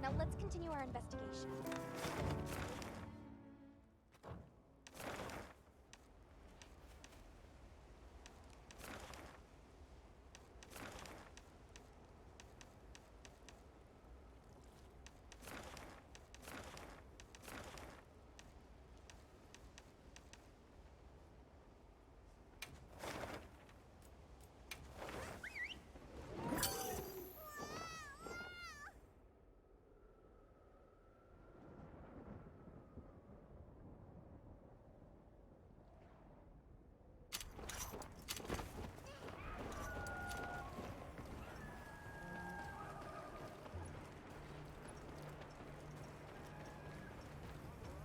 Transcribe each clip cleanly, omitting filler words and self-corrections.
Now let's continue our investigation.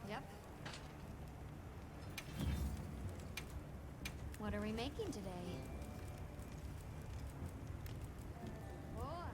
Yep. What are we making today? Oh.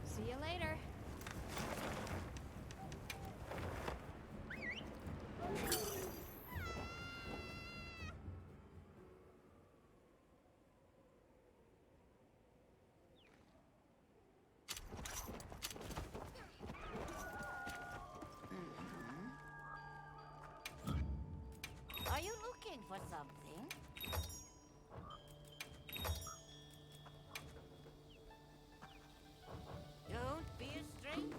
See you later. Are you looking for something? Don't be a stranger.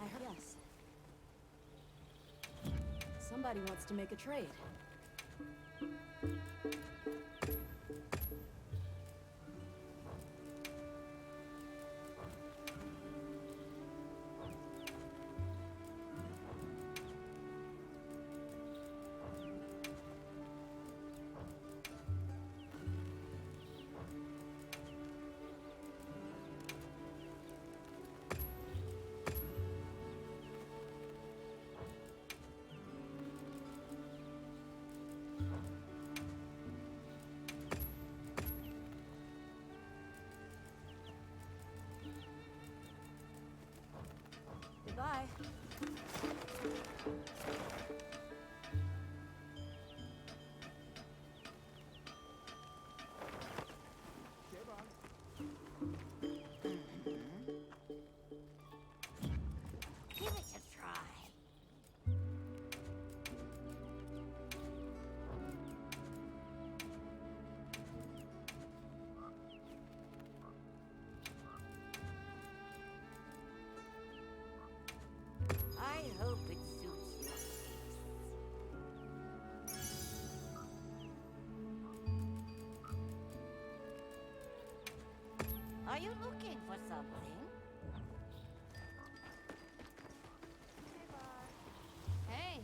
I heard yes. Somebody wants to make a trade. looking for something? Hey.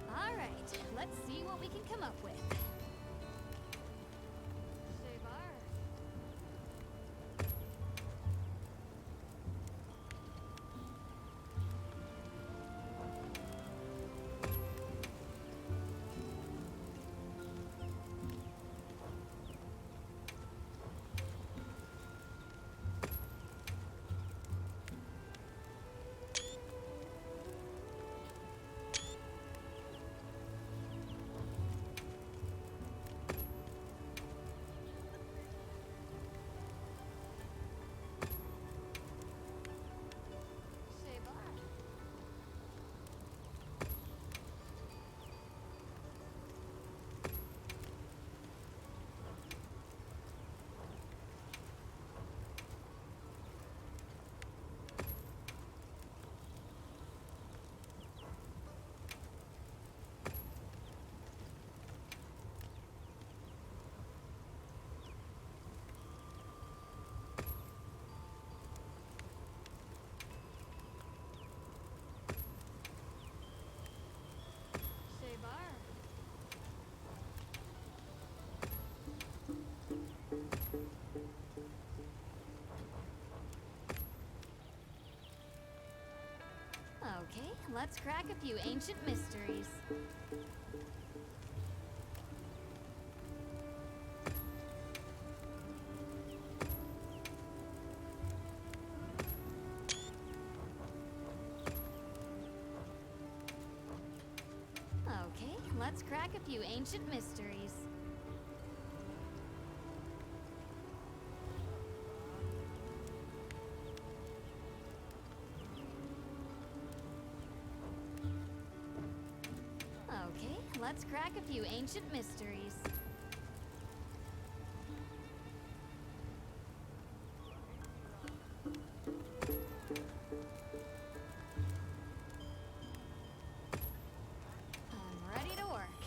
All right, let's see what we can come up with. Shavar. Shavar. Shavar. Okay, let's crack a few ancient mysteries. Okay, let's crack a few ancient mysteries. Okay, let's crack a few ancient mysteries. I'm ready to work.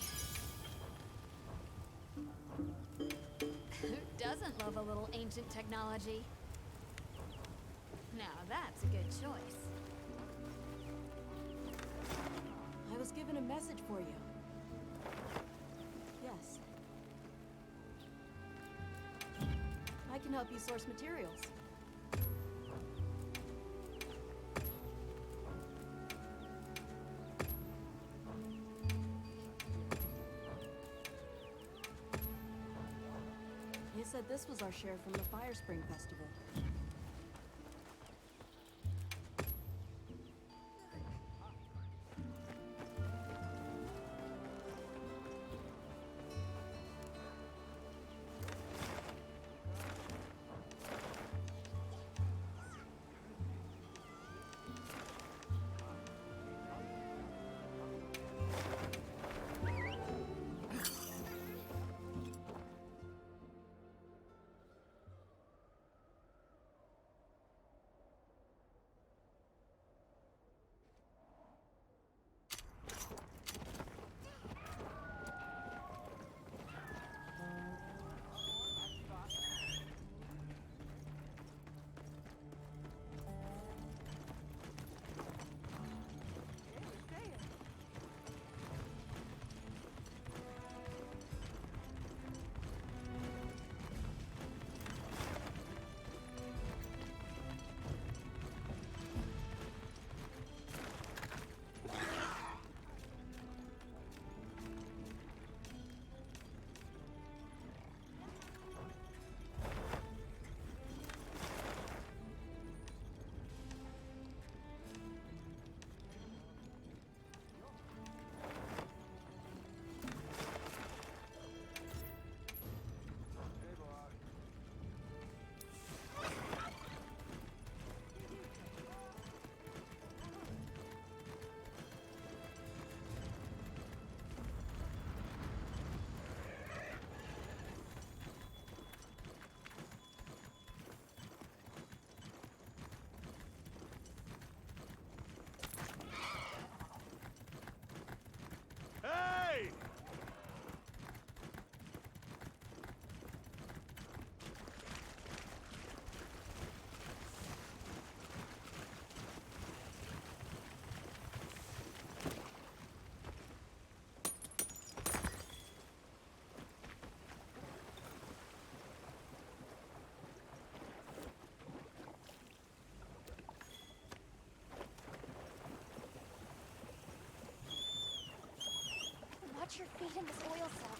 Who doesn't love a little ancient technology? Now that's a good choice. I was given a message for you. Yes. I can help you source materials. They said this was our share from the Fire Spring Festival. Watch your feet in this oil salt.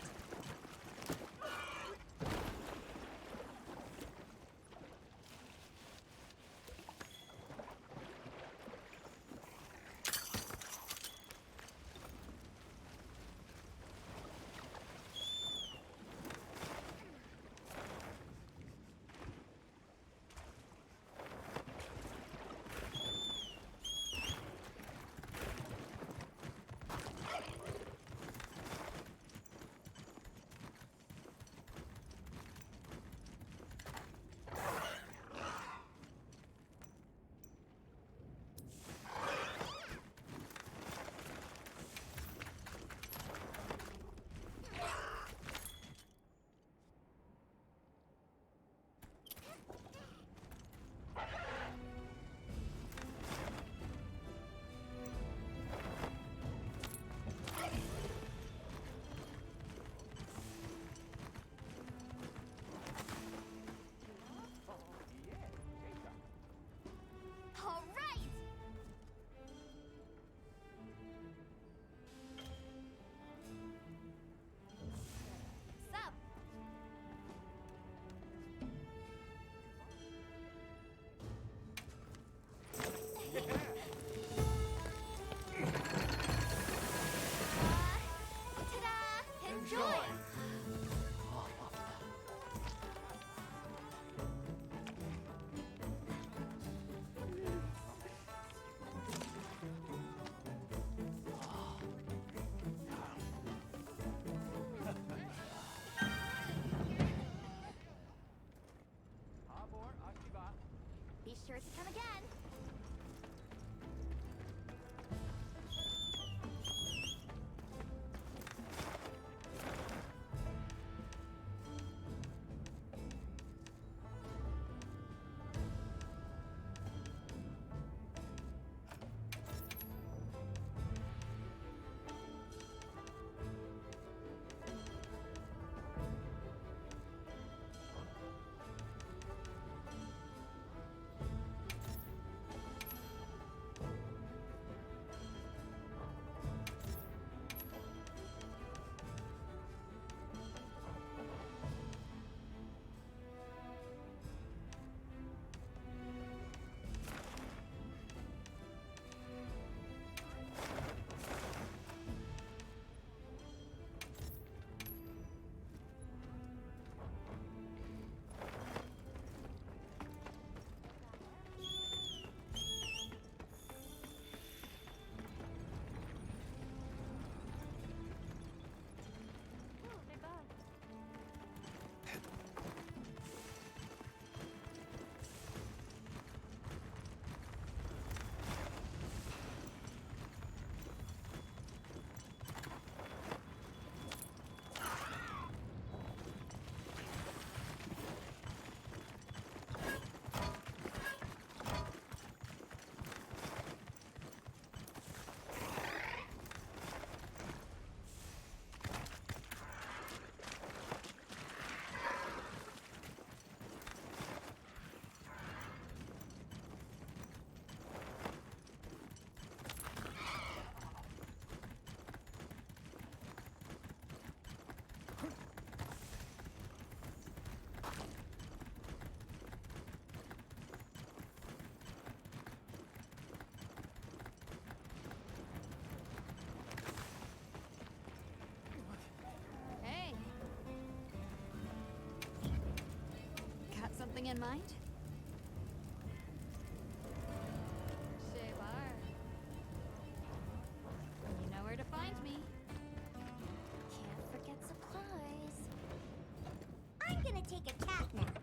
All right! Sup? Ta-da! Enjoy! Be sure to come again. Hey. Got something in mind? Shebar. You know where to find me. Can't forget supplies. I'm gonna take a cat nap.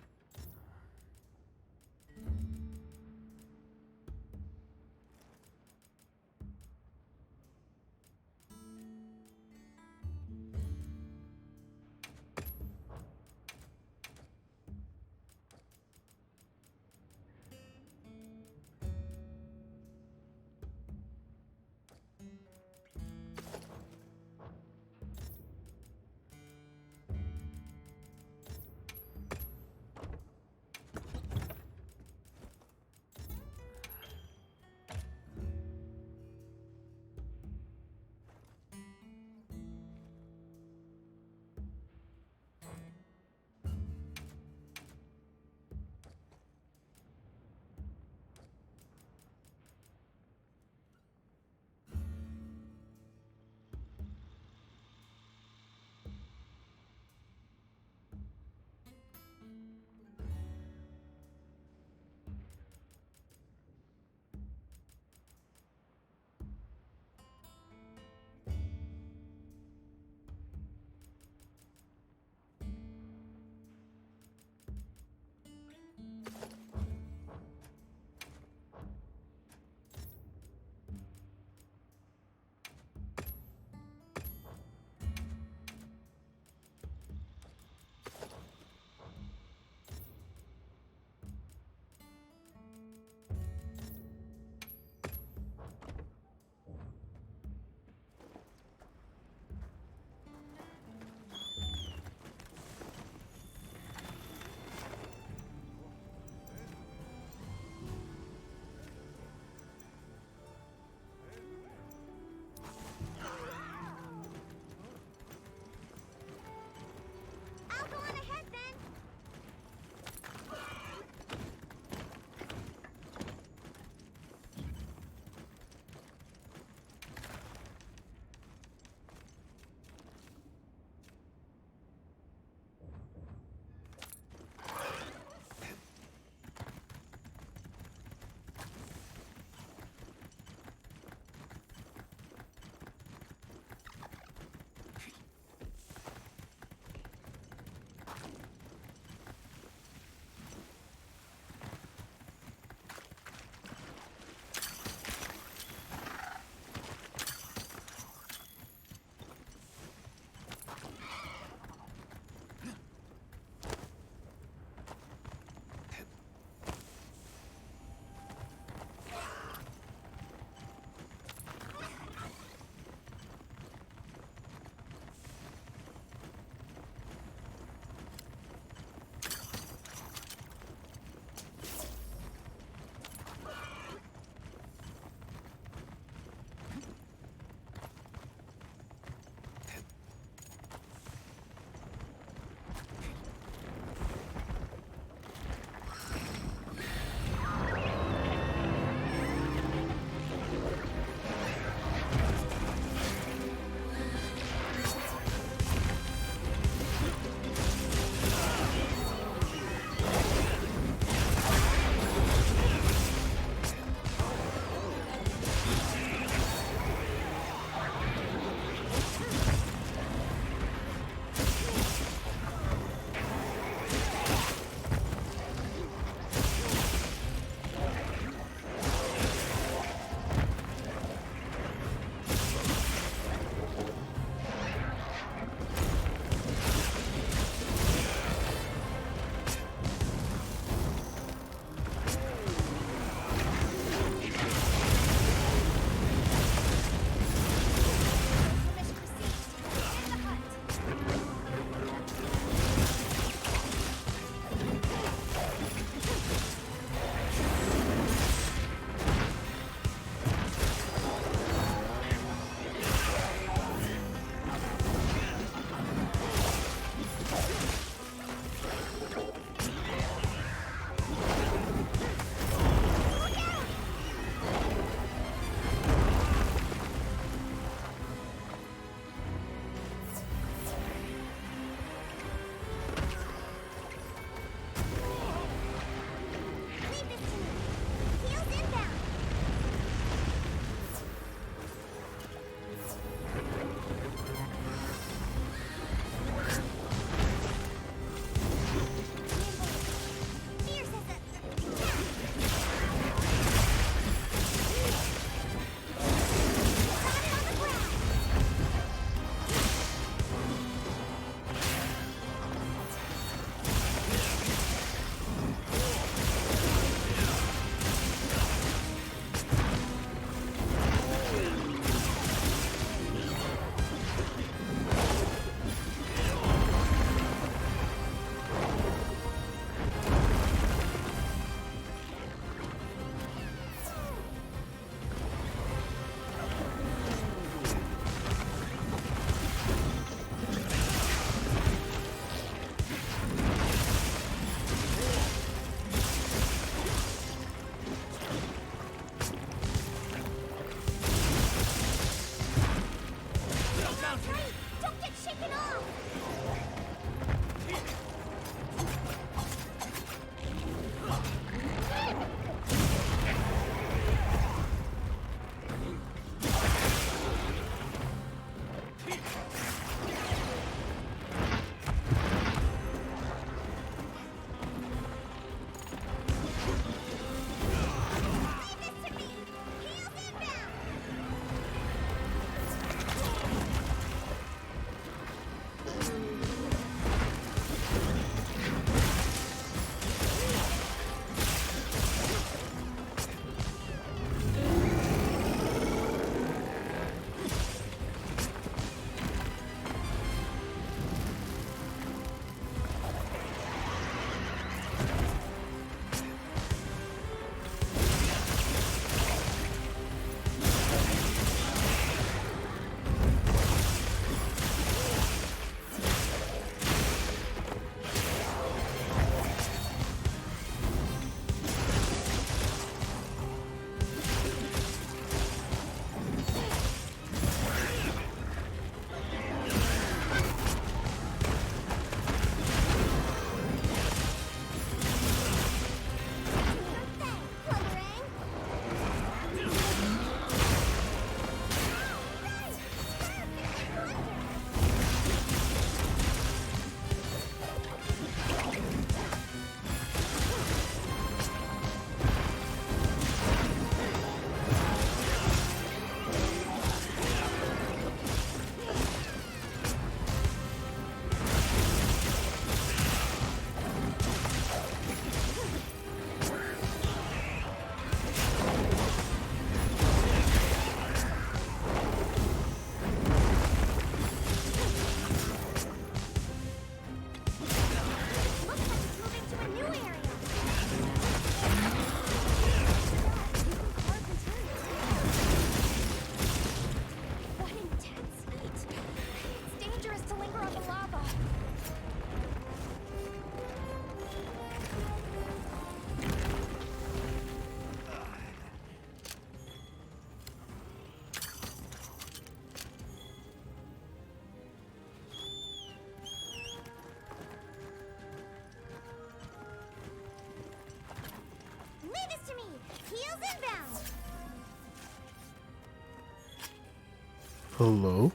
Hello.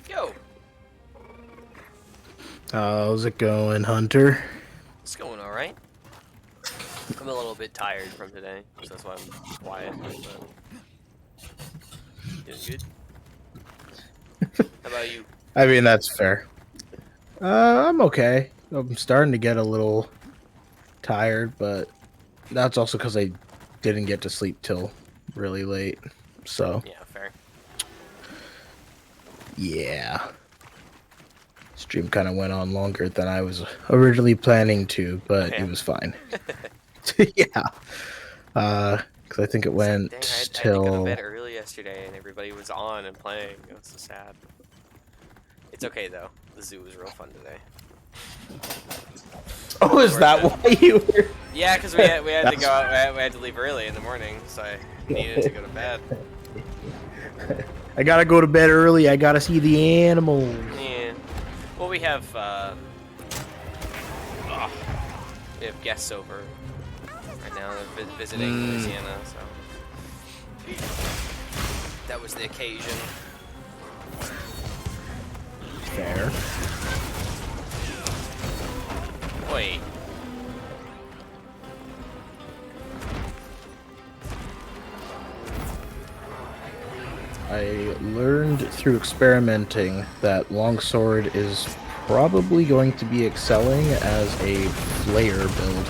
Yo, How's it going, Hunter? it's going all right. I'm a little bit tired from today, so that's why I'm quiet. But doing good. How about you? I mean, that's fair. I'm okay. I'm starting to get a little tired, but that's also because I didn't get to sleep till really late. So, Yeah, fair. yeah. Stream kind of went on longer than I was originally planning to, but Yeah. it was fine. Yeah. Because I think it went Dang, I had to go till... to bed early yesterday, and everybody was on and playing. It was so sad. It's okay though. The zoo was real fun today. Oh, is that why you were... Yeah, because we had to go out. We had to leave early in the morning, so I needed to go to bed. I gotta go to bed early. I gotta see the animals. Yeah. Well, we have guests over right now. They're visiting Louisiana, so that was the occasion. Fair. Wait. I learned through experimenting that longsword is probably going to be excelling as a flare build.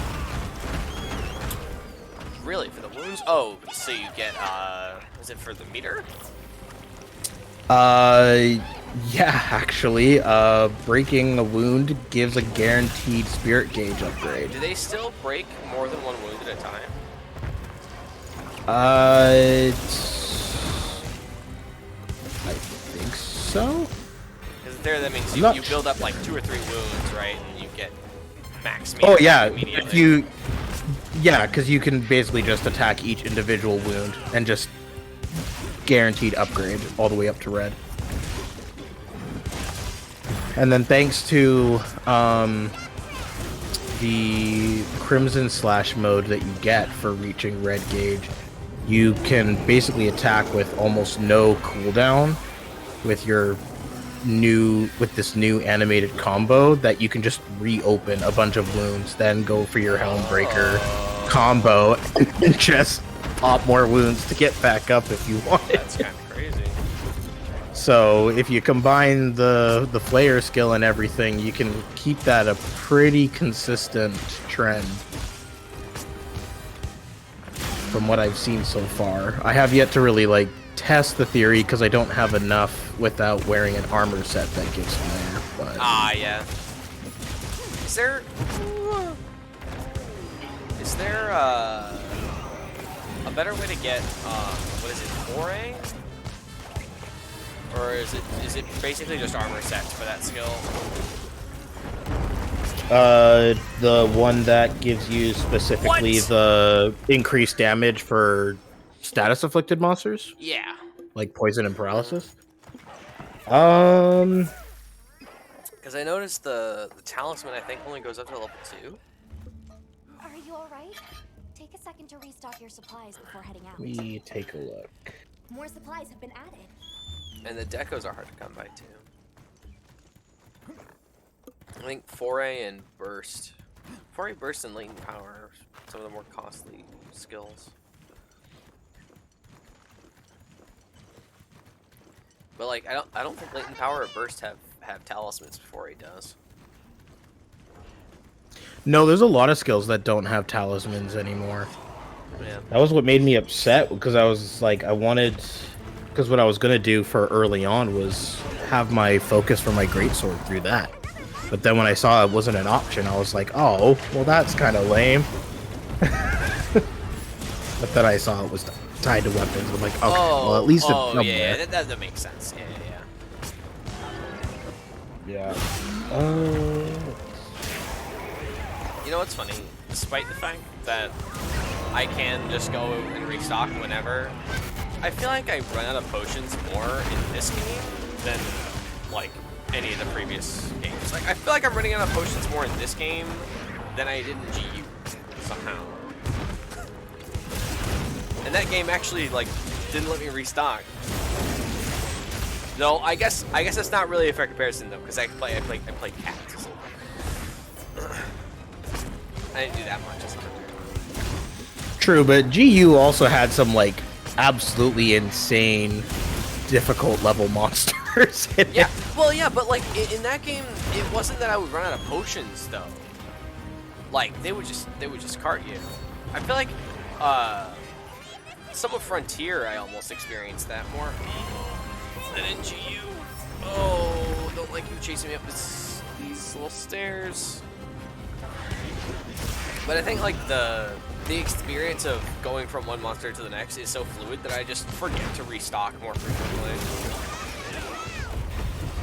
Really, for the wounds? Oh, so you get is it for the meter? Yeah, actually, breaking a wound gives a guaranteed spirit gauge upgrade. Do they still break more than one wound at a time? I think so. Because there, that means I'm you not build up like 2 or 3 wounds, right? And you get max meter Oh yeah, immediately. if you, yeah, because you can basically just attack each individual wound and just guaranteed upgrade all the way up to red. And then thanks to the Crimson Slash mode that you get for reaching red gauge, you can basically attack with almost no cooldown with this new animated combo that you can just reopen a bunch of wounds, then go for your Helmbreaker combo and just pop more wounds to get back up if you want it. That's kind of crazy. So if you combine the flare skill and everything, you can keep that a pretty consistent trend from what I've seen so far. I have yet to really like test the theory because I don't have enough without wearing an armor set that gives flare. But Yeah. Is there a better way to get what is it, foray? Or is it basically just armor sets for that skill? the one that gives you specifically What? the increased damage for status afflicted monsters, Yeah. like poison and paralysis. Um, Because I noticed the talisman I think only goes up to level 2. Are you alright? Take a second to restock your supplies before heading out. let me take a look. More supplies have been added. And the decos are hard to come by too. I think foray and burst. Foray, burst, and latent power are some of the more costly skills. But like I don't think latent power or burst have talismans before he does. No, there's a lot of skills that don't have talismans anymore. Yeah. That was what made me upset because I was like, because what I was gonna do for early on was have my focus for my greatsword through that. But then when I saw it wasn't an option, I was like, oh, well that's kind of lame. But then I saw it was tied to weapons. I'm like, okay, well at least it's somewhere. yeah, that makes sense. Yeah. Yeah. You know what's funny? Despite the fact that I can just go and restock whenever, I feel like I run out of potions more in this game than like any of the previous games. Like I feel like I'm running out of potions more in this game than I did in GU somehow. And that game actually like didn't let me restock. No, I guess that's not really a fair comparison though, because I play cats. I didn't do that much as a hunter. True, but GU also had some like absolutely insane, difficult level monsters. In Yeah, it. well, yeah, but like in that game, it wasn't that I would run out of potions though. Like they would just cart you. I feel like some of Frontier, I almost experienced that more than in GU. Oh, don't like you chasing me up these little stairs. But I think like the experience of going from one monster to the next is so fluid that I just forget to restock more frequently.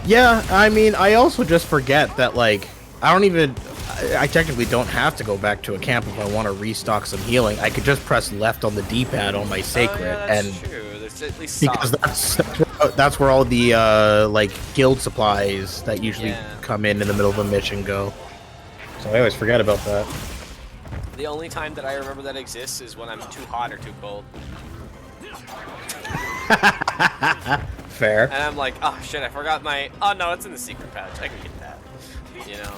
Yeah, I mean, I also just forget that like I technically don't have to go back to a camp if I want to restock some healing. I could just press left on the D-pad on my sacred, Oh, yeah, that's and true. There's at least because that's where all the like guild supplies that usually come in the middle of a mission go. So I always forget about that. the only time that I remember that exists is when I'm too hot or too cold. Fair. And I'm like, oh shit, I forgot my. Oh no, it's in the secret pouch. I can get that. You know.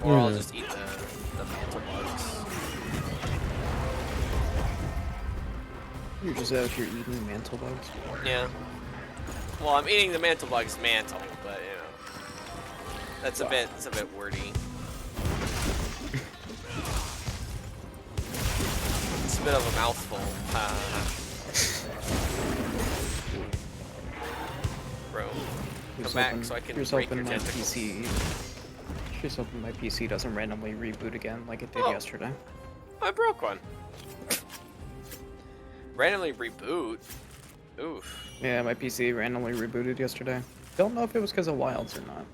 Or I'll just eat the mantle bugs. You're just out here eating mantle bugs. Yeah. Well, I'm eating the mantle bug's mantle, but you know, that's a bit wordy. It's a bit of a mouthful. Bro, come back so I can break your tentacles. Here's hoping my PC doesn't randomly reboot again like it did yesterday. I broke one. Randomly reboot? Oof. Yeah, my PC randomly rebooted yesterday. Don't know if it was because of Wilds or not.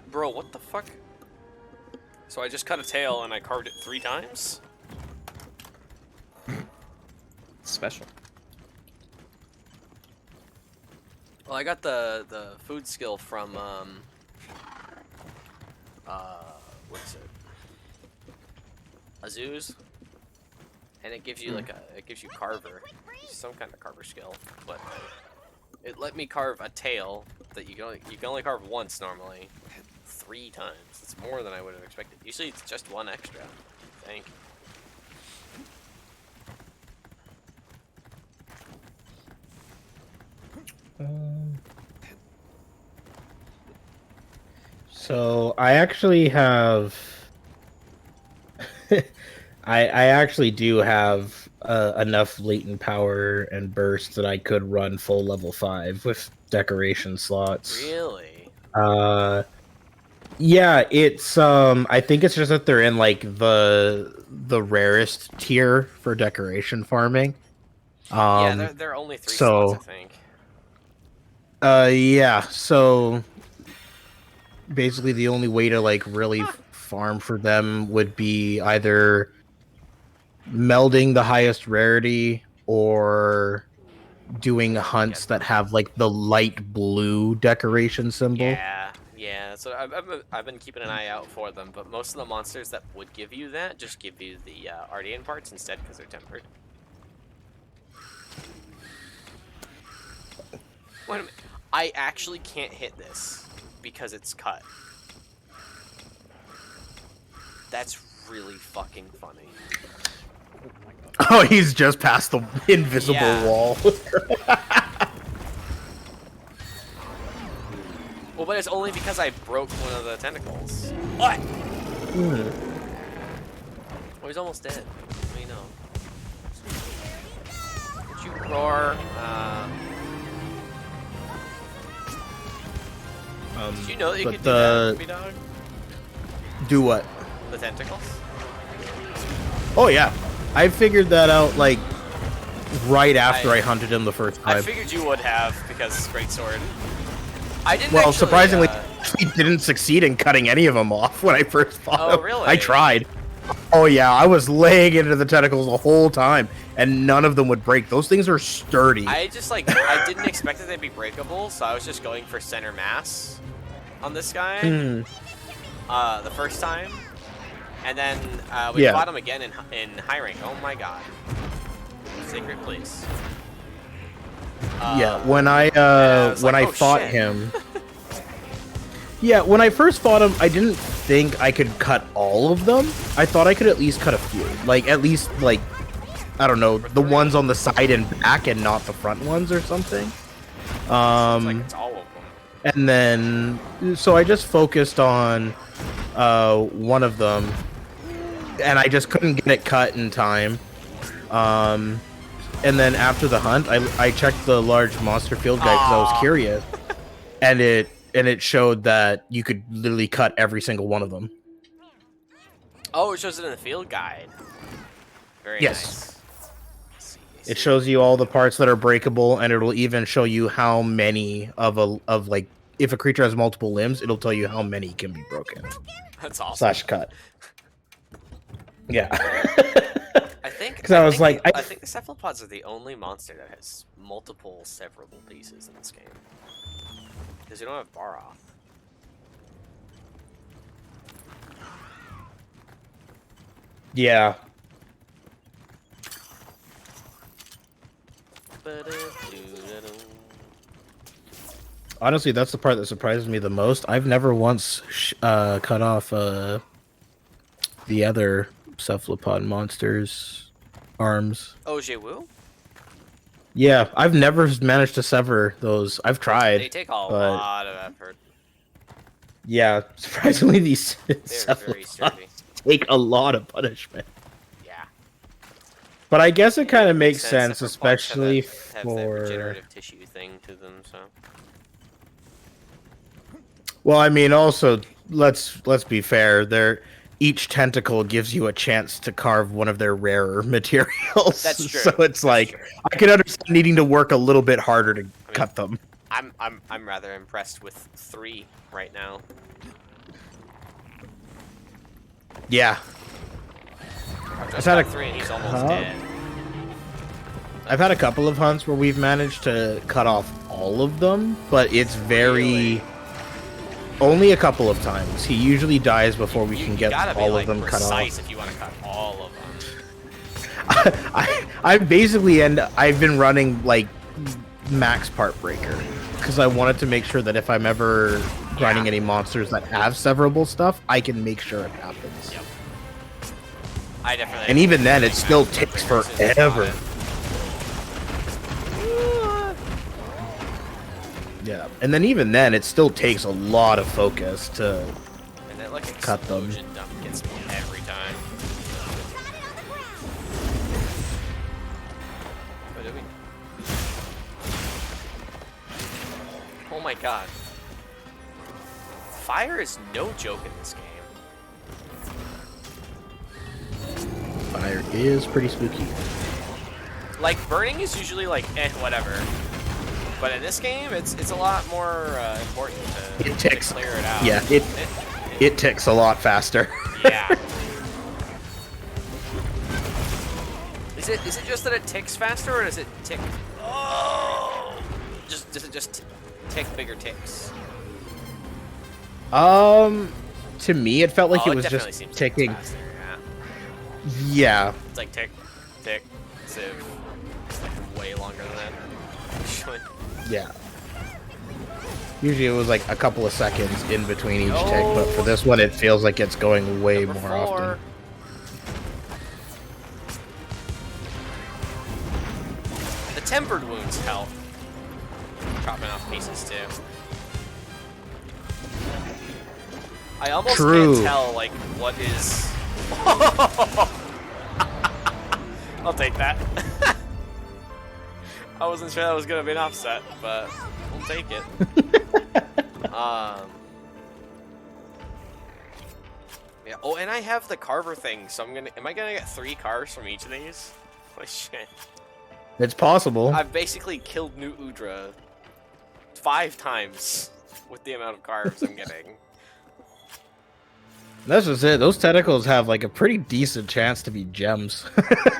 Bro, what the fuck? So I just cut a tail and I carved it 3 times? Special. Well, I got the food skill from, what's it? Azuz? And it gives you like it gives you carver, some kind of carver skill, but it let me carve a tail that you can only carve once normally, 3 times. It's more than I would have expected. Usually it's just 1 extra, I think. So I actually have. I actually do have enough latent power and burst that I could run full level 5 with decoration slots. Really? Yeah, it's I think it's just that they're in like the rarest tier for decoration farming. Yeah, they're only 3 slots, I think. Yeah, so basically the only way to like really farm for them would be either melding the highest rarity or doing hunts that have like the light blue decoration symbol. Yeah. So I've been keeping an eye out for them, but most of the monsters that would give you that just give you the Ardean parts instead because they're tempered. Wait a minute. I actually can't hit this because it's cut. That's really fucking funny. Oh, he's just past the invisible wall. Well, but it's only because I broke one of the tentacles. What? Oh, he's almost dead. What do you know? Did you roar? Did you know that you could do that, Ruby Dog? Do what? The tentacles? Oh yeah, I figured that out like right after I hunted him the first time. I figured you would have because greatsword. I didn't. Well, actually, surprisingly, he didn't succeed in cutting any of them off when I first fought him. Oh, really? I tried. Oh yeah, I was laying into the tentacles the whole time, and none of them would break. Those things are sturdy. I just like I didn't expect that they'd be breakable, so I was just going for center mass on this guy. The first time, and then we fought him again in high rank. Oh my god! Sacred, please. Yeah, when I was when like, I "Oh, fought shit." him. Yeah, when I first fought him, I didn't think I could cut all of them. I thought I could at least cut a few. Like, at least, like, I don't know, the ones on the side and back and not the front ones or something. It's like it's all of them. And then, so I just focused on one of them, and I just couldn't get it cut in time. And then after the hunt, I checked the large monster field guide because I was curious, and it showed that you could literally cut every single one of them. Oh, it shows it in the field guide. Very Yes. nice. It shows you all the parts that are breakable, and it'll even show you how many of like if a creature has multiple limbs, it'll tell you how many can be broken That's awesome. / cut. Yeah. I think 'Cause I was like, I think the cephalopods are the only monster that has multiple severable pieces in this game. Because you don't have Baroth. Yeah. Honestly, that's the part that surprises me the most. I've never once cut off the other cephalopod monster's arms. Oh, Jewu? Yeah, I've never managed to sever those. I've tried. They take a lot of effort. Yeah, surprisingly, these They're very cephalopods sturdy. take a lot of punishment. Yeah. But I guess it kind of makes sense, cephalopods especially have that for... regenerative tissue thing to them, so... Well, I mean, also, let's be fair. Each tentacle gives you a chance to carve one of their rarer materials. That's true. So it's like I can understand needing to work a little bit harder to cut them. I'm rather impressed with 3 right now. Yeah, I've just had got a 3 and he's almost Huh? dead. I've had a couple of hunts where we've managed to cut off all of them, but it's very Really? only a couple of times. He usually dies before we can get gotta be, all like, of them cut off. precise if you want to cut all of them. I basically I've been running like max part breaker because I wanted to make sure that if I'm ever grinding any monsters that have severable stuff, I can make sure it happens. Yep. I definitely. And even then, it still takes forever. Yeah, and then even then, it still takes a lot of focus to And that like cut them. explosion dump gets me every time. What did we? Oh my god. Fire is no joke in this game. Fire is pretty spooky. Like, burning is usually like, whatever. But in this game, it's a lot more important to, It ticks. to clear it out. Yeah, it ticks a lot faster. Yeah. Is it just that it ticks faster, or does it tick? Oh! Does it just tick bigger ticks? To me, it felt like Oh, it was definitely just seems like ticking. it's faster, yeah. Yeah, It's like tick, tick, civ. It's like way longer than that. Actually. yeah. Usually it was like a couple of seconds in between each tick, but for this one, it feels like it's going way Number more 4. often. The tempered wounds help. Chopping off pieces too. I almost True. can't tell like what is. I'll take that. I wasn't sure that was gonna be an offset, but we'll take it. Yeah. Oh, and I have the carver thing, so am I gonna get 3 carves from each of these? Holy shit. It's possible. I've basically killed New Udra 5 times with the amount of carves I'm getting. That's just it. Those tentacles have like a pretty decent chance to be gems.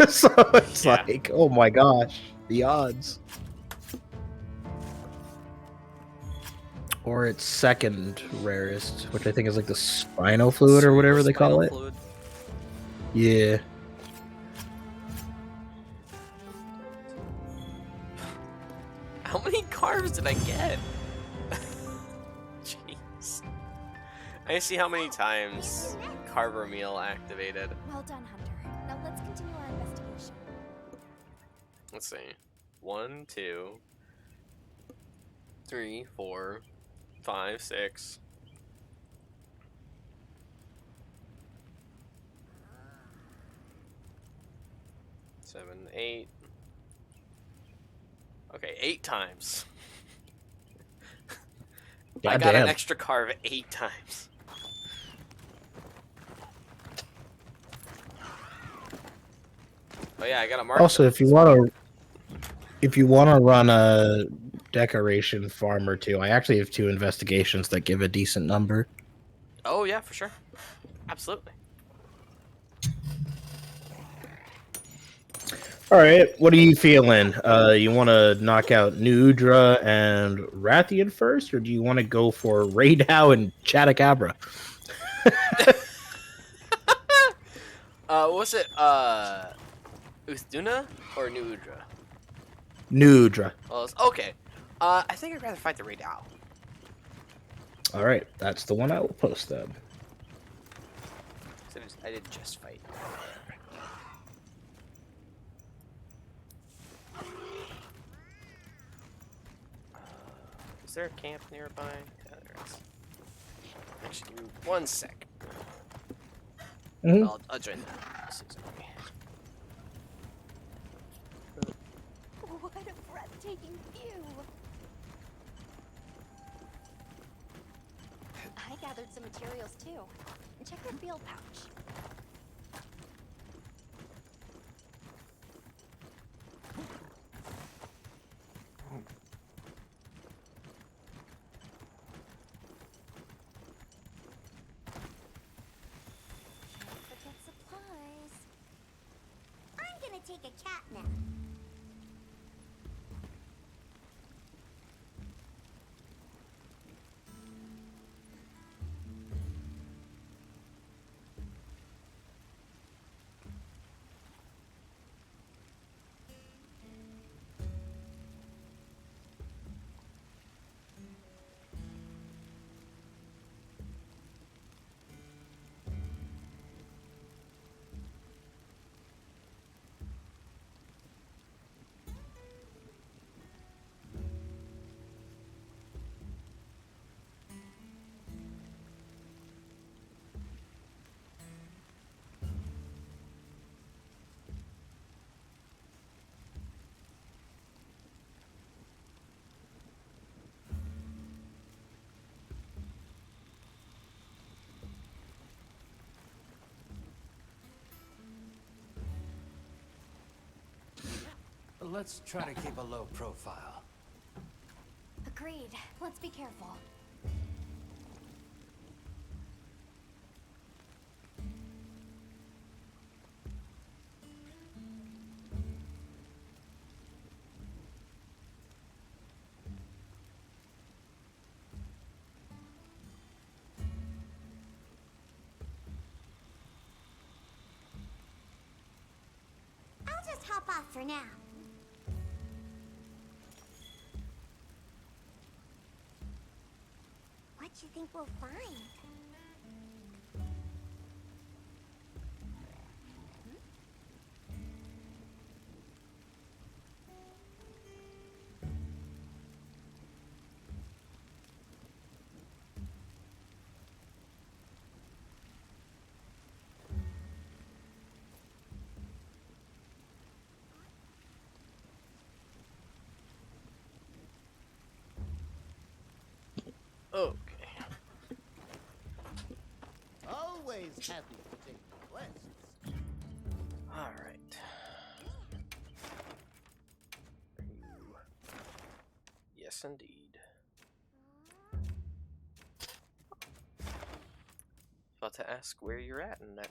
So it's Yeah. like, oh my gosh, the odds. Or its second rarest, which I think is like the spinal fluid or whatever they call it. Fluid. Yeah. How many carbs did I get? Jeez. I see how many times Carver Meal activated. Well done, Hunter. Now let's continue our investigation. Let's see. 1, 2, 3, 4, 5, 6. Seven, 8. Okay, 8 times. I got an extra carve 8 times. Oh yeah, I got a mark. Also, if you want to run a decoration farm or two, I actually have 2 investigations that give a decent number. Oh yeah, for sure. Absolutely. All right, what are you feeling? You want to knock out Nudra and Rathian first, or do you want to go for Raydao and Chatacabra? What was it? Uthduna or Nudra? Nudra. Oh, okay. I think I'd rather fight the Raydao. All right, that's the one I will post then. I did just fight. Is there a camp nearby? Yeah, there is. Actually, give me 1 sec. Mhm. I'll join that. This is okay. What a breathtaking view! I gathered some materials too. Check your field pouch. Can't forget supplies. I'm gonna take a cat nap. Let's try to keep a low profile. Agreed. Let's be careful. I'll just hop off for now. What do you think we'll find? Okay. Always happy to take requests. All right. Yes, indeed. About to ask where you're at, and that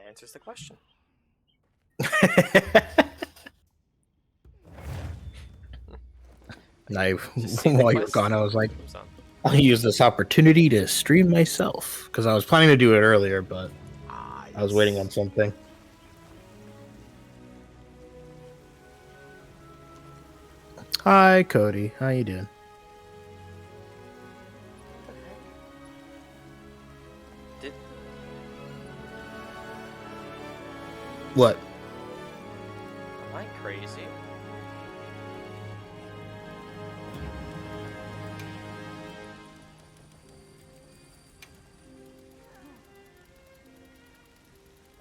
answers the question. Now, Just see the while you were quest. gone, I was like, Comes on. I'll use this opportunity to stream myself because I was planning to do it earlier, but I was waiting on something. Hi, Cody. How you doing? Did What? am I crazy?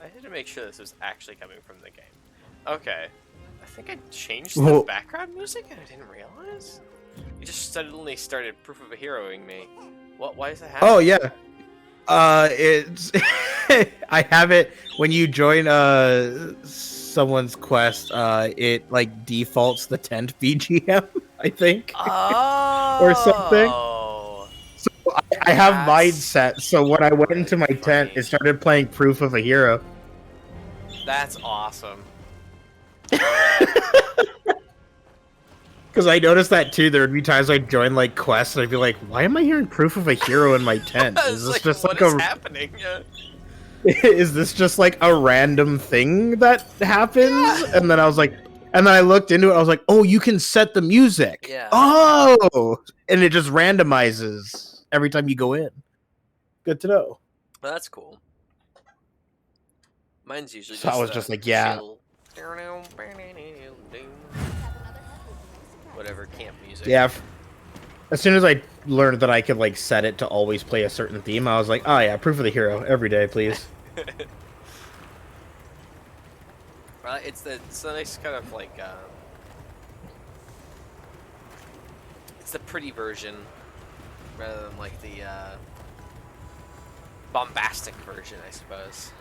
I had to make sure this was actually coming from the game. Okay. I think I changed the Whoa. background music and I didn't realize. You just suddenly started Proof of a Heroing me. What? Why is that happening? Oh yeah. It's I have it when you join someone's quest. It like defaults the 10th BGM, I think, Oh. or something. So I have mine That's set. So when I went into my really tent, funny. it started playing Proof of a Hero. That's awesome. Because I noticed that too. There would be times I'd join like quests and I'd be like, "Why am I hearing Proof of a Hero in my tent? I Is was this like, just what like is a happening? is this just like a random thing that happens?" And then I was like, and then I looked into it. I was like, "Oh, you can set the music. Yeah. Oh, and it just randomizes every time you go in. Good to know." Well, that's cool. Mine's usually So I was just like, yeah. chill. Whatever camp music. Yeah. As soon as I learned that I could like set it to always play a certain theme, I was like, "Oh yeah, Proof of the Hero every day, please." Well, it's a nice kind of like it's the pretty version rather than like the bombastic version, I suppose.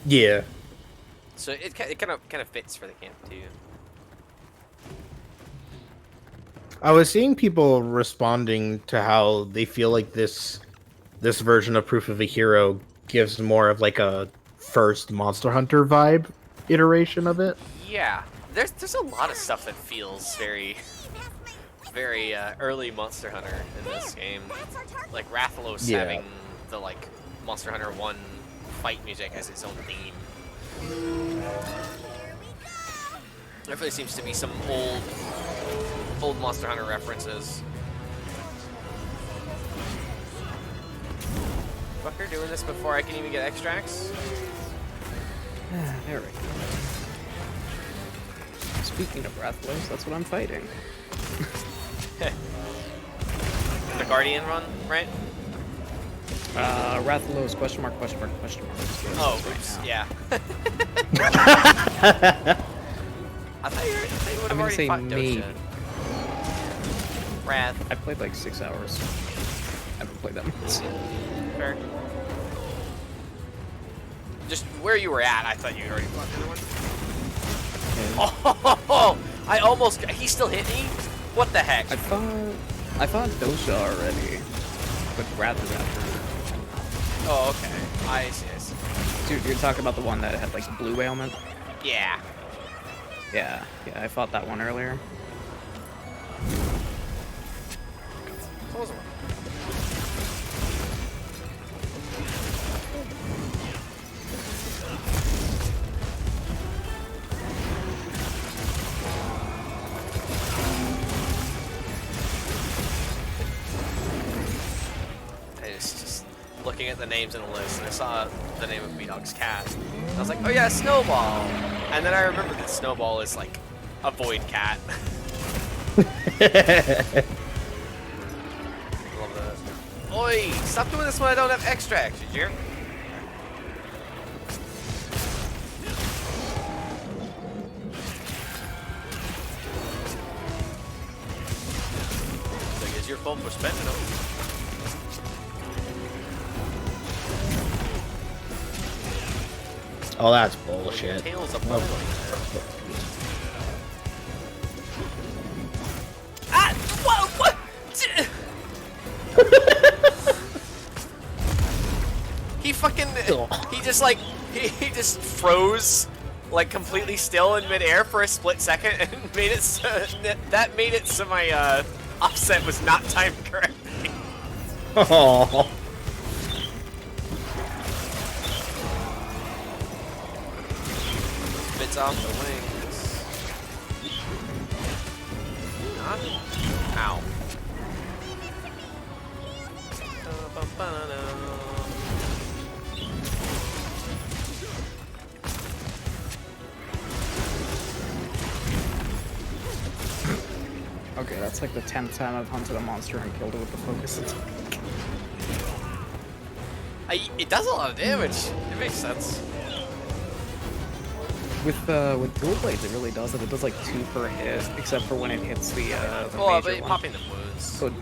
Yeah. So it kind of fits for the camp too. I was seeing people responding to how they feel like this version of Proof of a Hero gives more of like a first Monster Hunter vibe iteration of it. Yeah, there's a lot of stuff that feels very early Monster Hunter in this game. Like Rathalos Yeah. having the like Monster Hunter 1 fight music as its own theme. Definitely seems to be some old Monster Hunter references. Fucker, doing this before I can even get extracts? There we go. Speaking of Rathalos, that's what I'm fighting. The Guardian run, right? Rathalos, question mark, question mark, question mark. Let's get Oh, this oops, right now. yeah. I thought you would have gonna already say fought maybe. Dosha. Wrath. I played like 6 hours. I haven't played that much. Fair. Just where you were at, I thought you already fought the other one. Oh, I almost. He still hit me? What the heck? I thought Dosha already, but Wrath is after. Oh, okay. I see. Dude, you're talking about the one that had like the blue ailment? Yeah. Yeah, I fought that one earlier. Close one. I just looking at the names in the list, and I saw the name of B-Dog's cat. And I was like, oh yeah, Snowball! And then I remembered that Snowball is like a void cat. Love that. Oi! Stop doing this when I don't have extracts, you jerk! So I guess your fault for spending them. Oh, that's bullshit. Tails of oh. What? He fucking, he just like, he just froze, like completely still in midair for a split second and made it so, that made it so my offset was not timed correctly. Oh. Bits off the wings. Okay, that's like the 10th time I've hunted a monster and killed it with the focus attack. It does a lot of damage. It makes sense. With dual blades, it really does it. It does like 2 per hit, except for when it hits the Well, major but one. popping the wounds. So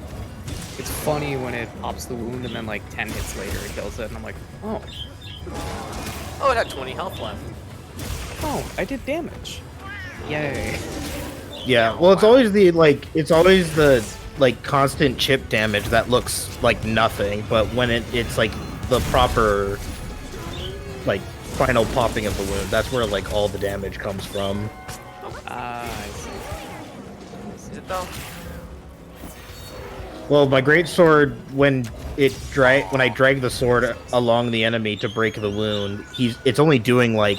it's funny when it pops the wound and then like 10 hits later it kills it, and I'm like, oh, Oh, it had 20 health left. oh, I did damage. Yay. Yeah, well, it's always the like constant chip damage that looks like nothing, but when it's like the proper like final popping of the wound, that's where like all the damage comes from. I see. Is it though? Well, my greatsword, when I drag the sword along the enemy to break the wound, it's only doing like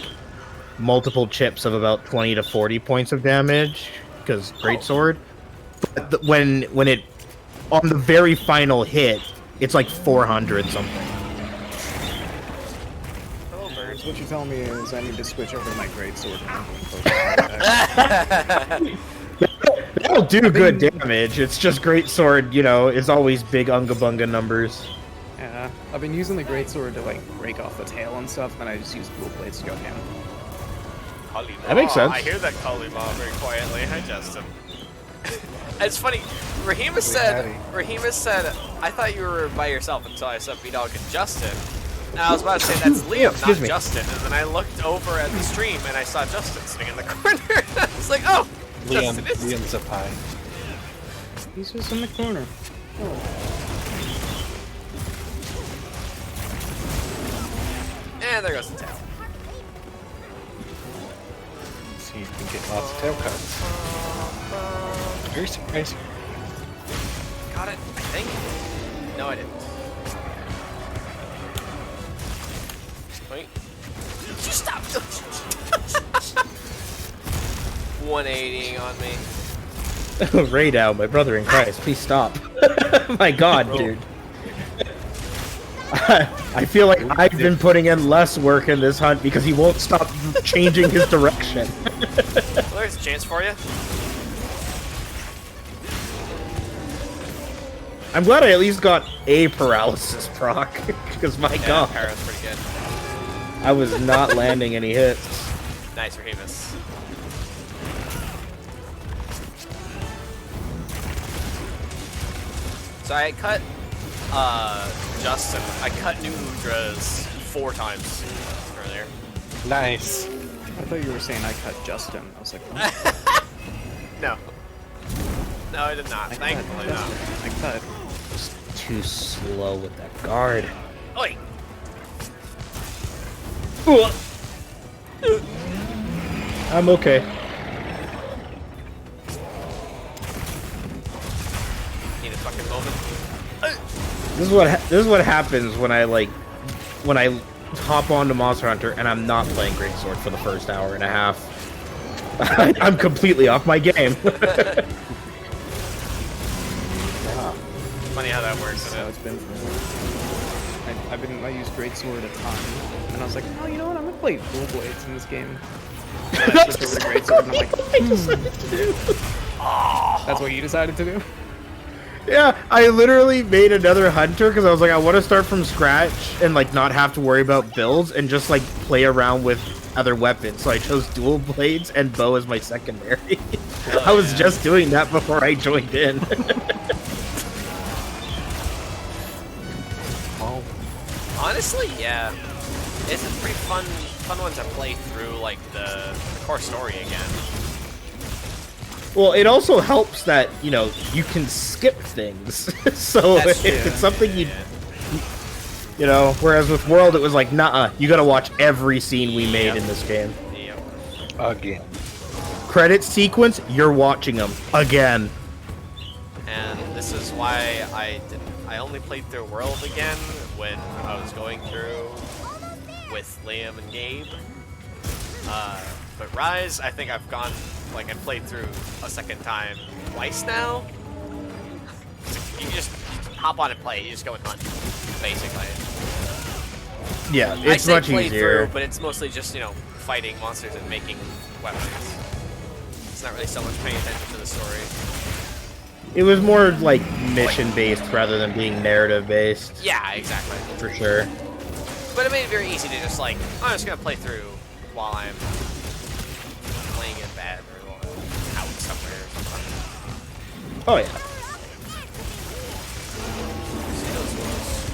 multiple chips of about 20 to 40 points of damage because greatsword. But when it on the very final hit, it's like 400 something. Hello, bird. What you're telling me is I need to switch over to my greatsword now. That'll do good damage. It's just greatsword, you know, is always big unga bunga numbers. Yeah, I've been using the greatsword to like break off the tail and stuff, and I just use dual blades to go ham. That makes sense. I hear that Kalima very quietly. Hi, Justin. It's funny. Raheem said, I thought you were by yourself until I said B-Dog and Justin. And I was about to say that's Liam, Excuse not me. Justin. And then I looked over at the stream and I saw Justin sitting in the corner. It's like, oh, Justin is. Liam's up high. He's just in the corner. And there goes the tail. So you can get lots of tail cuts. Very surprising. Got it, I think. No, I didn't. Wait. Just stop. 180 on me. Raydow, my brother in Christ, please stop. My God, dude. I feel like I've been putting in less work in this hunt because he won't stop changing his direction. Well, there's a chance for you. I'm glad I at least got a paralysis proc, because my Yeah, God, Para's pretty good. I was not landing any hits. Nice, Rahemus. So I cut Justin. I cut New Udras 4 times earlier. Nice. I thought you were saying I cut Justin. I was like, what? No. No, I did not. I Thankfully cut not. Justin. I cut. Just too slow with that guard. Oi! I'm okay. Need a fucking moment. This is what happens when I hop onto Monster Hunter and I'm not playing Greatsword for the first hour and a half. I'm completely off my game. Funny how that works, So isn't it? it's been. I used greatsword a ton, and I was like, oh, you know what? I'm gonna play dual blades in this game. And I switched over to greatsword, and I'm like, that's what you decided to do? Yeah, I literally made another hunter because I was like, I want to start from scratch and like not have to worry about builds and just like play around with other weapons. So I chose dual blades and bow as my secondary. I was just doing that before I joined in. Oh, Honestly, yeah. It's a pretty fun one to play through, like, the core story again. Well, it also helps that, you know, you can skip things. So That's if true. it's something you know, whereas with World it was like, nah, you gotta watch every scene we made in this game. Yep. again. Credit sequence, you're watching them again. And this is why I only played through World again when I was going through with Liam and Gabe. But Rise, I think I've gone, like, I played through a second time twice now. You just hop on and play, you just go and hunt. basically. Yeah, I it's say much play easier. through, but it's mostly just, you know, fighting monsters and making weapons. It's not really so much paying attention to the story. It was more like mission based rather than being narrative based, Yeah, exactly. for sure. But it made it very easy to just like, I'm just gonna play through while I'm playing in bed or out somewhere or something. Oh yeah. See those wolves?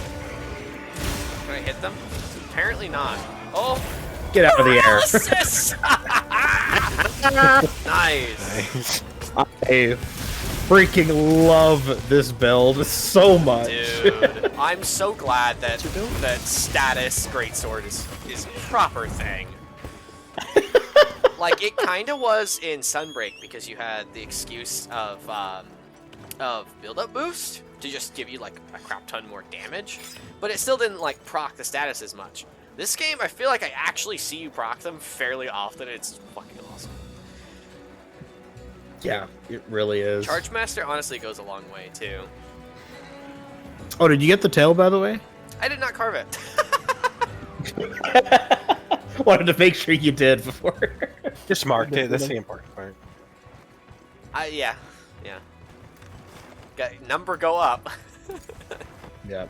Can I hit them? Apparently not. Oh! Get out of the air. Paralysis! Nice. I freaking love this build so much. Dude, I'm so glad that that status greatsword is proper thing. Like it kind of was in Sunbreak because you had the excuse of build-up boost to just give you like a crap ton more damage, but it still didn't like proc the status as much. This game, I feel like I actually see you proc them fairly often. It's fucking awesome. Yeah, it really is. Charge Master honestly goes a long way too. Oh, did you get the tail, by the way? I did not carve it. Wanted to make sure you did before. Just marked it. That's the important part. Yeah. Got number go up. Yeah.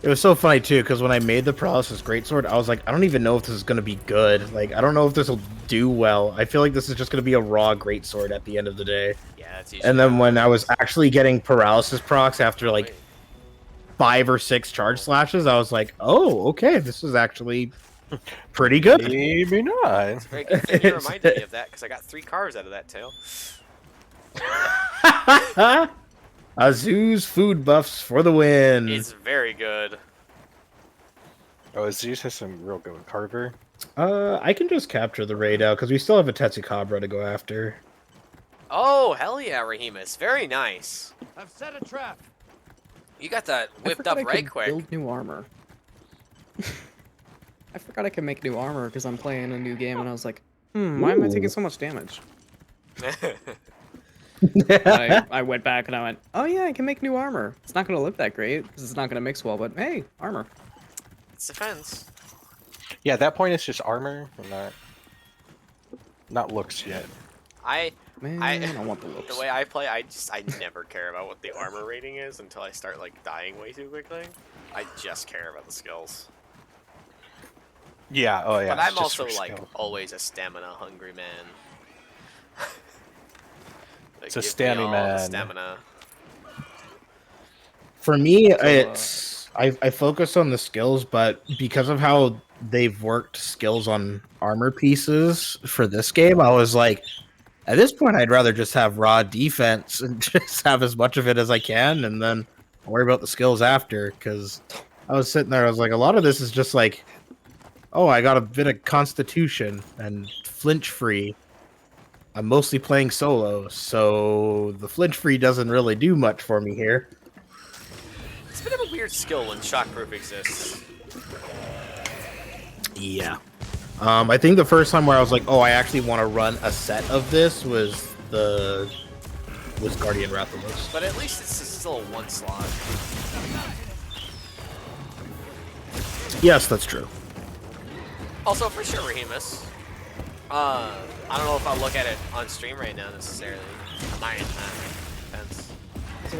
It was so funny too, because when I made the Paralysis Greatsword, I was like, I don't even know if this is gonna be good. Like, I don't know if this will do well. I feel like this is just gonna be a raw Greatsword at the end of the day. Yeah, that's usually. And then when I was actually getting paralysis procs after like 5 or 6 charge slashes, I was like, oh, okay, this is actually pretty good. Maybe not. It's a very good thing you reminded me of that because I got 3 cars out of that tail. Azu's food buffs for the win. It's very good. Oh, Zeus has some real good Carver. I can just capture the raid out because we still have a Tetsukabra to go after. Oh, hell yeah, Rahemus. Very nice. I've set a trap. You got that I whipped forgot up I right could quick. Build new armor. I forgot I could make new armor because I'm playing a new game and I was like, why am I taking so much damage? I went back and I went, oh yeah, I can make new armor. It's not going to look that great because it's not going to mix well, but hey, armor. It's defense. Yeah, at that point it's just armor and not looks yet. Man, I want the looks. The way I play, I never care about what the armor rating is until I start like dying way too quickly. I just care about the skills. Yeah, oh yeah. But I'm it's just also for like skill. always a stamina hungry man. Like, It's a give me all stammy the man. Stamina. For me, it's I focus on the skills, but because of how they've worked skills on armor pieces for this game, I was like, at this point, I'd rather just have raw defense and just have as much of it as I can, and then worry about the skills after. Because I was sitting there, I was like, a lot of this is just like, oh, I got a bit of Constitution and flinch free. I'm mostly playing solo, so the flinch free doesn't really do much for me here. It's a bit of a weird skill when shockproof exists. Yeah. I think the first time where I was like, oh, I actually want to run a set of this was Guardian Rathalos. But at least it's still a 1 slot. Yes, that's true. Also, for sure, Rahemus. I don't know if I'll look at it on stream right now necessarily. I might. Depends. So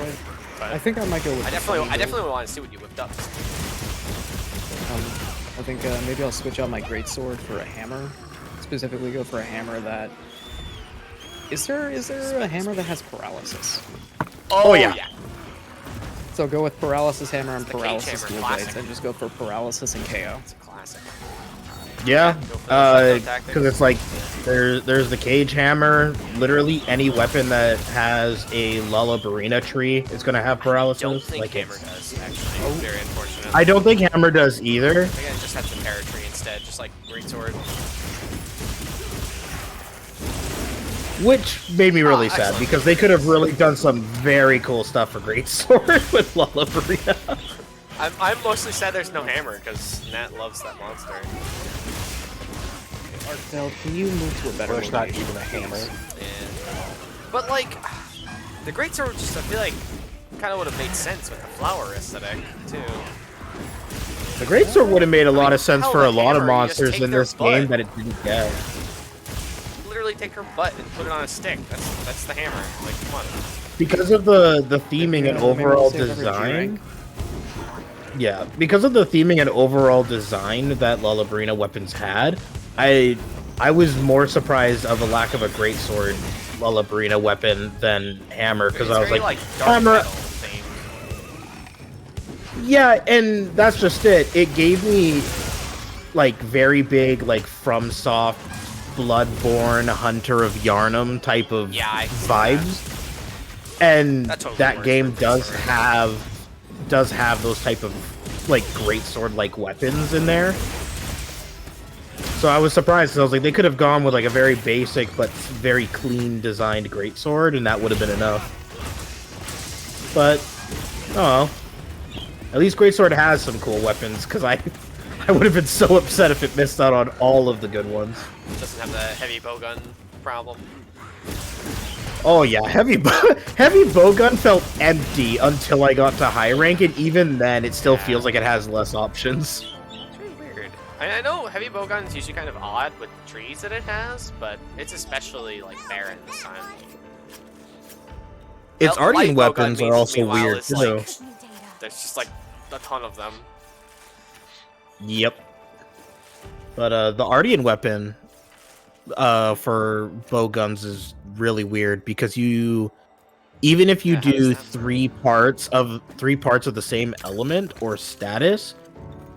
I think I might go with I the definitely Sunny want to see what you whipped up. build. I think maybe I'll switch out my greatsword for a hammer. Specifically, go for a hammer that. Is there a hammer that has paralysis? Oh, yeah. So go with paralysis hammer and The Cage paralysis Hammer, dual classic. blades, and just go for paralysis and KO. It's a classic. Yeah, Go for the shutdown tactics. because it's like there's the Cage Hammer. Literally any weapon that has a Lullabarina tree is going to have paralysis. I don't think like Hammer does, actually. Very unfortunate. I don't think Hammer does either. I think I just had the Terra tree instead, just like Greatsword. Which made me really sad excellent. because they could have really done some very cool stuff for Greatsword with Lullabarina. I'm mostly sad there's no Hammer, because Nat loves that monster. Arctel, can you move to a better Or it's not location? even a hammer. And, but like, the Greatsword just, I feel like, kind of would have made sense with the flower aesthetic, too. The greatsword would have made a lot of sense hell, for the a lot of hammer, you just monsters take in their this game butt. that it didn't get. Literally take her butt and put it on a stick. That's the hammer. Like, come on. Because of the theming and maybe overall we'll save it for design. G-rank. Yeah, because of the theming and overall design that Lullabrina weapons had, I was more surprised of a lack of a greatsword Lullabrina weapon than hammer, because I was very, like dark hammer. metal theme. Yeah, and that's just it. It gave me like very big like FromSoft, Bloodborne, Hunter of Yarnum type of Yeah, I can see vibes. And That totally that works game for does have those type of like greatsword like weapons in there. So I was surprised. 'Cause I was like, they could have gone with like a very basic but very clean designed greatsword, and that would have been enough. But oh well. At least greatsword has some cool weapons, because I would have been so upset if it missed out on all of the good ones. Doesn't have the heavy bowgun problem. Oh yeah, heavy bowgun felt empty until I got to high rank, and even then, it still feels like it has less options. It's really weird. I know heavy bowgun is usually kind of odd with the trees that it has, but it's especially like barren this time. Its Light Ardian bowgun weapons are means, also meanwhile, weird is, too. like, there's just like a ton of them. Yep. But the Ardian weapon for bowguns is really weird, because even if you do three parts of the same element or status,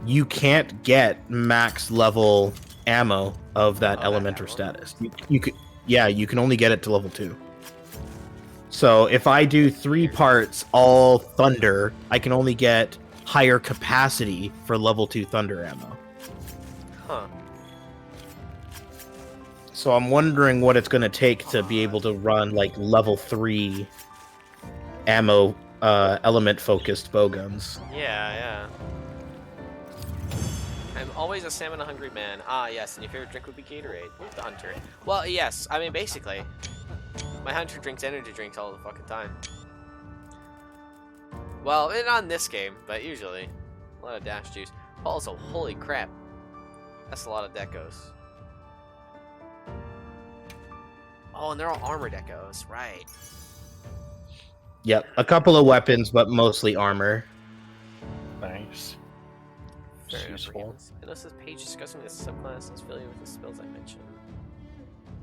you can't get max level ammo of that element or status. You can only get it to level 2. So if I do 3 parts all thunder, I can only get higher capacity for level 2 thunder ammo. Huh. So I'm wondering what it's going to take to be able to run like level 3 ammo element focused bowguns. Yeah. I'm always a stamina hungry man. Ah, yes, and your favorite drink would be Gatorade. The Hunter. Well, yes, I mean, basically. My Hunter drinks energy drinks all the fucking time. Well, not in this game, but usually. A lot of dash juice. Also, holy crap. That's a lot of decos. Oh, and they're all armor decos, right. Yep, a couple of weapons, but mostly armor. Nice. Very Useful. useful. And this page discussing the subclasses affiliated with the spells I mentioned.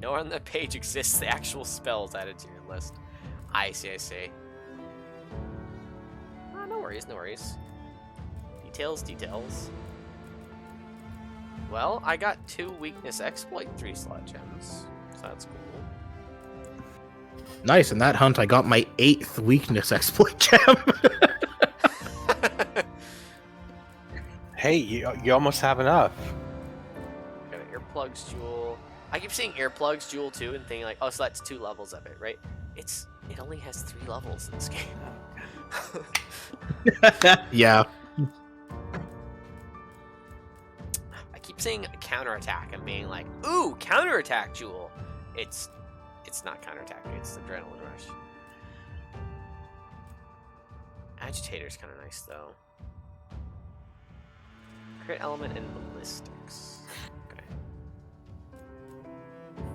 Nowhere on that page exists the actual spells added to your list. I see. Ah, no worries. Details. Well, I got 2 weakness exploit 3 slot gems, so that's cool. Nice, in that hunt I got my 8th weakness exploit gem. Hey, you almost have enough. Got an earplugs jewel. I keep seeing earplugs jewel too and thinking like, oh, so that's 2 levels of it, right? It only has 3 levels in this game. Yeah. I keep saying counterattack and being like, ooh, counterattack jewel. It's not counterattack, it's adrenaline rush. Agitator's kind of nice though. Crit element and ballistics. Okay.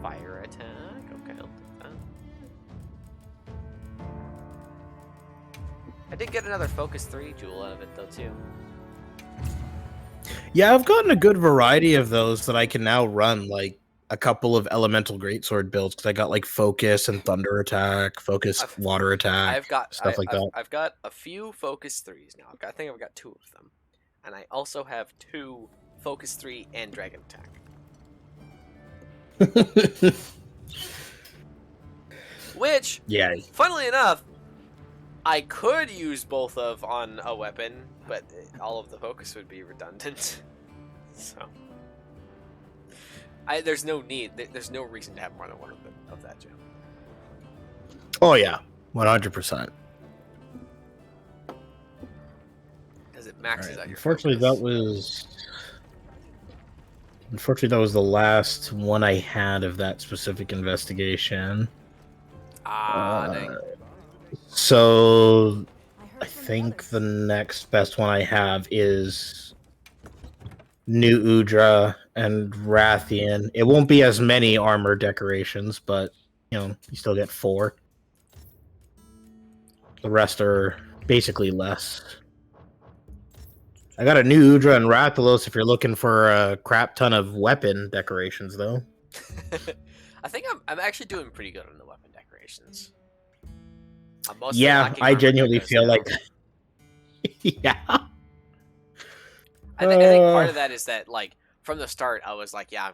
Fire attack. Okay, I'll take that. I did get another Focus 3 jewel out of it though too. Yeah, I've gotten a good variety of those that I can now run, like a couple of elemental greatsword builds, because I got like focus and thunder attack, focus water attack, stuff like that. I've got a few Focus 3s now. I think I've got 2 of them. And I also have 2 Focus 3 and Dragon Attack. Which, yeah, funnily enough, I could use both of on a weapon, but all of the focus would be redundant. So, there's no need. There's no reason to have more than one of that gem. Oh yeah, 100%. Because it maxes out your. Unfortunately, that was the last one I had of that specific investigation. Dang. So I think the next best one I have is New Udra and Rathian. It won't be as many armor decorations, but you still get 4. The rest are basically less. I got a new Udra and Rathalos if you're looking for a crap ton of weapon decorations, though. I think I'm actually doing pretty good on the weapon decorations. I'm mostly Yeah, lacking I armor genuinely decos feel now. like. Yeah. I think part of that is that like from the start I was like, yeah,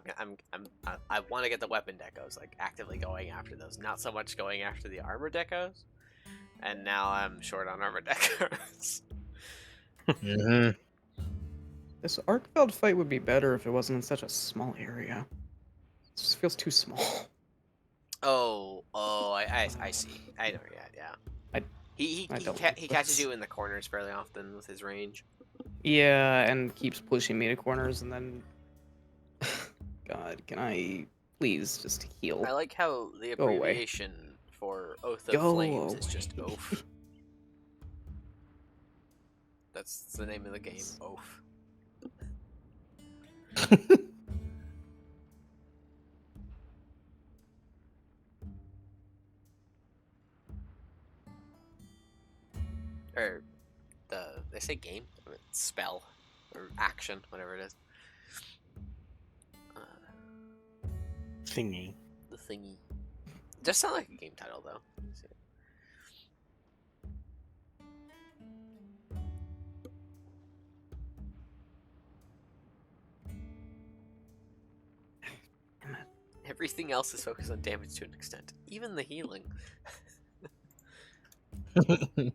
I want to get the weapon decos, like actively going after those, not so much going after the armor decos. And now I'm short on armor decos. Mm-hmm. This Arkfeld fight would be better if it wasn't in such a small area. It just feels too small. I see. I know. Yeah. He catches you in the corners fairly often with his range. Yeah, and keeps pushing me to corners, and then... God, can I please just heal? I like how the Go away. abbreviation for Oath of Go Flames is away. just Oath. That's the name of the game, Oath. Or they say game? I mean, spell or action, whatever it is. Thingy. The thingy. It does sound like a game title though. Let's see. Everything else is focused on damage to an extent, even the healing. My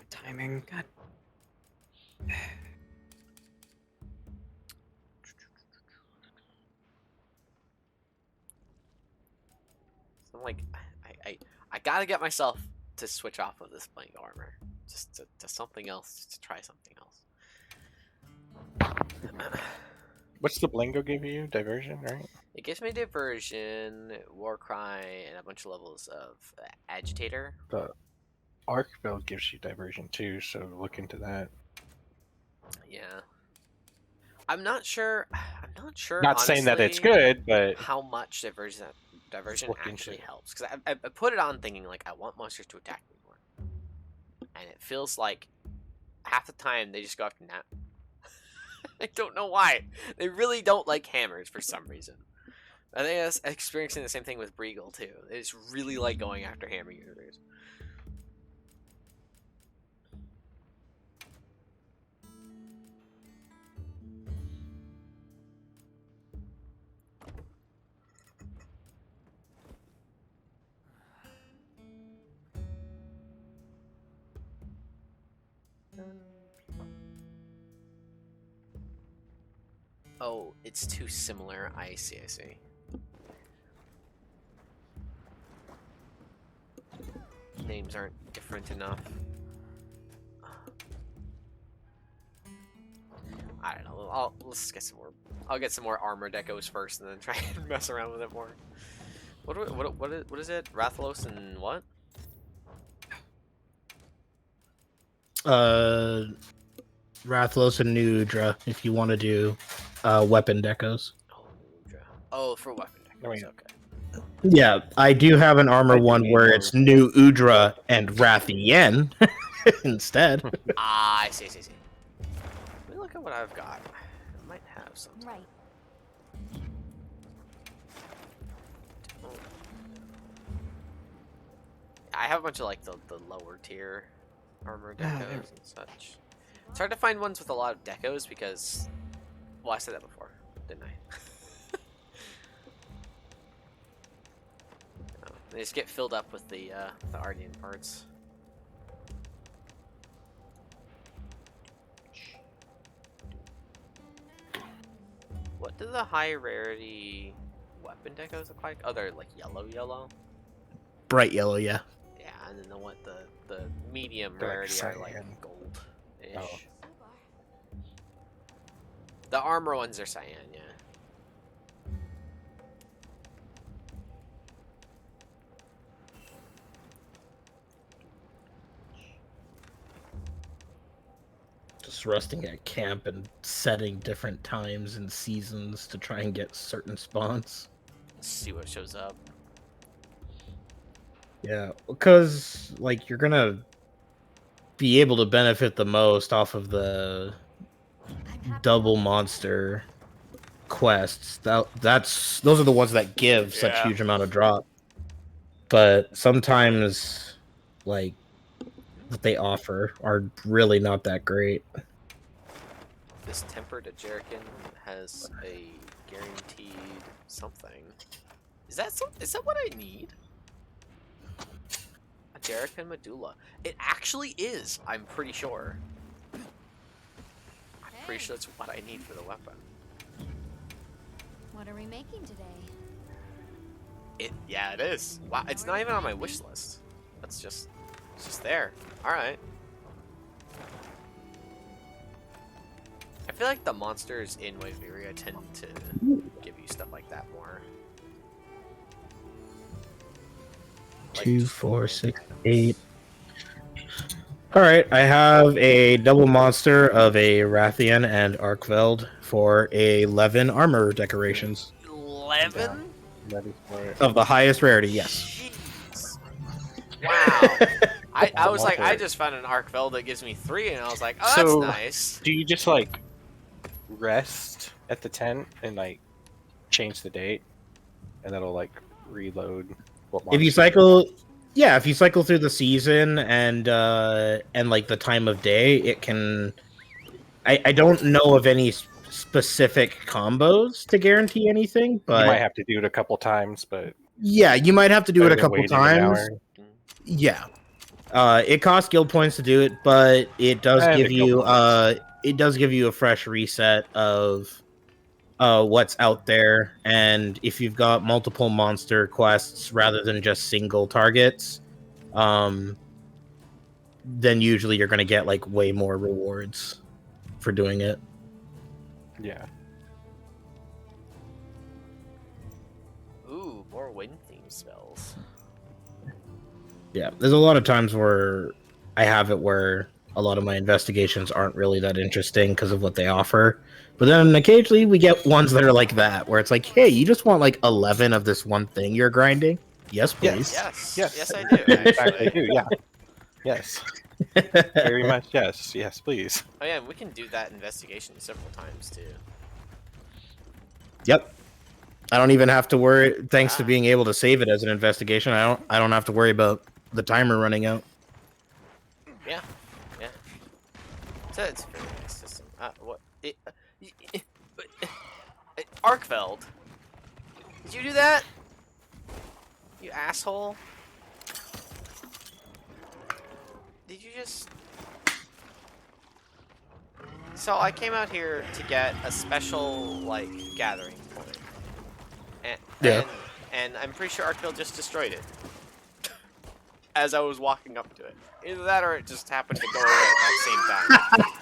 timing, God. So I'm like, I gotta get myself to switch off of this blank armor, just to something else, to try something else. What's the Blingo give you? Diversion, right? It gives me diversion, Warcry, and a bunch of levels of agitator. The Arc build gives you diversion too, so look into that. Yeah. I'm not sure. Not saying that it's honestly, good, but how much diversion look into actually it. helps. Because I put it on thinking like I want monsters to attack me more, and it feels like half the time they just go after nat. I don't know why. They really don't like hammers for some reason. I think I was experiencing the same thing with Breagle too. They just really like going after hammer users. Oh, it's too similar. I see. Names aren't different enough. I don't know. Let's get some more. I'll get some more armor decos first, and then try and mess around with it more. What is it? Rathalos and what? Rathalos and New Udra if you want to do weapon decos. Oh, for weapon I mean, decos. Okay. Yeah, I do have an armor I do one need where more. it's New Udra and Rathian instead. Ah, I see. Let me look at what I've got. I might have something. Right. I have a bunch of like the lower tier armor Ah, decos there. and such. It's hard to find ones with a lot of decos because, well, I said that before, didn't I? No, they just get filled up with the Ardian parts. What do the high rarity weapon decos look like? Oh, they're like yellow. Bright yellow, yeah. Yeah, and then the medium They're like rarity are like cyan. gold-ish. Oh. The armor ones are cyan, yeah. just just resting at camp and setting different times and seasons to try and get certain spawns. Let's see what shows up. Yeah, because like you're gonna be able to benefit the most off of the double monster quests. Those are the ones that give such Yeah. huge amount of drop. But sometimes, like, what they offer are really not that great. This tempered Ajarakan has a guaranteed something. Is that what I need? Ajarakan Medulla. It actually is. I'm pretty sure. I'm pretty sure that's what I need for the weapon. What are we making today? Yeah, it is. Wow, it's not even on my wish list. It's just there. All right. I feel like the monsters in Wyveria tend to give you stuff like that more. Like 2, just 4, random 6, items. 8. All right, I have a double monster of a Rathian and Arkveld for 11 armor decorations 11? Ready for it. of the highest rarity. Yes. Jeez. Wow. I was like, I Multi. just found an Arkveld that gives me 3, and I was like, oh, So- that's nice. Do you just like rest at the tent and like change the date, and that'll like reload what If you cycle through the season and like the time of day, it can. I don't know of any specific combos to guarantee anything, you but might have to do it a couple times, but yeah, you might have to do it better a than couple waiting an times. hour. Yeah, it costs guild points to do it, but it does And give the guild you points. it does give you a fresh reset of what's out there, and if you've got multiple monster quests rather than just single targets, then usually you're going to get like way more rewards for doing it. Yeah. Ooh, more wind theme spells. Yeah, there's a lot of times where I have it where a lot of my investigations aren't really that interesting because of what they offer. But then occasionally we get ones that are like that, where it's like, hey, you just want like 11 of this one thing you're grinding? Yes, please. Yes, I do. In fact, I Actually. do. Yeah. Yes. Very much. Yes. Yes, please. Oh yeah, we can do that investigation several times too. Yep. I don't even have to worry, thanks to being able to save it as an investigation, I don't have to worry about the timer running out. Yeah, yeah. So it's a very nice system. What? Arkveld, did you do that? You asshole! Did you just? So I came out here to get a special like gathering point, and Yeah. and I'm pretty sure Arkveld just destroyed it as I was walking up to it. Either that or it just happened to go away at the same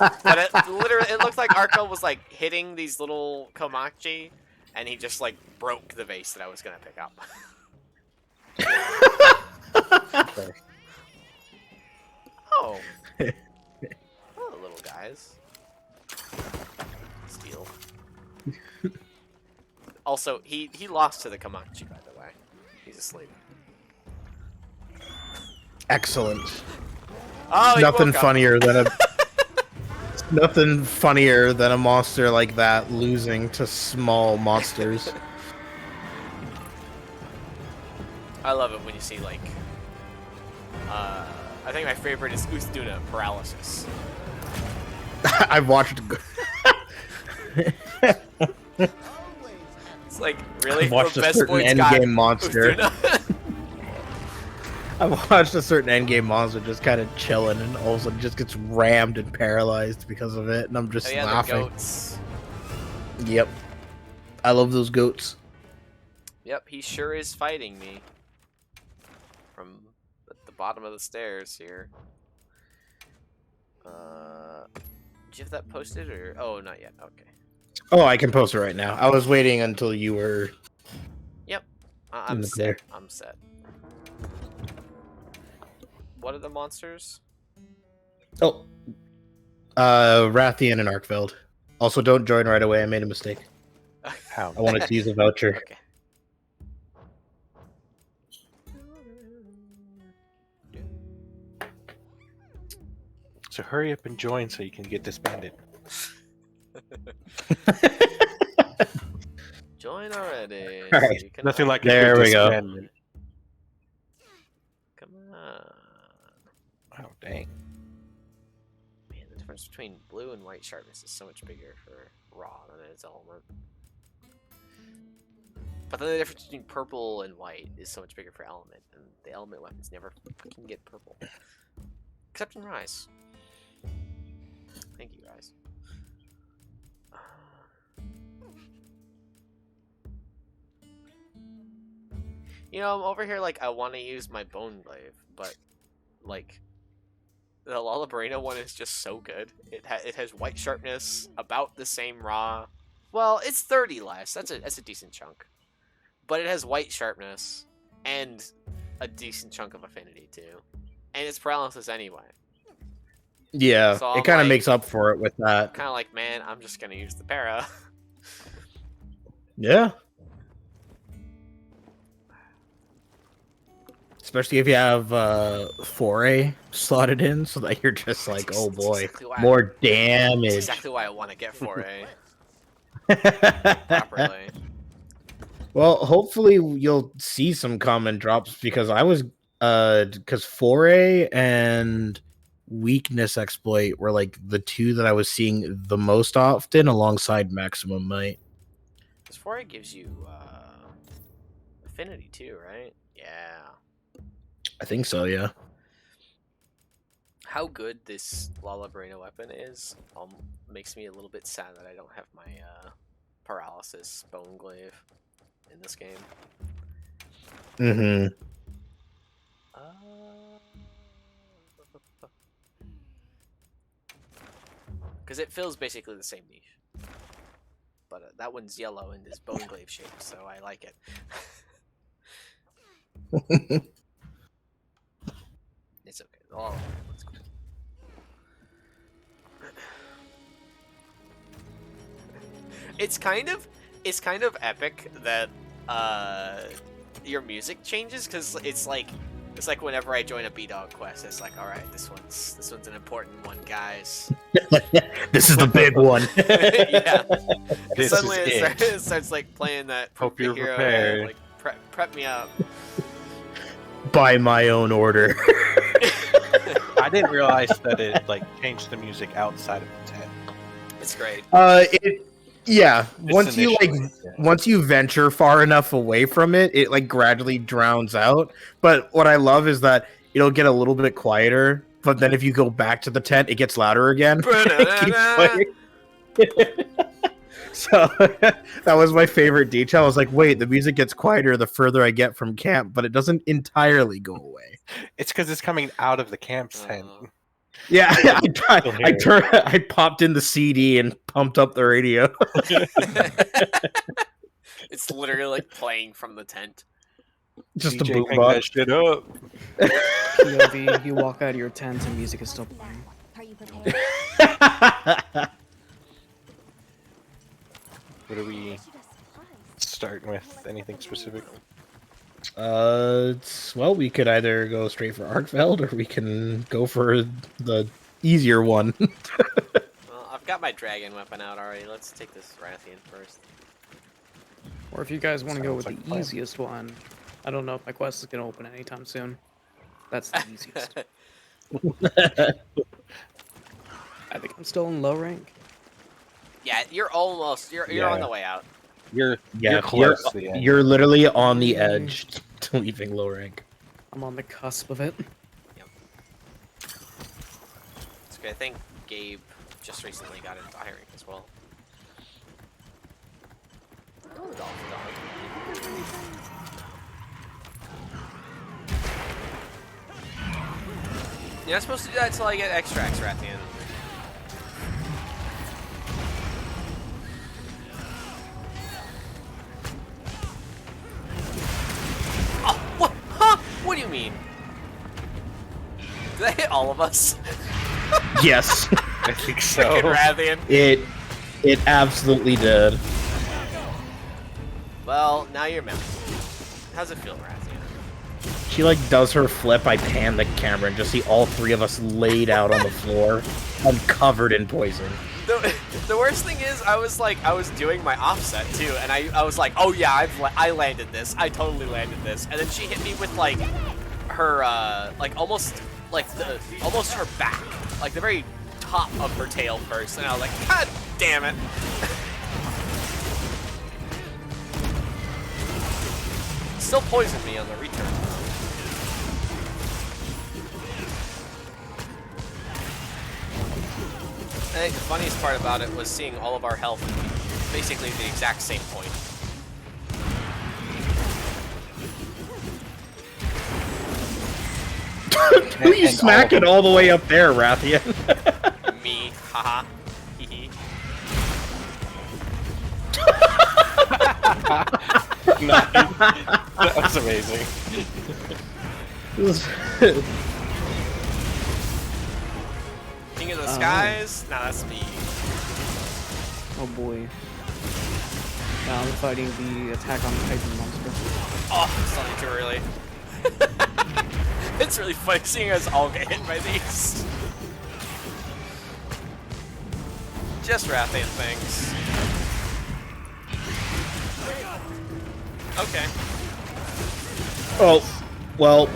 time. But it literally, it looked like Arkveld was like hitting these little Komachi, and he just like broke the vase that I was gonna pick up. Oh. Hello, little guys. Steal. Also, he lost to the Komachi, by the way. He's asleep. Excellent. Oh, he Nothing woke up. funnier than a nothing funnier than a monster like that losing to small monsters. I love it when you see like I think my favorite is Uthduna paralysis. I've watched It's like really I've watched the a best certain points got endgame monster. Uthduna. I watched a certain endgame monster just kind of chilling, and all of a sudden just gets rammed and paralyzed because of it, and I'm just Oh yeah, the laughing. goats. Yep, I love those goats. Yep, he sure is fighting me from the bottom of the stairs here. Do you have that posted or? Oh, not yet. Okay. Oh, I can post it right now. I was waiting until you were. Yep. In I'm the set. clear. I'm set. What are the monsters? Oh, Rathian and Arkveld. Also, don't join right away. I made a mistake. How? I wanted to use a voucher. Okay. So hurry up and join so you can get disbanded. Join already. All right. You can- Nothing like a There good we go. disbandment. Come on. Oh dang. Man, the difference between blue and white sharpness is so much bigger for raw than its element. But then the difference between purple and white is so much bigger for element, and the element weapons never fucking get purple. Except in Rise. Thank you, Rise. You know, I'm over here like I want to use my Bone Glaive, but like the Lullabrina one is just so good. It has white sharpness, about the same raw. Well, it's 30 less. That's a decent chunk. But it has white sharpness and a decent chunk of affinity too, and it's paralysis anyway. Yeah, So I'm it kind of like- makes up for it with that. Kind of like, man, I'm just gonna use the para. Yeah. Especially if you have foray slotted in, so that you're just like, oh That's boy, exactly why more That's damage. exactly why I want to get 4A properly. Well, hopefully you'll see some common drops because I was because foray and weakness exploit were like the two that I was seeing the most often alongside maximum might. This 4A gives you affinity too, right? Yeah. I think so, yeah. How good this Lullabrina weapon is makes me a little bit sad that I don't have my paralysis Bone Glaive in this game. Mm-hmm. Because it fills basically the same niche. But that one's yellow and is Bone Glaive shaped, so I like it. It's okay. Oh, that's cool. It's kind of epic that your music changes because it's like whenever I join a B-Dog quest, it's like, all right, this one's an important one, guys. This is the big one. Yeah. This Suddenly is it starts like playing that. Hope you're hero, prepared. Like prep me up. By my own order. I didn't realize that it like changed the music outside of the tent. It's great. Yeah. Just Once you like, initially, yeah. once you venture far enough away from it, it like gradually drowns out. But what I love is that it'll get a little bit quieter, but then if you go back to the tent, it gets louder again. It keeps playing. So that was my favorite detail. I was like, wait, the music gets quieter the further I get from camp, but it doesn't entirely go away. It's because it's coming out of the camp tent. Yeah, I popped in the CD and pumped up the radio. It's literally like playing from the tent. Just DJ a boom crank that box. shit up. POV, you walk out of your tent and music is still playing. Are you prepared? What are we starting with? Anything specific? Well, we could either go straight for Arkveld or we can go for the easier one. Well, I've got my dragon weapon out already. Let's take this Rathian first. Or if you guys want to go with Sounds like the fun. easiest one, I don't know if my quest is going to open anytime soon. That's the easiest. I think I'm still in low rank. Yeah, you're almost you're on the way out. You're Yeah, close to the end. you're literally on the edge to leaving low rank. I'm on the cusp of it. It's good. I think Gabe just recently got into high rank as well. Oh, dog. You're not supposed to do that until I get extracts, Rathian. Oh, what? Huh? What do you mean? Did I hit all of us? Yes. I think so. Frickin' Rathian. It absolutely did. Well, now you're mad. How's it feel, Rathian? She like does her flip, I pan the camera and just see all three of us laid out on the floor, uncovered in poison. The worst thing is, I was doing my offset too, and I was like, oh yeah, I landed this. I totally landed this. And then she hit me with like her almost her back, like the very top of her tail first, and I was like, God damn it. Still poisoned me on the return. I think the funniest part about it was seeing all of our health basically the exact same point. Who you smacking all the way up there, Rathian? Me, haha, hee hee. Nice. That was amazing. King of the skies? Nah, that's me. Oh boy. Now I'm fighting the Attack on Titan monster. Oh, it's not too early. It's really funny seeing us all get hit by these. Just Rathian things. Okay. Oh, well.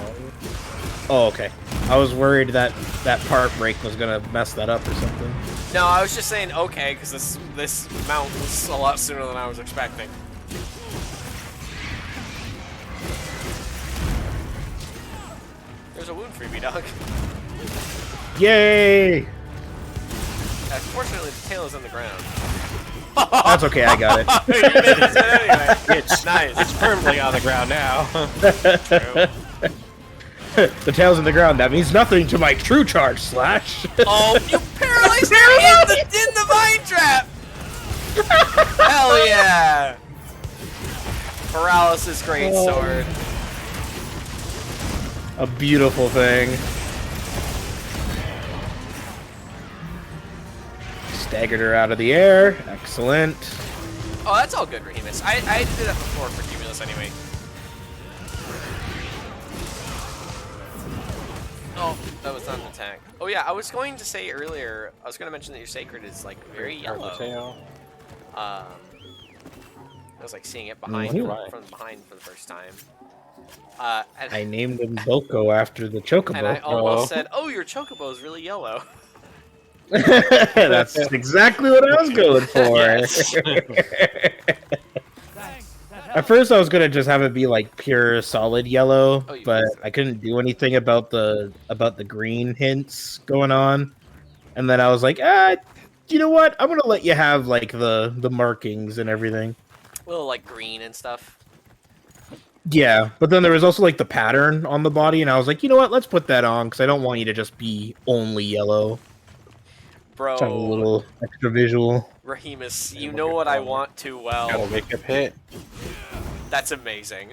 Oh, okay. I was worried that that part break was gonna mess that up or something. No, I was just saying okay, because this mount was a lot sooner than I was expecting. There's a wound freebie, dog. Yay! Fortunately, the tail is on the ground. That's okay, I got it. You missed it anyway. It's Nice. It's firmly on the ground now. True. The tail's in the ground. That means nothing to my true charge, Slash. Oh, you paralyzed me in the vine trap! Hell yeah! Paralysis greatsword. A beautiful thing. Staggered her out of the air. Excellent. Oh, that's all good, Rahemus. I did that before for Cumulus anyway. Oh, that was not an attack. Oh yeah, I was going to say earlier, I was going to mention that your Sacred is like very yellow. I was like seeing it behind from behind for the first time. I named him Boko after the Chocobo. And I almost said, oh, your Chocobo is really yellow. That's exactly what I was going for. At first, I was gonna just have it be like pure solid yellow, but I couldn't do anything about the green hints going on. And then I was like, you know what? I'm gonna let you have like the markings and everything. A little like green and stuff. Yeah, but then there was also like the pattern on the body, and I was like, you know what? Let's put that on because I don't want you to just be only yellow. Bro, just have a little extra visual. Rahemus, you know what I want too well. Gotta make a hit. That's amazing.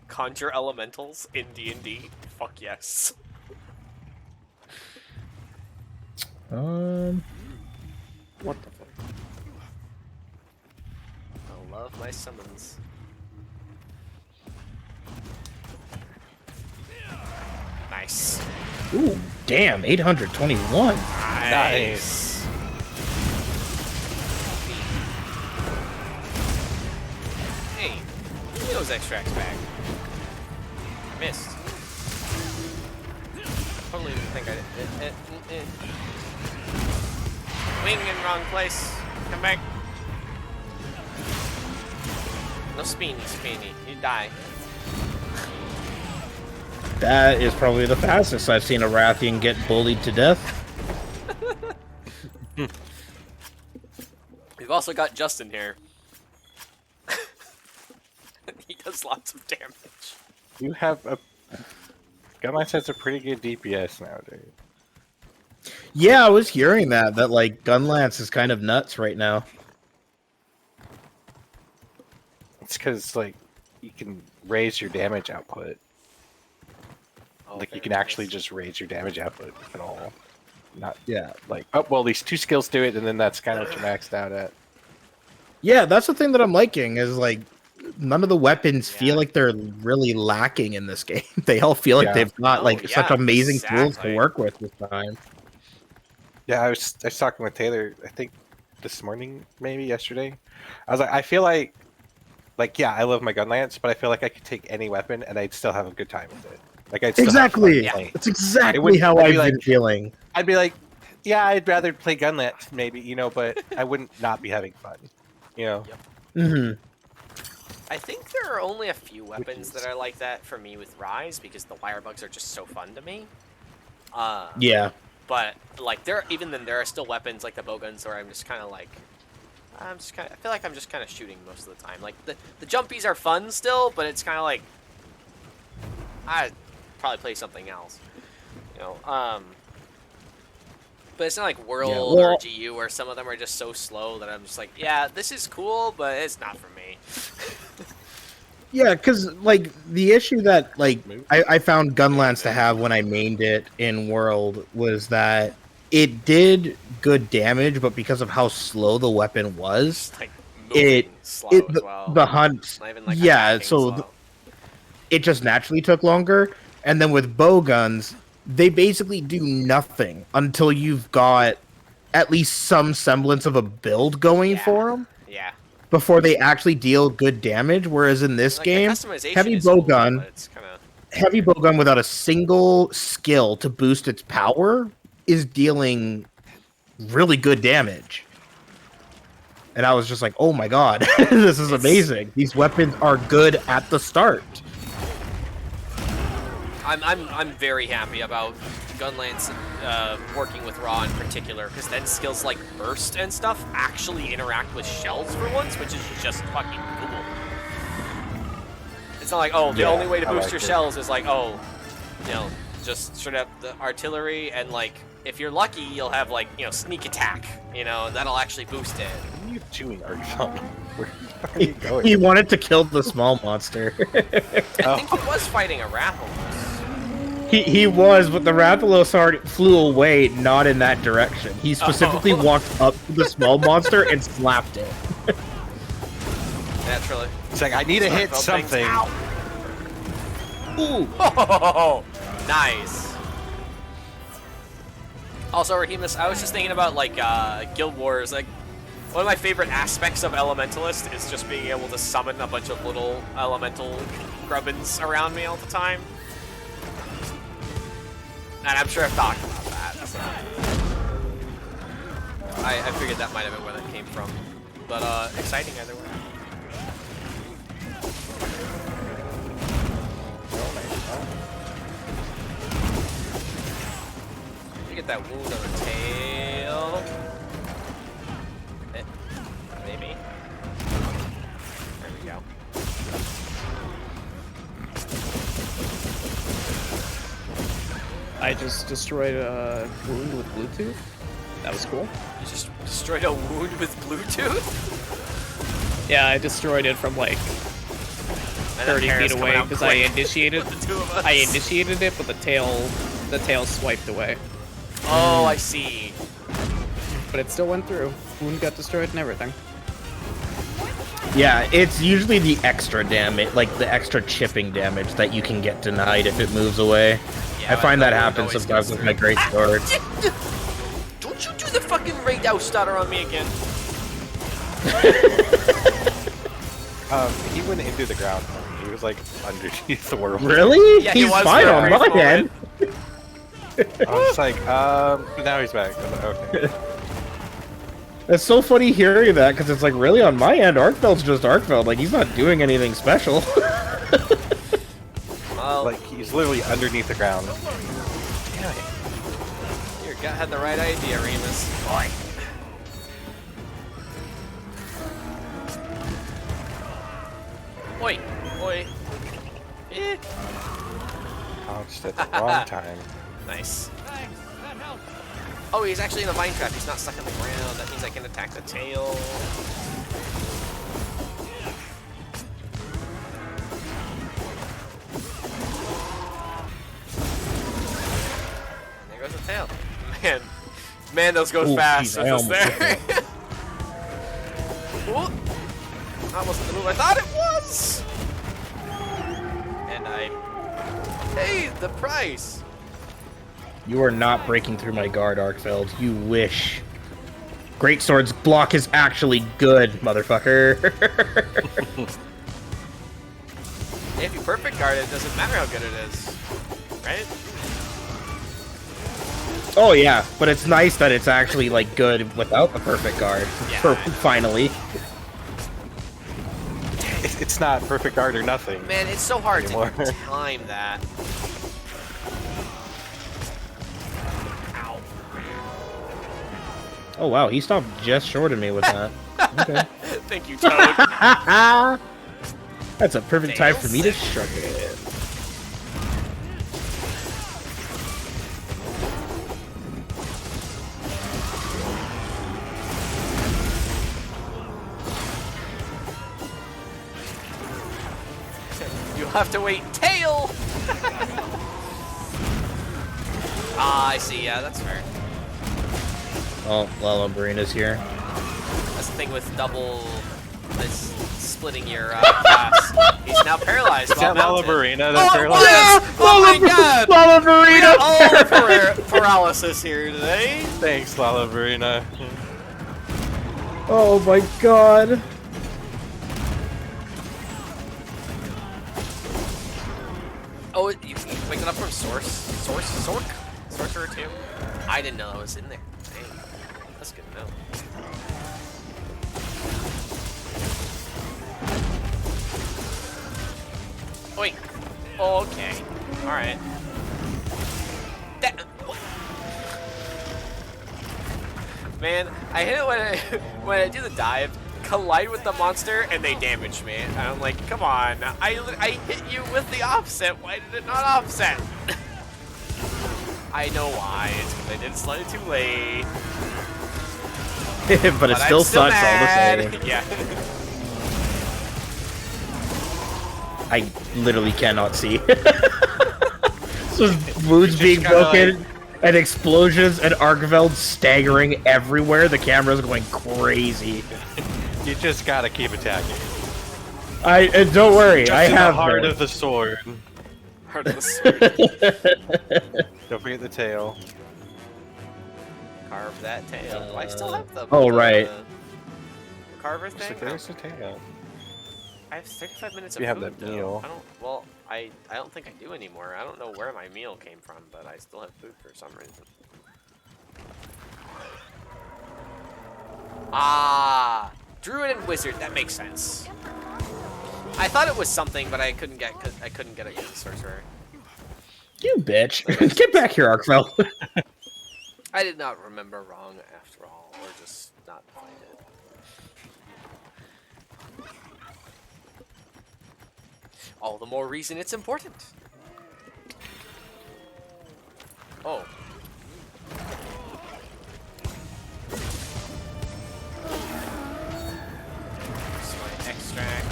Conjure elementals in D&D. Fuck yes. What the fuck? I love my summons. Nice. Ooh, damn, 821. Nice. Hey, give me those extracts back. Missed. Totally didn't think I did. Wing in wrong place. Come back. No Speeny. You die. That is probably the fastest I've seen a Rathian get bullied to death. We've also got Justin here. He does lots of damage. You have a... Gunlance has a pretty good DPS nowadays. Yeah, I was hearing that like Gunlance is kind of nuts right now. It's because like you can raise your damage output. Oh, Like you can actually just raise your damage output at all. Not Yeah. like, oh well, these 2 skills do it, and then that's kind of what you're maxed out at. Yeah, that's the thing that I'm liking is like none of the weapons feel Yeah. like they're really lacking in this game. They all feel like Yeah. they've got Oh, like such yeah, amazing tools to exactly. work with this time. Yeah, I was talking with Taylor, I think this morning, maybe yesterday. I was like, I feel like yeah, I love my gun lance, but I feel like I could take any weapon and I'd still have a good time with it. Like I'd still have fun Exactly. playing. That's exactly would- how I'd I've be been like- feeling. I'd be like, yeah, I'd rather play gun lance maybe, you know, but I wouldn't not be having fun, you know. Hmm. I think there are only a few weapons that are like that for me with Rise because the wire bugs are just so fun to me. Yeah. But like there are still weapons like the bowguns where I'm just kind of like I feel like I'm just kind of shooting most of the time. Like the jumpies are fun still, but it's kind of like I'd probably play something else. You know, but it's not like World well- or GU where some of them are just so slow that I'm just like, yeah, this is cool, but it's not for me. Yeah, because like the issue that like I found Gunlance to have when I mained it in World was that it did good damage, but because of how slow the weapon was, Like moving slow as well. the hunt, It's not even, like, yeah, attacking so slow. it just naturally took longer. And then with bow guns, they basically do nothing until you've got at least some semblance of a build going Yeah. for them Yeah. before they actually deal good damage. Whereas in this Like, game, the customization heavy is cool, bowgun, but it's kind of heavy bowgun without a single skill to boost its power is dealing really good damage. And I was just like, oh my god, this is amazing. These weapons are good at the start. I'm very happy about Gunlance working with Raw in particular, because then skills like Burst and stuff actually interact with shells for once, which is just fucking cool. It's not like, oh, the Yeah, only way to I boost like your it. shells is like, oh, you know, just straight up the artillery, and like, if you're lucky, you'll have like, you know, sneak attack, you know, and that'll actually boost it. What are you doing, Archon? Where are you going? He wanted to kill the small monster. I think he was fighting a Rathalos. He was, but the Rathalos already flew away, not in that direction. He specifically walked up to the small monster and slapped it. Naturally. It's like I need to hit Both things. something. Ow. Ooh. Oh, nice. Also, Rahemus, I was just thinking about like Guild Wars. Like, one of my favorite aspects of Elementalist is just being able to summon a bunch of little elemental grubbins around me all the time. And I'm sure I've talked about that. So. I figured that might have been where that came from. But exciting either way. You get that wound on the tail. Maybe. There we go. I just destroyed a wound with Bluetooth. That was cool. You just destroyed a wound with Bluetooth? Yeah, I destroyed it from like And then 30 Paris feet coming away out because I quick initiated. with the two of us. I initiated it, but the tail swiped away. Oh, I see. But it still went through. Wound got destroyed and everything. Yeah, it's usually the extra damage, like the extra chipping damage that you can get denied if it moves away. Yeah, I find but that wound happens always sometimes goes with my through. great sword. Don't you do the fucking raid out stutter on me again. He went into the ground for me. He was like underneath the world. Really? Yeah, he He's was fine for a on brief my moment. end. I was like, now he's back. I'm like, okay. It's so funny hearing that because it's like really on my end, Arkfeld's just Arkfeld. Like he's not doing anything special. Well, Like he's literally underneath the ground. your gut had the right idea, Remus. Boy. Oi, oi. Eh. Pounced at the wrong time. Nice. Oh, he's actually in a vine trap. He's not stuck on the ground. That means I can attack the tail. And there goes the tail. Man, Man, those go Ooh, fast jeez, with I us almost there. hit Ooh, that wasn't the move I thought it was. And I paid the price. You are not breaking through my guard, Arkfeld. You wish. Greatsword's block is actually good, motherfucker. If you perfect guard it, it doesn't matter how good it is. Right? Oh yeah, but it's nice that it's actually like good without the perfect guard. Yeah. Finally. It's not perfect guard or nothing. Man, it's so hard Anymore. to time that. Ow. Oh wow, he stopped just short of me with that. Okay. Thank you, Toad. That's a perfect time for me to shrug it. You have to wait. Tail! Ah, I see. Yeah, that's fair. Oh, Lala Marina's here. That's the thing with double... This splitting your class. He's now paralyzed. Is that while mounted. Lalabarina that's Oh, paralyzed? yes! Oh my god! Lala We Marina! got all the paralysis here today. Thanks, Lalabarina. Oh my god. Oh, you picked it up from Sorcerer 2? I didn't know that was in there. Dang. That's good to know. Wait. Oh, okay. Alright. Man, I hit it when I do the dive, collide with the monster, and they damage me. And I'm like, come on, I hit you with the offset. Why did it not offset? I know why. It's because I did it slightly too late. but it still I'm sucks mad. all the same. Yeah. I literally cannot see. So moods just being kinda broken, and explosions, and Arkveld staggering everywhere. The camera's going crazy. You just gotta keep attacking. Don't worry, Just I in have the heart been. of the sword. Heart of the sword. Don't forget the tail. Carve that tail. Do I still have the Oh, right. carver So thing? there's the tail. I have 35 minutes of You have food, that though. meal. I don't think I do anymore. I don't know where my meal came from, but I still have food for some reason. Ah, Druid and Wizard. That makes sense. I thought it was something, but I couldn't get it against the Sorcerer. You bitch. Get back here, Arkfeld. I did not remember wrong after all, or just not find it. All the more reason it's important. Oh. Here's my extract.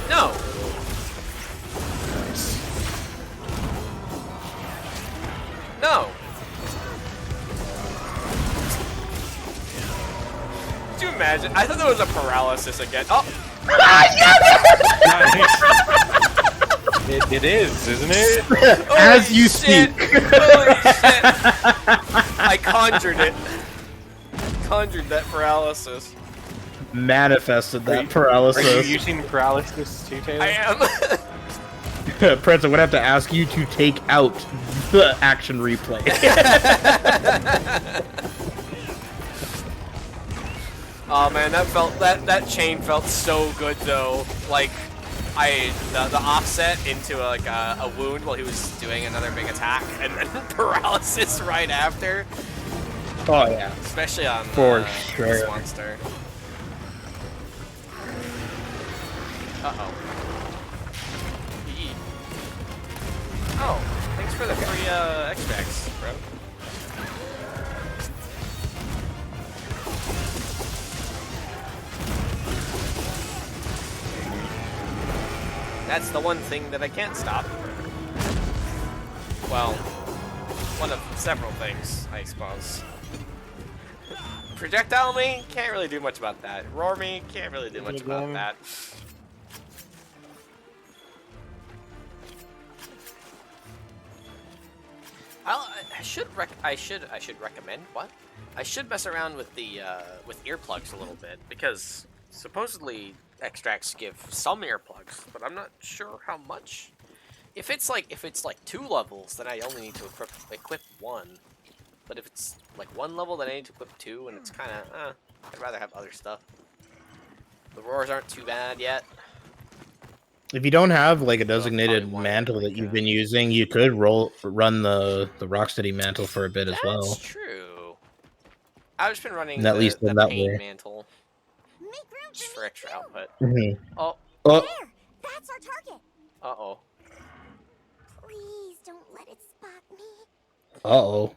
No! No! Could you imagine? I thought there was a paralysis again. Oh! It is, isn't it? As Holy you shit. speak. Holy shit! I conjured it. Conjured that paralysis. Manifested that Are you paralysis. using paralysis too, Taylor? I am. Prince, I'm gonna have to ask you to take out the action replay. Oh man, that chain felt so good though. Like, the offset into a wound while he was doing another big attack, and then paralysis right after. Oh yeah. Especially on For sure. this monster. Uh-oh. Oh, thanks for the free extracts, bro. That's the one thing that I can't stop. Well, one of several things, I suppose. Projectile me, can't really do much about that. Roar me, can't really do much about that. I should recommend what? I should mess around with the with earplugs a little bit because supposedly extracts give some earplugs, but I'm not sure how much. If it's like 2 levels, then I only need to equip 1. But if it's like 1 level, then I need to equip 2, and it's kind of I'd rather have other stuff. The roars aren't too bad yet. If you don't have like a designated mantle that you've been using, you could run the Rocksteady mantle for a bit as well. That's true. I've just been running At least in the that pain way. mantle just for extra output. Oh. There! That's our target! Uh-oh. Please don't let it spot me. Uh-oh.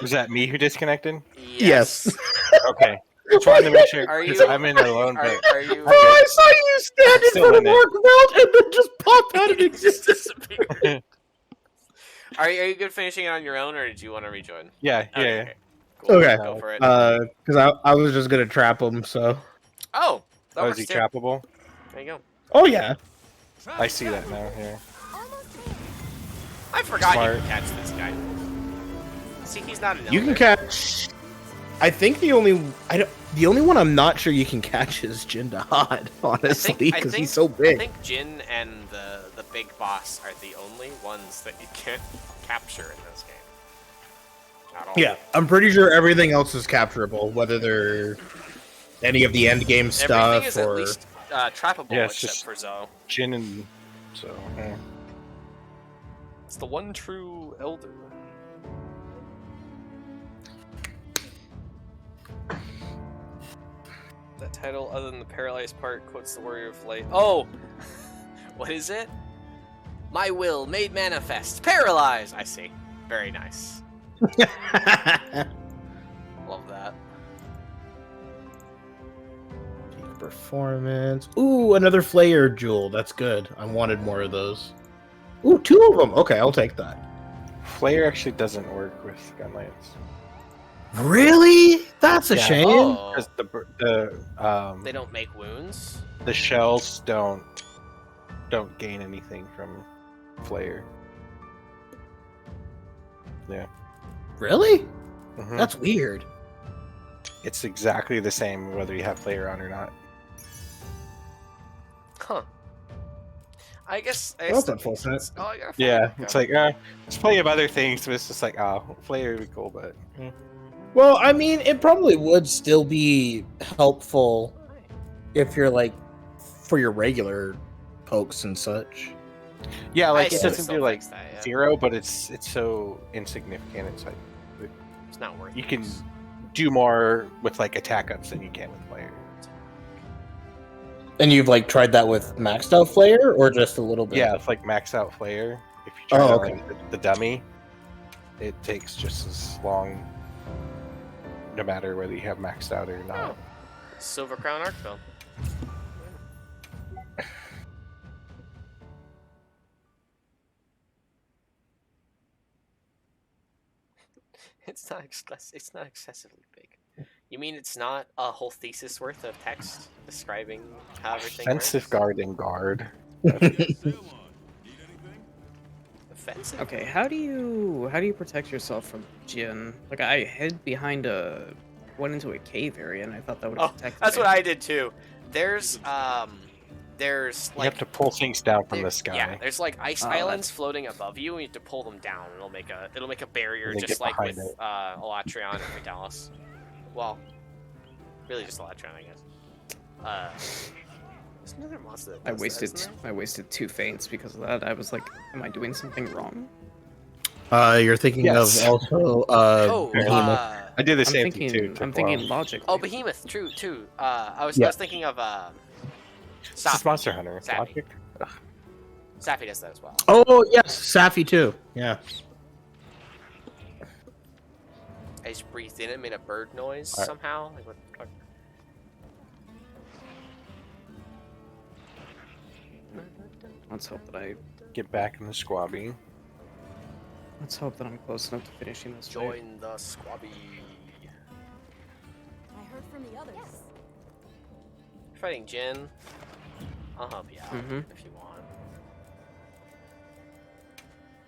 Was that me who disconnected? Yes. Okay. Just wanted to make sure Are because you- I'm in alone. Are But you? Oh, I saw you stand in Still front of in it. Mark Melt and then just pop out of existence. Are you good finishing it on your own, or did you want to rejoin? yeah, yeah. Okay. Okay. Cool. Okay. Go for it. Because I was just gonna trap him, so. Oh, that Oh, is works he too. trappable? There you go. Oh yeah. I see that now. Yeah. Almost there. I forgot Smart. you can catch this guy. See, he's not an You can elder. catch. I think the only one I'm not sure you can catch is Jindahad, honestly, I because think- he's so I big. think Jin and the big boss are the only ones that you can't capture in this game. At all. Yeah, I'm pretty sure everything else is capturable, whether they're any of the end game Everything stuff is or. at least trappable Yeah, it's except just- for Zoe. Jin and so. Yeah. It's the one true elder. That title, other than the paralyzed part, quotes the Warrior of Light. Oh! What is it? My will made manifest. Paralyzed! I see. Very nice. Love that. Peak performance. Ooh, another Flayer jewel. That's good. I wanted more of those. Ooh, 2 of them. Okay, I'll take that. Flare actually doesn't work with gunlance. Really? That's a Yeah. shame. Oh, Because they don't make wounds? the shells don't gain anything from flare. Yeah. Really? Mhm. That's weird. It's exactly the same whether you have flare on or not. Huh. I guess That's that makes unfortunate. sense. Oh, I gotta find Yeah, it. it's like there's plenty of other things, but it's just like flare would be cool, but Well, I mean, it probably would still be helpful if you're like for your regular pokes and such. yeah, like I it still doesn't still do like fix that, yeah. 0, but it's so insignificant. It's like It's not worth you it. can do more with like attack ups than you can with flare. And you've like tried that with maxed out Flayer or just a little bit? Yeah, it's like max out flare. If you try Oh, to, okay. like, the dummy, it takes just as long, no matter whether you have maxed out or not. Silver Crown Arcville. It's not excessively big. You mean it's not a whole thesis worth of text describing how everything Offensive works? guard and guard. Offensive? Okay, how do you protect yourself from Jin? Like I hid behind went into a cave area and I thought that would Oh, protect that's me. what I did too. There's You like have to pull things down from there- the sky. Yeah, there's like ice Oh, islands floating above you, and you have to pull them down. It'll make a barrier, And then just get like with behind it. Elatrion and Vitalis. Well, really just Elatrion, I guess. There's another monster that I does that, isn't there? wasted 2 feints because of that. I was like, am I doing something wrong? You're thinking Yes. of also Oh, Behemoth. I did the I'm same thinking thing too. I'm took a thinking while. logically. oh, Behemoth, true, too. I was Yeah. thinking of It's just Monster Hunter. It's Sappy. logic. Sappy does that as well. Oh yes, Safi too. Yeah. I just breathed in it, made a bird noise Alright. somehow. Like what the fuck? Let's hope that I Get back in the squabby. Let's hope that I'm close enough to finishing this. wave. Join the squabby. I heard from the others. You're fighting Jin. I'll help you out Mhm. if you want.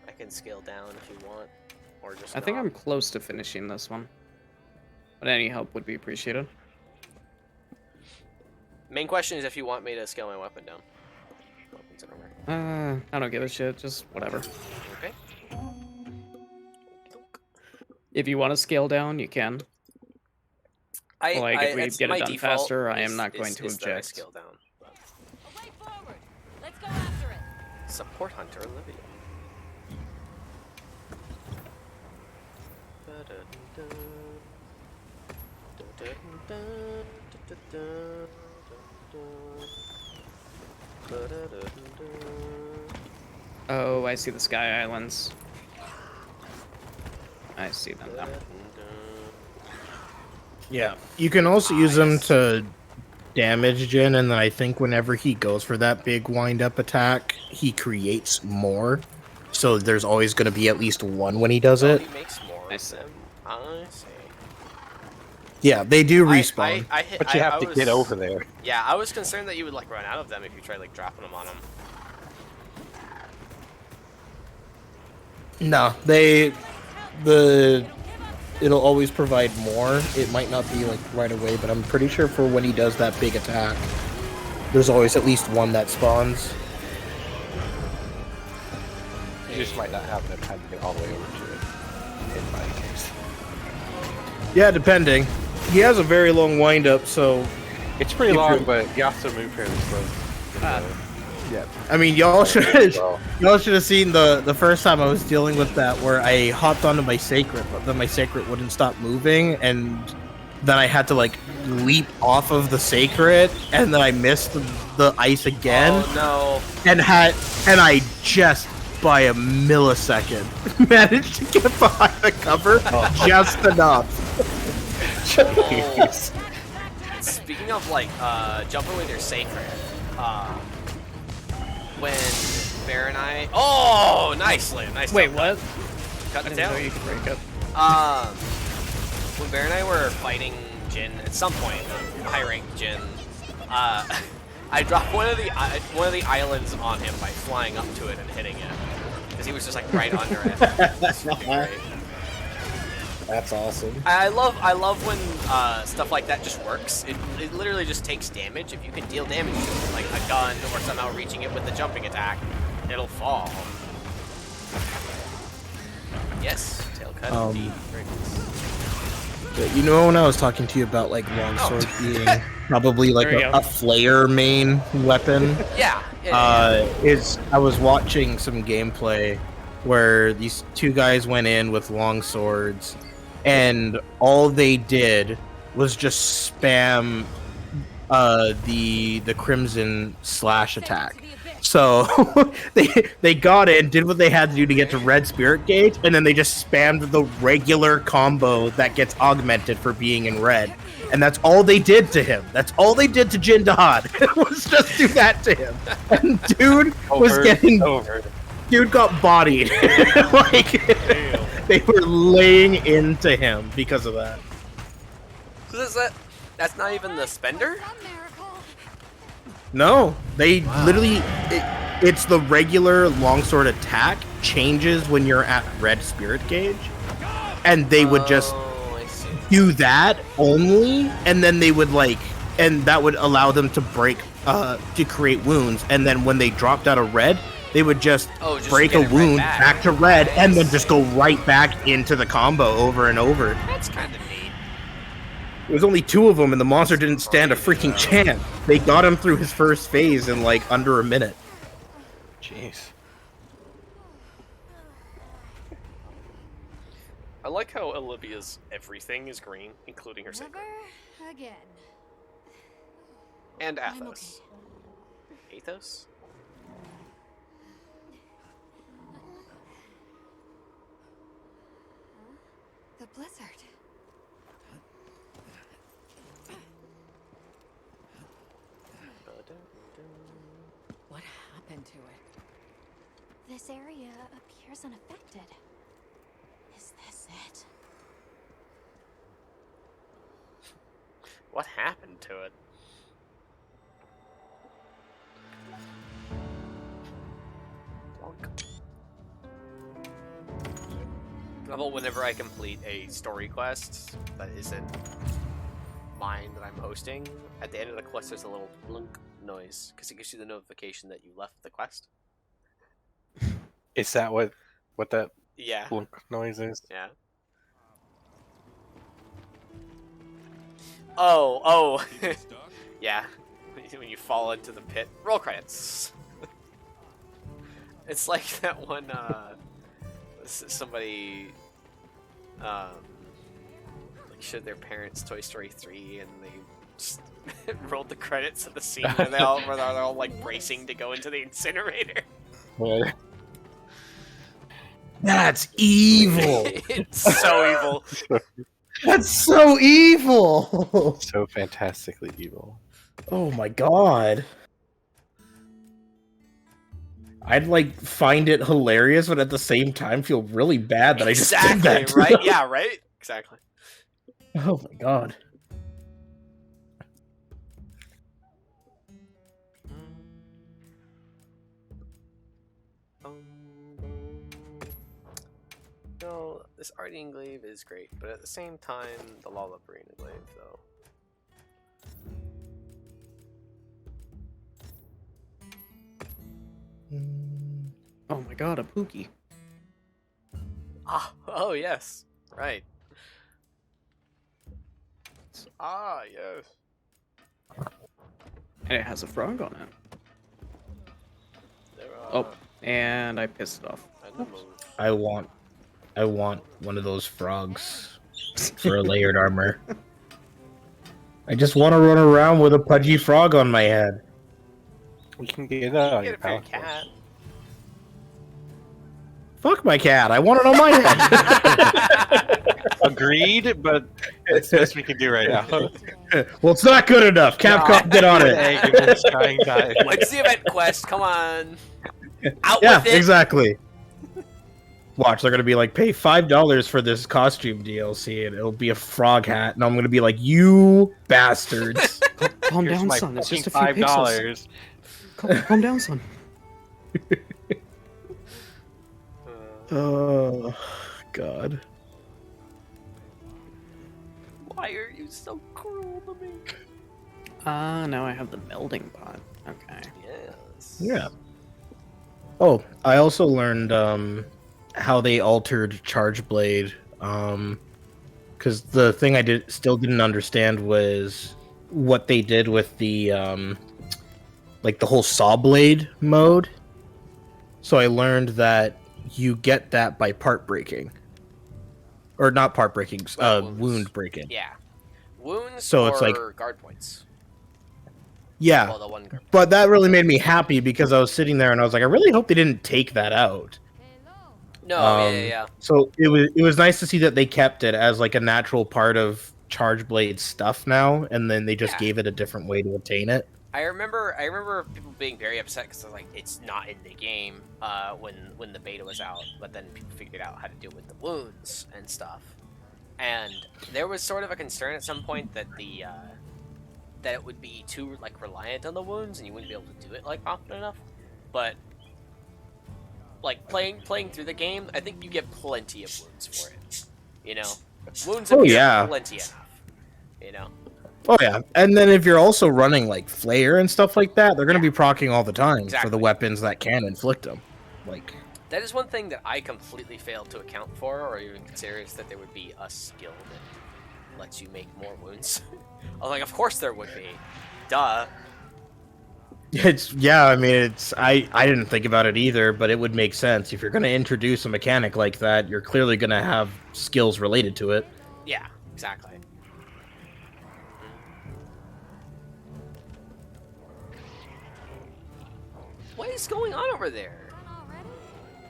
I can scale down if you want, or just. I think not. I'm close to finishing this one. But any help would be appreciated. Main question is if you want me to scale my weapon down. Weapons and armor. I don't give a shit. Just whatever. Okay. If you want to scale down, you can. Like, if we it's get it my done default faster, I am is- not going is- to is that I object. scale down. but- A way forward. Let's go after it. Support Hunter Olivia. Oh, I see the Sky Islands. I see them now. Yeah, you can also use them to damage Jin, and then I think whenever he goes for that big wind-up attack, he creates more. So there's always going to be at least one when he does it. He makes more I of see. them. I see. Yeah, they do respawn. I hit, But you I have to was- get over there. Yeah, I was concerned that you would like run out of them if you tried like dropping them on them. No, it'll always provide more. It might not be like right away, but I'm pretty sure for when he does that big attack, there's always at least one that spawns. You just might not have enough time to get all the way over to it. In my case. Yeah, depending. He has a very long wind up, so It's pretty If long, you're- but you also move fairly slow. Yeah. I mean, y'all should Well, y'all should have seen the first time I was dealing with that, where I hopped onto my sacred, but then my sacred wouldn't stop moving, and then I had to like leap off of the sacred, and then I missed the ice again, Oh and I just by a millisecond managed to get behind the cover just enough. no! Oh. Speaking of like jumping with your sacred, when Bear and I, oh, nicely, nice. Wait, jump. what? Cut I it didn't know down. you could break it. When Bear and I were fighting Jin at some point, high ranked Jin, I dropped one of the islands on him by flying up to it and hitting it because he was just like right under it. It's fucking great. That's awesome. I love when stuff like that just works. It literally just takes damage. If you can deal damage to it, like a gun or somehow reaching it with the jumping attack, it'll fall. Yes, tail cut indeed. Very nice. Yeah, you know, when I was talking to you about like longsword being probably like There you a go. flare main weapon, Yeah. yeah. I was watching some gameplay where these two guys went in with long swords, and all they did was just spam the crimson slash attack. So they got in, did what they had to do to get to red spirit gauge, and then they just spammed the regular combo that gets augmented for being in red. And that's all they did to him. That's all they did to Jin Dahad. was just do that to him. And dude was over, getting over. dude got bodied. Like they were laying into him because of that. So that's not even the spender? Some miracle. No, they literally it's the regular longsword attack changes when you're at red spirit gauge, and they would just Oh, I see. do that only, and then they would and that would allow them to break to create wounds, and then when they dropped out of red, they would just Just break get a it right wound back. to red, and then just go right back into the combo over and over. That's kind of neat. It was only two of them, and the monster didn't stand a freaking chance. They got him through his first phase in like under a minute. Jeez. I like how Olivia's everything is green, including her sacred. Never again. And I'm Athos. Athos? The blizzard. What happened to it? This area appears unaffected. What happened to it? Well, whenever I complete a story quest that isn't mine that I'm hosting, at the end of the quest there's a little blunk noise, because it gives you the notification that you left the quest. Is that what that Yeah. blunk noise is? Yeah. Oh. Yeah. When you fall into the pit. Roll credits. It's like that one, somebody, like showed their parents Toy Story 3 and they just rolled the credits of the scene where they're all like bracing to go into the incinerator. That's evil. It's so evil. That's so evil. So fantastically evil. Oh my god. I'd like find it hilarious, but at the same time feel really bad that I just did that. to Right? them. Yeah, right? Exactly. Oh my god. No, this Ardian Glaive is great, but at the same time, the Lollabrina Glaive, though. Oh my god, a Pookie. Ah, oh yes, right. Ah, yes. And it has a frog on it. There Oh, and I pissed it off. I don't know. I want one of those frogs for a layered armor. I just want to run around with a pudgy frog on my head. We can get it on Get your it for your pallet. cat. Fuck my cat. I want it on my head. Agreed, but it's the best we can do right now. Well, it's not good enough. Capcom, get on it. Egg in this trying time. When's the event quest? Come on. Out Yeah, with it. exactly. Watch, they're gonna be like, pay $5 for this costume DLC, and it'll be a frog hat, and I'm gonna be like, you bastards. Calm Here's down, my son. It's just a few fucking pixels. $5. Calm down, son. Oh, God. Why are you so cruel to me? Now I have the melding pot. Okay. Yes. Yeah. Oh, I also learned how they altered Charge Blade. Because the thing I still didn't understand was what they did with the like the whole Saw Blade mode. So I learned that you get that by part breaking, or not part breaking, wound breaking. Yeah. Wounds So or it's like- guard points. Yeah. Well, the one guard. But that really made me happy because I was sitting there and I was like, I really hope they didn't take that out. No, yeah. So it was nice to see that they kept it as like a natural part of Charge Blade stuff now, and then they just Yeah. gave it a different way to attain it. I remember people being very upset because like it's not in the game when the beta was out, but then people figured out how to deal with the wounds and stuff. And there was sort of a concern at some point that that it would be too like reliant on the wounds and you wouldn't be able to do it like often enough. But like playing through the game, I think you get plenty of wounds for it. You know, wounds Oh, appear yeah. plenty enough. You know. Oh yeah, and then if you're also running like Flair and stuff like that, they're gonna be proccing all the time for Exactly. the weapons that can inflict them. Like, That is one thing that I completely failed to account for, or even consider, is that there would be a skill that lets you make more wounds. I was like, of course there would be. Duh. I didn't think about it either, but it would make sense if you're gonna introduce a mechanic like that. You're clearly gonna have skills related to it. Yeah, exactly. What is going on over there?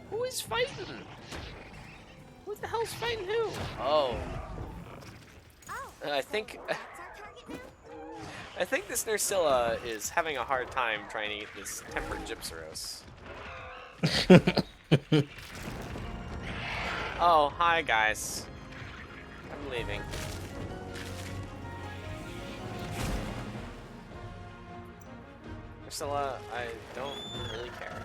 Who is fighting? Who the hell's fighting who? Oh. I think this Nursilla is having a hard time trying to eat this tempered Gypsaros. Oh, hi guys. I'm leaving. Priscilla, I don't really care.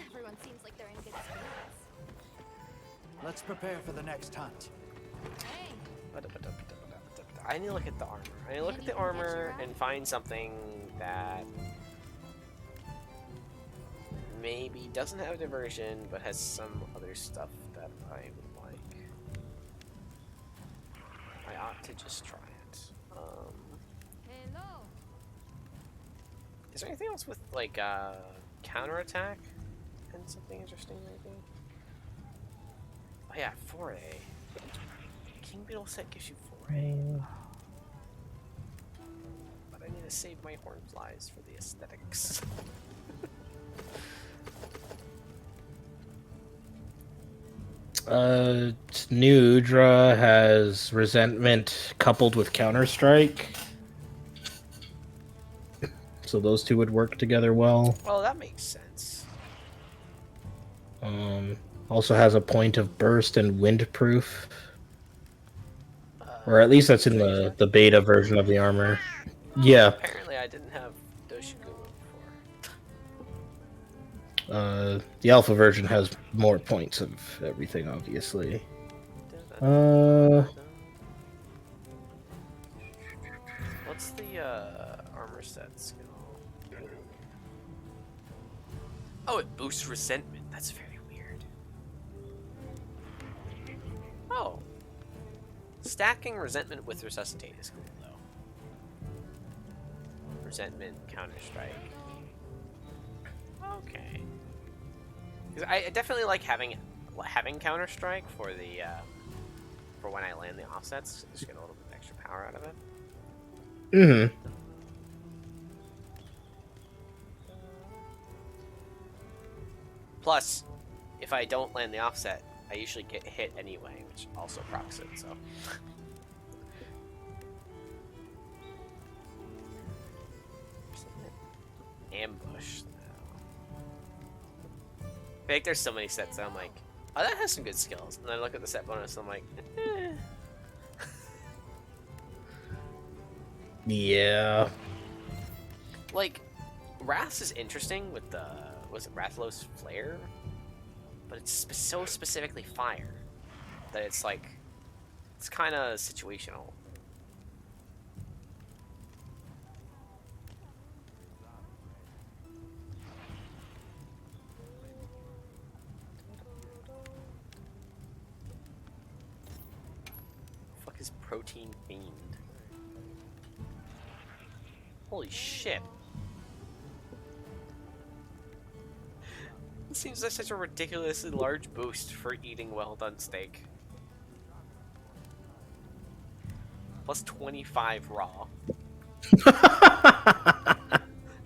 Everyone seems like they're in good spirits. Let's prepare for the next hunt. Hey, I need to look at the armor. I need to look at the armor and find something that maybe doesn't have diversion, but has some other stuff that I would like. I ought to just try it. hello. Is there anything else with like counterattack and something interesting maybe? Oh yeah, foray. King Beetle set gives you foray. But I need to save my horn flies for the aesthetics. New Udra has resentment coupled with Counter-Strike. So those two would work together well. Well, that makes sense. Also has a point of burst and windproof. Or at least that's in the beta version of the armor. Yeah. Apparently I didn't have Doshigumu before. The alpha version has more points of everything, obviously. What's the armor set skill? Oh, it boosts resentment. That's very weird. Oh. Stacking resentment with resuscitate is cool though. Resentment, Counter-Strike. Okay. Because I definitely like having Counter-Strike for the for when I land the offsets. Just get a little bit of extra power out of it. Mm-hmm. Plus, if I don't land the offset, I usually get hit anyway, which also procs it, so. Ambush now. I think there's so many sets that I'm like, oh, that has some good skills. And then I look at the set bonus and I'm like, eh. Yeah. Like, Wrath is interesting with the, was it Rathalos Flare? But it's so specifically fire that it's like, it's kind of situational. Fuck is Protein Fiend? Holy shit. It seems like such a ridiculously large boost for eating well done steak. Plus 25 raw.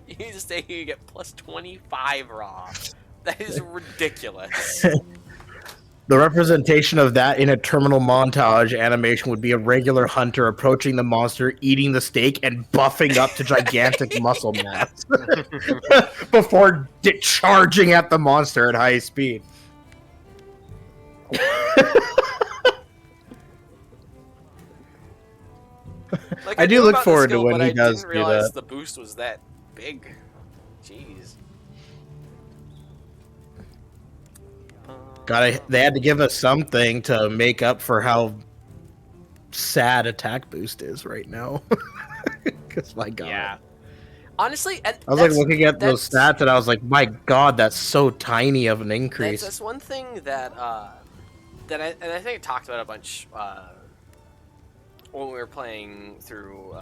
You eat a steak, you get plus 25 raw. That is ridiculous. The representation of that in a terminal montage animation would be a regular hunter approaching the monster, eating the steak, and buffing up to gigantic muscle mass before charging at the monster at high speed. Like, I do knew look about the forward to skill, when but he I does didn't do realize that. the boost was that big. Jeez. They had to give us something to make up for how sad attack boost is right now. Because my god. Yeah. Honestly, and I was like looking at those stats and I was like, my god, that's so tiny of an increase. That's one thing that I think I talked about a bunch when we were playing through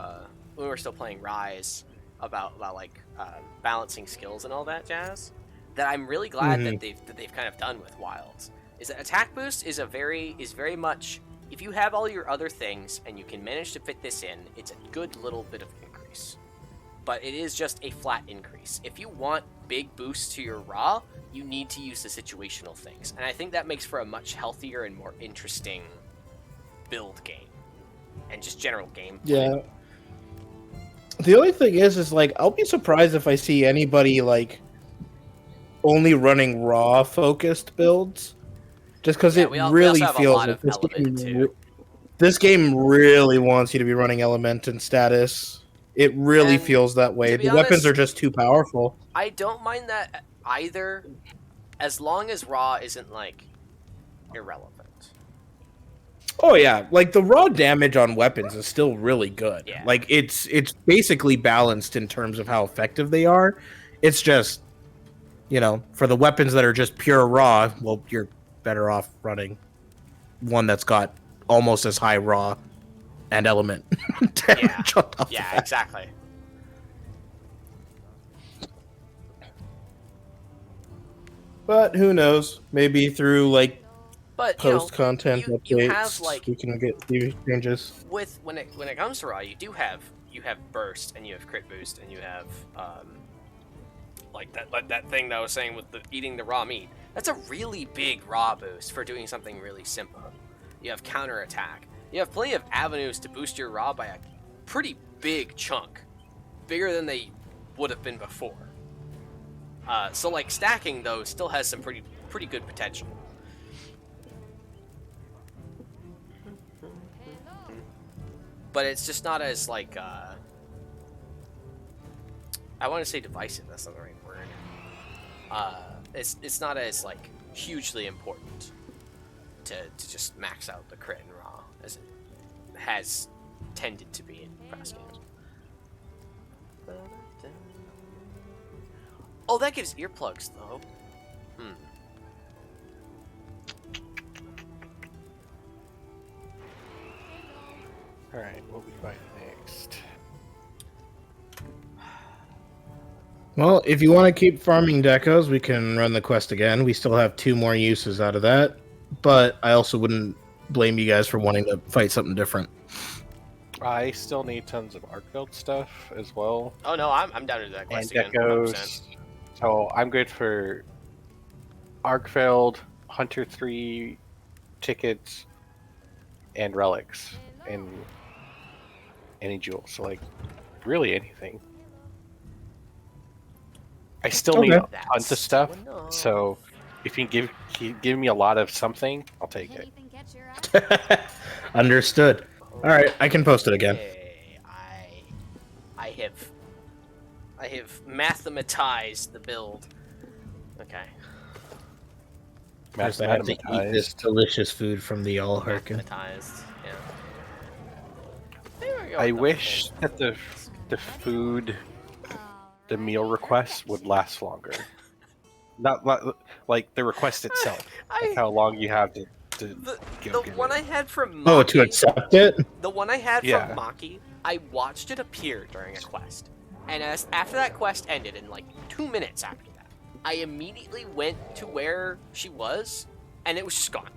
when we were still playing Rise about like balancing skills and all that jazz. That I'm really glad that they've kind of done with Wilds is that attack boost is very much, if you have all your other things and you can manage to fit this in, it's a good little bit of increase. But it is just a flat increase. If you want big boosts to your raw, you need to use the situational things. And I think that makes for a much healthier and more interesting build game. And just general gameplay. Yeah. The only thing is like, I'll be surprised if I see anybody, like, only running raw-focused builds. Just because it we really also have a feels lot like of this element, game... too. This game really wants you to be running Elementon status. It really And feels that way. to be The weapons honest- are just too powerful. I don't mind that either, as long as raw isn't like irrelevant. Oh yeah, like the raw damage on weapons is still really good. Yeah. Like it's basically balanced in terms of how effective they are. It's just, you know, for the weapons that are just pure raw, well, you're better off running one that's got almost as high raw and element damage on top of Yeah, that. exactly. But who knows? Maybe through like But post content you updates, have, like- we can get these changes. with when it comes to raw, you have burst and you have crit boost and you have like that thing that I was saying with the eating the raw meat. That's a really big raw boost for doing something really simple. You have counter attack. You have plenty of avenues to boost your raw by a pretty big chunk, bigger than they would have been before. So like stacking though still has some pretty good potential. But it's just not as like I want to say divisive. That's not the right word. It's not as like hugely important to just max out the crit and raw as it has tended to be in past games. Oh, that gives earplugs though. Alright, what we find next? Well, if you want to keep farming decos, we can run the quest again. We still have 2 more uses out of that, but I also wouldn't blame you guys for wanting to fight something different. I still need tons of Arkveld stuff as well. Oh no, I'm down to do that And quest again. Geckos. 100%. So I'm good for Arkveld, Hunter 3 tickets, and relics, and any jewel. So like, really anything. I still need Okay. tons of stuff. Oh, no. So if you can give me a lot of something, I'll take it. Anything catch your eye? Understood. All right, I can post it again. Okay, I have mathematized the build. Okay. First, I have to eat this delicious food from the All Harkin. Mathematized. Yeah. There we go. I Double wish fold. that the food, the meal request would last longer. Not like the request itself. Like how long you have to The go get one it. I had from Oh, to Maki- accept it? The one I had Yeah. from Maki, I watched it appear during a quest. And after that quest ended, in like 2 minutes after that, I immediately went to where she was, and it was just gone.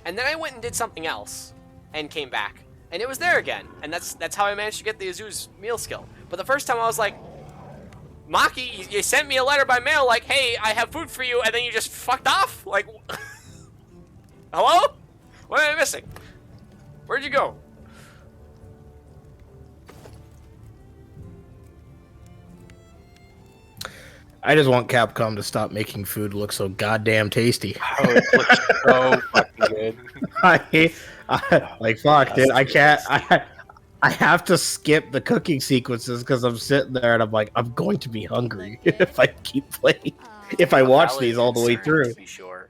And then I went and did something else, and came back, and it was there again. And that's how I managed to get the Azu's meal skill. But the first time I was like, Maki, you sent me a letter by mail like, hey, I have food for you, and then you just fucked off? Like, hello? What am I missing? Where'd you go? I just want Capcom to stop making food look so goddamn tasty. Oh, it looks so fucking good. Like fuck, dude. I can't. I have to skip the cooking sequences because I'm sitting there and I'm like, I'm going to be hungry if I keep playing. If I watch Valid these all the way concern, through. to be sure.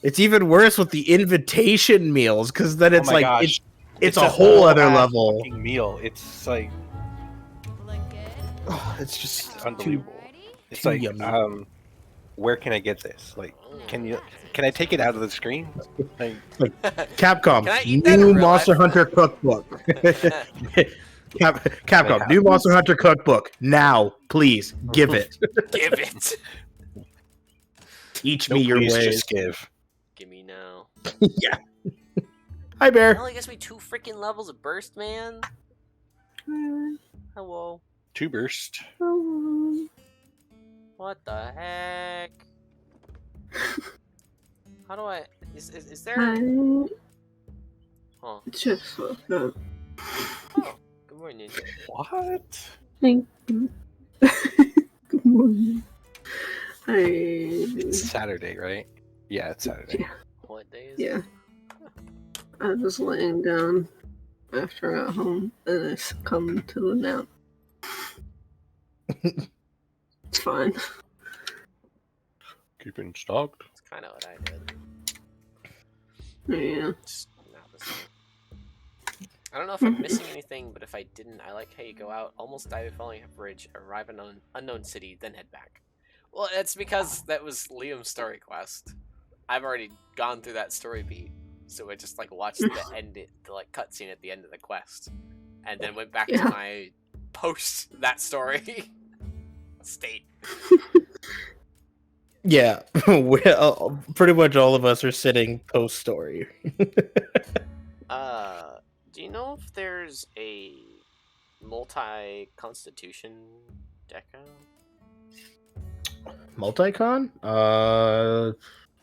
It's even worse with the invitation meals because then it's Oh my like gosh. it's a whole other ass level. fucking meal. It's like Look good. Oh, it's just too. unbelievable. Ready? It's too like yummy. where can I get this? Like, can I take it out of the screen? Like, Capcom, Can I eat that in new real Monster life? Hunter cookbook. Capcom, new Monster Hunter cookbook now, please give it. Give it. Teach no, me your please ways. just give. Give me now. Yeah. Hi, Bear. It only gives me 2 freaking levels of burst, man. Hello. 2 burst. What the heck? How do I? Is there? Huh. Just fucked up. Oh, good morning. What? Thank you. Good morning. It's Saturday, right? Yeah, it's Saturday. What day is Yeah. it? I was laying down after I got home and I succumbed to the nap. It's fine. Keeping stocked. That's kind of what I did. Yeah. Just not the same. I don't know if I'm missing anything, but if I didn't, I like how you go out, almost die falling a bridge, arrive in an unknown city, then head back. Well, it's because that was Liam's story quest. I've already gone through that story beat, so I just like watched the like cutscene at the end of the quest, and then went back to my post that story state. Yeah, pretty much all of us are sitting post story. Do you know if there's a multi-constitution deco? Multicon?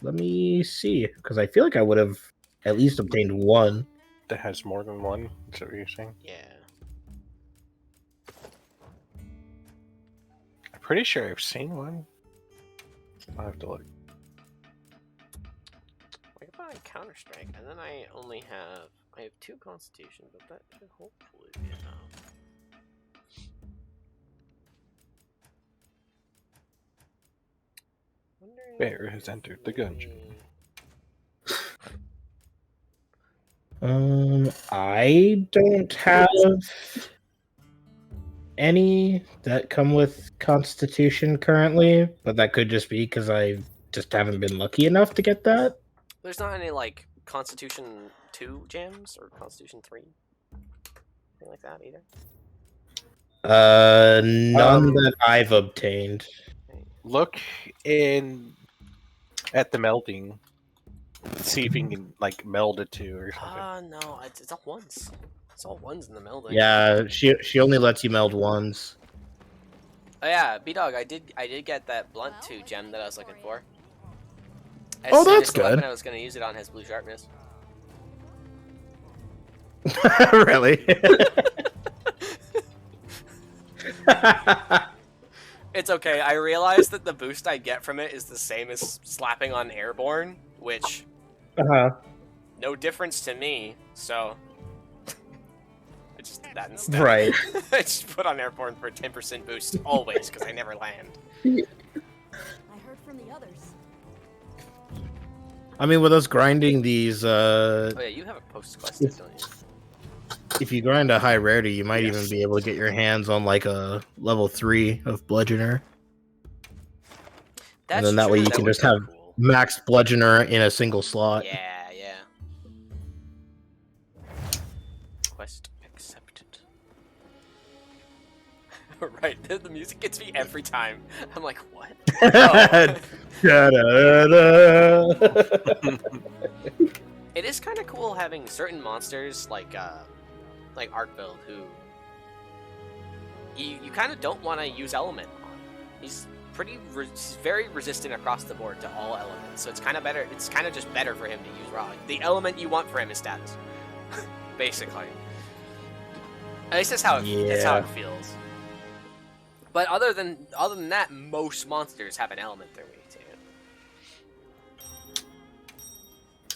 Let me see, because I feel like I would have at least obtained one. That has more than one? Is that what you're saying? Yeah. I'm pretty sure I've seen one. I'll have to look. What about Counter-Strike? And then I only have... I have 2 Constitution, but that should hopefully be enough. Bear has entered the gungeon. I don't have any that come with Constitution currently, but that could just be because I just haven't been lucky enough to get that. There's not any, like, Constitution 2 gems or Constitution 3? Anything like that either? None that I've obtained. Look at the melding. See if you can like meld it to or something. No, it's all ones. It's all ones in the melding. Yeah, she only lets you meld ones. Oh yeah, B-Dog, I did get that Blunt 2 gem that I was looking for. As Oh, soon that's as the weapon good. I was gonna use it on has blue sharpness. Really? It's okay. I realized that the boost I get from it is the same as slapping on Airborne, which no difference to me. So I just did that instead. Right. I just put on Airborne for a 10% boost always because I never land. I heard from the others. I mean, with us grinding these, Oh yeah, you have a post quest, don't you? if you grind a high rarity, you might even be able to get your hands on like a level 3 of Bludgeoner. That's and then that way true, you that can would just be have cool. max Bludgeoner in a single slot. Yeah, yeah. Quest accepted. Right, the music gets me every time. I'm like, what? Oh. Da-da-da. It is kind of cool having certain monsters like Arkveld, who you kind of don't want to use element on. He's he's very resistant across the board to all elements, so it's kind of better. It's kind of just better for him to use rock. The element you want for him is status, basically. At least that's how it feels. But other than that, most monsters have an element they're weak to.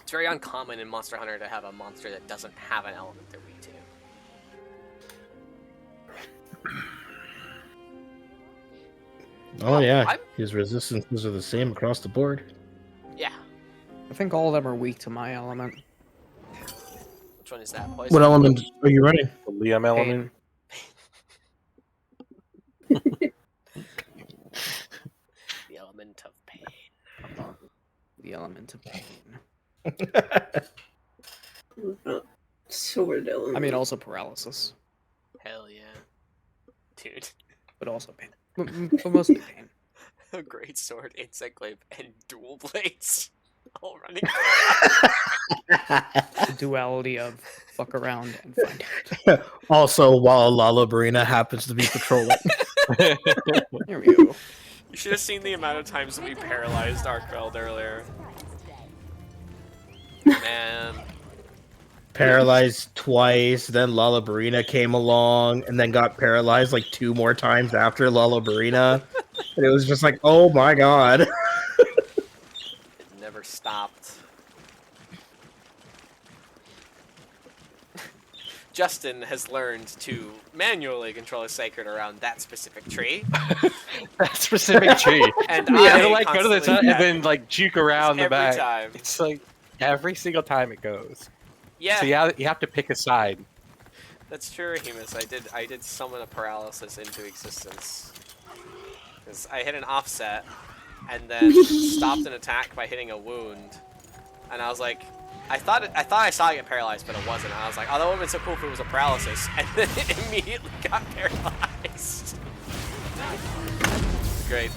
It's very uncommon in Monster Hunter to have a monster that doesn't have an element they're weak to. Oh yeah, his resistances are the same across the board. Yeah. I think all of them are weak to my element. Which one is that? Poison? What element are you running? The Liam element. The element of pain. The element of pain. Sword element. I mean, also paralysis, Hell yeah. Dude. but also pain. But mostly pain. A great sword, insect glaive, and dual blades. All running. The duality of fuck around and find out. Also, while Lalabarina happens to be patrolling. There we go. You should have seen the amount of times that we paralyzed Arkveld earlier. Man. Paralyzed twice, then Lalabarina came along, and then got paralyzed like 2 more times after Lalabarina. And it was just like, oh my god. It never stopped. Justin has learned to manually control his sacred around that specific tree. That specific tree. And Yeah, I I like go to the constantly- top and then like juke around the every back. time. It's like every single time it goes. Yeah, So you have to pick a side. that's true, Remus. I did summon a paralysis into existence. Because I hit an offset, and then stopped an attack by hitting a wound. And I was like, I thought I saw it get paralyzed, but it wasn't. And I was like, oh, that would have been so cool if it was a paralysis. And then it immediately got paralyzed. Great.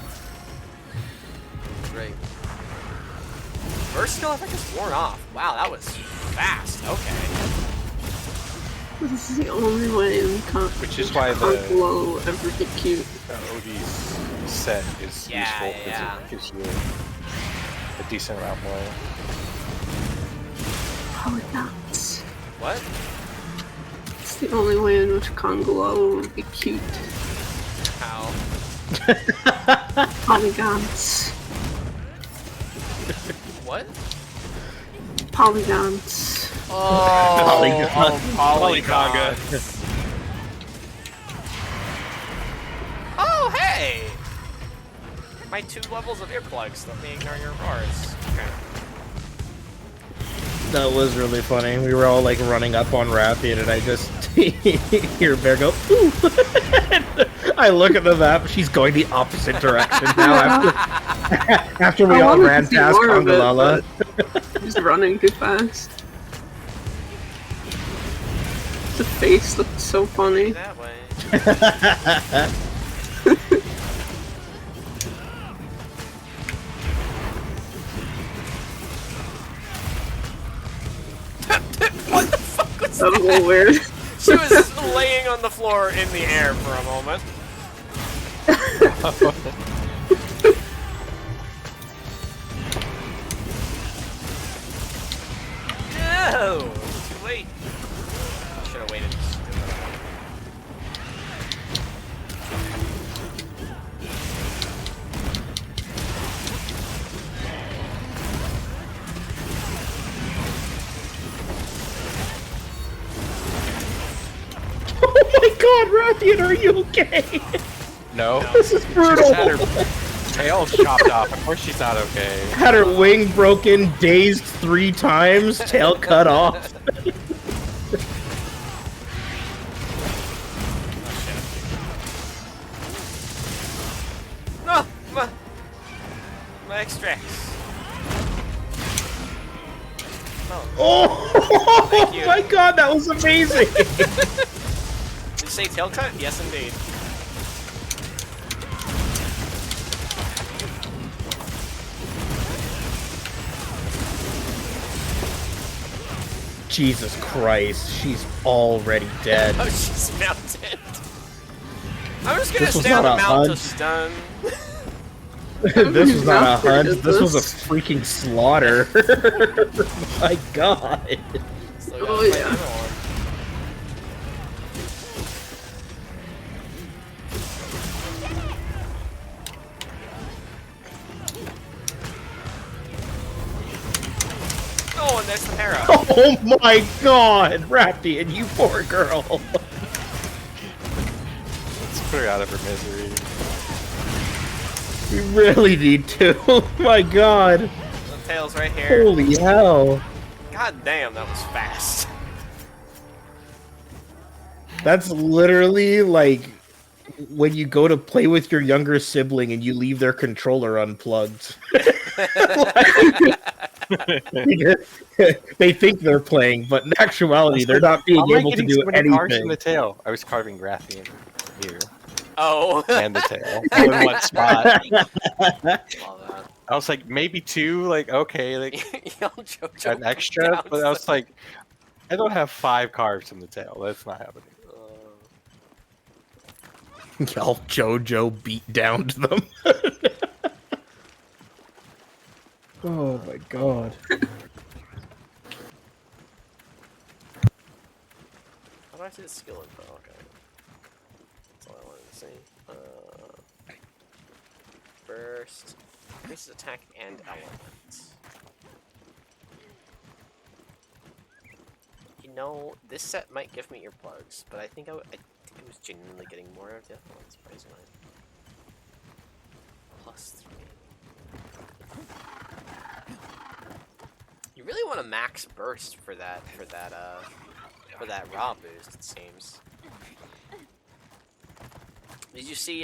Great. Burst skill effect is worn off. Wow, that was fast. Okay. This is the only way in Which is why the Low ever get cute. Odie's set is Yeah, useful because yeah. it gives you a decent amount more. Polygons. What? It's the only way in which Congolo would be cute. How? Polygons. What? Polygons. Oh, Polyconga. Oh, hey! My 2 levels of earplugs. Let me ignore your roars. Okay. That was really funny. We were all like running up on Rathian, and I just hear Bear go, ooh! I look at the map, she's going the opposite direction now after we all ran past Congalala. He's running too fast. The face looked so funny. That way. What the fuck was That was a that? little weird. She was laying on the floor in the air for a moment. No! Too late. Should have waited. Oh my god, Rathian, are you okay? No. This is She brutal. just had her tail chopped off. Of course she's not okay. Had her wing broken, dazed 3 times, tail cut off. No! My extracts. Oh, Thank you. my god, that was amazing. Did you say tail cut? Yes, indeed. Jesus Christ, she's already dead. Oh, she's mounted. I'm just gonna This was stay on the not a mount till hunch. she's done. This was not a hunt, Did this was a this? freaking slaughter. My god. Still gotta Oh, fight yeah. the other one. Oh, and there's the para. Oh my god, Rathian, you poor girl. Let's put her out of her misery. We really need to. Oh my god. The tail's right here. Holy hell. God damn, that was fast. That's literally like when you go to play with your younger sibling and you leave their controller unplugged. They think they're playing, but in actuality, they're not being How am I able to getting do so many cards from anything. the tail? I was carving Rathian here Oh. and the tail all in one spot. Love that. I was like, maybe 2, like okay, like Yo, Jojo an extra, down but I was like, I don't have 5 cards from the tail. That's not happening. Y'all JoJo beat down to them. Oh my god. How do I see the skill info? Okay. That's all I wanted to see. Burst. Increases attack and element. know this set might give me earplugs, but I think I was genuinely getting more of the other ones. Price line. +3. You really want a max burst for that raw boost, it seems. Did you see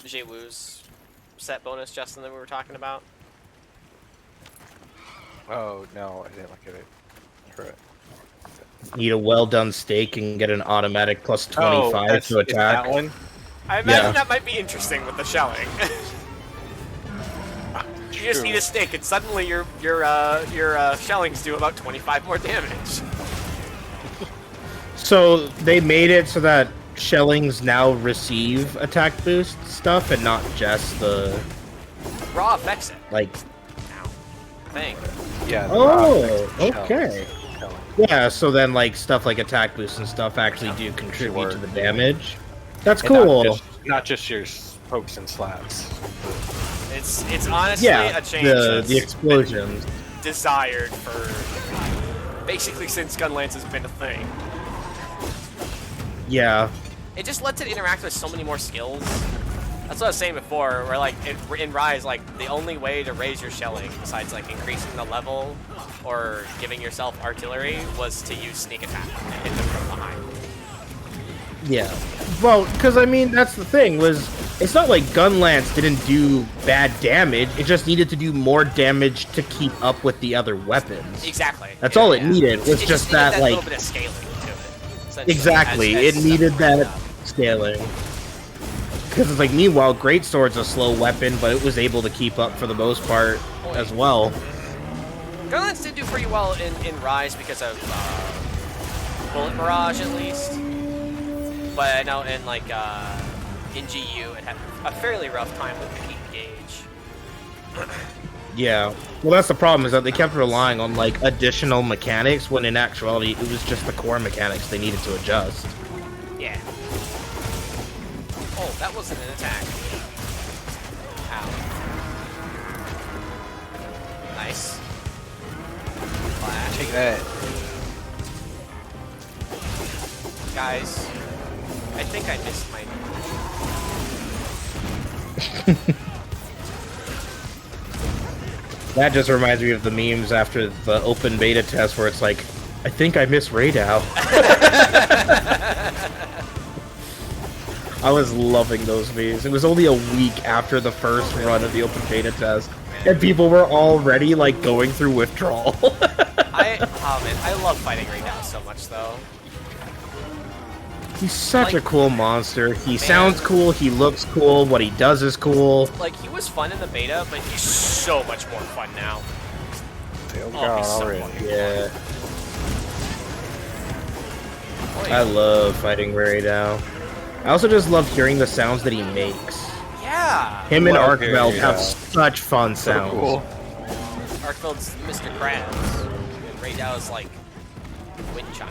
Jay-Woo's set bonus, Justin, that we were talking about? Oh no, I didn't look at it. For it. Eat a well done steak and get an automatic plus 25 to attack. That one? I imagine that might be interesting with the shelling. You just eat a steak and suddenly your shellings do about 25 more damage. So they made it so that shellings now receive attack boost stuff and not just the Raw affects it. like. Thing. Yeah. Oh, okay. Yeah, so then like stuff like attack boosts and stuff actually do contribute to the damage. That's And cool. Not just your pokes and slaps. It's honestly Yeah, a change the explosions. desired for basically since Gunlance has been a thing. Yeah. It just lets it interact with so many more skills. That's what I was saying before, where like in Rise, like the only way to raise your shelling, besides like increasing the level or giving yourself artillery, was to use sneak attack and hit them from behind. Yeah. Well, because I mean, that's the thing, was it's not like Gunlance didn't do bad damage, it just needed to do more damage to keep up with the other weapons. Exactly. That's all it needed, was It just needed that, like... little bit of scaling to it. essentially, Exactly, as it needed stuff that went up. scaling. Because it's like, meanwhile, Greatsword's a slow weapon, but it was able to keep up for the most part as well. Gunlance did do pretty well in Rise because of Bullet Barrage, at least. But I know in like in GU, it had a fairly rough time with the Peak Gauge. Yeah. Well, that's the problem, is that they kept relying on like additional mechanics, when in actuality, it was just the core mechanics they needed to adjust. Yeah. Oh, that wasn't an attack. Ow. Nice. Flash. Take that. Guys, I think I missed my... That just reminds me of the memes after the open beta test where it's like, I think I missed Radow. I was loving those memes. It was only a week after the first run of the open beta test, and people were already like going through withdrawal. Oh man, I love fighting right now so much though. He's such a cool monster. He sounds cool, he looks cool, what he does is cool. Like, he was fun in the beta, but he's so much more fun now. Oh, he's so already. fucking Yeah. I love fighting Radow. I also just love hearing the sounds that he makes. Yeah! Him and Love Arkveld hearing have that. such fun sounds. Cool. Arkveld's Mr. Krabs, and Raydow's like wind chime.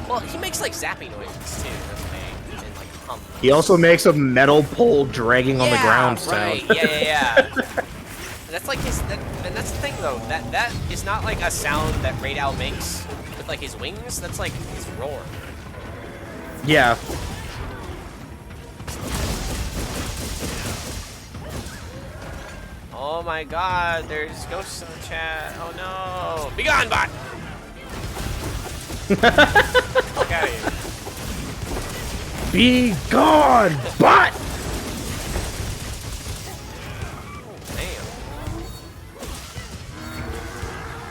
Well, he makes like zappy noises too, doesn't he? And like hum. He also makes a metal pole dragging on the ground right. sound. Yeah. And that's like his. And that's the thing though. That is not like a sound that Raydow makes with like his wings. That's like his roar. Yeah. Oh my God! There's ghosts in the chat. Oh no! Be gone, bot! Look out of here. Be gone, bot! Damn.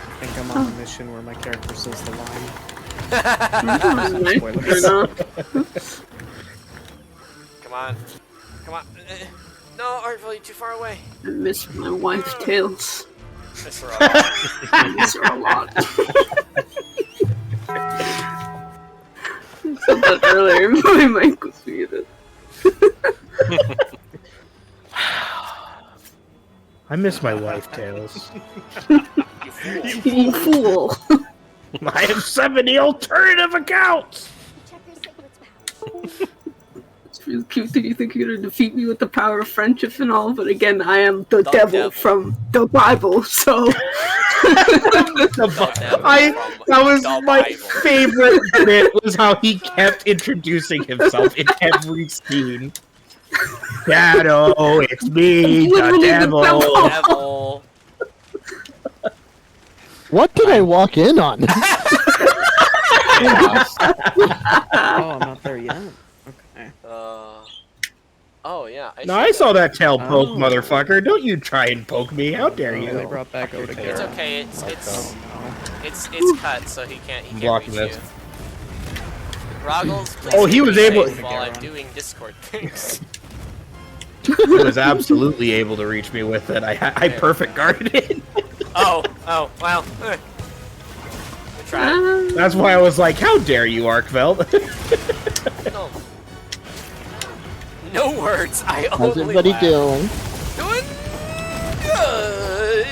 I think I'm on a mission where my character says the line. Come on. Come on. No, Artful, you're too far away. I miss my wife's tails. Miss her a I miss her a lot. I said that earlier, my mic was muted. I miss my wife, Tails. You fool. I have 70 alternative accounts! It's really cute that you think you're gonna defeat me with the power of friendship and all, but again, I am the devil from the Bible, so... That was my favorite bit, was how he kept introducing himself in every scene. Shadow, it's me, the devil. What did I walk in on? Oh, I'm not there yet. Okay. Oh yeah. I saw that tail poke, motherfucker. Don't you try and poke me. How dare you? They brought back Oda It's Garrett. okay. It's cut, so he can't blocking reach this. you. Roggles, please Oh, he was keep me able- safe while I'm doing Discord things. He was absolutely able to reach me with it. I perfect guarded it. Oh, well. We tried. That's why I was like, how dare you, Arkveld? No. No words. I How's only everybody laugh. doing? Doing good.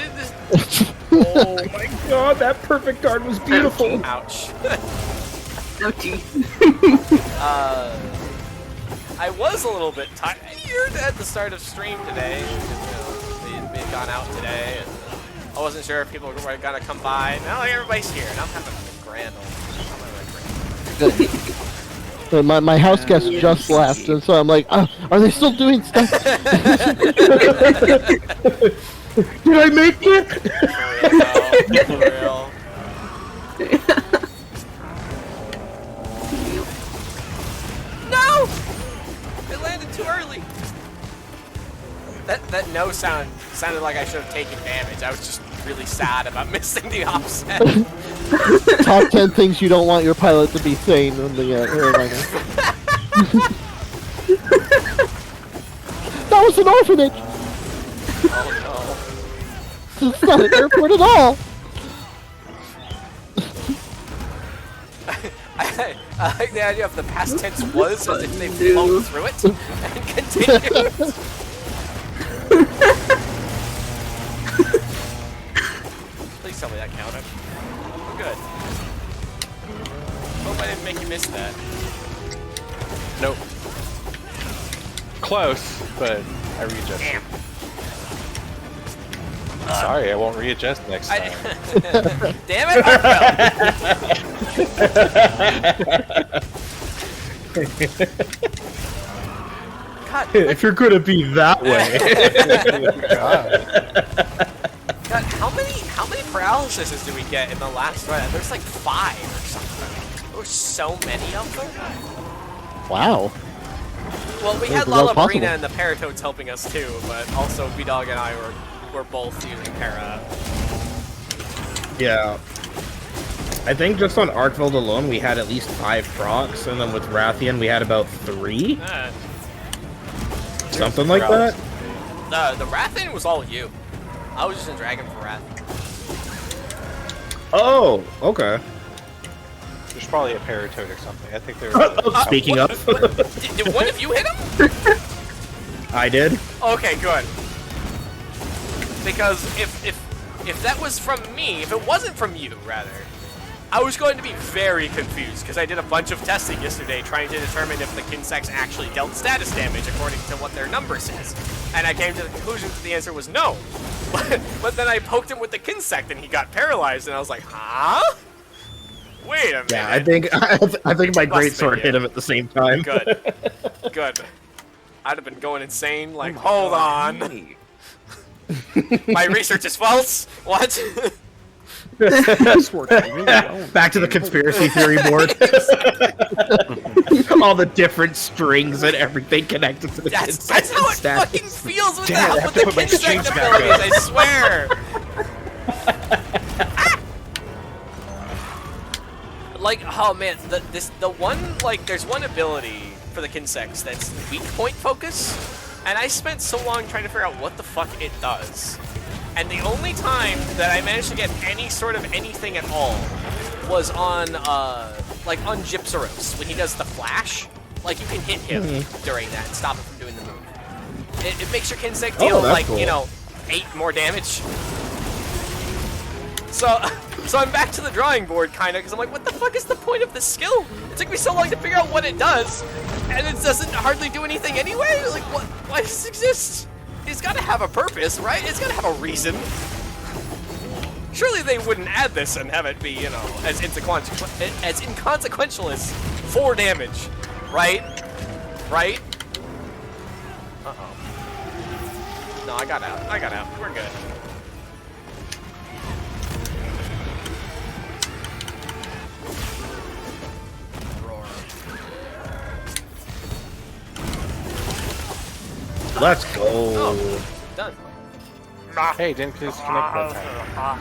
Oh my god, that perfect guard was beautiful. Ouch. Ouchie. I was a little bit tired at the start of stream today. We had gone out today, and I wasn't sure if people were gonna come by. Now everybody's here, and I'm having a grand old. My house guest just left, and so I'm like, are they still doing stuff? Did I make it? For real. No! It landed too early. That no sounded like I should have taken damage. I was just really sad about missing the offset. Top 10 things you don't want your pilot to be saying on the airliner. That was an orphanage! Oh It's not an airport at all! I like the idea of the past tense was as if they've flown through it and continued. Please tell me that counted. Good. Hope I didn't make you miss that. Nope. Close, but I readjusted. Sorry, I won't readjust next time. Damn it! God, If you're gonna be that way. God, how many paralyses do we get in the last run? There's like 5 or something. There were so many of them. Wow. Well, we had That was Lalabrina possible. and the Paratoads helping us too, but also B-Dog and I were both using para. Yeah. I think just on Arkveld alone we had at least 5 procs, and then with Rathian we had about 3? Something like that? The Rathian was all you. I was just in Dragon for Rathian. Oh, okay. There's probably a Paratoad or something. I think there's. Speaking what- of. Did one of you hit him? I did. Okay, good. Because if that was from me, if it wasn't from you, rather, I was going to be very confused because I did a bunch of testing yesterday trying to determine if the Kinsects actually dealt status damage according to what their number says. And I came to the conclusion that the answer was no. But then I poked him with the Kinsect and he got paralyzed and I was like, huh? Wait a minute. Yeah, I think my greatsword hit him at the same time. Good. Good. I'd have been going insane, like, hold on. My research is false? What? This worked really well. Back to the conspiracy theory board. All the different strings and everything connected to the That's Kinsect how it status. fucking feels with Damn, I the, have with to the put my Kinsect strings back abilities, up. I swear! Like, oh man, there's one ability for the Kinsects that's weak point focus, and I spent so long trying to figure out what the fuck it does. And the only time that I managed to get any sort of anything at all was on, like on Gypsaros, when he does the flash. Like, you can hit him during that and stop him from doing the move. It makes your Kinsect deal, that's like, cool. you know, 8 more damage. So I'm back to the drawing board, kinda, because I'm like, what the fuck is the point of this skill? It took me so long to figure out what it does, and it doesn't hardly do anything anyway? Like, why does it exist? It's gotta have a purpose, right? It's gotta have a reason. Surely they wouldn't add this and have it be, you know, as inconsequential as 4 damage, right? Right? Uh-oh. No, I got out. I got out. We're good. Let's go. Oh, done. Hey, didn't disconnect that time.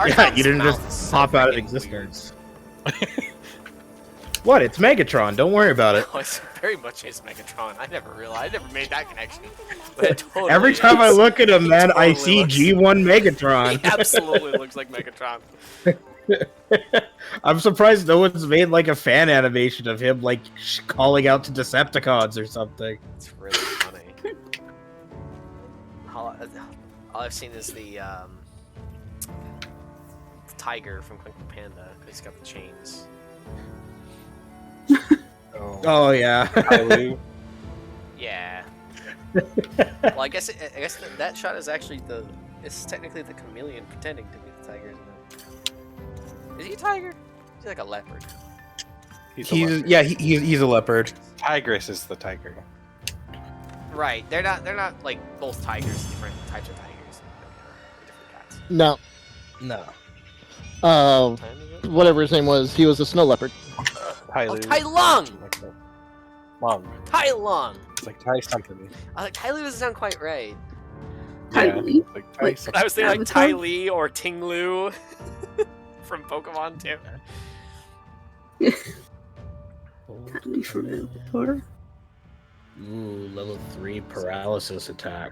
Yeah, you didn't just pop out of existence. What? It's Megatron. Don't worry about it. Oh, it's very much is Megatron. I never realized. I never made that connection. But it totally Every time I is. look at him, He man, I totally see looks- G1 Megatron. He absolutely looks like Megatron. I'm surprised no one's made like a fan animation of him like calling out to Decepticons or something. It's really funny. all I've seen is the tiger from Kung Fu Panda. He's got the chains. Oh yeah. Kailu. Yeah. Well, I guess that shot is actually it's technically the chameleon pretending to be the tiger, isn't it? Is he a tiger? Is he like a leopard? He's a leopard. He's a leopard. Tigress is the tiger. Right. They're not like both tigers, different types of tigers. Different cats. No. No. Whatever his name was, he was a snow leopard. Tai Oh, Lu. Tai Lung! Long. Tai Lung! It's like Tai something. Tai Lu doesn't sound quite right. Yeah, it's like Tai Like- something. I was thinking like Avatar? Tai Li or Ting Lu from Pokemon too. Candy from Avatar. Ooh, level 3 paralysis attack.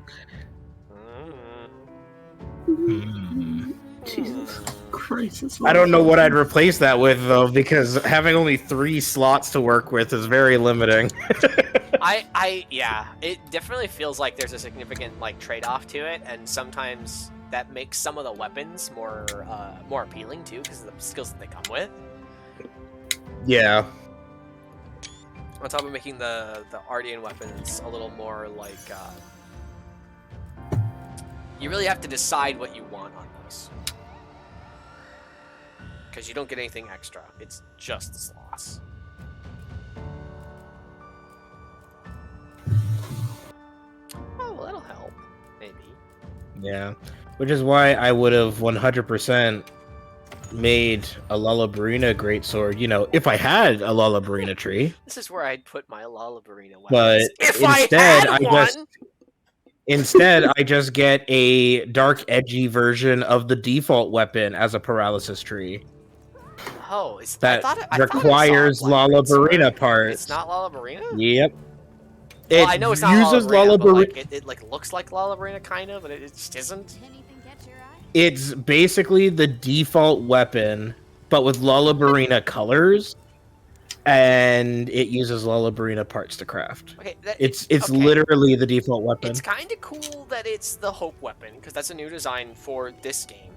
Jesus Christ. This I don't know what I'd replace that with though, because having only 3 slots to work with is very limiting. Yeah, it definitely feels like there's a significant like trade-off to it, and sometimes that makes some of the weapons more appealing too, because of the skills that they come with. Yeah. On top of making the Ardean weapons a little more like you really have to decide what you want on those, because you don't get anything extra. It's just the slots. Oh, well, that'll help. Maybe. Yeah. Which is why I would have 100% made a Lullabrina greatsword, you know, if I had a Lullabrina tree. This is where I'd put my Lullabrina weapons. But if instead, I had one! Instead, I just get a dark, edgy version of the default weapon as a paralysis tree. Oh, I That thought I requires saw it like Lullabrina it's parts. not Lullabrina? Yep. Well, It I know it's not uses Lullabrina, but Lullabrina. like, it like looks like Lullabrina kind of, but it just isn't. Anything catch your eye? It's basically the default weapon, but with Lullabrina colors, and it uses Lullabrina parts to craft. Okay, It's okay. literally the default weapon. It's kind of cool that it's the Hope weapon, because that's a new design for this game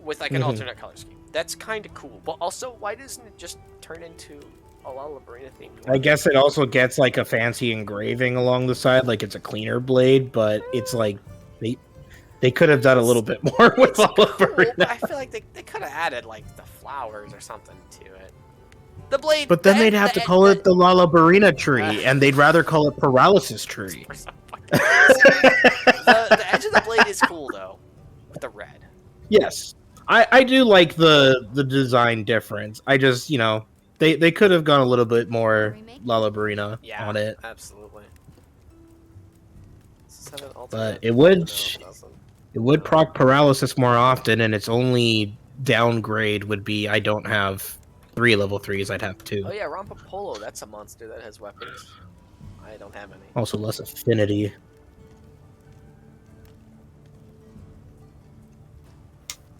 with like an alternate color scheme. That's kind of cool, but also why doesn't it just turn into a Lullabrina themed weapon? I guess it also gets like a fancy engraving along the side, like it's a cleaner blade, but it's like they could have done a little bit more with Cool, Lullabrina. but I feel like they could have added like the flowers or something to it. The blade, But then they'd have to call it the Lullabrina tree, and they'd rather call it paralysis tree. For some fucking reason. the edge of the blade is cool though, with the red. Yes, I do like the design difference. I just, you know, they could have gone a little bit more Lullabrina Yeah, on it, absolutely. but it would proc paralysis more often, and its only downgrade would be I don't have 3 level 3s. I'd have 2. Oh yeah, Rompapolo, that's a monster that has weapons. I don't have any. Also less affinity.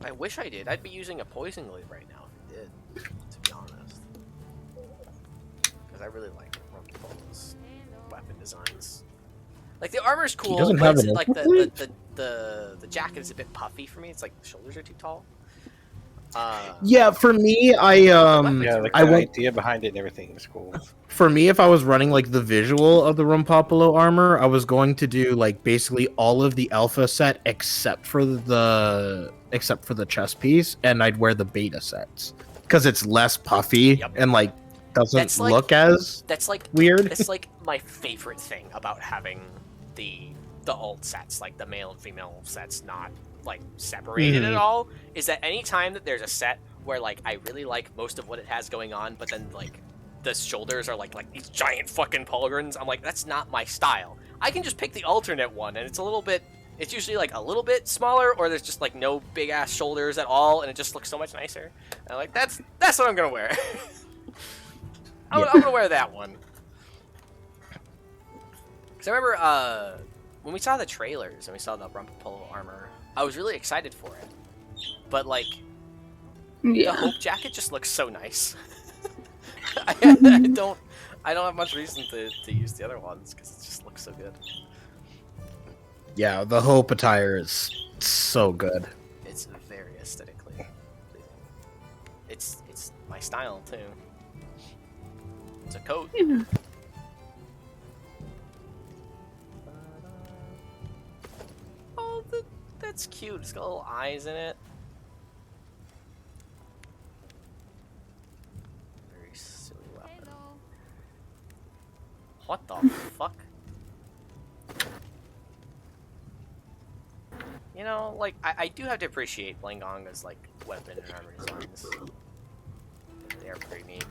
I wish I did. I'd be using a poison glaive right now if I did, to be honest. Because I really like Rompapolo's weapon designs. Like the armor's cool, doesn't but have it's, an like infantry? the jacket is a bit puffy for me. It's like the shoulders are too tall. Yeah, for me, Yeah, like I the went. idea behind it and everything is cool. For me, if I was running like the visual of the Rumpopolo armor, I was going to do like basically all of the alpha set except for the chest piece, and I'd wear the beta sets because it's less puffy and like doesn't That's like- look as That's like weird. It's like my favorite thing about having the alt sets, like the male and female sets, not like separated at all. Is that any time that there's a set where like I really like most of what it has going on, but then like the shoulders are like these giant fucking polygrons, I'm like, that's not my style. I can just pick the alternate one, and it's a little bit. It's usually like a little bit smaller, or there's just like no big ass shoulders at all, and it just looks so much nicer. And I'm like, that's what I'm gonna wear. I'm gonna wear that one. Because I remember when we saw the trailers and we saw the Rumpopolo armor, I was really excited for it. But like, the Hope jacket just looks so nice. I don't have much reason to use the other ones because it just looks so good. Yeah, the Hope attire is so good. It's very aesthetically pleasing. It's my style too. It's a coat. Oh, that's cute. It's got little eyes in it. Very silly weapon. What the fuck? You know, like, I do have to appreciate Blangonga's, like, weapon and armor designs. They are pretty neat.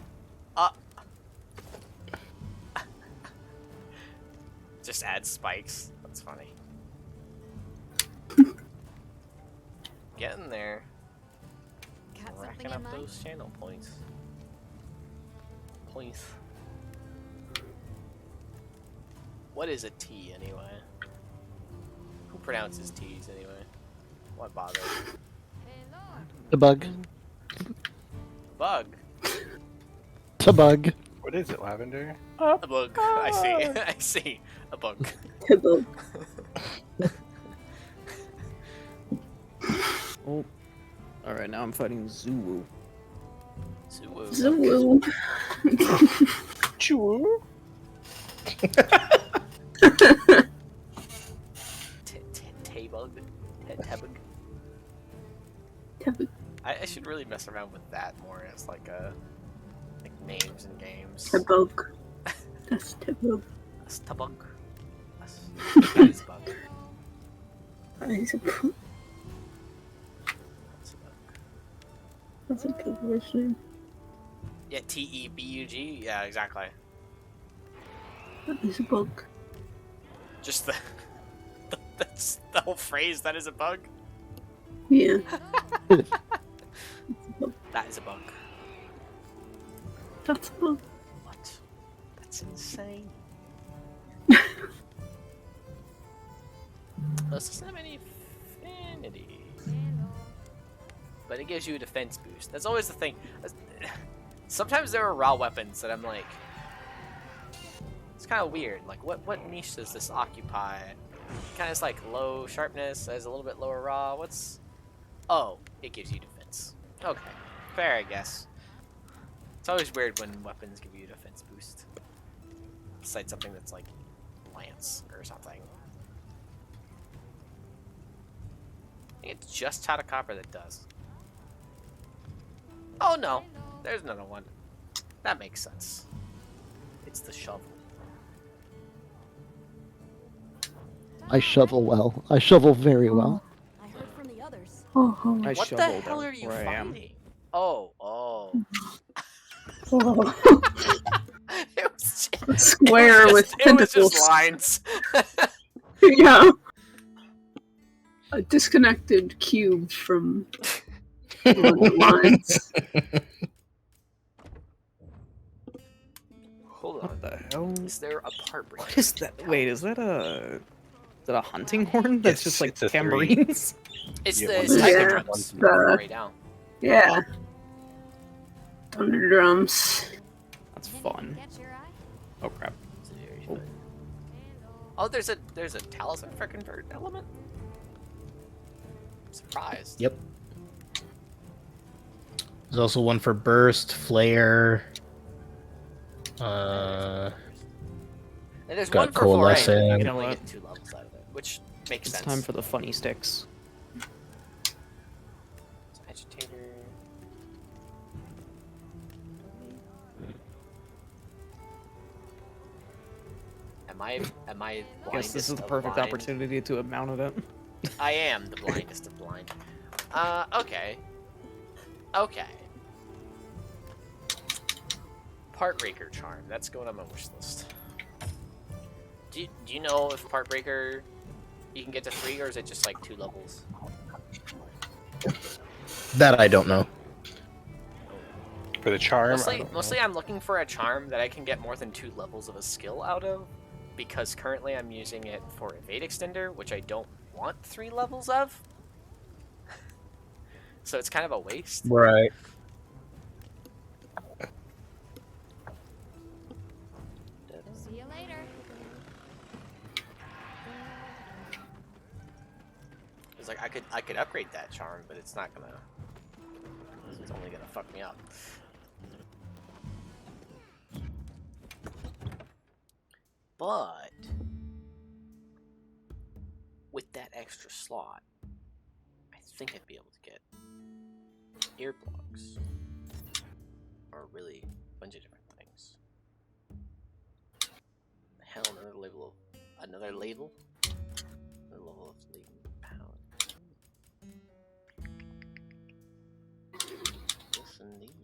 Just add spikes. That's funny. Getting there. Got something Racking in up mind? those channel points. Points. What is a T anyway? Who pronounces T's anyway? What bother? The bug. Bug. The bug. What is it, Lavender? A bug. I see. I see. A bug. Oh. Alright, now I'm fighting Zuwu. Zoo. Choo. T-bug. Tabug. I should really mess around with that more as like names in games. Tabug. That's tabug. That's tabug. That is bug. That's a bug. That's a good version. Yeah, T-E-B-U-G? Yeah, exactly. That is a bug. Just that's the whole phrase, that is a bug? Yeah. That is a bug. That's a bug. What? That's insane. This doesn't have any affinity. But it gives you a defense boost. That's always the thing. Sometimes there are raw weapons that I'm like, it's kind of weird. Like, what niche does this occupy? Kind of is like low sharpness, has a little bit lower raw. What's? Oh, it gives you defense. Okay, fair, I guess. It's always weird when weapons give you a defense boost. Besides something that's like lance or something. I think it's just Copper that does. Oh no, there's another one. That makes sense. It's the shovel. I shovel well. I shovel very well. I heard from the others. Oh, I What the shoveled hell are you where I am. fighting? Oh. oh. It was A square with it was tentacles. just lines. Yeah. A disconnected cube from one of the lines. Hold on. What the hell? Is there a part break? What is that? Wait, is that a hunting horn? That's Yes, just like it's a three. tambourines? It's Yeah, the one- Tiger Yeah, drums. the- Right now. Yeah. Thunder drums. That's fun. Catch your eye? Oh crap. It's very Oh. fun. Oh, there's a talisman for convert element. I'm surprised. Yep. There's also one for burst, flare. And there's got one for foray. coalescing. You You can know only what? get 2 levels out of it, which makes It's sense. time for the funny sticks. Agitator. Am I I guess this blindest is the of perfect blind? opportunity to have mounted it. I am the blindest of blind. Okay. Okay. Partbreaker Charm. That's going on my wish list. Do you know if Partbreaker you can get to 3, or is it just like 2 levels? That I don't know. For the charm, Mostly I'm looking for a charm that I can get more than 2 levels of a skill out of, because currently I'm using it for Evade Extender, which I don't want 3 levels of. So it's kind of a waste. Right. See you later. It's like I could upgrade that charm, but it's not gonna. It's only gonna fuck me up. But with that extra slot, I think I'd be able to get earplugs, or really a bunch of different things. Hell, another level of level of latent power. Yes, indeed.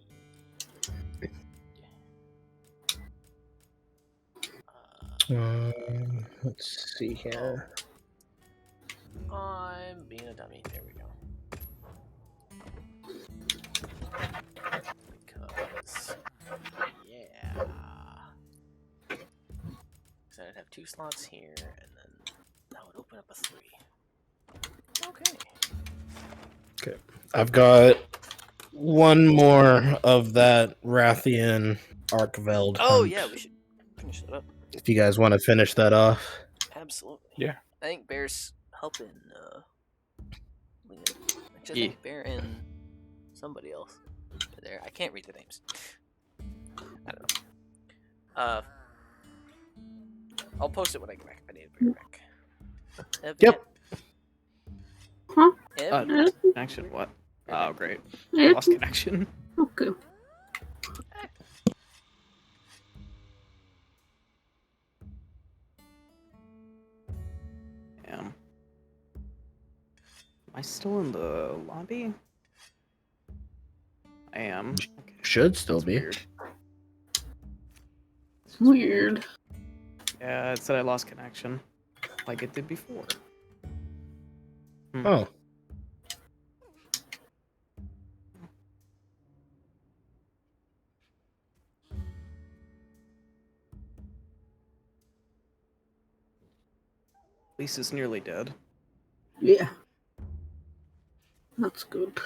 Let's see here. I'm being a dummy. There we go. Because, yeah. So I'd have 2 slots here, and then that would open up a 3. Okay. Okay. I've got one more of that Rathian Arkveld. Oh, hunt, yeah, we should finish that up. If you guys want to finish that off. Absolutely. Yeah. I think Bear's helping, Lena. Actually, I Yeah. think Bear and somebody else are there. I can't read the names. I don't know. I'll post it when I get back if I need to bring it back. Yep. Huh? Ev? Connection, what? Oh, great. Yeah. Lost connection. Okay. Am I still in the lobby? I am. Okay. Should still That's be. weird. Weird. Yeah, it said I lost connection, like it did before. Oh. Lisa's nearly dead. Yeah. That's good.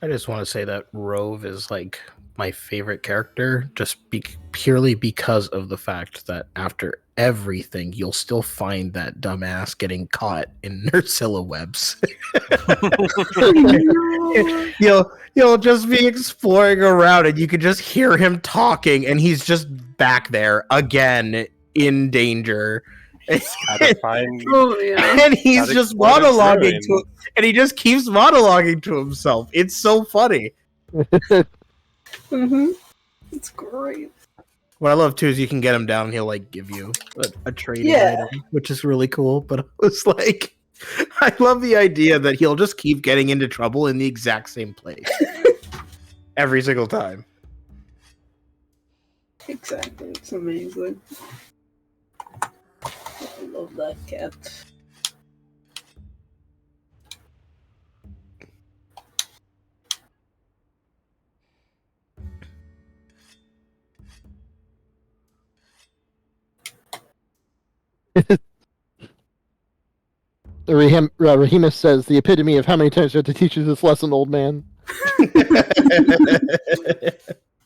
I just want to say that Rove is like my favorite character, just purely because of the fact that after everything, you'll still find that dumbass getting caught in Nursilla webs. you'll just be exploring around, and you can just hear him talking, and he's just back there again in danger. Gotta find. Oh yeah. And he's Gotta just explore his monologuing ruin. to and he just keeps monologuing to himself. It's so funny. Mhm. It's great. What I love too is you can get him down and he'll like give you a trading Yeah. item, which is really cool. But I was like, I love the idea that he'll just keep getting into trouble in the exact same place every single time. Exactly. It's amazing. I love that cat. Rahemus says the epitome of how many times you have to teach you this lesson, old man.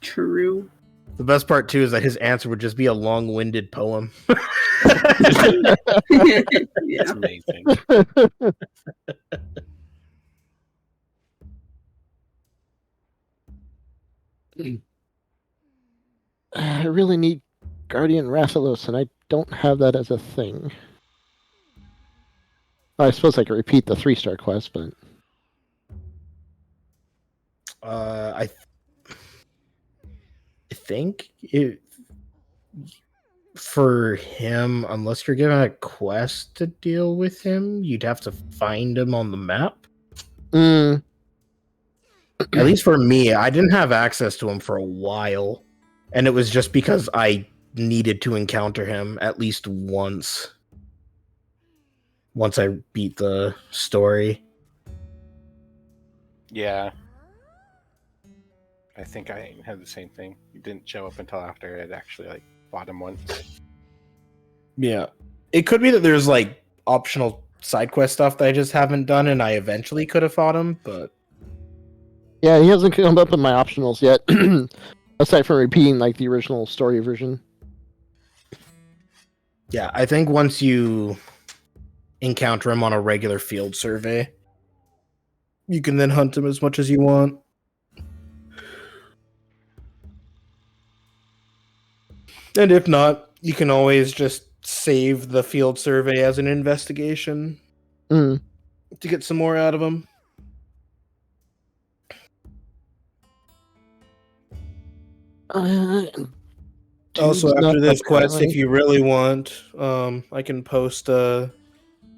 True. The best part too is that his answer would just be a long-winded poem. It's amazing. I really need Guardian Rathalos, and I don't have that as a thing. I suppose I could repeat the 3-star quest, but I think it for him, unless you're given a quest to deal with him, you'd have to find him on the map. At least for me, I didn't have access to him for a while, and it was just because I needed to encounter him at least once I beat the story. Yeah. I think I had the same thing. He didn't show up until after I had actually like fought him once. Yeah. It could be that there's like optional side quest stuff that I just haven't done and I eventually could have fought him, but yeah, he hasn't come up in my optionals yet. Aside from repeating like the original story version. yeah, I think once you encounter him on a regular field survey, you can then hunt him as much as you want. And if not, you can always just save the field survey as an investigation Mm. to get some more out of him. Also, Dude's after not this quest, apparently- if you really want, I can post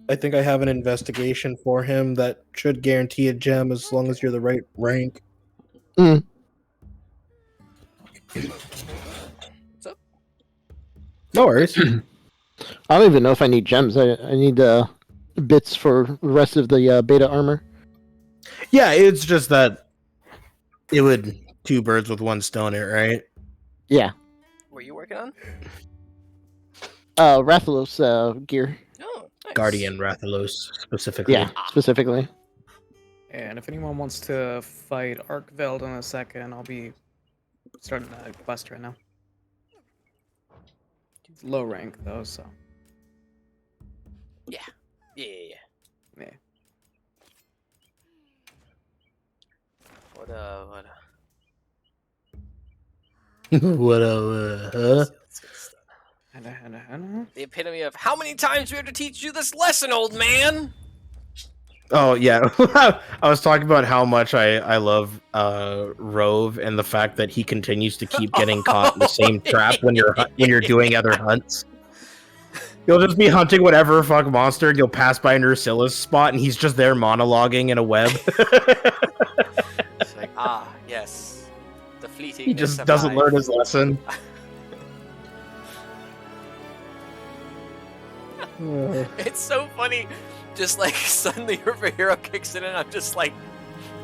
I think I have an investigation for him that should guarantee a gem as long as you're the right rank. Mm. What's up? No worries. I don't even know if I need gems. I need bits for the rest of the beta armor. Yeah, it's just that it would 2 birds with 1 stone it, right? Yeah. What are you working on? Rathalos gear. Oh, nice. Guardian Rathalos specifically. Yeah, specifically. And if anyone wants to fight Arkveld in a second, I'll be starting a quest right now. It's low rank though, so Yeah. yeah. What What huh? The epitome of how many times we have to teach you this lesson, old man? Oh yeah, I was talking about how much I love Rove and the fact that he continues to keep getting caught in the same trap when you're doing other hunts. You'll just be hunting whatever fuck monster, and you'll pass by Nursilla's spot, and he's just there monologuing in a web. It's like, yes, the fleeting. He just doesn't learn his lesson. It's so funny. Just like suddenly your hero kicks in, and I'm just like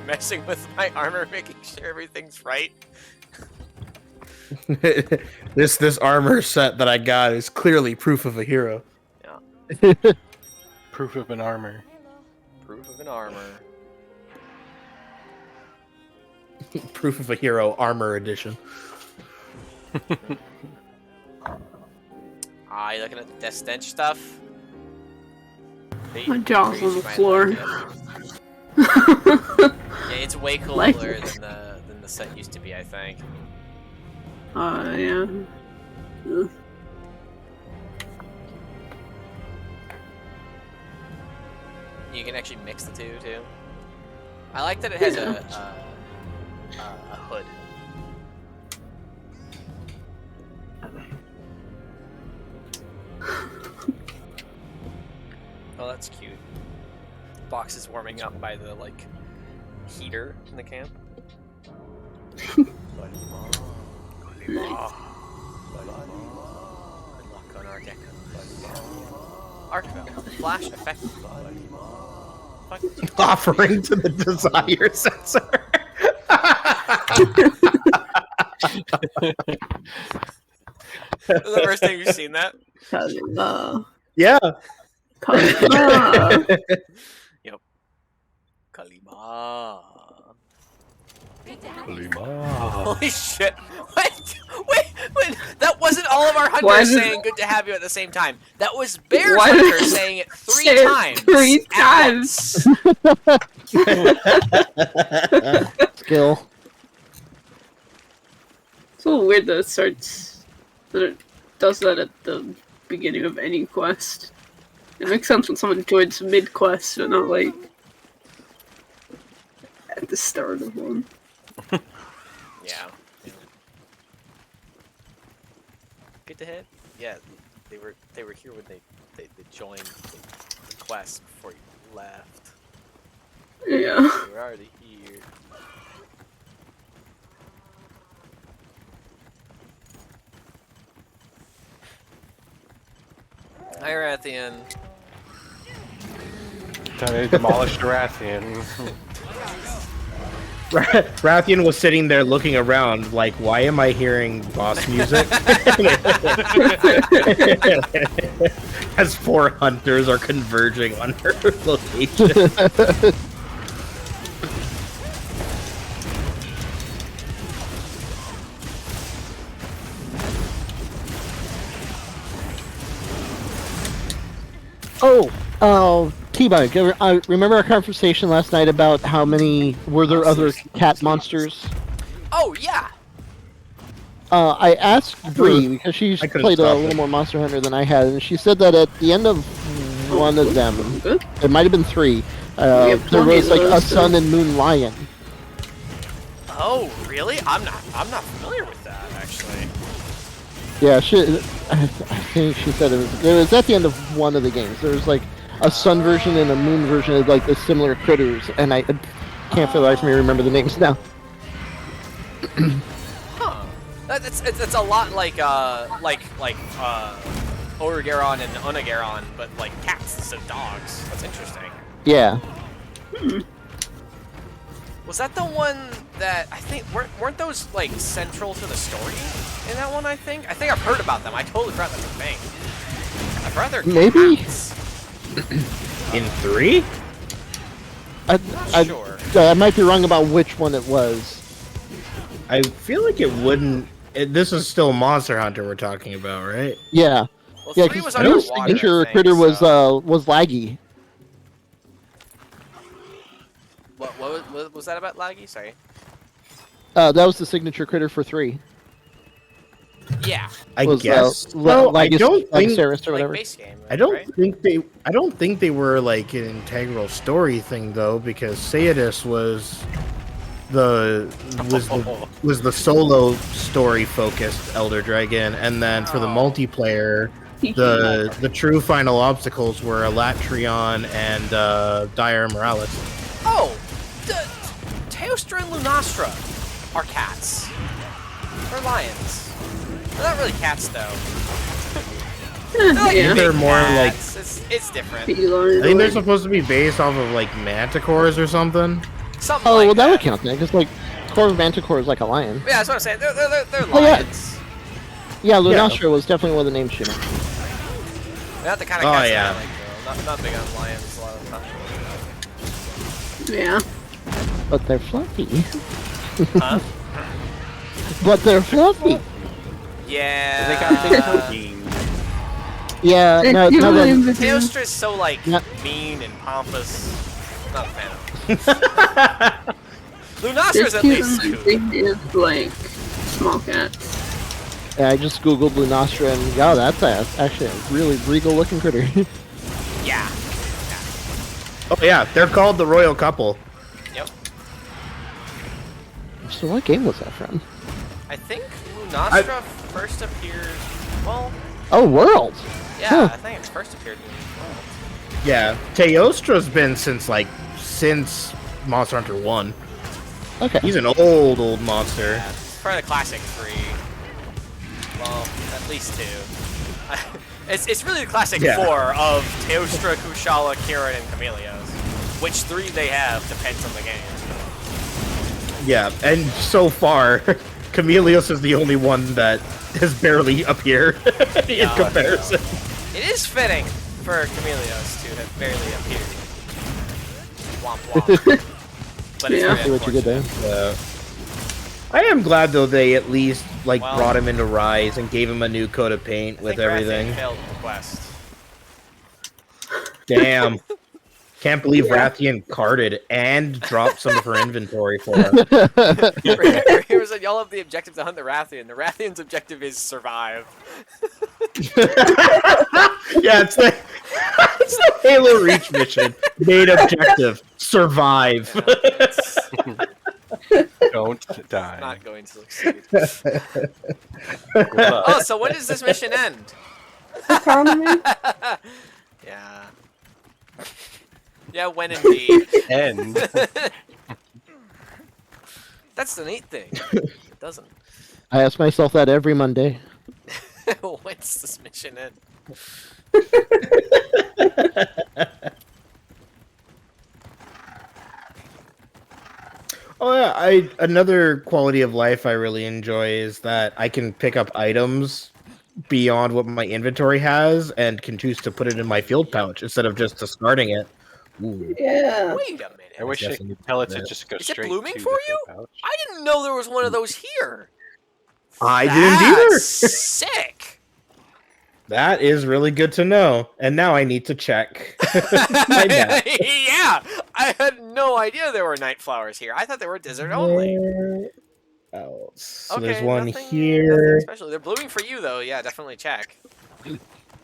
messing with my armor, making sure everything's right. This armor set that I got is clearly proof of a hero. Yeah. Proof of an armor. Proof of an armor. Proof of a Hero Armor Edition. Ah, you looking at the Death Stench stuff? My jaw's on the Might floor. like it. Yeah, it's way cooler Like than the set used to be, I think. Yeah. Ugh. You can actually mix the two too. I like that it has a hood. Oh, that's cute. Box is warming up by the like heater in the camp. Good luck on our deck. Archville. Flash effect. Offering to the desire sensor. The first time you've seen that? Yeah. Yep. Kalima. Holy shit. Wait. That wasn't all of our hunters saying good to have you at the same time. That was Bear's hunter saying it three times. 3 times. Skill. It's a little weird that it does that at the beginning of any quest. It makes sense when someone joins mid-quest, but not like at the start of one. Yeah. Good to hit? Yeah, they were here when they joined the quest before you left. Yeah. They were already here. Hi, Rathian. They demolished Rathian. Rathian was sitting there looking around like, why am I hearing boss music? As 4 hunters are converging on her location. T-Bug, I remember our conversation last night about how many were there other cat monsters? Oh yeah. I asked Bree because she's played a little more Monster Hunter than I had, and she said that at the end of one of them, it might have been 3. There was like a sun and moon lion. Oh really? I'm not familiar with that actually. Yeah, I think she said it was at the end of one of the games. There was like a sun version and a moon version of like the similar critters, and I can't for the life of me remember the names now. Huh. It's a lot like Oregaron and Onegaron, but like cats instead of dogs. That's interesting. Yeah. Was that the one that I think weren't those like central to the story in that one? I think I've heard about them. I totally forgot that's a thing. I've heard they're maybe cats. In 3? I might be wrong about which one it was. I feel like it wouldn't. This is still Monster Hunter we're talking about, right? Yeah. Well, yeah, 3 was because underwater, signature I think, critter was so. was Laggy. What was that about Laggy? Sorry. That was the signature critter for 3. Yeah. I was, guess. Well, I don't think. or whatever. Like base game, I don't right? think they were like an integral story thing though, because Sayadis was the solo story focused Elder Dragon, and then for the multiplayer, the true final obstacles were Elatrion and Dire Morales. Oh, Teostra and Lunastra are cats. They're lions. They're not really cats though. They're like They're more like it's different. I think they're supposed to be based off of like manticores or something. Something Oh, like well, that would count then, because like Corv Manticore is like a lion. Yeah, that's what I'm saying. They're Oh, yeah. lions. Yeah, Lunastra was definitely one of the names she meant. They're not the kind of Oh, cats yeah. that I like though. Not big on lions a lot of the time. Yeah. But they're fluffy. Huh? But they're fluffy. Yeah. They got big protein. Yeah, no, no, then, Teostra's so like Yeah. mean and pompous. Not a fan of. Lunostra's Just at keep least them cool. big and like small cats. yeah, I just googled Lunastra and yeah, that's actually a really regal looking critter. Yeah. Oh yeah, they're called the royal couple. Yep. So what game was that from? I think Lunastra first appeared. Well, Oh, World. yeah, Huh. I think it first appeared in World. Yeah, Teostra's been since Monster Hunter 1. Okay. He's an old monster. Yeah, it's probably the classic 3. Well, at least 2. It's really the classic Yeah. 4 of Teostra, Kushala, Kirin, and Chameleos. Which 3 they have depends on the game. Yeah, and so far, Chameleos is the only one that has barely appeared in comparison. It is fitting for Chameleos to have barely appeared. Womp womp. But it's Yeah. very See what you did there. Yeah. I am glad though they at least Well- brought him into Rise and gave him a new coat of paint I with think Rathian everything. failed the quest. Damn. Can't believe Rathian carded and dropped some of her inventory for him. He was like, y'all have the objective to hunt the Rathian. The Rathian's objective is survive. Yeah, it's the Halo Reach mission. Main objective: survive. Don't die. Not going to succeed. Oh, so when does this mission end? Yeah. Yeah, when indeed. End. That's the neat thing. It doesn't. I ask myself that every Monday. When's this mission end? Oh yeah, another quality of life I really enjoy is that I can pick up items beyond what my inventory has and can choose to put it in my field pouch instead of just discarding it. Ooh. Yeah. Wait a minute. I wish I Definitely could tell it to that. just go Is it straight blooming to for the you? field pouch. I didn't know there was one of those here. I didn't either. That's sick. That is really good to know. And now I need to check. my map. Yeah, I had no idea there were night flowers here. I thought they were desert only. Where else? So Okay, there's one nothing here. special. They're blooming for you though. Yeah, definitely check.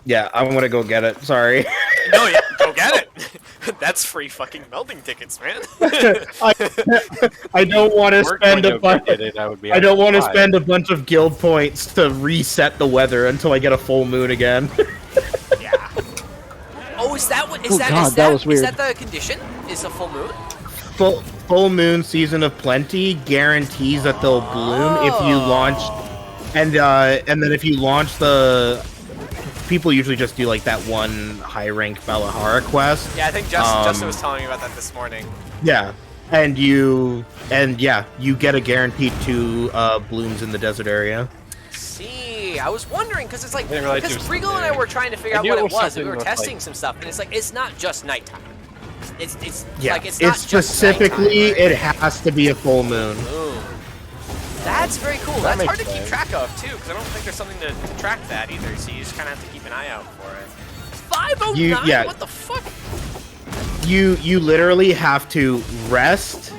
Yeah, I'm gonna go get it. Sorry. No, yeah, go get it. That's free fucking melding tickets, man. I don't want to We're spend going a to bunch. get it, I would be I don't want to fine. spend a bunch of guild points to reset the weather until I get a full moon again. Yeah. Oh, is that what? Is Oh that? God, Is that that? was Is weird. that the condition? Is a full moon? Full moon season of plenty guarantees that they'll bloom if you launch, and then if you launch the. People usually just do like that one high rank Valahara quest. Yeah, I think Justin was telling me about that this morning. Yeah, and you get a guaranteed 2 blooms in the desert area. See, I was wondering because it's like I didn't realize because it was Regal and I there. were trying to figure I out knew what it it was was. And something we were with, testing like- some stuff, and it's like it's not just nighttime. It's Yeah, like it's not just specifically nighttime, right? it has to be a full moon. Ooh. That's very cool. That That's hard to makes keep sense. track of too, because I don't think there's something to track that either. So you just kind of have to keep an eye out for it. 509. Yeah. What the fuck? You literally have to rest,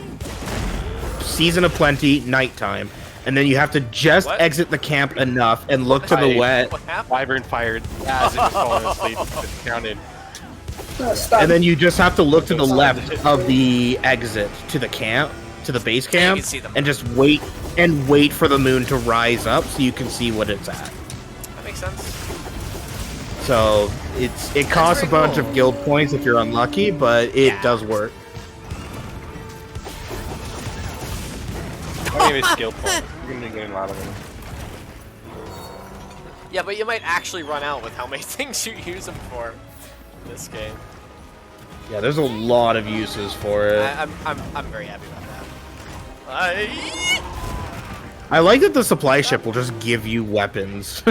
season of plenty, nighttime, and then you have to just What? exit the camp enough and look to the wet, What happened? Wyvern fired as it fallen asleep. It's counted. and then you just have to look to the left of the exit to the camp, to the base Yeah, you camp, can see them. and just wait for the moon to rise up so you can see what it's at. That makes sense. So it costs a very bunch cool. of guild points if you're unlucky, but it Yeah. does work. I mean, it's skill point. You're gonna be getting a lot of them. Yeah, but you might actually run out with how many things you use them for in this game. Yeah, there's a lot of uses for it. I'm very happy about that. I like that the supply ship will just give you weapons.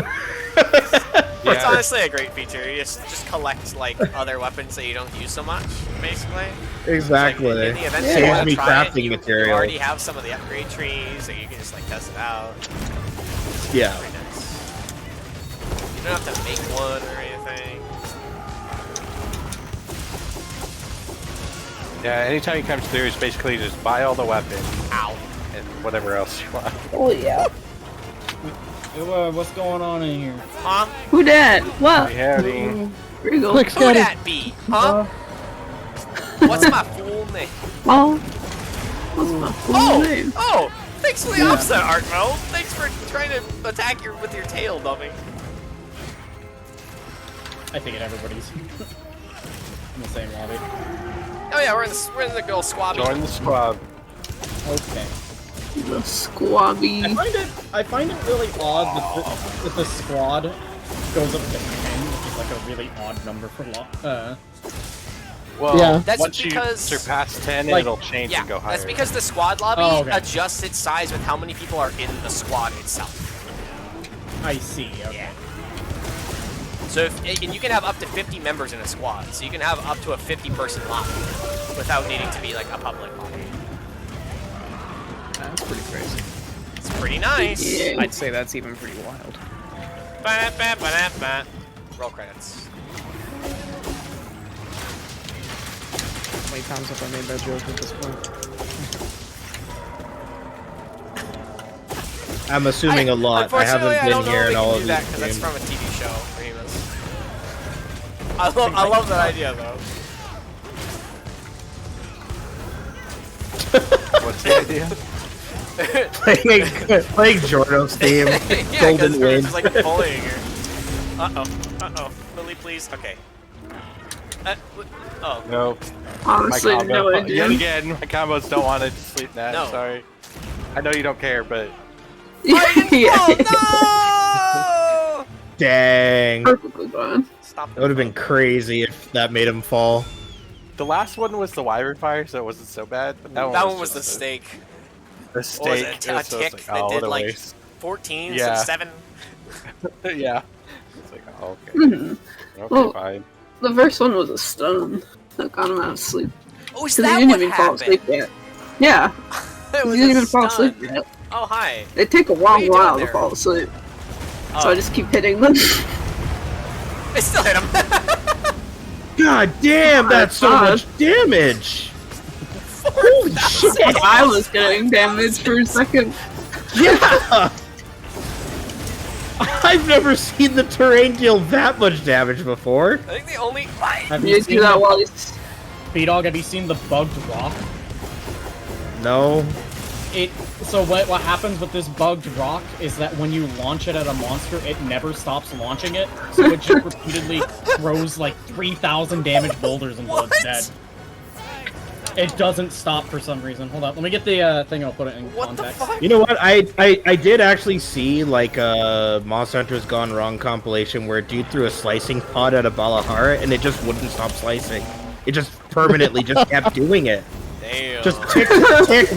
It's honestly a great feature. You just collect like other weapons that you don't use so much, basically. Exactly. Like, in the event Saves you want me to try it, crafting you material. already have some of the upgrade trees, so you can just like test it out. Yeah. Very nice. You don't have to make one or anything. Yeah, anytime you come through, it's basically just buy all the weapons. Ow. And whatever else you want. Oh yeah. What's going on in here? Huh? Who dat? What? Howdy. Here you go. Click, Who Scotty. that be? Huh? What's my full name? Oh. What's my full name? Oh! Thanks for the offset, Artmo. Thanks for trying to attack with your tail, dummy. I think everybody's in the same lobby. Oh yeah, we're in the girl squad. Join the squad. Okay. The squabby. I find it really odd that the squad goes up to 10, which is like a really odd number for Well, Yeah. That's once because you surpass 10, like, it'll change yeah, and go higher. that's because the squad lobby Oh, okay. adjusts its size with how many people are in the squad itself. I see. Okay. Yeah. So and you can have up to 50 members in a squad, so you can have up to a 50-person lobby without needing to be like a public lobby. That's pretty crazy. It's pretty nice. Yeah. I'd say that's even pretty wild. Ba-da-ba-ba-da-ba. Roll credits. How many times have I made that joke at this point? I'm assuming a lot. I haven't Unfortunately, been here in all of do these that because that's games. from a TV show, Remus. I love that idea though. What's the idea? playing Jordo's theme. Yeah, Golden because Wind. is like bullying her. Uh-oh. Lily, please. Okay. Oh. No. Honestly, My combo. no idea. Yet again, my combos don't want to sleep that. No. Sorry. I know you don't care, but... Yeah. Oh, no! Dang. Perfectly fine. Stop. That would have been crazy if that made him fall. The last one was the wyvern fire, so it wasn't so bad. But that one was the just steak. The What was steak. it? It A was so tick like, that oh, did what a like waste. 14, Yeah. so 7. Yeah. It's like, oh, okay. Mhm. Okay, Well, fine. The first one was a stone that got him out of sleep. Oh, is 'Cause that he didn't what even fall happened? asleep yet. Yeah. It He was didn't a even fall stun. asleep yet. Oh, hi. They take a What are long you doing while to there? fall asleep. Oh. So I just keep hitting them. I still hit him. God damn, that's so God. much damage! Holy shit! I was getting damaged for a second. Yeah! I've never seen the terrain deal that much damage before. I think the only... Have You you do seen that the while he's... B-Dog? Have you seen the bugged rock? No. So what happens with this bugged rock is that when you launch it at a monster, it never stops launching it. So it just repeatedly throws like 3,000 damage boulders until it's dead. It doesn't stop for some reason. Hold up, let me get the thing. I'll put it in context. You know what? I did actually see like a Monster Hunter's Gone Wrong compilation where a dude threw a slicing pod at a Balahara and it just wouldn't stop slicing. It just permanently just kept doing it. Damn. Just tick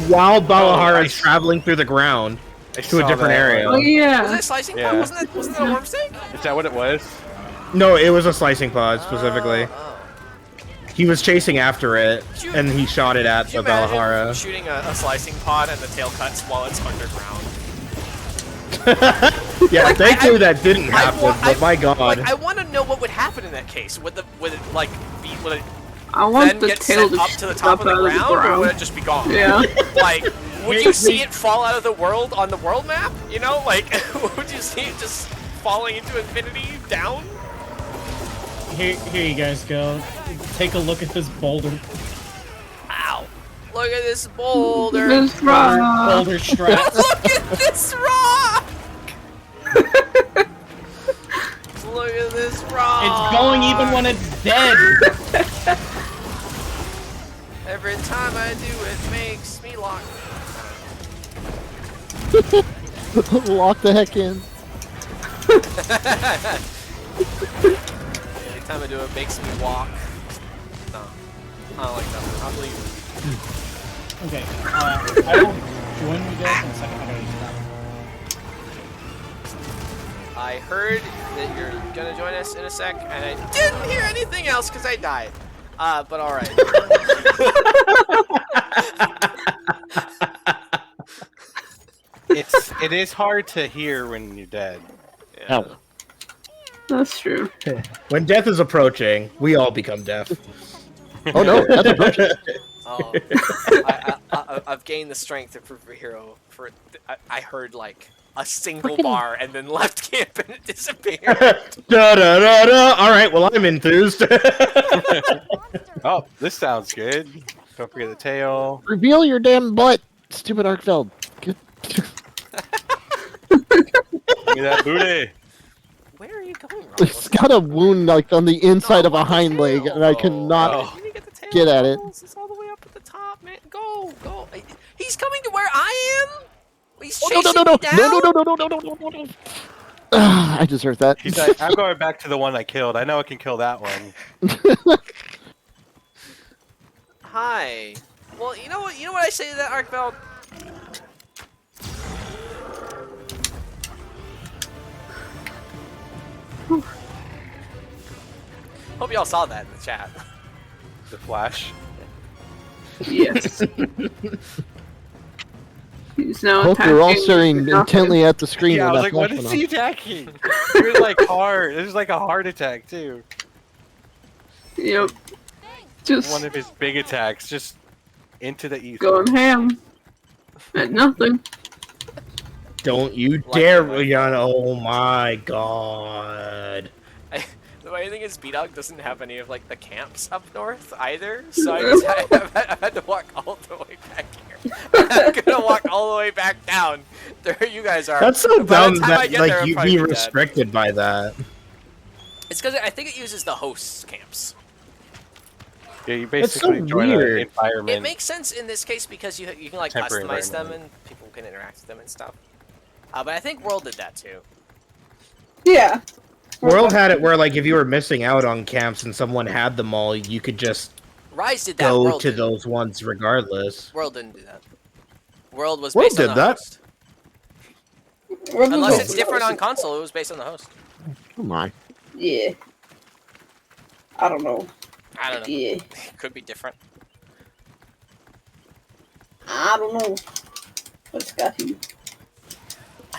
while Balahara is traveling through the ground to a saw different that. area. Oh yeah. Was it slicing Yeah. pod? Wasn't that a worm steak? Is that what it was? No, it was a slicing pod specifically. Oh. He was chasing after it, and he shot it at Could you the imagine Balahara. shooting a slicing pod and the tail cuts while it's underground? Yeah, Like, thankfully that didn't happen, wa- but my god. Like, I want to know what would happen in that case. Would it like be would it I want then the get tail sent to up to the top stop of the out of the ground, or ground. would it just be gone? Yeah. Like, would you see it fall out of the world on the world map? You know, like, would you see it just falling into infinity down? Here you guys go. Take a look at this boulder. Ow! Look at this boulder. This rock. Boulder strap. Look at this rock! Look at this rock! It's going even when it's dead. Every time I do it makes me lock. Lock the heck in. Every time I do it makes me walk. No. I don't like that one. I'll leave. Okay. I will join you guys in a second. I gotta use that. I heard that you're gonna join us in a sec, and I didn't hear anything else because I died. But all right. It is hard to hear when you're dead. Yeah. That's true. When death is approaching, we all become deaf. Oh no, that's approaching. Oh, I've gained the strength of Proof of a Hero. I heard like a single bar and then left camp and it disappeared. Da da da da. All right, well I'm enthused. Oh, this sounds good. Don't forget the tail. Reveal your damn butt, stupid Arkfeld. Good. Give me that booty. Where are you going, Ronald? It's got a wound like on the inside of a hind leg, and I cannot get at it. It's all the way up at the top, man. Go. He's coming to where I am. He's Oh, chasing no, me down. no. I deserve that. He's like, I'm going back to the one I killed. I know I can kill that one. Hi. Well, you know what? You know what I say to that, Arkfeld? Hope y'all saw that in the chat. The flash. Yes. He's now I hope you're all attacking staring the intently at the screen. Yeah, I with was that like, what flash is on. he attacking? It was like hard. It was like a heart attack too. Yep. Just One of his big attacks, just into the ether. going ham at nothing. Don't you dare, Rihanna. Oh my god. The funny thing is, B-Dog doesn't have any of like the camps up north either, so I've had to walk all the way back here. I'm gonna walk all the way back down. There you guys are. That's so By the dumb time I that get there, like I'm you'd probably be dead. restricted by that. It's because I think it uses the hosts camps. Yeah, you That's so basically join weird. an environment. It makes sense in this case because you can like Temporary customize them environment. and people can interact with them and stuff. But I think World did that too. Yeah. World had it where like if you were missing out on camps and someone had them all, you could just Rise did that. go World to didn't. those ones regardless. World didn't do that. World was World based on did the that. host. Unless it's different on console, it was based on the host. Oh my. Yeah. I don't know. I don't know. Yeah. It could be different. I don't know. But it's got you.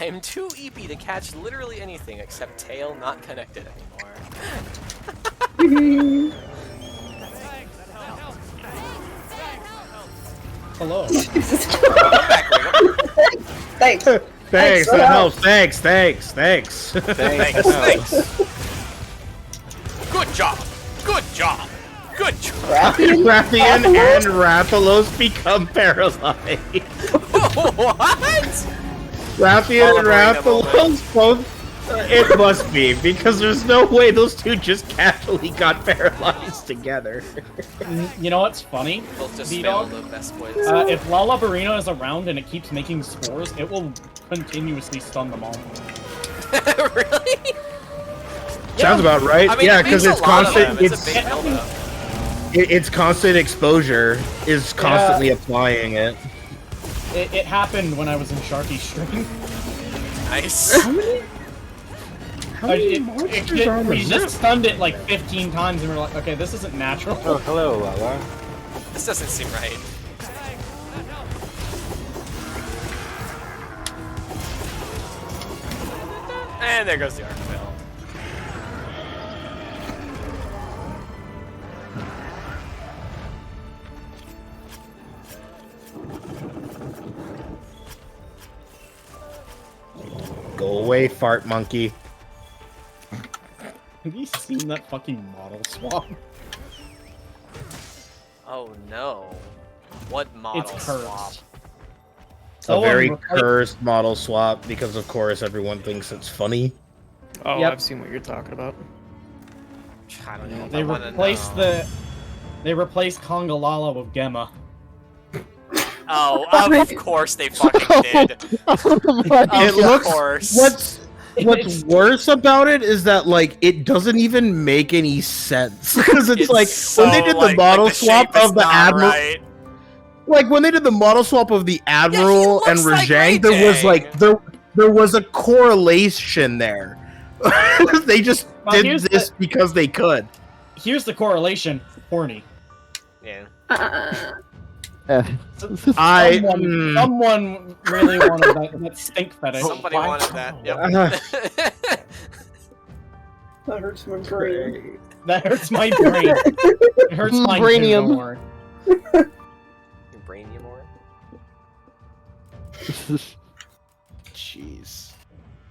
I am too EP to catch literally anything except tail not connected anymore. Hello. Thanks. Thanks, that helps. Thanks. Thanks. Good job. Good job. Good job. Rathian and Rathalos become paralyzed. What? Rathian and Celebrate the Rathalos both. It must be, because there's no way those two just casually got paralyzed together. You know what's funny? Both just B-Dog? failed the best points. If Lalabarina is around and it keeps making spores, it will continuously stun them all. Really? Sounds about right. I mean, yeah, it makes because it's a lot of constant. them. It's a big buildup. It's constant exposure is constantly applying it. It happened when I was in Sharky's stream. Nice. We just stunned it like 15 times and we're like, okay, this isn't natural. Oh, hello, Lala. This doesn't seem right. And there goes the Arkfeld. Go away, fart monkey. Have you seen that fucking model swap? Oh no. What model It's swap? cursed. A very cursed model swap because, of course, everyone thinks it's funny. Oh, Yep. I've seen what you're talking about. I don't know if They I wanna replaced know. They replaced Congalala with Gemma. Oh, of course they fucking did. It looks. Course. What's worse about it is that like it doesn't even make any sense because it's like so, when they did the like, model the swap shape is of the not admiral. right. Like when they did the model swap of the admiral and looks like Rajang, there was Rajang. like there was a correlation there. They just Well, did here's this because they could. Here's the correlation. Horny. Yeah. Someone really wanted that stink fetish. Somebody wanted that. Yep. That hurts my brain. That hurts my brain. It hurts my Brainium. more. Brainium more. Jeez.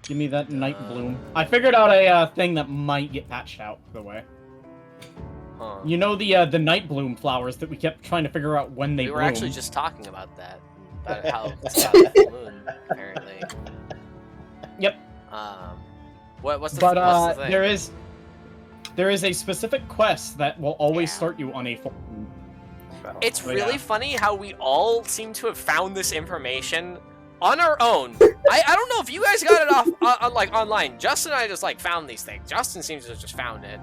Give me that night bloom. I figured out a thing that might get patched out, by the way. Huh. You know the night bloom flowers that we kept trying to figure out when they We were bloom? actually just talking about that. About how it's about the moon, apparently. Yep. What's the But thing? there is a specific quest that will always start you on a full moon. It's But really yeah. funny how we all seem to have found this information on our own. I don't know if you guys got it off like online. Justin and I just like found these things. Justin seems to have just found it.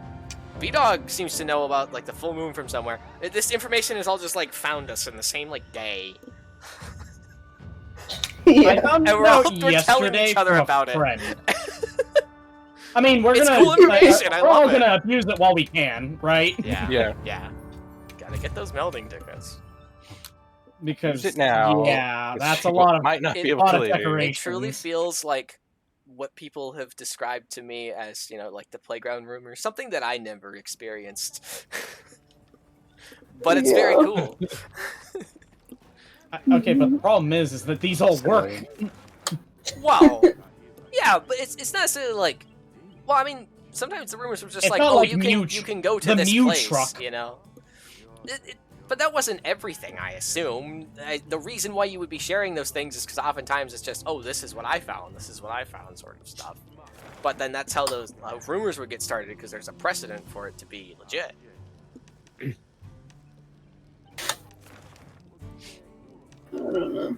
B-Dog seems to know about like the full moon from somewhere. This information is all just like found us in the same like day. I found And we're out all telling yesterday each other from a about it. friend. I mean, we're It's gonna cool information, I we're all love it. gonna abuse it while we can, right? Yeah. Yeah. Yeah. Gotta get those melding tickets. Because Use it now. yeah, Because that's a people lot of might not be it- able lot to of later. decoration. It truly feels like what people have described to me as, you know, like the playground rumor, something that I never experienced. But it's very cool. Okay, but the problem is that these all work. Wow. Yeah, but it's not necessarily like. Well, I mean, sometimes the rumors were just It's like, not oh, like you can go to the this Mew place, truck. you know. But that wasn't everything, I assume. The reason why you would be sharing those things is because oftentimes it's just, oh, this is what I found, sort of stuff. But then that's how those rumors would get started, because there's a precedent for it to be legit. I don't know.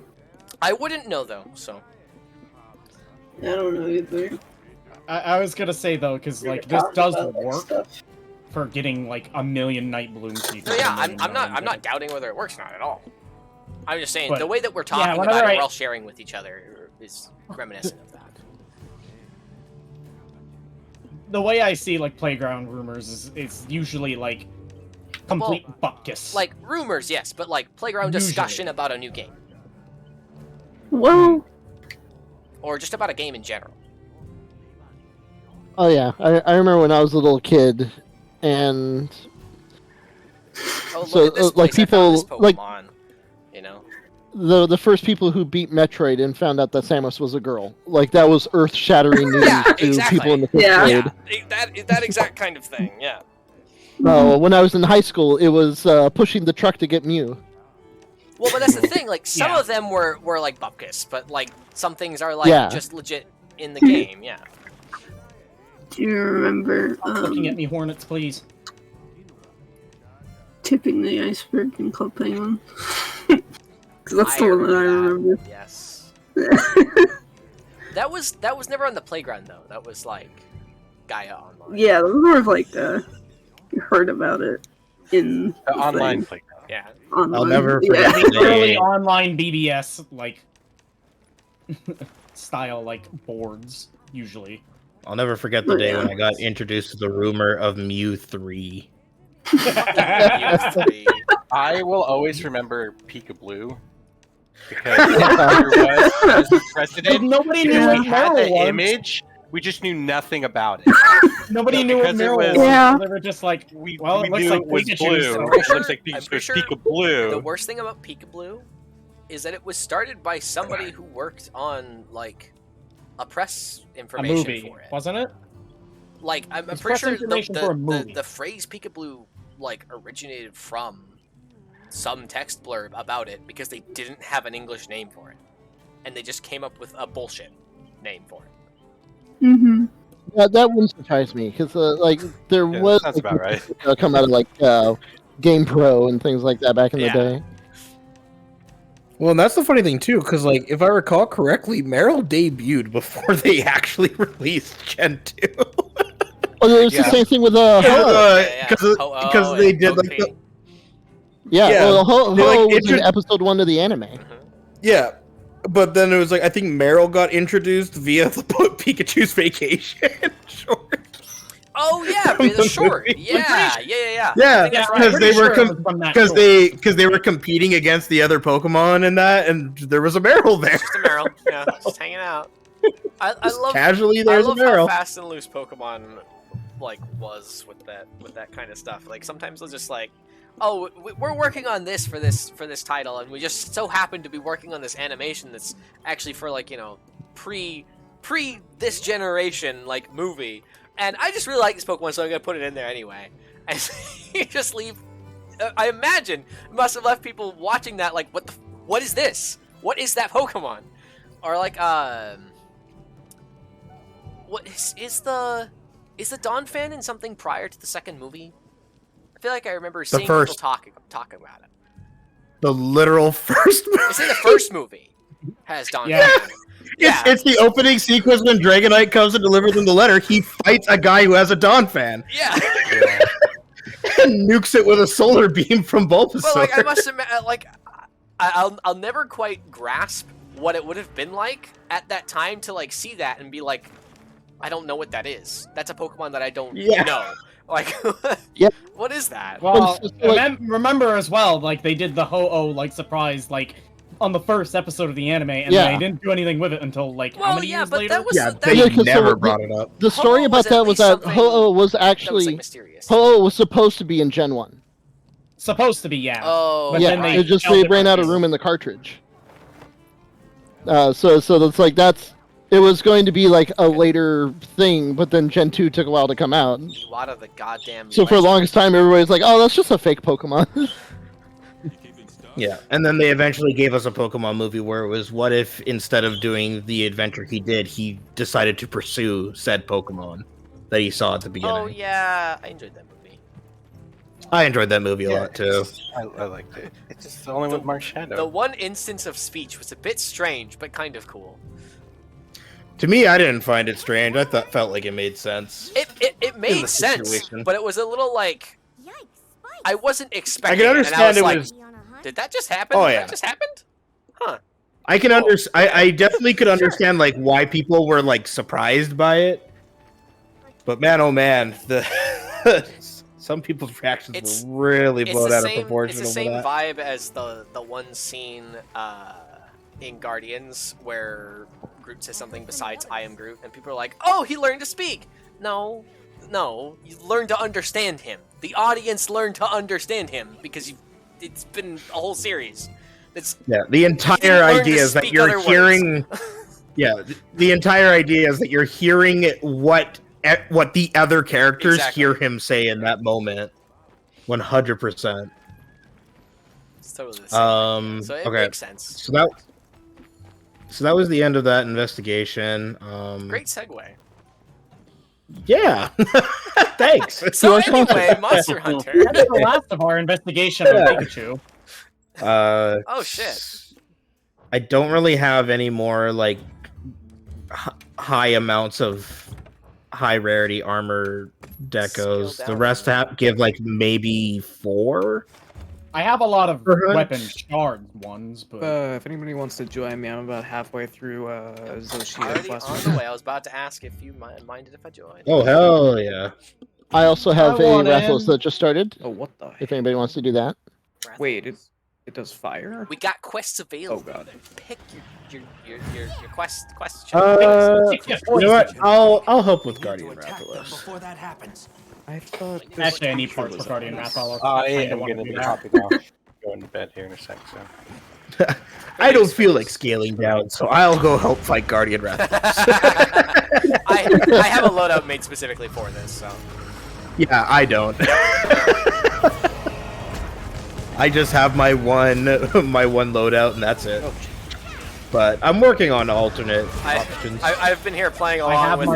I wouldn't know, though, so. I don't know either. I was gonna say though, because like this does work for getting like 1,000,000 night bloom seekers. So yeah, and I'm then, not doubting whether it works or not at all. I'm just saying, But, the way that we're yeah, talking whenever about it, I- we're all sharing with each other is reminiscent of that. The way I see like playground rumors is usually like complete bupkis. Like, rumors, yes, but like, playground Usually. discussion about a new game. Well, Or just about a game in general. Oh yeah, I remember when I was a little kid, and Oh, look so at this like place, I found this people like Pokemon, you know? the first people who beat Metroid and found out that Samus was a girl. Like that was earth-shattering news Yeah, to exactly. people in the fifth Yeah. grade. That exact kind of thing, yeah. When I was in high school, it was pushing the truck to get Mew. Well, but that's the thing, like, some Yeah. of them were like bupkis, but like, some things are like, Yeah. just legit in the game, yeah. do you remember Looking at me, Hornets, please. tipping the iceberg in Club Penguin? Because that's the one that I remember. Yes. That was never on the playground, though. That was, like, Gaia Online. Yeah, it was more of like you heard about it in The the online thing. playground. Yeah. Online. I'll never Yeah. forget The early the online BBS like style like boards usually. I'll never forget the day when I got introduced to the rumor of Mew 3. I will always remember Peekaboo because there was a precedent. Nobody knew because what we had Meryl the was. image. We just knew nothing about it. Nobody knew what Because it Meryl was- was. Yeah. They were just like, We, well, we it looks knew like it was Pikachu. blue. So. It looks like I'm Pikachu. pretty sure Peekaboo. The worst thing about Peekaboo is that it was started by somebody who worked on, like, a press A information movie, for it. wasn't it? Like, I'm It's pretty press sure information for a movie. the phrase Peekaboo, like, originated from some text blurb about it because they didn't have an English name for it. And they just came up with a bullshit name for it. Mm-hmm. That wouldn't surprise me because like there Yeah, was that's like, about right. come out of like Game Pro and things like that back in the day. Well, and that's the funny thing too, because like if I recall correctly, Meryl debuted before they actually released Gen 2. Well, it was the same thing with Ho-Oh. Because they did like the, Yeah, Yeah, well, Ho-Oh they, like, was in intro- episode 1 of the anime. yeah, but then it was like I think Meryl got introduced via the Pikachu's Vacation. short. Oh yeah, the short. Yeah. I Yeah, think that's right. because they were sure it was from that because they were competing against the other Pokemon and that, and there was a Marill there. Just a Marill, yeah, just hanging out. I love casually I there's love a Marill. how fast and loose Pokemon was with that kind of stuff. Like sometimes they'll just like, oh, we're working on this for this title, and we just so happen to be working on this animation that's actually for like, you know, pre this generation like movie. And I just really like this Pokemon, so I'm gonna put it in there anyway. And you just leave. I imagine it must have left people watching that like, what is this? What is that Pokemon? Or like, what is the Donphan in something prior to the second movie? I feel like I remember seeing people talking about it. The literal first movie. It's in the first movie. Has Donphan. Yeah. It's the opening sequence when Dragonite comes and delivers him the letter. He fights a guy who has a Donphan. Yeah. And nukes it with a solar beam from Bulbasaur. But like, I must admit, like, I'll never quite grasp what it would have been like at that time to like see that and be like, I don't know what that is. That's a Pokemon that I don't know. Like, what is that? Well, remember as well, like they did the Ho-Oh like surprise like on the first episode of the anime, and they didn't do anything with it until like how many years later? They never brought it up. The story about that was that Ho-Oh was actually Ho-Oh was supposed to be in Gen 1. Supposed to be, yeah. Oh, but yeah. then they It just ran out of room in the cartridge. So that's like it was going to be like a later thing, but then Gen 2 took a while to come out. A lot of the goddamn. So for the longest time, everybody's like, "Oh, that's just a fake Pokemon." Yeah, and then they eventually gave us a Pokemon movie where it was, what if instead of doing the adventure he did, he decided to pursue said Pokemon that he saw at the beginning. Oh yeah, I enjoyed that movie. I enjoyed that movie a lot too. I liked it. It's just the only with Marshadow. The one instance of speech was a bit strange, but kind of cool. To me, I didn't find it strange. I felt like it made sense. It made sense, but it was a little like, I wasn't expecting. I can understand it. And I it was was. like, did that just happen? Oh, Did yeah. that just happened? Huh. I can I definitely could understand like why people were like surprised by it. But man, oh man, some people's reactions were really blown out of proportion. It's the same vibe as the one scene in Guardians where Groot says something besides "I am Groot," and people are like, "Oh, he learned to speak." No, you learned to understand him. The audience learned to understand him because it's been a whole series. The entire idea is that you're hearing. The entire idea is that you're hearing what the other characters hear him say in that moment. 100%. It's totally the same. So it makes sense. So that was the end of that investigation. Great segue. Yeah. Thanks. So anyway, Monster Hunter. That's the last of our investigation on Pikachu. Oh shit. I don't really have any more like high amounts of high rarity armor decos. The rest give like maybe 4. I have a lot of weapon shard ones, but if anybody wants to join me, I'm about halfway through Zoshia. Already on the way. I was about to ask if you minded if I joined. Oh hell yeah! I also have a Rathalos that just started. Oh, what the? If anybody wants to do that. Wait, it does fire? We got quests available. Oh god. Pick your quest. You know what? I'll help with Guardian Rathalos. Before that happens. I thought actually I need parts for Guardian Rathalos. I am gonna be hopping off. Going to bed here in a sec. So. I don't feel like scaling down, so I'll go help fight Guardian Rathalos. I have a loadout made specifically for this, so. Yeah, I don't. I just have my one loadout, and that's it. But I'm working on alternate options. I've been here playing along with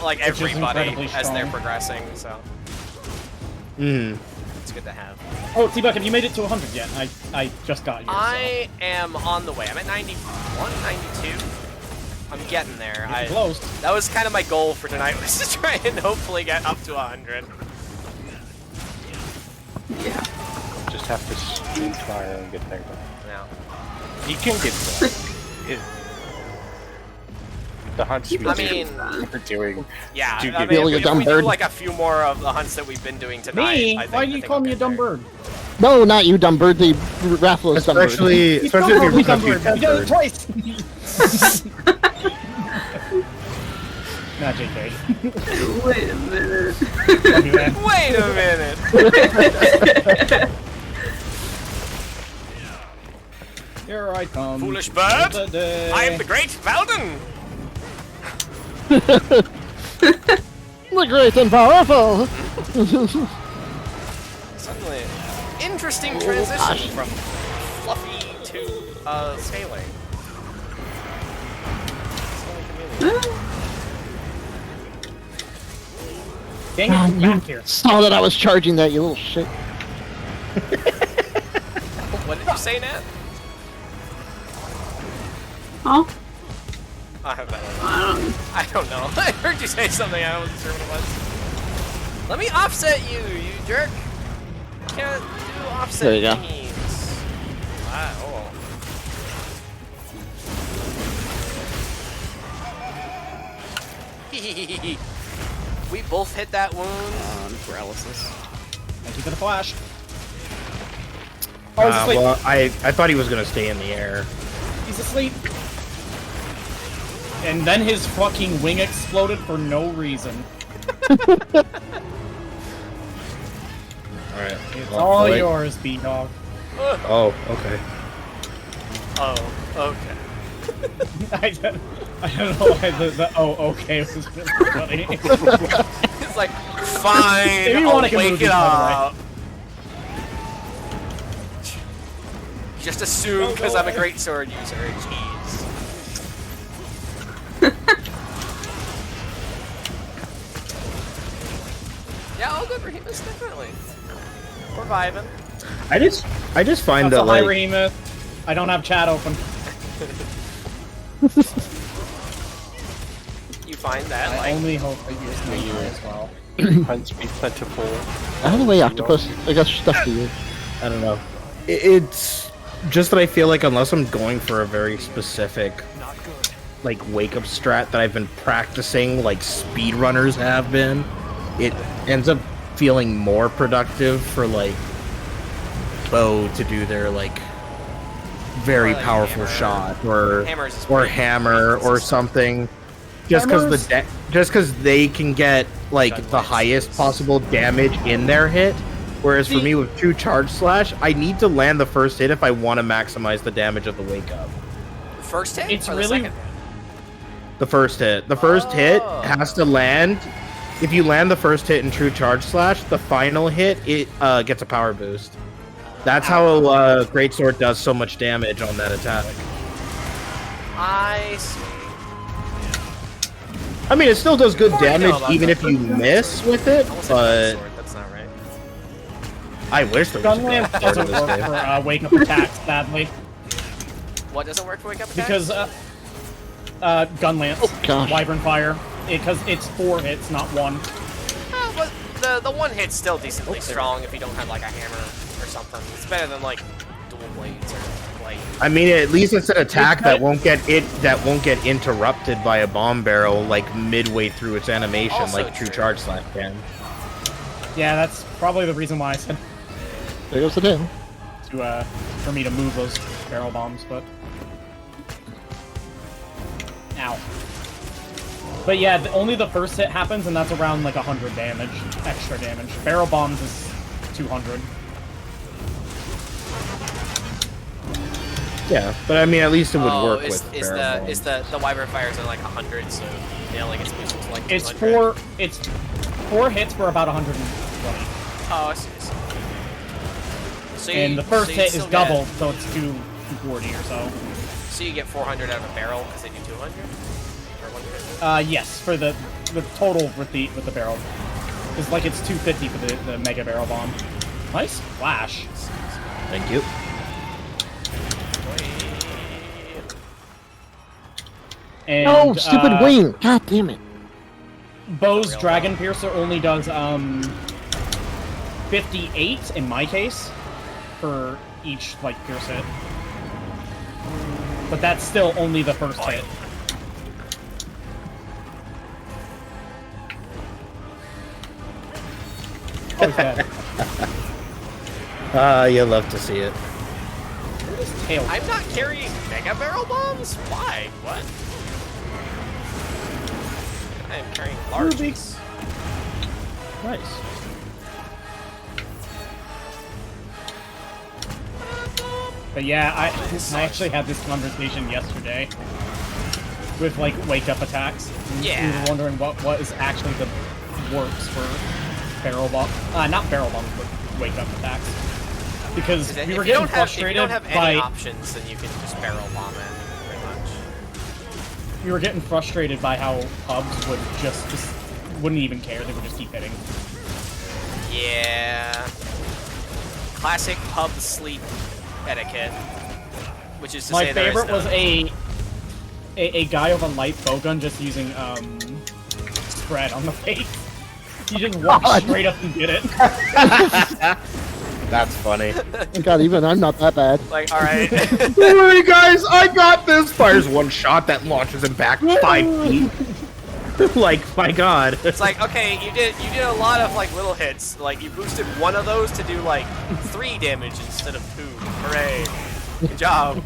like everybody as they're progressing, so. It's good to have. Oh, T-Buck, have you made it to 100 yet? I just got you. I am on the way. I'm at 91, 92. I'm getting there. Close. That was kind of my goal for tonight, was to try and hopefully get up to 100. Yeah. Just have to speed fire and get there. Yeah. You can get there. the hunts we were doing. Yeah, do I give mean, Feeling a if dumb we do bird. like a few more of the hunts that we've been doing tonight. Me? I think, Why do you call me a dumb bird? No, not you, dumb bird. The Rathalos dumb bird. Especially if you're dumb talking bird. You did it twice. Not JK. Wait a minute. Love you, man. Wait a minute. Here I come. Foolish bird. The day. I am the great Valden. The great and powerful. Suddenly, interesting transition from fluffy to scaling. Dang it, God, back here. Saw that I was charging that, you little shit. What did you say, Nat? Huh? I have that. I don't know. I heard you say something. I wasn't sure what it was. Let me offset you, you jerk. Can't do offset There you go. thingies. Wow. We both hit that wound. Paralysis. Thank you for the flash. Oh, he's asleep. Well, I thought he was gonna stay in the air. He's asleep. And then his fucking wing exploded for no reason. Alright. It's well, all wait. yours, B-Dog. Oh, okay. Oh, okay. I don't know why the oh, okay was really funny. It's like, fine, If you I'll want to wake move it these, by up. Just assume because I'm a great sword user. Jeez. Yeah, all good, Rahemus, definitely. We're vibing. I just find So that hi, like Rahemus. I don't have chat open. You find that, I like... only hope that you're listening as well. Hunts be plentiful. Out of the way, Octopus. I got stuff to you. I don't know. It's just that I feel like unless I'm going for a very specific like wake up strat that I've been practicing like speedrunners have been, it ends up feeling more productive for like Bo to do their like very like powerful hammer. shot or Hammers is or pretty hammer or something. Just because they can get like the highest possible damage in their hit, whereas for me with 2 charge slash, I need to land the first hit if I want to maximize the damage of the wake up. First hit? It's or the really- second hit? The first hit. The first hit has to land. If you land the first hit in true charge slash, the final hit it gets a power boost. That's how Greatsword does so much damage on that attack. I see. I mean, it still does good What do you know damage about even that? if you miss with it, Almost but sword. That's not right. I wish there was a Gunlamp Greatsword in doesn't this work game. for wake up attacks, sadly. What doesn't work for wake up attacks? Because Gunlance, gosh. Wyvern Fire, because it's 4 hits, not 1. But the one hit's still decently strong if you don't have like a hammer or something. It's better than like dual blades or blade. I mean, at least it's an attack that won't get interrupted by a bomb barrel like midway through its animation, Also like True true. Charge Slash can. Yeah, that's probably the reason why I said There goes the tail. to for me to move those barrel bombs, but ow. But yeah, only the first hit happens, and that's around like 100 damage, extra damage. Barrel bombs is 200. Yeah, but I mean, at least it would work is with is barrel the is the Wyvern Fires are like 100, so nailing its boosted to like 200. It's 4 hits for about 120. Oh, I see. So And the first so you hit is still doubled, so it's 240 or so. So you get 400 out of a barrel because they do 200. Or 150? Yes, for the total with the barrel. It's like it's 250 for the mega barrel bomb. Nice flash. Thank you. And, No, stupid wing! God damn it. Bo's Dragon Piercer only does 58 in my case for each like pierce hit. But that's still only the first hit. monster's dead. You love to see it. Tail. I'm not carrying mega barrel bombs? Why? What? I am carrying large ones. Nice. But yeah, I actually had this conversation yesterday with like wake up attacks. Yeah. We were wondering what is actually the works for barrel bomb, not barrel bombs, but wake up attacks. Because we were getting frustrated if you don't have by any options, then you can just barrel bomb it, pretty much. we were getting frustrated by how pubs would just wouldn't even care. They would just keep hitting. Yeah. Classic pub sleep etiquette, which is to My say there is favorite was none. a guy with a light bowgun just using spread on the face. He just walked straight up and did it. That's funny. God, even I'm not that bad. Like, alright. Don't worry, guys, I got this! Fires one shot that launches him back 5 feet. Like, my god. It's like, okay, you did a lot of like little hits. Like you boosted one of those to do like 3 damage instead of 2. Hooray! Good job.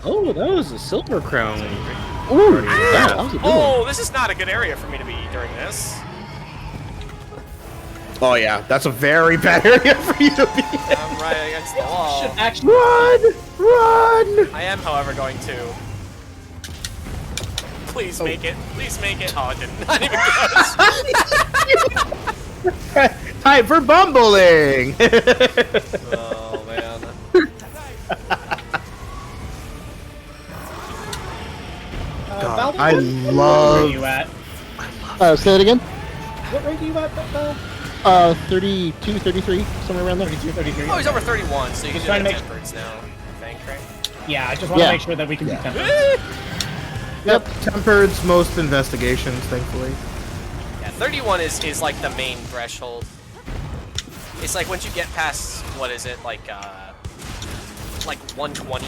Oh, that was a silver crown. Ooh, Yeah. that was a good one. Oh, this is not a good area for me to be during this. Oh yeah, that's a very bad area for you to be in. I'm right against the wall. Should actually Run! I am, however, going to. Please make it. Please make it. Oh, it didn't. Not even close. Time for bumbling! Oh, man. God, I What rank love... are you at? Say it again. What rank are you at, Bell? 32, 33, somewhere around there. 32, 33. Oh, he's over 31, so you can Just do trying the to make- temperance now. I think, right? Yeah, I just want to Yeah. make sure that we can do Yeah. temperance. Yep, tempered's most investigations, thankfully. Yeah, 31 is like the main threshold. It's like once you get past, what is it, like 120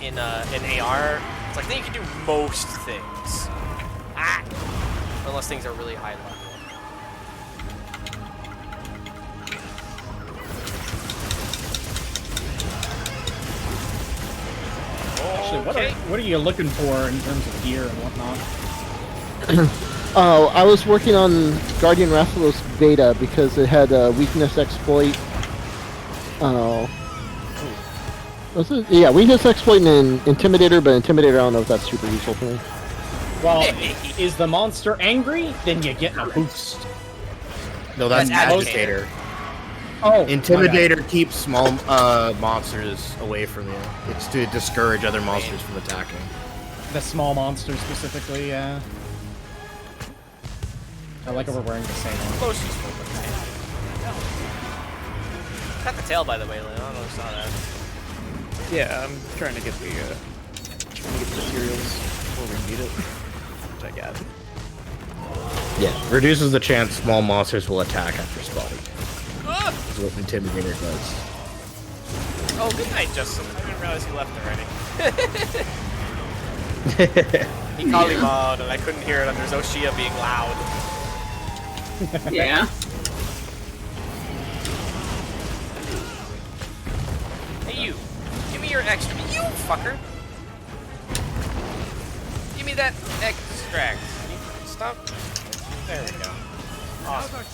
in AR, it's like then you can do most things. Ah! Unless things are really high level. Actually, Okay. what are you looking for in terms of gear and whatnot? Oh, I was working on Guardian Rathalos beta because it had a weakness exploit. Oh. Was it? Yeah, weakness exploit and Intimidator, but Intimidator I don't know if that's super useful for me. Well, is the monster angry? Then you get a boost. No, that's That's Agitator. Oh, Intimidator keeps small monsters away from you. It's to discourage other monsters from attacking. the small monsters specifically, yeah. I like how we're wearing the same one. Most useful, but cut the tail, by the way, Lynn. I don't know if you saw that. Yeah, I'm trying to get the materials before we need it, which I got. Yeah, reduces the chance small monsters will attack after spotting. That's what Intimidator does. Oh, good night, Justin. I didn't realize you left already. He called him out, and I couldn't hear it under Zoshia being loud. Yeah. Hey, you. Give me your extra. You fucker. Give me that extract. Stop. There we go. Awesome.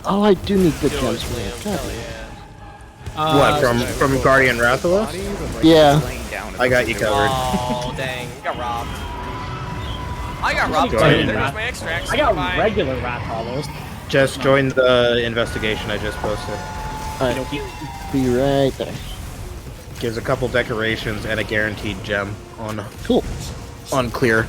Oh, I do need good Do it, gems for Liam. that. Hell yeah. What, from Guardian Rathalos? Yeah. I got you covered. Oh, dang. You got robbed. I got robbed too. Guardian There goes Rat- my extracts. I got Bye. regular rat hollows. Just join the investigation I just posted. Alright, be right there. Gives a couple decorations and a guaranteed gem on Cool. on clear.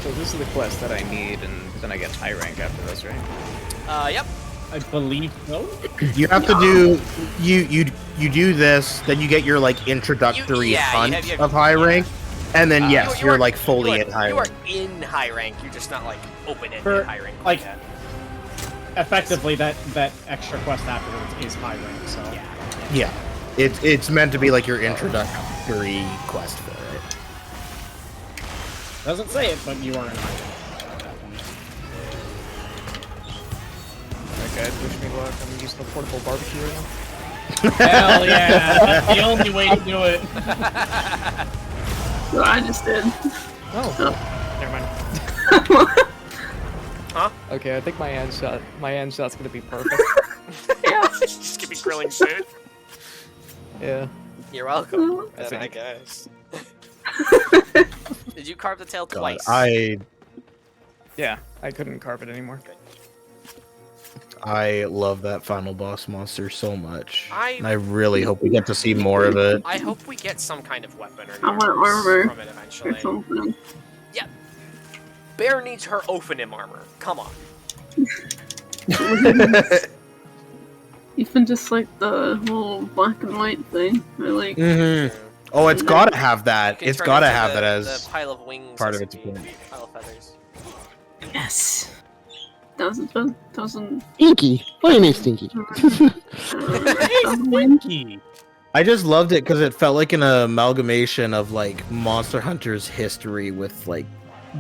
So this is the quest that I need, and then I get high rank after this, right? Yep. I believe so. You have to do you do this, then you get your like introductory hunt of high rank, and then yes, you you're are- like fully you are- in high You rank. are in high rank. You're just not like open in For, high rank. like, that. effectively, that extra quest afterwards is high rank, so. Yeah, it's meant to be like your introductory quest for it. Doesn't say it, but you are in high rank at that point. guys wish me luck. I'm using the portable barbecue right now. Hell yeah! That's the only way to do it. So I just did. Oh. Never mind. Huh? Okay, I think my end shot's gonna be perfect. Yeah. Just give me grilling food. Yeah. You're welcome. I Then I think. guess. Did you carve the tail God, twice? Yeah, I couldn't carve it anymore. I love that final boss monster so much. I- I really hope we get to see more of it. I hope we get some kind of weapon or I want armor from it eventually. or something. Yeah. Bear needs her Ophanim armor. Come on. Even just like the whole black and white thing. I like. Mm-hmm. Oh, it's gotta have that. You can It's turn gotta into have the- that as the pile of wings part of as its a appeal. pile of feathers. Yes. Doesn't. Stinky. What do you mean stinky? Winky. I just loved it because it felt like an amalgamation of like Monster Hunter's history with like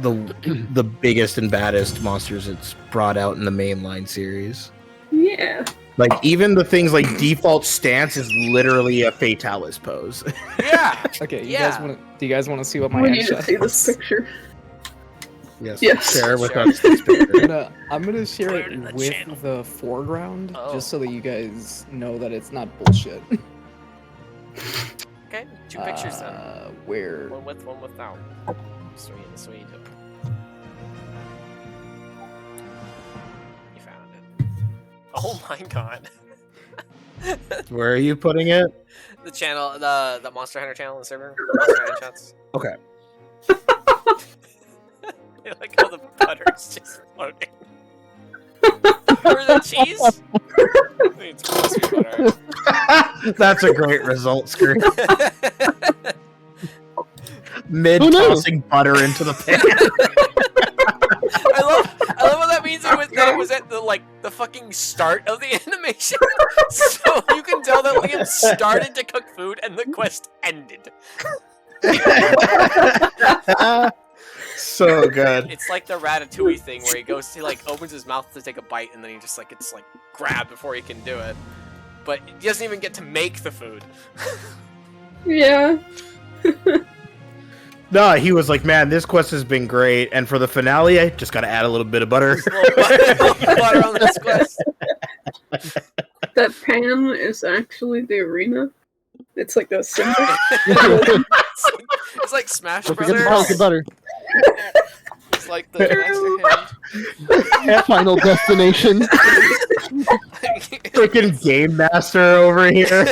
the biggest and baddest monsters it's brought out in the mainline series. Yeah. Like even the things like default stance is literally a Fatalis pose. Yeah. Okay, Yeah. do you guys want to see what my We end need to shot see this is? picture. Yes. Yes. Share with Sure. us. this picture. I'm gonna share Put it it in the with channel. the foreground, Oh. just so that you guys know that it's not bullshit. Okay, 2 pictures then. Where? One with, one without. Sweet, sweet. You found it. Oh my god. Where are you putting it? The channel, the Monster Hunter channel in the server. Monster Hunter Shots. Okay. I like how the butter's just floating. Or the cheese? I think it's supposed to be butter. That's a great result screen. Mid Who knew? tossing butter into the pan. I love what that means. That it was at the the fucking start of the animation, so you can tell that Liam started to cook food and the quest ended. So good. It's like the Ratatouille thing where he goes to opens his mouth to take a bite and then he just it's grabbed before he can do it, but he doesn't even get to make the food. Yeah. No, he was like, man, this quest has been great, and for the finale, I just gotta add a little bit of butter. Butter on this quest. That pan is actually the arena. It's like a symbol. It's like Smash Don't forget the Brothers. pocket butter. It's like the master hand. Final destination. Freaking game master over here.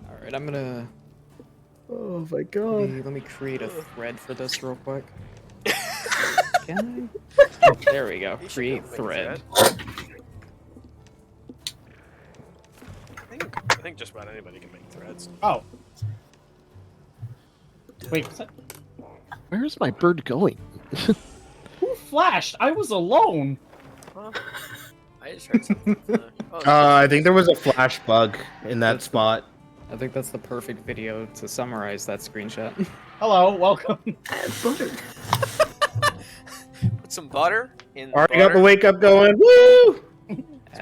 Alright, I'm gonna... Oh my god. Let me create a thread for this real quick. Can I? There we go. You should Create make a thread. I think just about anybody can make threads. Oh. Wait, what's that? Where's my bird going? Who flashed? I was alone. Huh? I just heard something. I think there was a flash bug in that spot. I think that's the perfect video to summarize that screenshot. Hello, welcome. Add butter. Put some butter in. Already got the wake up going. Woo!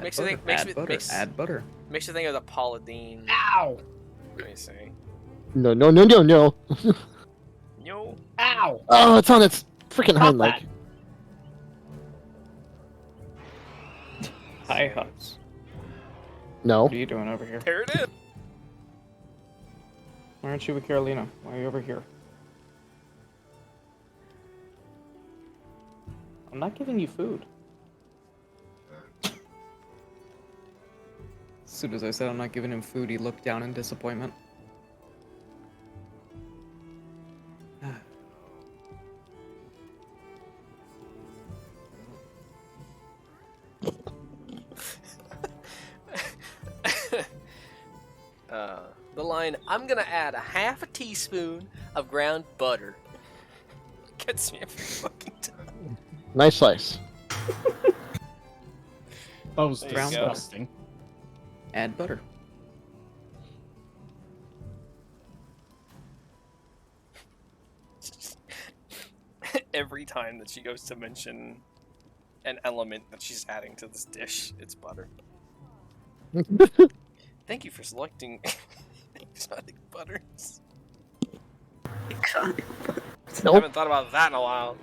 Makes you think. Makes Add butter. Makes you think of the Paula Deen. Ow! Let me see. No. No. Ow! Oh, it's on its freaking hind leg. Hi, Hubs. No. What are you doing over here? There it is. Why aren't you with Carolina? Why are you over here? I'm not giving you food. As soon as I said I'm not giving him food, he looked down in disappointment. The line, I'm gonna add a half a teaspoon of ground butter. Gets me every fucking time. Nice slice. That was There you go. disgusting. Add butter. every time that she goes to mention an element that she's adding to this dish, it's butter. Thank you for selecting exotic butters. Exotic. I haven't thought about that in a while.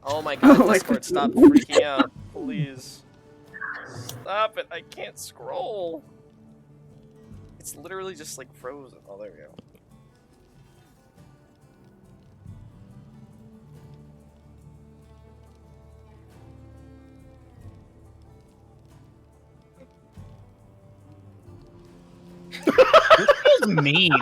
Oh my god, Discord, stop freaking out. Please. Stop it, I can't scroll. It's literally just like frozen. Oh, there we go. This is mean.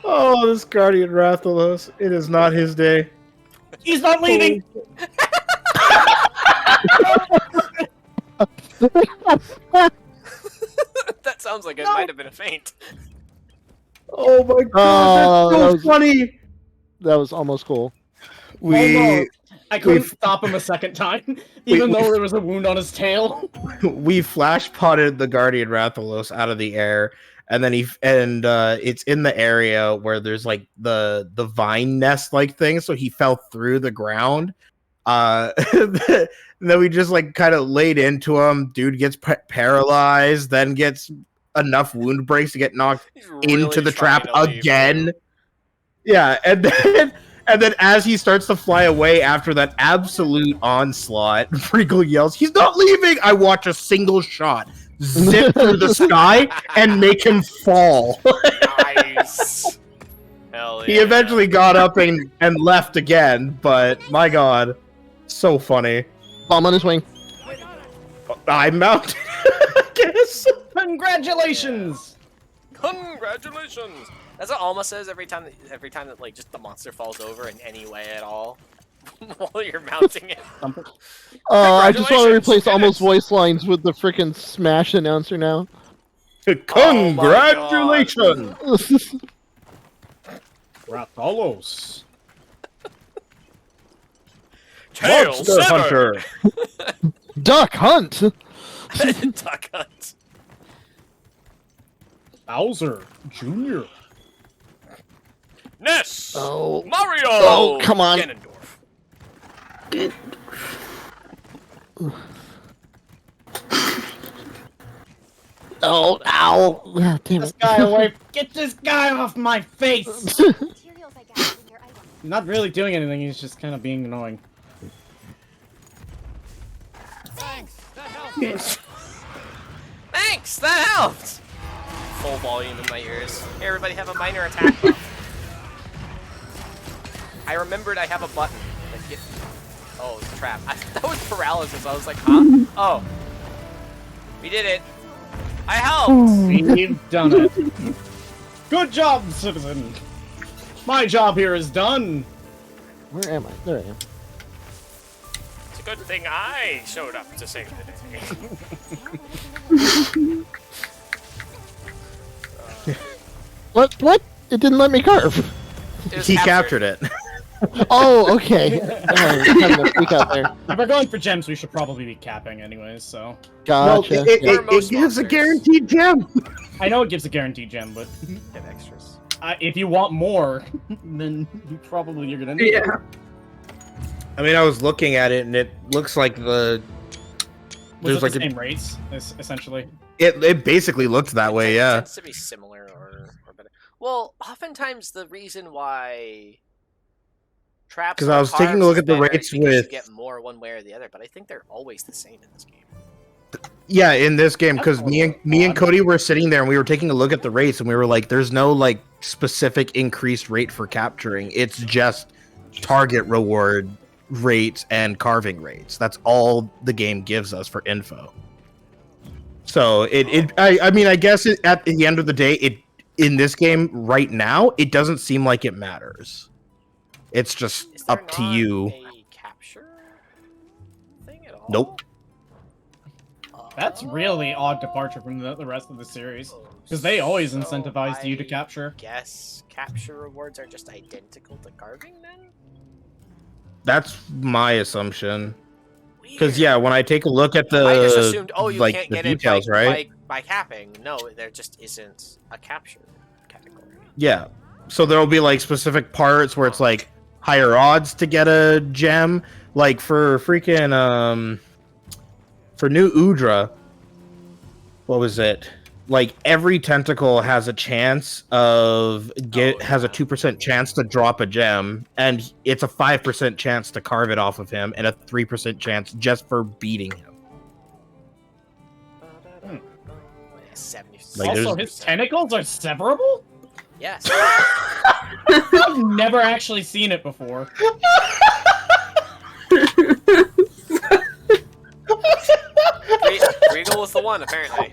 Oh, this Guardian Rathalos. It is not his day. He's not leaving! That sounds like it might have been a feint. Oh my god, that's so funny! That was almost cool. I couldn't stop him a second time, even though there was a wound on his tail. We flash potted the Guardian Rathalos out of the air, and then it's in the area where there's like the vine nest like thing, so he fell through the ground. And then we just like kind of laid into him. Dude gets paralyzed, then gets enough wound breaks to get knocked into the trap again. Yeah, and then as he starts to fly away after that absolute onslaught, Freakle yells, "He's not leaving!" I watch a single shot zip through the sky and make him fall. Nice. Hell yeah. He eventually got up and left again, but my god, so funny. Bomb on his wing. I mounted, I guess. Congratulations! Congratulations! That's what Alma says every time that like just the monster falls over in any way at all while you're mounting it. I just want to replace Almost voice lines with the frickin' Smash announcer now. Congratulations! Rathalos. Monster Hunter! Duck Hunt! Duck Hunt. Bowser Jr. Ness! Oh. Mario! Oh, come on. Good. Oh, ow. Ah, damn This it. guy away. Get this guy off my face! Materials I gathered in your item. Not really doing anything, he's just kind of being annoying. Yes. Thanks, that helped! Full volume in my ears. Hey, everybody have a minor attack buff. I remembered I have a button. Oh, it's a trap. That was paralysis. I was like, huh? Oh. We did it. I helped! We've done it. Good job, citizen! My job here is done! Where am I? There I am. It's a good thing I showed up to save the day. What? It didn't let me carve. He captured it. Oh, okay. Kind of a freak out there. If we're going for gems, we should probably be capping anyways, so... Gotcha. No, it gives a guaranteed gem. I know it gives a guaranteed gem, but... Get extras. If you want more, then you're gonna need it. Yeah. I mean, I was looking at it, and it looks like Was there's it like the same rates, essentially? It basically looked that way, yeah. It tends to be similar or better. Well, oftentimes the reason why traps. Because I was taking a look at the rates with. You get more one way or the other, but I think they're always the same in this game. Yeah, in this game, because me and Cody were sitting there and we were taking a look at the rates, and we were like, "There's no like specific increased rate for capturing. It's just target reward rates and carving rates. That's all the game gives us for info." So I mean, I guess at the end of the day, in this game right now, it doesn't seem like it matters. It's just up to you. A capture thing at all? Nope. That's really odd departure from the rest of the series. Because they always incentivized you to capture. Guess capture rewards are just identical to carving then? That's my assumption. Because yeah, when I take a look at the I just assumed, oh, you like can't the get details, it right? by capping. No, there just isn't a capture category. Yeah. So there'll be like specific parts where it's like higher odds to get a gem. Like for freaking for New Udra, what was it? Like every tentacle has a chance of has a 2% chance to drop a gem, and it's a 5% chance to carve it off of him, and a 3% chance just for beating him. 70. Like, also, his tentacles are severable? Yes. I've never actually seen it before. Regal was the one, apparently.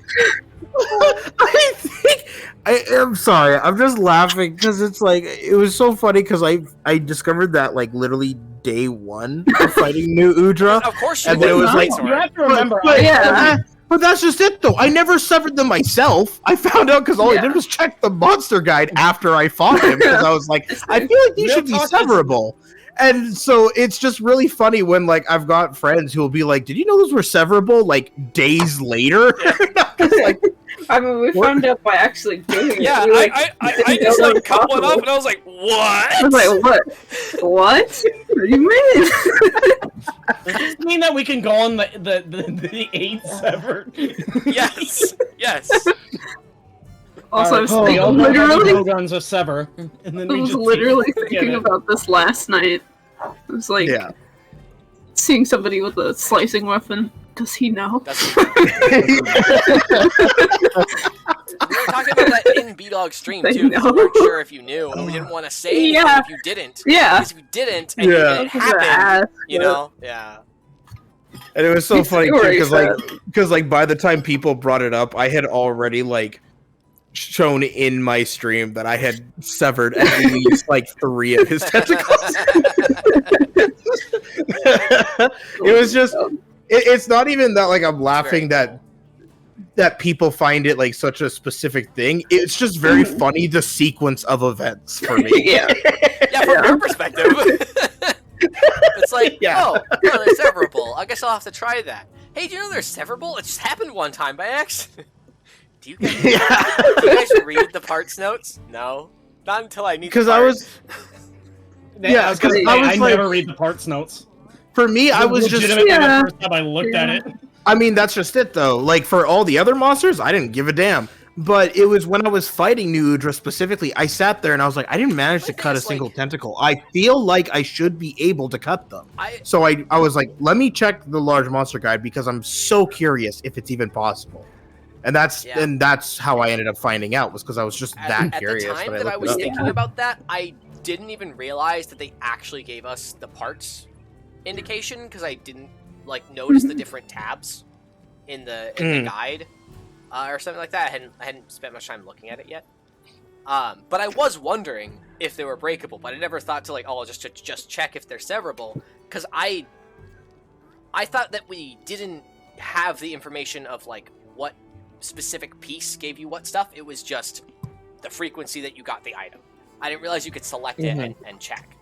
I am sorry. I'm just laughing because it's like it was so funny because I discovered that like literally day one of fighting New Udra. Of course you and then it was like you have to remember. But that's just it though. I never severed them myself. I found out because all I did was check the monster guide after I fought him because I was like, I feel like these should be severable. And so it's just really funny when like I've got friends who will be like, "Did you know those were severable?" Like days later. Like, I mean, we found out by actually doing it. Yeah, I just like cut one up and I was like, "What?" I was like, "What? What? What do you mean?" Does this mean that we can go on the 8 severed? Yes. Yes. Also, I was thinking, literally guns are sever. And then I was literally thinking about this last night. I was like, seeing somebody with a slicing weapon. Does he know? We were talking about that in B-Dog stream too. We weren't sure if you knew, and we didn't want to say anything if you didn't. Yeah. Because if you didn't, and it happened, you know, And it was so funny too because like by the time people brought it up, I had already like shown in my stream that I had severed at least like 3 of his tentacles. It was just. It's not even that like I'm laughing that people find it like such a specific thing. It's just very funny the sequence of events for me. Yeah, from your perspective. It's like, oh, they're severable. I guess I'll have to try that. Hey, do you know they're severable? It just happened one time by accident. Do you guys read the parts notes? No, not until I need. Because I was. Yeah, because I never read the parts notes. For me, I was just the first time I looked at it. I mean, that's just it, though. Like, for all the other monsters, I didn't give a damn. But it was when I was fighting New Udra specifically, I sat there and I was like, I didn't manage to cut a single tentacle. I feel like I should be able to cut them. So I was like, let me check the large monster guide because I'm so curious if it's even possible. And that's how I ended up finding out, was because I was just that curious. At the time that I was thinking about that, I didn't even realize that they actually gave us the parts indication because I didn't like notice the different tabs in the guide or something like that. I hadn't spent much time looking at it yet. But I was wondering if they were breakable, but I never thought to like, oh, just check if they're severable, because I thought that we didn't have the information of like what specific piece gave you what stuff. It was just the frequency that you got the item. I didn't realize you could select it and check.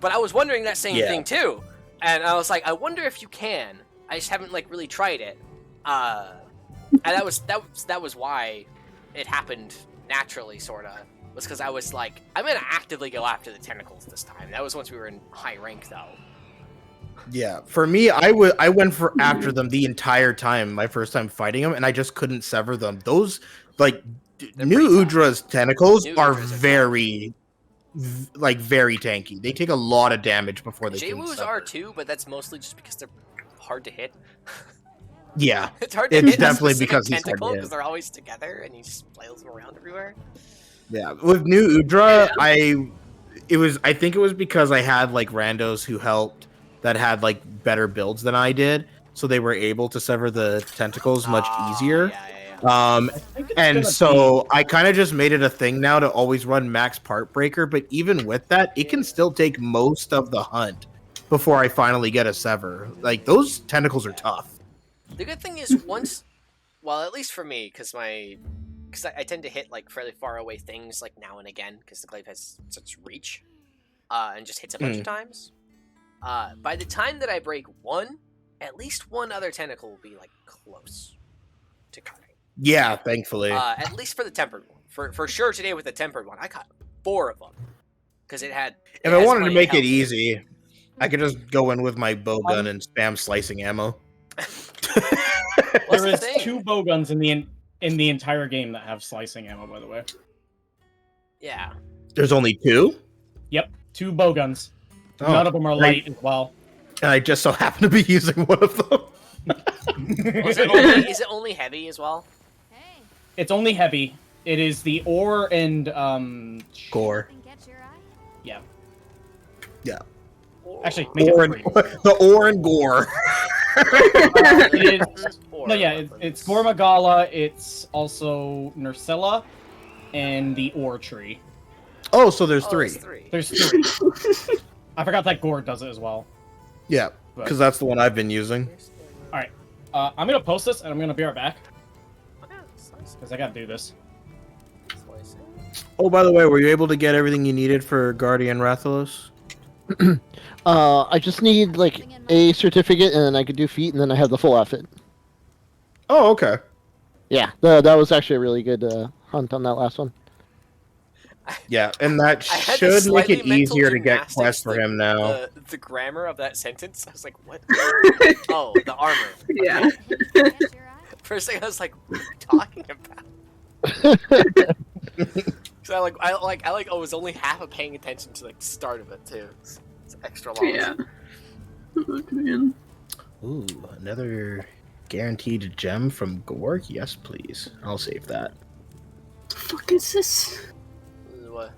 But I was wondering that same thing too, and I was like, I wonder if you can. I just haven't like really tried it, and that was why it happened naturally, sorta. Was because I was like, I'm gonna actively go after the tentacles this time. That was once we were in high rank, though. Yeah, for me, I went for after them the entire time. My first time fighting them, and I just couldn't sever them. Those like New Udra's tentacles are very. Like very tanky. They take a lot of damage before they can J-Woos are too, but that's mostly just because they're hard to hit. Yeah, it's hard to hit definitely because he's hard to hit. Because they're always together and he just flails them around everywhere. Yeah, with New Udra, I think it was because I had like randos who helped that had like better builds than I did, so they were able to sever the tentacles much easier. And so I kind of just made it a thing now to always run max part breaker, but even with that, it can still take most of the hunt before I finally get a sever. Like, those tentacles are tough. The good thing is once, well, at least for me, because I tend to hit like fairly far away things like now and again, because the glaive has such reach, and just hits a bunch of times. By the time that I break one, at least one other tentacle will be like close to cutting. Yeah, thankfully. At least for the tempered one. For sure today with the tempered one, I got 4 of them because it had. If I wanted to make it easy, I could just go in with my bow gun and spam slicing ammo. There is 2 bowguns in the entire game that have slicing ammo, by the way. Yeah. There's only 2? Yep, 2 bowguns. Oh, None of them are light as well. And I just so happen to be using one of them. Is it only heavy as well? It's only heavy. It is the ore and gore. Yeah. Yeah. Actually, make ore it free. The ore and gore. It is, no, yeah, it's Gormagala. It's also Nursilla, and the ore tree. Oh, so there's 3. There's 3. I forgot that Gore does it as well. Yeah, because that's the one I've been using. All right, I'm gonna post this and I'm gonna be right back because I gotta do this. Oh, by the way, were you able to get everything you needed for Guardian Rathalos? I just need like a certificate, and then I could do feat, and then I have the full outfit. Oh, okay. Yeah, that was actually a really good hunt on that last one. Yeah, and that should make it easier to get quests for him now. The grammar of that sentence, I was like, what? Oh, the armor. Yeah. First thing I was like, what are you talking about? So I was only half of paying attention to like the start of it too. It's extra long. Yeah. Oh, man. Ooh, another guaranteed gem from Gore? Yes, please. I'll save that. The fuck is this? What?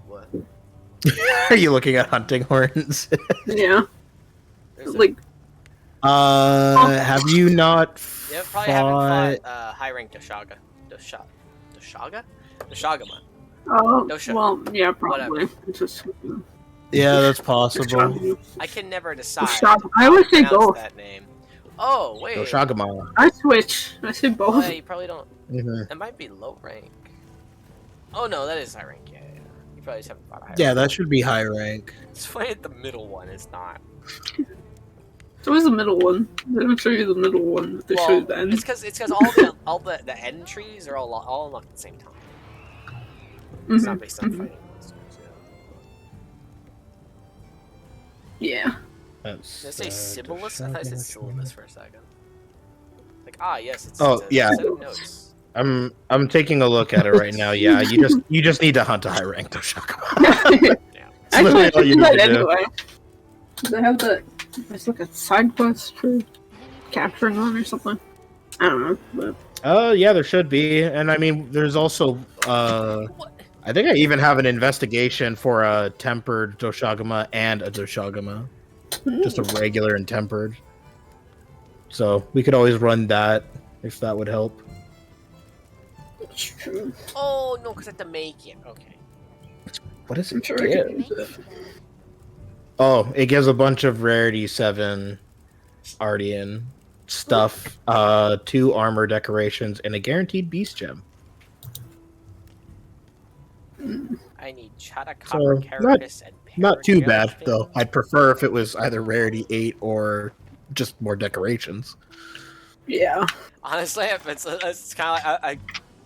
What? Are you looking at hunting horns? Yeah. Like. Have you not? Yeah, probably haven't fought high rank Doshaga. Doshagama. Oh, well, yeah, probably. It's just, yeah, that's possible. I can never decide. I always say both. That name. Oh wait. Doshagama. I switch. I say both. Well, you probably don't. It might be low rank. Oh no, that is high rank. Yeah. You probably just haven't fought a high rank. Yeah, that should be high rank. It's funny the middle one is not. It's always the middle one. They don't show you the middle one, but they show you the end. It's because all the end trees are all unlocked at the same time. It's not based on fighting monsters. Yeah. Did I say Sibyllus? I thought I said Syllabus for a second. Like yes. It's yeah. a set of notes. I'm taking a look at it right now. Yeah, you just need to hunt a high rank Doshagama. Actually, I should do that anyway. They have the. It's like a side quest for capturing one or something. I don't know, but. Yeah, there should be, and I mean, there's also I think I even have an investigation for a tempered Doshagama and a Doshagama, just a regular and tempered. So we could always run that if that would help. It's true. Oh no, because I have to make it. Okay. What does it Sure give? Oh, it gives a bunch of rarity 7 Ardian stuff, 2 armor decorations, and a guaranteed beast gem. I need Chata Copper Carapace and not too bad though. I'd prefer if it was either rarity 8 or just more decorations. Yeah. Honestly, it's kind of like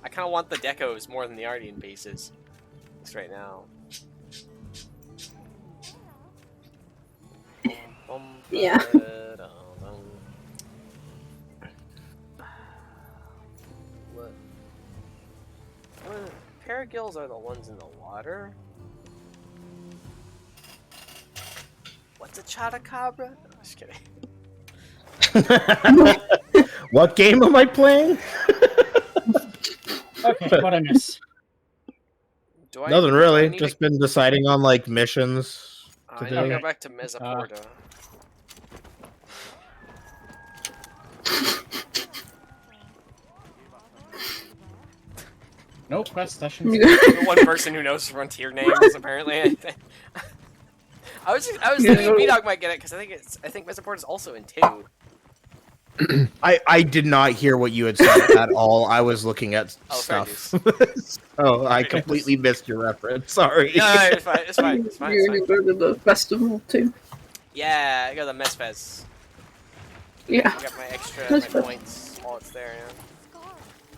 I kind of want the decos more than the Ardian bases. Just right now. Yeah. What? Paragills are the ones in the water. What's a Chatacabra? No, just kidding. What game am I playing? Okay, what I miss? Nothing really. Just been deciding on like missions. I need to go back to Mesoporta. No quest sessions. The one person who knows Frontier names apparently. I was thinking B-Dog might get it because I think Mesoport is also in 2. I did not hear what you had said at all. I was looking at stuff. Oh, I completely missed your reference. Sorry. No, it's fine. It's fine. It's fine. You're gonna go to the festival too. Yeah, I got the Mesfez. Yeah. I got my extra my points while it's there. Yeah.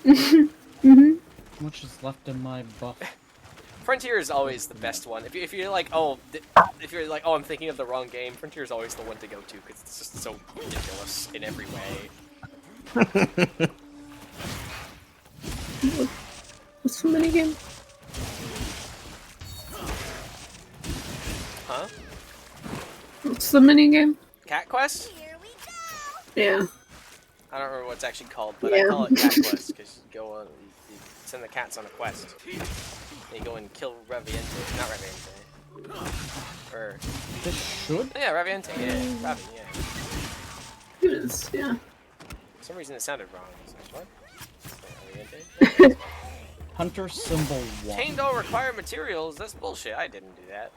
Mm-hmm. How much is left in my buff? Frontier is always the best one. If you're like, oh, I'm thinking of the wrong game, Frontier is always the one to go to because it's just so ridiculous in every way. What's the minigame? Huh? What's the minigame? Cat Quest? Yeah. I don't remember what it's actually called, but I call it Cat Quest because you go on, you send the cats on a quest. And you go and kill Reviente, not Reviente. Or this should? Yeah, Reviente. Yeah, Ravi. Yeah. It is. Yeah. For some reason it sounded wrong. I was like, what? It's not Reviente? Hunter symbol 1. Chain don't require materials. That's bullshit. I didn't do that.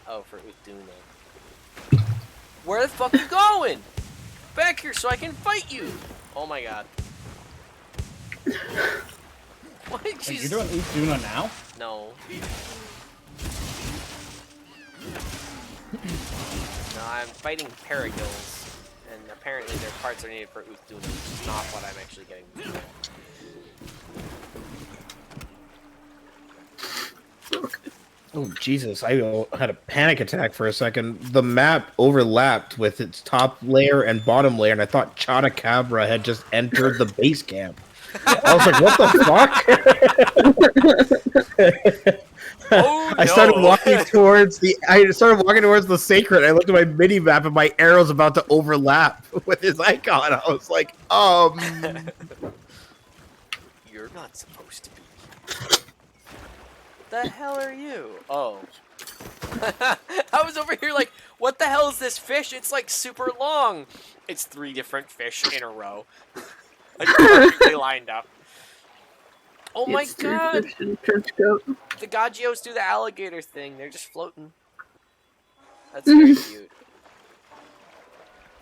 Oh, for Utuna. Where the fuck you going? Back here so I can fight you. Oh my god. What? Wait, you're doing Utuna now? No. No, I'm fighting Paragills, and apparently their parts are needed for Utuna, which is not what I'm actually getting. Oh Jesus! I had a panic attack for a second. The map overlapped with its top layer and bottom layer, and I thought Chata Cabra had just entered the base camp. I was like, "What the fuck?" Oh, I started walking towards the. I started walking towards the sacred. I looked at my mini map, and my arrow's about to overlap with his icon. I was like, You're not supposed to be. The hell are you? Oh. I was over here like, what the hell is this fish? It's like super long. It's 3 different fish in a row. Like perfectly lined up. Oh my god! The Gagios do the alligator thing. They're just floating. That's very cute.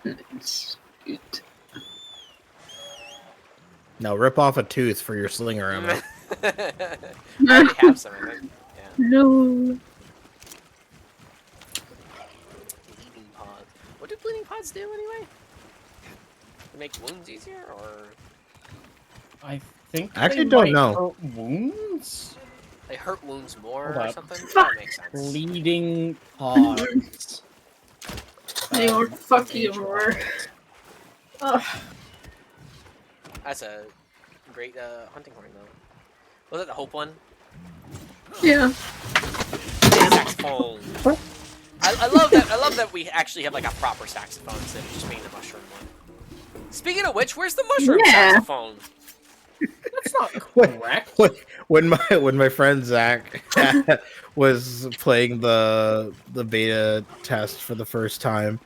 It's cute. Now rip off a tooth for your slinger ammo. I already have some, I think. Yeah. No. Bleeding pods. What do bleeding pods do anyway? They make wounds easier, or? I think. I actually they don't might know. hurt wounds? They hurt wounds more Hold or up. something? That makes sense. Bleeding pods. They are fucking more. That's a great hunting horn, though. Was that the Hope one? Yeah. Saxophone. I love that. I love that we actually have like a proper saxophone instead of just being the mushroom one. Speaking of which, where's the mushroom saxophone? That's not correct. When my friend Zach was playing the beta test for the first time,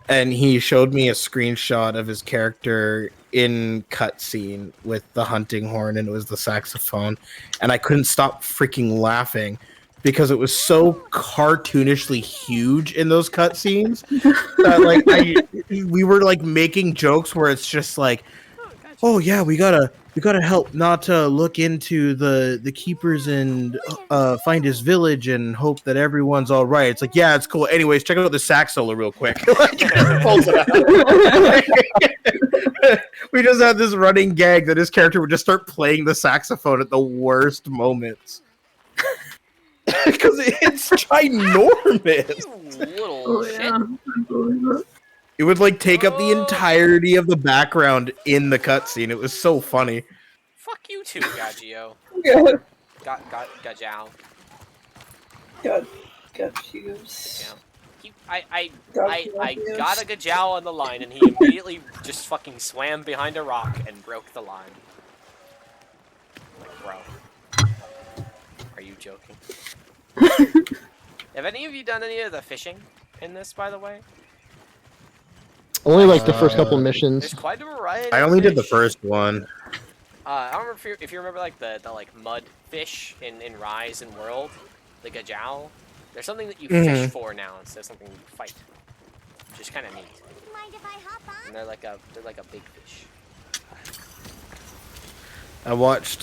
and he showed me a screenshot of his character in cutscene with the hunting horn, and it was the saxophone, and I couldn't stop freaking laughing because it was so cartoonishly huge in those cutscenes that like we were like making jokes where it's just like, oh yeah, we gotta help not to look into the keepers and find his village and hope that everyone's all right. It's like, yeah, it's cool. Anyways, check out the sax solo real quick. Like, pulls it out. We just had this running gag that his character would just start playing the saxophone at the worst moments. Because it's ginormous. Little shit. It would like take up the entirety of the background in the cutscene. It was so funny. Fuck you too, Gagio. Yeah. Gajao. God, Yeah. I got a Gajao on the line, and he immediately just fucking swam behind a rock and broke the line. Like, bro. Are you joking? Have any of you done any of the fishing in this, by the way? Only like the first couple missions. There's quite a variety. I only did the first one. I don't remember if you remember like the like mud fish in Rise and World, the Gajao. There's something that you fish for now instead of something you fight, which is kind of neat. Mind if I hop on? And they're like a big fish. I watched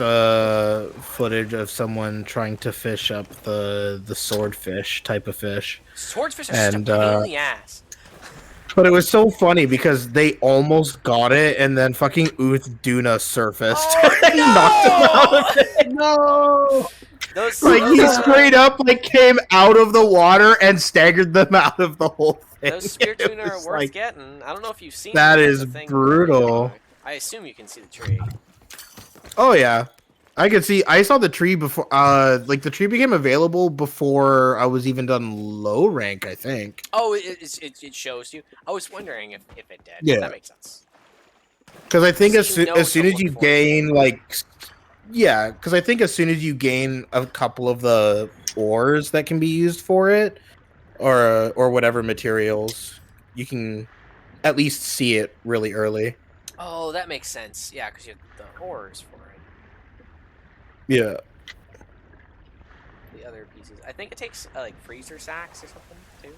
footage of someone trying to fish up the swordfish type of fish. Swordfish are such a pain in the ass. But it was so funny because they almost got it, and then fucking Duna surfaced and knocked him out of it. No! Like, he straight up like came out of the water and staggered them out of the whole thing. Those spear It tuna are was worth like, getting. I don't know if you've seen that them, is that's the thing. brutal. I assume you can see the tree. Oh yeah, I could see. I saw the tree before. Like the tree became available before I was even done low rank. I think. Oh, it shows you. I was wondering if it did. Yeah. That makes sense. Because I think So as you soon know as, soon to as look you for it. gain like, yeah, because I think as soon as you gain a couple of the ores that can be used for it, or whatever materials, you can at least see it really early. Oh, that makes sense. Yeah, because you have the ores for it. Yeah. The other pieces. I think it takes like freezer sacks or something too.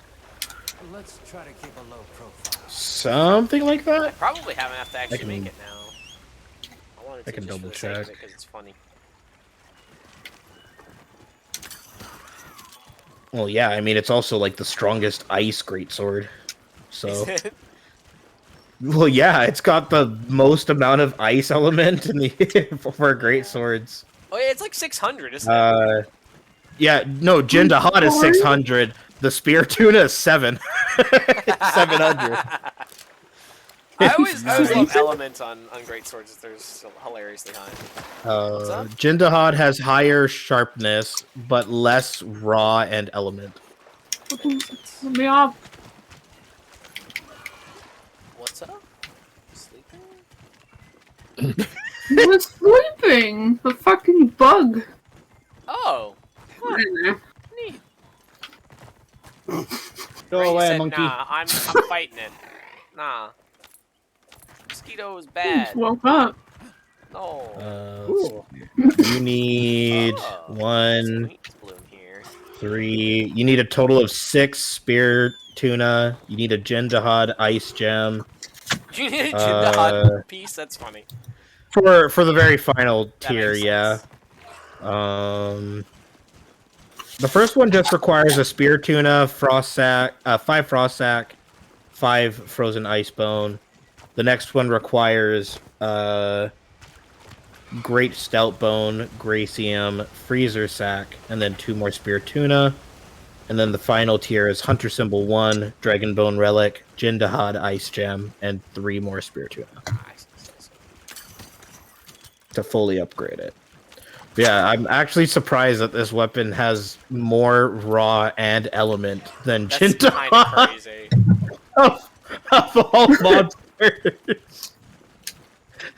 Let's try to keep a low profile. Something like I that. probably have enough to actually can- make it now. I wanted to I can just for double the sake of check. it because it's funny. Well, yeah. I mean, it's also like the strongest ice greatsword. So. Is it? Well, yeah, it's got the most amount of ice element in the for greatswords. Oh yeah, it's like 600, isn't it? Yeah, no, Jin Dahad is 600. The spear tuna is 700. I always love elements on great swords. They're so hilariously high. Jin Dahad has higher sharpness, but less raw and element. Let me off. What's up? Sleeping? I was sleeping. A fucking bug. Oh. Huh. Neat. Go Ray away, said, monkey. Nah, I'm fighting it. Nah. Mosquito is bad. Just woke up. No. You need one, 3. You need a total of 6 spear tuna. You need a Jin Dahad ice gem. You need a Jindahad piece? That's funny. For the very final tier, makes yeah. The first one just requires a spear tuna, frost sack, 5 frost sack, 5 frozen ice bone. The next one requires great stout bone, gracium, freezer sack, and then 2 more spear tuna. And then the final tier is hunter symbol 1, dragon bone relic, Jin Dahad ice gem, and 3 more spear tuna to fully upgrade it. But yeah, I'm actually surprised that this weapon has more raw and element than Jin Dahad crazy. of all monsters.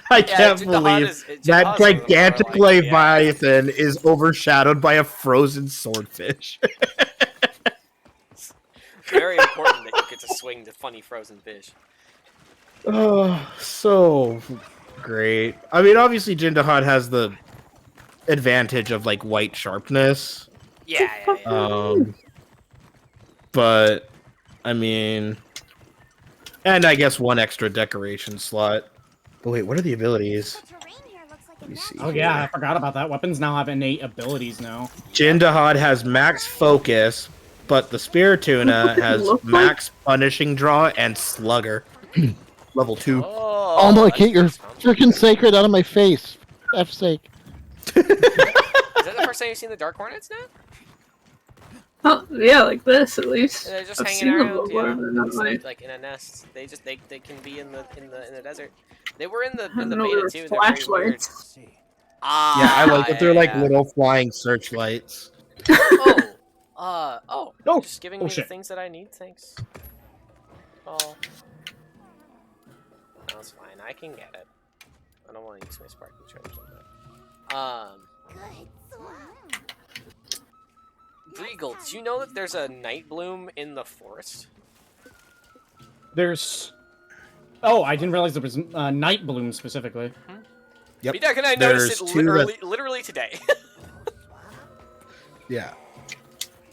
I can't Jin Dahad believe is- Jin that Dahad's one of the more, gigantic like, yeah. Leviathan is overshadowed by a frozen swordfish. Very important that you get to swing the funny frozen fish. Oh, so great. I mean, obviously, Jin Dahad has the advantage of like white sharpness. Yeah. But I mean, and I guess 1 extra decoration slot. But wait, what are the abilities? Let me see. Oh yeah, I forgot about that. Weapons now have innate abilities now. Jin Dahad has max focus, but the spear tuna has max punishing draw and slugger. Level 2. Oh my, get your freaking sacred out of my face. F's sake. Is that the first time you've seen the Dark Hornets now? Oh, yeah, like this at least. They're just I've hanging seen them around, before, yeah. but not It's like- like in a nest. They can be in the desert. They were in the I beta know there were too. They're very weird. flashlights. Ah, Yeah, I like that. They're like yeah. little flying searchlights. Oh, No. just giving Oh, me the shit. things that I need, thanks. Oh. That's fine, I can get it. I don't want to use my sparkly treasures on that. Breagle, do you know that there's a night bloom in the forest? There's. Oh, I didn't realize there was night bloom specifically. Yep. Bedak and I noticed There's it 2 literally today. Yeah.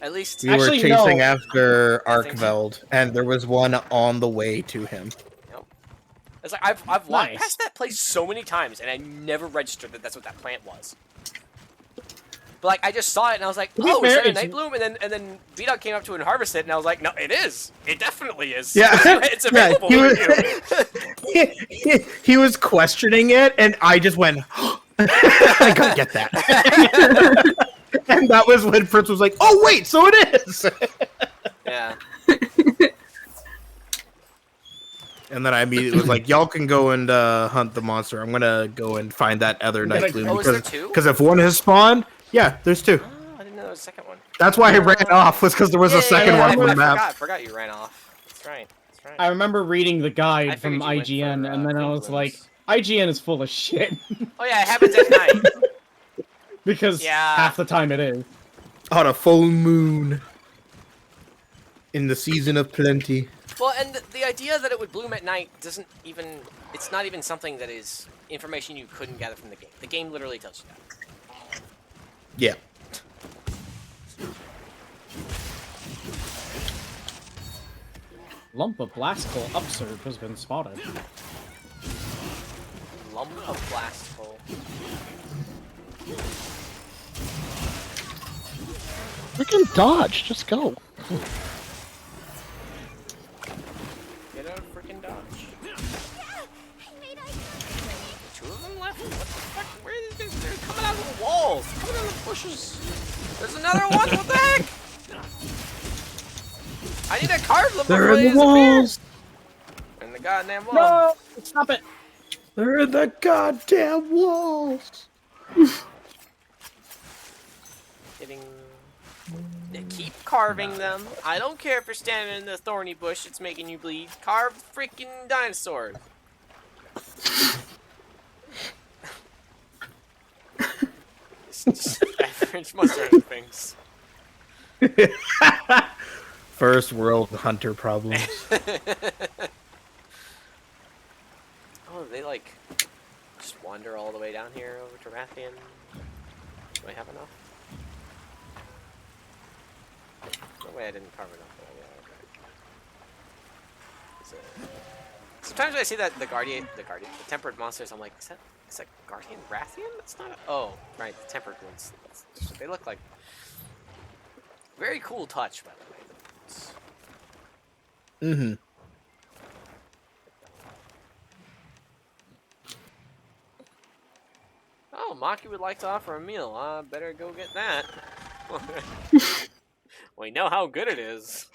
At least We were chasing after Arkveld, and there was one on the way to him. It's like I've walked Nice. past that place so many times, and I never registered that that's what that plant was. But like I just saw it and I was like, be oh, is fair, that a it's- night bloom? And then V-Dog came up to it and harvested it, and I was like, no, it is. It definitely is. Yeah. It's available he to you. he was questioning it, and I just went, I gotta get that. And that was when Prince was like, oh wait, so it is. Yeah. And then I immediately was like, y'all can go and hunt the monster. I'm gonna go and find that other night bloom. Oh, is there two? Because if one has spawned, yeah, there's two. Oh, I didn't know there was a second one. That's why I ran off, was because there was a second one on the map. I forgot you ran off. That's right. That's right. I remember reading the I guide from figured you went IGN, for, and then I was like, Finland. IGN is full of shit. Oh yeah, it happens at night. Because Yeah. half the time it is. On a full moon. In the season of plenty. Well, and the idea that it would bloom at night doesn't even... It's not even something that is information you couldn't gather from the game. The game literally tells you that. Yeah. Lump of blast coal upsurge has been spotted. Lump of blast coal. Freaking dodge, just go. Get out of freaking dodge. Two of them left? What the fuck? Where are these guys? They're coming out of the walls. Coming out of the bushes. There's another one. What the heck? I need to carve them They're before in they the walls. disappear. In the goddamn wall. No! Stop it! They're in the goddamn walls. Getting... Keep carving them. I don't care if you're standing in the thorny bush, it's making you bleed. Carve the freaking dinosaur. It's just average mustard things. First world hunter problems. Oh, they like just wander all the way down here over to Rathian. Do I have enough? No way I didn't carve enough. Oh, yeah, okay. Sometimes when I see that the tempered monsters, I'm like, is that Guardian Rathian? That's not. Oh, right, the tempered ones. They look like very cool touch, by the way. Mm-hmm. Oh, Maki would like to offer a meal. Better go get that. We know how good it is.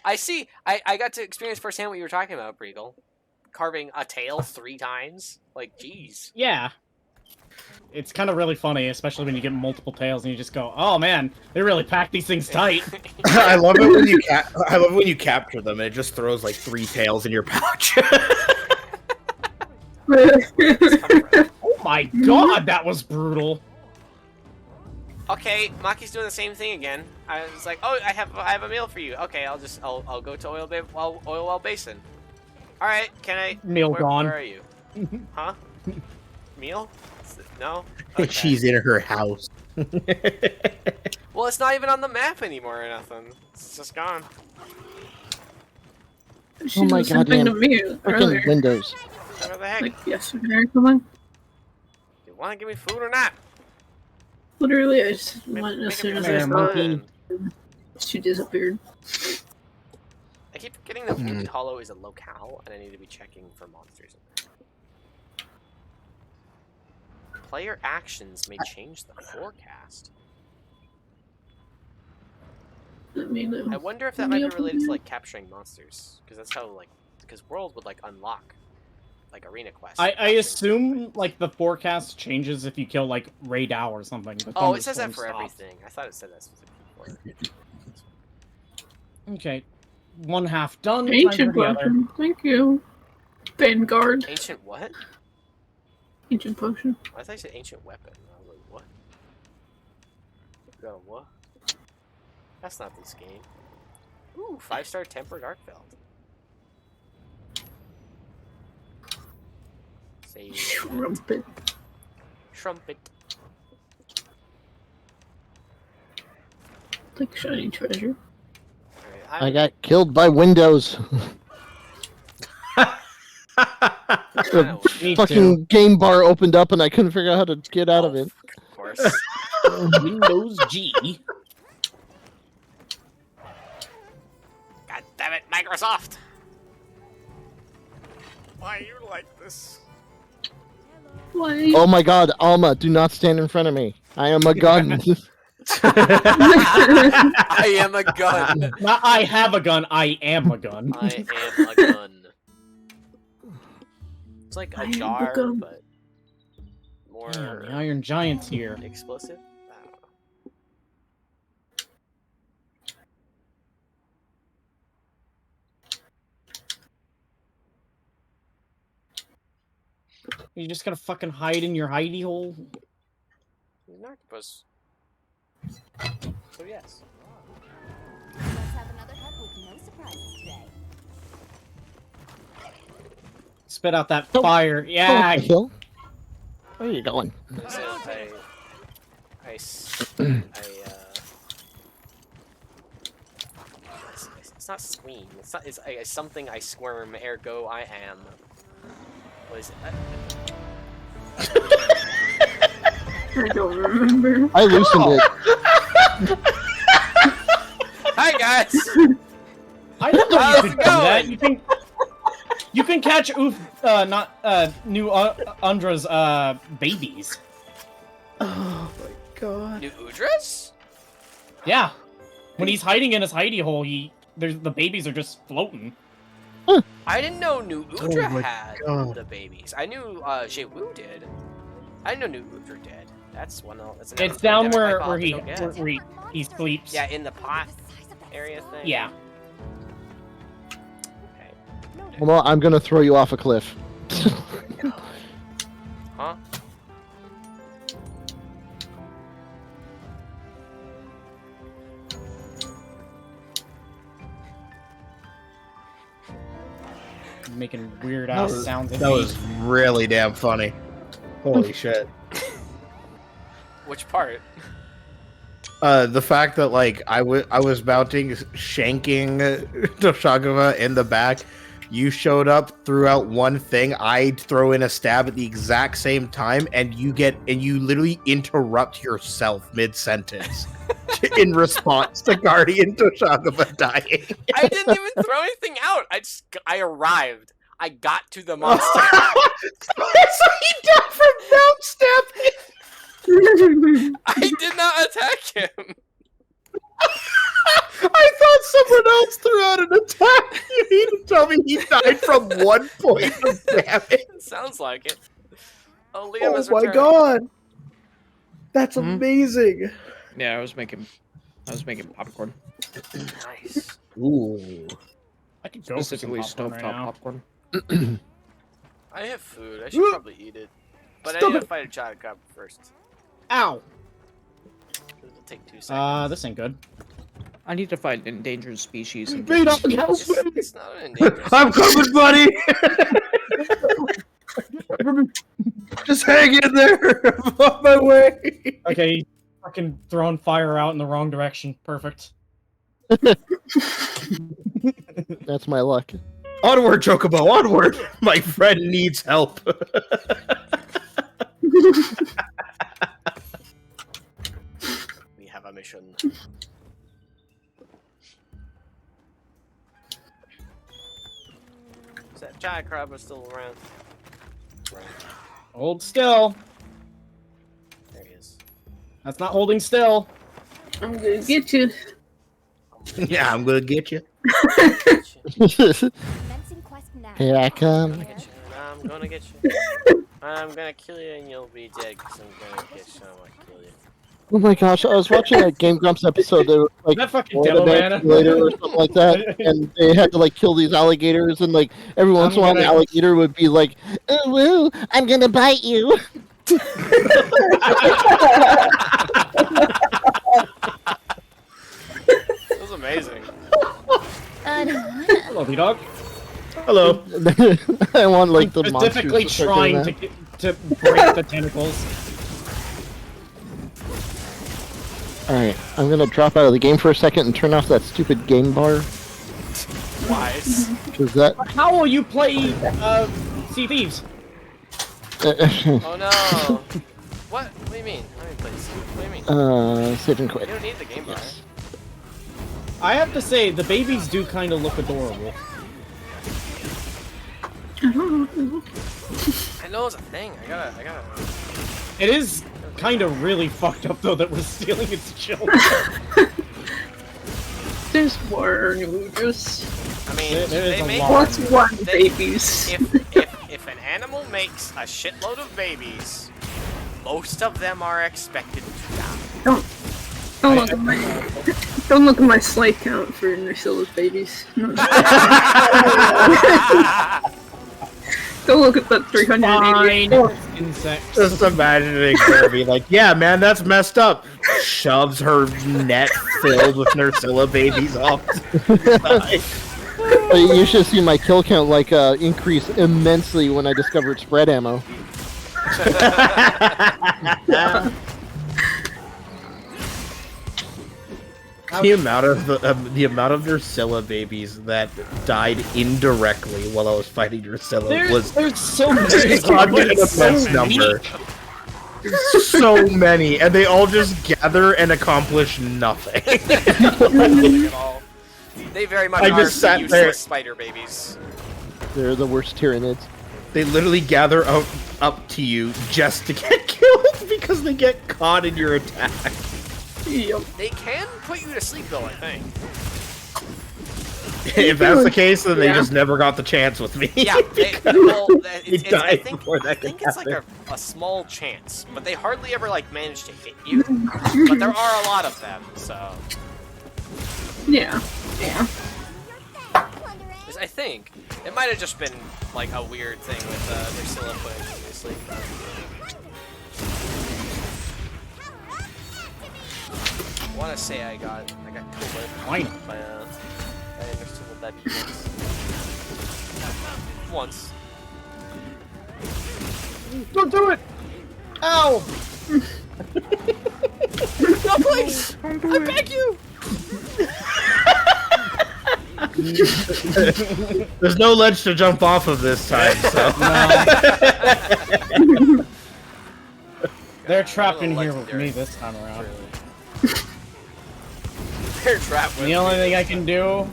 I see. I got to experience firsthand what you were talking about, Breagle. Carving a tail 3 times. Like, jeez. Yeah. It's kind of really funny, especially when you get multiple tails and you just go, "Oh man, they really pack these things tight." I love it when you I love when you capture them and it just throws like 3 tails in your pouch. Oh my god, that was brutal. Okay, Maki's doing the same thing again. I was like, "Oh, I have a meal for you." Okay, I'll go to Oil Well Basin. All right, can I? Meal gone. Where are you? Huh? Meal? No. Okay. She's in her house. Well, it's not even on the map anymore or nothing. It's just gone. Oh my god, man. To me Freaking earlier. Windows. Where the heck? Like yesterday or something. You want to give me food or not? Literally, I just Make- went make as up soon your as I mind. saw it. She disappeared. I keep forgetting that Wounded Hollow is a locale, and I need to be checking for monsters in there. Player actions may change the forecast. I mean, I wonder if that might be related to like capturing monsters, because that's how because World would like unlock like arena quests. I assume like the forecast changes if you kill like Ray Dow or something. The Oh, it says that thunderstorm for stops. everything. I thought it said that specifically for. Okay, 1 half done. Time ancient for the other. potion. Thank you. Vanguard. Ancient what? Ancient potion. I thought you said ancient weapon. I was like, what? You got a what? That's not this game. Ooh, 5-star tempered arc belt. Say Trumpet. trumpet. Like shiny treasure. Alright, I got killed by Windows. The Me fucking game bar opened up and I couldn't figure out how to get out of it. Of course. course. Windows G. God damn it, Microsoft! Why are you like this? Why? Oh my god, Alma, do not stand in front of me. I am a gun. I am a gun. Not I have a gun, I am a gun. I am a gun. It's like a I am a jar, gun. but more Damn, the Iron Giant's here. explosive. I don't know. You just gotta fucking hide in your hidey hole. He's an octopus. So yes. Let's have another hug with no surprises today. Spit out that fire. Yeah. Kill? Where are you going? It's not squeam. It's not. It's something I squirm. Ergo, I am. What is it? I don't remember. I loosened it. Hi guys. I didn't know you How's could it do that. You can catch new Undra's babies. Oh my god. New Udras? Yeah. When he's hiding in his hidey hole, the babies are just floating. I didn't know New Udra my had God. the babies. I knew Jewu did. I didn't know New Udra did. That's one. That's another It's down endemic where he hypothetical guess. where he sleeps. Yeah, in the pot area thing. Yeah. Okay. Well, I'm gonna throw you off a cliff. Huh? Making weird ass sounds. That was really damn funny. Holy shit. Which part? The fact that like I was mounting shanking Toshagawa in the back, you showed up, threw out one thing, I'd throw in a stab at the exact same time, and you literally interrupt yourself mid sentence in response to Guardian Toshagawa dying. I didn't even throw anything out. I arrived. I got to the monster. So he died from mount stabbing. I did not attack him. I thought someone else threw out an attack. You need to tell me he died from 1 point of damage. Sounds like it. Oh, Liam has Oh my returned. god! That's amazing. Yeah, I was making popcorn. Nice. Ooh. I could go for some Specifically popcorn right now. popcorn. I have food. I should probably eat it. But I need to fight a giant crab first. Ow! It'll take 2 seconds. This ain't good. I need to find endangered species. And It's not an endangered I'm coming, buddy. Just hang in there. I'm on my way. Okay, he's fucking throwing fire out in the wrong direction. Perfect. That's my luck. Onward, Chocobo, onward. My friend needs help. We have a mission. Is that giant crab is still around? Right. Hold still. There he is. That's not holding still. I'm gonna get you. Yeah, I'm gonna get you. Commencing quest now. Here I come. I'm gonna get you. I'm gonna kill you and you'll be dead because I'm gonna get you. I'm gonna kill you. Oh my gosh, I was watching a Game Grumps episode that was like That fucking Florida Demo later or something like that, and they had to like kill these alligators, and like every once in a while the alligator would be like, "Oh, woo, I'm gonna bite you." That was amazing. Hello, B-Dog. Hello. I want like the Specifically monsters to start doing trying that. to break the tentacles. Alright, I'm gonna drop out of the game for a second and turn off that stupid game bar. Wise. Is that? How will you play Sea Thieves? Oh no. What? What do you mean? Let me please. What do you mean? Save and You quit. don't need the Game Boy. I have to say, the babies do kind of look adorable. I don't know. I know it's a thing. I gotta. It is kind of really fucked up though that we're stealing its children. There's more Nujus. I mean, There is they a make. lot. What's one babies? If an animal makes a shitload of babies, most of them are expected to die. Don't look at my don't look at my slide count for Nucilla's babies. No. Don't look at that 384. Insects. Just imagining Kirby like, yeah, man, that's messed up. Shoves her net filled with Nursilla babies off. You should see my kill count like increase immensely when I discovered spread ammo. The amount of the amount of Nursilla babies that died indirectly while I was fighting Nursilla was There's so many. an immense number. So many, and they all just gather and accomplish nothing. Nothing at all. They very much I are just sat useless there. spider babies. They're the worst Tyranids. They literally gather up to you just to get killed because they get caught in your attack. Yep. They can put you to sleep though, I think. If that's the case, then they just never got the chance with me. Yeah, They I died think, before that I could think it's like happen. a small chance, but they hardly ever like manage to hit you. But there are a lot of them, so. Yeah. Yeah. 'Cause I think it might have just been like a weird thing with Nursilla putting you to sleep. I want to say I got killed Why? by Nursilla baby once. Don't do it! Ow! No, please! I beg you! There's no ledge to jump off of this time, so. They're trapped in here with me this time around. They're trapped with The only thing I can do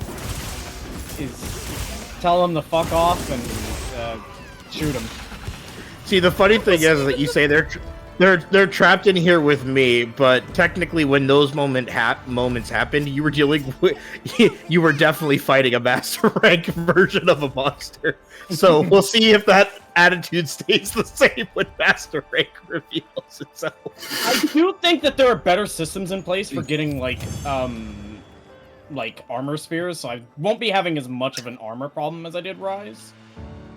is tell them to fuck off and shoot them. See, the funny thing is that you say they're trapped in here with me, but technically, when those moments happened, you were dealing with you were definitely fighting a master rank version of a monster. So we'll see if that attitude stays the same when master rank reveals itself. I do think that there are better systems in place for getting like armor spheres, so I won't be having as much of an armor problem as I did Rise.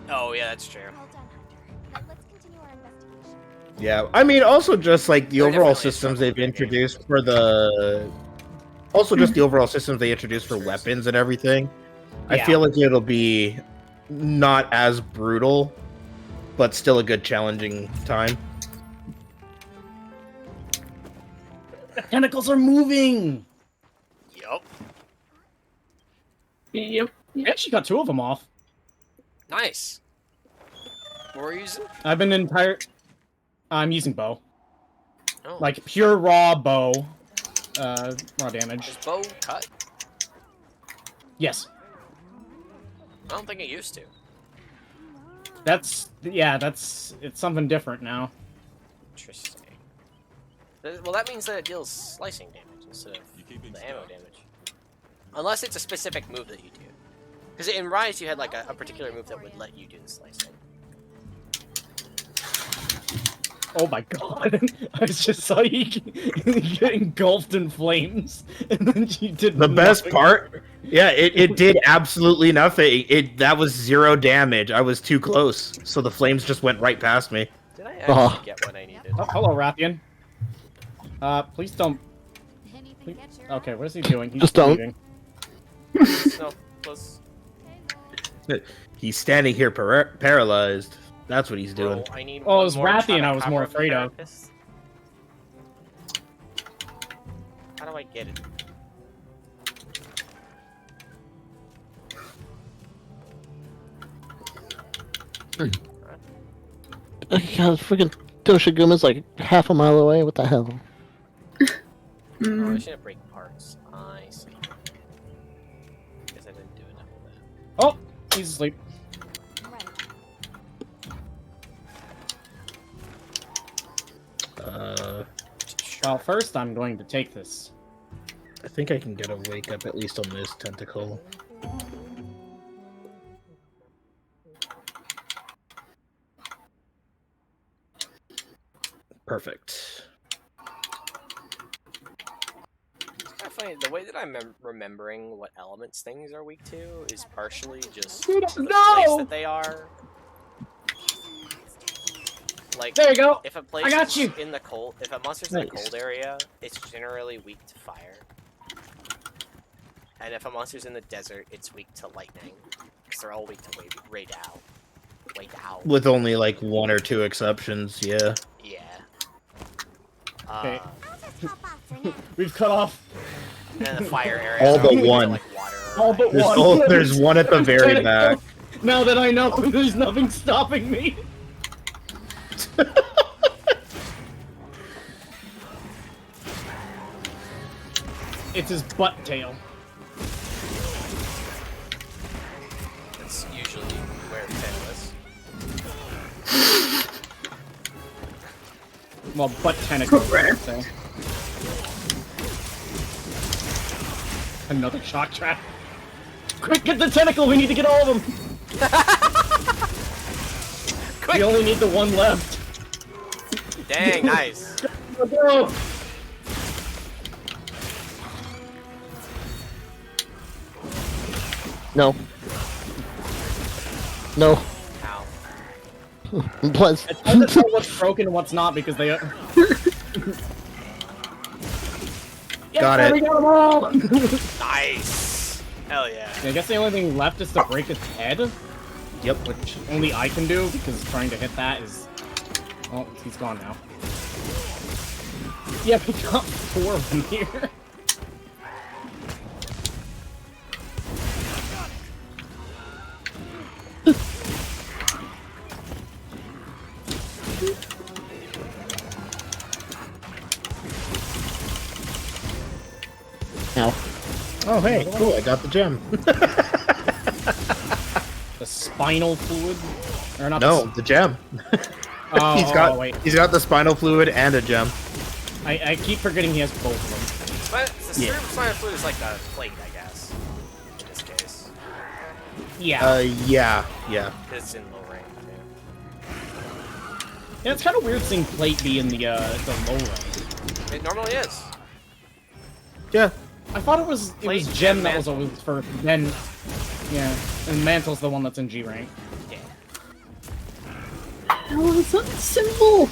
Oh yeah, that's true. Well done, Hunter. Now let's continue our investigation. Yeah, I mean, also just like the They're overall definitely systems they've struggling. introduced for the. Also, just the overall systems they introduced for weapons and everything. I Yeah. feel like it'll be not as brutal, but still a good challenging time. The tentacles are moving! Yup. Yep. I actually got 2 of them off. Nice. What were you using? I've been I'm using bow. Oh. Like, pure raw bow. Raw damage. Is bow cut? Yes. I don't think it used to. It's something different now. Interesting. Well, that means that it deals slicing damage instead of the ammo damage. Unless it's a specific move that you do. Because in Rise, you had like a particular move that would let you do the slicing. Oh my god. I just saw you get engulfed in flames, and then you did The best nothing. part, yeah, it did absolutely nothing. That was 0 damage. I was too close, so the flames just went right past me. Did I actually get what I needed? Oh, hello, Rathian. Please don't. Anything catch your Okay, what is he doing? He's Just don't. bleeding. No, plus. He's standing here paralyzed. That's what he's doing. I need Oh, it one was more Rathian I was cover more of the afraid of. therapist. How do I get it? God, freaking Toshiguma's like half a mile away. What the hell? Oh, I shouldn't break parts. I see. Guess I didn't do enough of that. Oh, he's asleep. Well, first I'm going to take this. I think I can get a wake up at least on this tentacle. Perfect. It's kind of funny, the way that I'm remembering what elements things are weak to is partially just the place that they are. Like, there you go. If a place I got is you. in the cold, if a monster's in the cold area, it's generally weak to fire. And if a monster's in the desert, it's weak to lightning, because they're all weak to raid out. With only like 1 or 2 exceptions, yeah. Yeah. Okay. We've cut off. And the fire area. All but one. Like water. All but There's, one. there's one at the very back. Now that I know, there's nothing stopping me. It's his butt tail. That's usually where the tail is. Well, butt tentacle. So. Another shock trap. Quick, get the tentacle! We need to get all of them! Quick! We only need the one left. Dang, nice. Go. No. No. Ow. Plus. It's hard to tell what's broken and what's not because they. Got it. We got them all. Nice. Hell yeah. I guess the only thing left is to break his head. Yep. Which only I can do because trying to hit that is. Oh, he's gone now. Yeah, we got 4 of them here. Ow. Oh, hey, cool, I got the gem. The spinal fluid? Or not No, the gem. Oh, He's got the spinal fluid and a gem. I keep forgetting he has both of them. But the spinal fluid is like a plate, I guess. In this case. Yeah. Yeah. It's in low rank, too. Yeah, it's kind of weird seeing plate be in the low rank. It normally is. Yeah. I thought it was gem that was always first, then yeah, and mantle's the one that's in G rank. Yeah. How is that simple?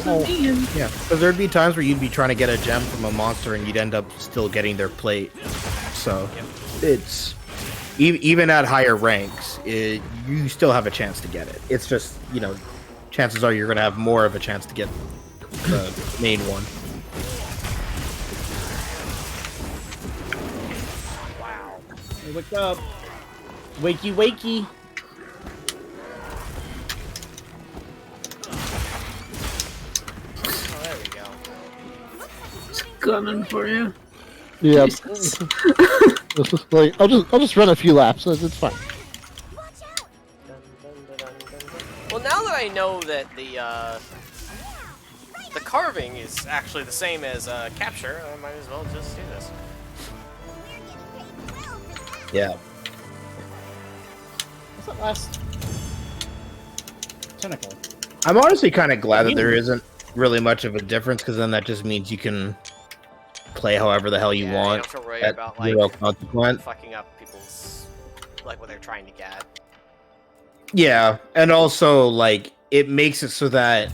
Yeah, because there'd be times where you'd be trying to get a gem from a monster and you'd end up still getting their plate. So, it's... Even at higher ranks, you still have a chance to get it. It's just, chances are you're going to have more of a chance to get the main one. Wow. Hey, wake up. Wakey, wakey. Oh, there we go. It's gunning for you. Yeah. Like, I'll just run a few laps. It's fine. Well, now that I know that the carving is actually the same as capture, I might as well just do this. Yeah. What's that last tentacle? I'm honestly kind of glad that there isn't really much of a difference, because then that just means you can play however the hell you want. You don't have to worry at about zero consequence. fucking up people's what they're trying to get. Yeah, and also it makes it so that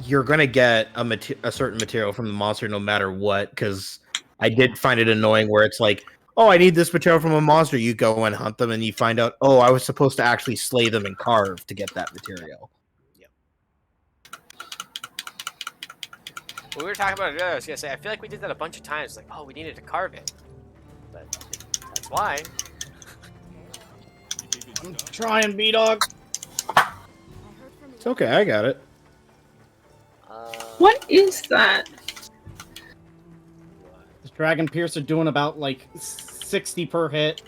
you're gonna get a certain material from the monster no matter what. Because I did find it annoying where it's like, oh, I need this material from a monster. You go and hunt them, and you find out, oh, I was supposed to actually slay them and carve to get that material. We were talking about it earlier. I was gonna say, I feel like we did that a bunch of times. Like, oh, we needed to carve it, but that's why. I'm trying, B-Dog. It's okay, I got it. What is that? This Dragon Piercer doing about like 60 per hit.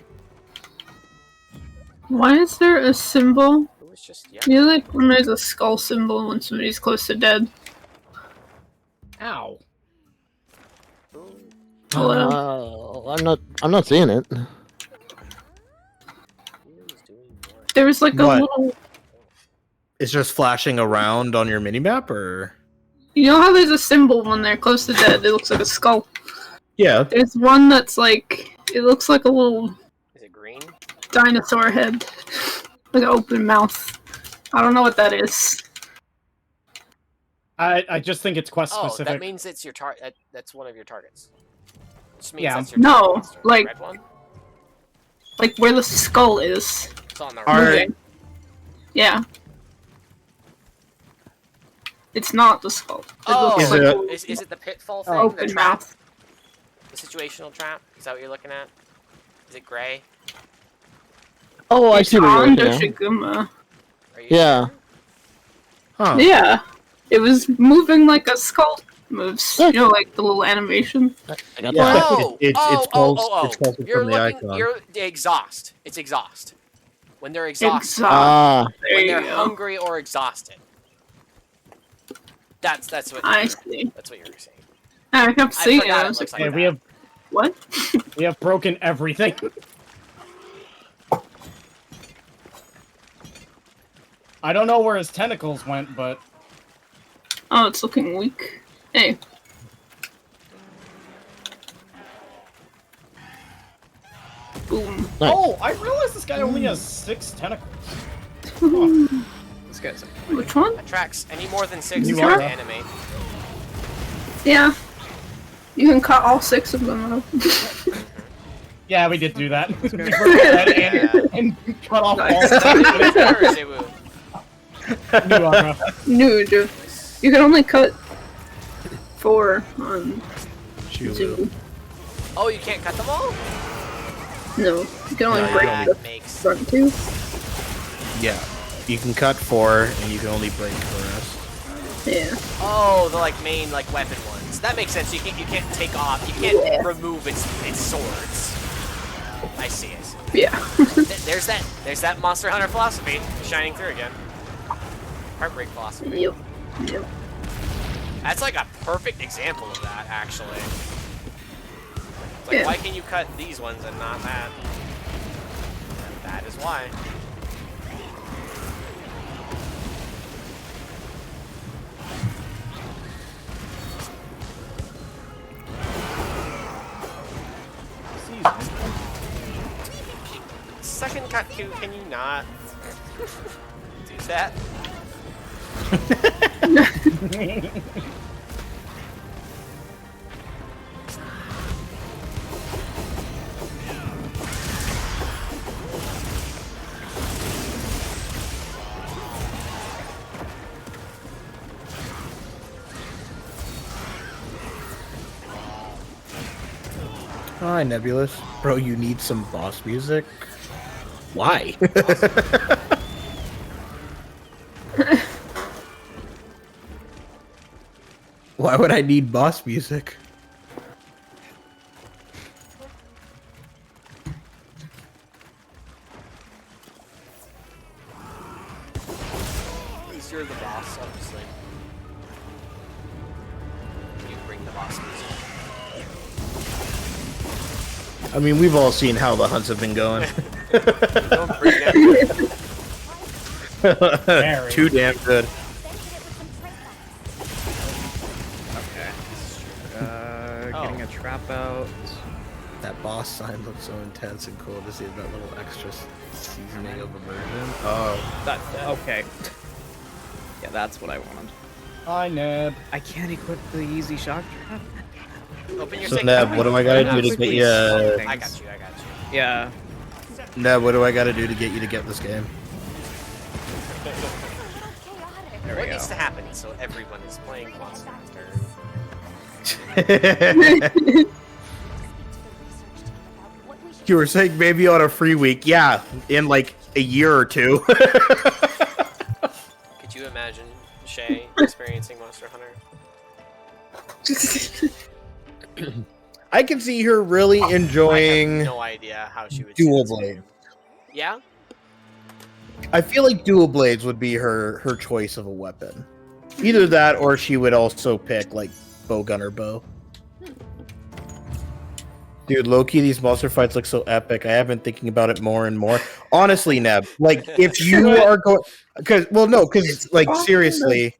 Why is there a symbol? It was just You know, like when there's a skull symbol when somebody's close to dead. Ow. Hello. I'm not seeing it. There was like a What? little. It's just flashing around on your minimap, or You know how there's a symbol when they're close to dead? It looks like a skull. yeah. There's one that's like. It looks like a little. Is it green? Dinosaur head. Like an open mouth. I don't know what that is. I just think it's quest Oh, specific. that means it's your target. That's one of your targets. Which means Yeah. that's your No, monster. like- Red one? Like where the skull is. It's on the Are- right. Moving. Yeah. It's not the skull. It Oh, looks Is like it- a is it the pitfall thing? open the trap? mouth. The situational trap? Is that what you're looking at? Is it gray? Oh, I It's see what on you're looking at. Doshiguma. Are you Yeah. sure? Huh. Yeah. It was moving like a skull moves. You know, like the little animation. I got Yeah. that. Oh, It's close You're from the looking. icon. You're the exhaust. It's exhaust. When they're exhausted. Ah, There When you they're go. hungry or exhausted. That's what. I see. That's what you were saying. I kept I seeing it. forgot I it was looks like, like Okay, we have what? we have broken everything. I don't know where his tentacles went, but Oh, it's looking weak. Hey. Boom. Nice. oh, I realized this guy only has 6 tentacles. This guy's Which one? That tracks. Any more than 6 You is are? hard to animate. Yeah. You can cut all 6 of them out. Yeah, we did do that. We broke that and cut off all Is it or is it Woo? new armor. Nude. You can only cut 4 on Zoo. Oh, you can't cut them all? No, you can only No, you break can the only- Makes. front 2. Yeah. You can cut 4, and you can only break the rest. Yeah. Oh, the like main like weapon ones. That makes sense. You can't take off. You can't Yeah. remove its swords. I see. Yeah. There's that Monster Hunter philosophy shining through again. Heartbreak philosophy. Yep. Yep. That's like a perfect example of that, actually. It's like, Yeah. why can you cut these ones and not that? And that is why. Second cut Q, can you not do that? Hi, Nebulous. Bro, you need some boss music? Why? Why would I need boss music? At least you're the boss, obviously. You bring the boss music. I mean, we've all seen how the hunts have been going. Don't bring that. Very. Too damn good. Okay. Oh. Getting a trap out. That boss sign looks so intense and cool to see that little extra seasoning of immersion. Oh. That okay. Yeah, that's what I wanted. Hi, Neb. I can't equip the easy shock trap. Open your So sick Neb, card. what do I gotta do to get you? I got you. Yeah. Neb, what do I gotta do to get you to get this game? There What we needs go. to happen so everyone is playing Monster Hunter? You were saying maybe on a free week. Yeah, in like a year or two. Could you imagine Shay experiencing Monster Hunter? I can see her really I enjoying have no idea how she would dual see this blade. game. Yeah? I feel like dual blades would be her choice of a weapon. Either that, or she would also pick like bowgun or bow. Dude, Loki, these monster fights look so epic. I have been thinking about it more and more. Honestly, Neb, like if you are going, because like seriously,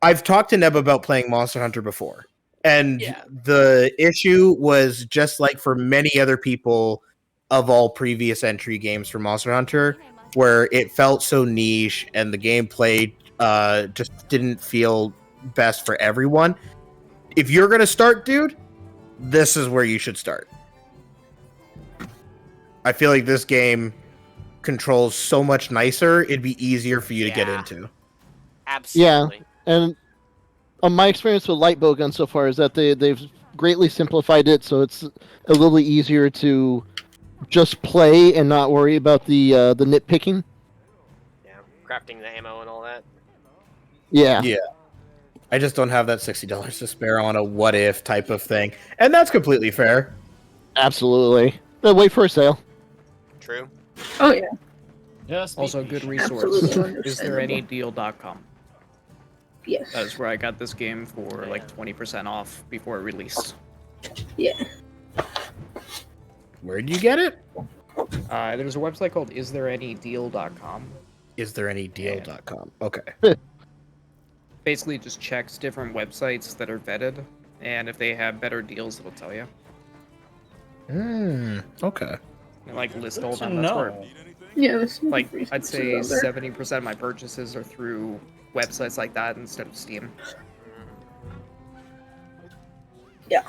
I've talked to Neb about playing Monster Hunter before, and the issue was just like for many other people of all previous entry games for Monster Hunter, where it felt so niche and the gameplay just didn't feel best for everyone. If you're gonna start, dude, this is where you should start. I feel like this game controls so much nicer. It'd be easier for you to get into. Absolutely. Yeah, and my experience with light bowgun so far is that they've greatly simplified it, so it's a little easier to just play and not worry about the nitpicking. Yeah, crafting the ammo and all that. Yeah. Yeah. I just don't have that $60 to spare on a what if type of thing. And that's completely fair. Absolutely. But wait for a sale. True. Oh yeah. Just Also, good resource. Absolutely Is there any deal.com? Yes. That's where I got this game for like 20% off before it released. Yeah. Where'd you get it? There's a website called isthereanydeal.com. Isthereanydeal.com. Okay. Basically just checks different websites that are vetted, and if they have better deals, it'll tell you. Okay. And, like, list all Good to them. That's where, know. Yeah. There's some like, I'd resources say out there. 70% of my purchases are through websites like that instead of Steam. Yeah.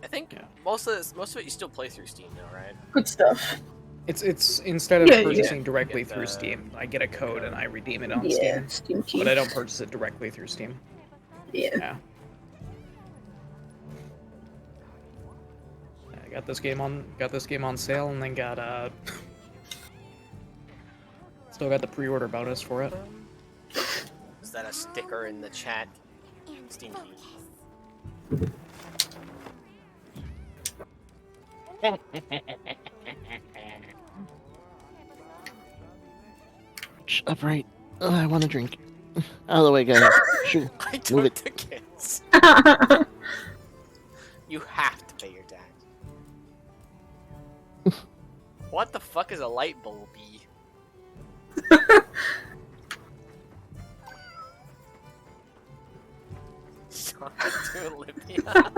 I think most of it you still play through Steam though, right? Good stuff. It's instead of Yeah, purchasing yeah. directly through Steam, I get a code and I redeem it on Yeah, Steam. Steam Key. But I don't purchase it directly through Steam. Yeah. Yeah. I got this game on sale, and then got still got the pre-order bonus for it. Is that a sticker in the chat? Steam key. Upright. I want a drink. Out of the way, guys. Shoot. I Move don't it. the kids. You have to pay your tax. What the fuck is a light bulb? Talking to Olivia.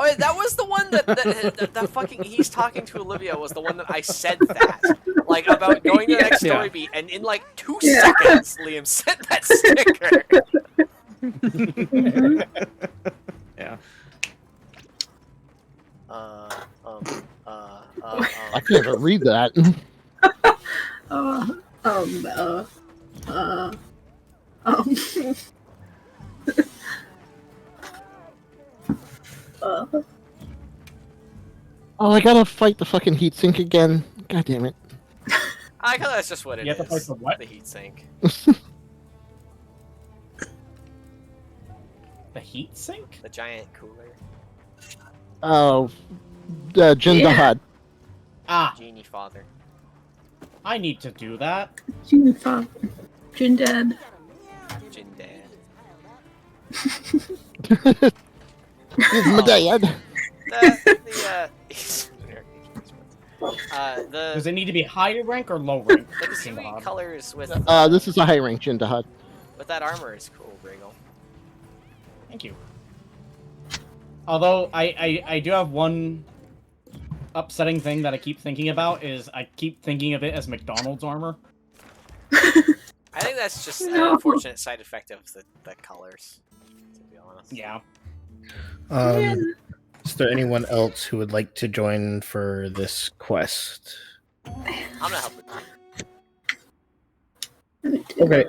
Oh, yeah, that was the one that fucking he's talking to Olivia was the one that I said that. Like, about going to the next story beat, and in like 2 seconds, Liam sent that sticker. Yeah. I can't even read that. Oh, I gotta fight the fucking heatsink again. God damn it. I guess that's just what it is. You have to fight the what? The heatsink. The heat sink? The giant cooler. Oh, Jin Dahad. Ah, Genie father. I need to do that. Jin Dad. Jin dad. He's my dad. Does it need to be higher rank or low rank? The Kasumi colors with This is a high rank Jin Dahad. with that armor is cool, Briggle. Thank you. Although I do have one upsetting thing that I keep thinking about is I keep thinking of it as McDonald's armor. I think that's just an unfortunate side effect of the colors, to be honest. Yeah. Is there anyone else who would like to join for this quest? I'm gonna help with that. Okay.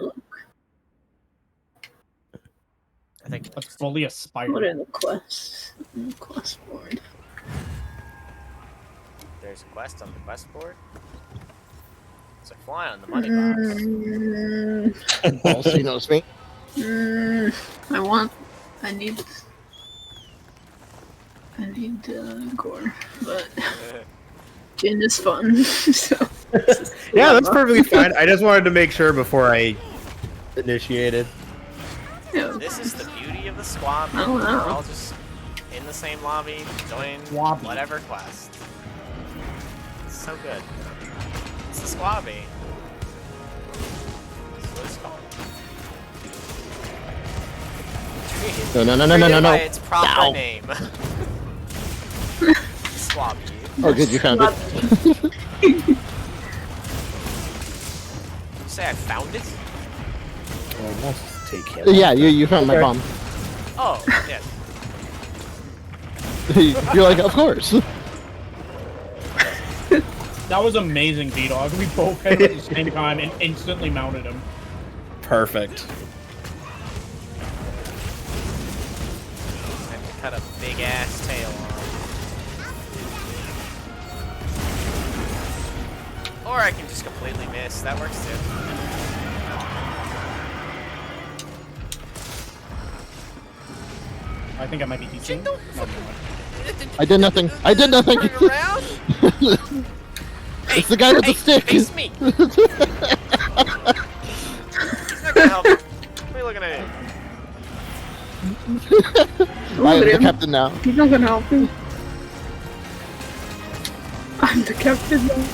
I think Let's fully aspire. What are the quests? The quest board. there's a quest on the quest board. It's a fly on the money box. She knows me. I need gore, but Jin is fun, so. Yeah, that's perfectly fine. I just wanted to make sure before I initiated. Yeah. This is the beauty of the squad. I don't know. We're all just in the same lobby, doing whatever quest. It's so good. It's the squabby. That's what it's called. No. Treated by its proper name. Squabby. Oh, good, you found it. You say I found it? Take him. Yeah, you found my bomb. Oh, yes. You're like, of course. That was amazing, B-Dog. We both hit him at the same time and instantly mounted him. Perfect. I have to cut a big ass tail off. Or I can just completely miss. That works too. I think I might be decent. I did nothing. I did nothing. Around? It's the guy with the stick. Face me. He's not gonna help me. What are you looking at him? I am the captain now. He's not gonna help him. I'm the captain now.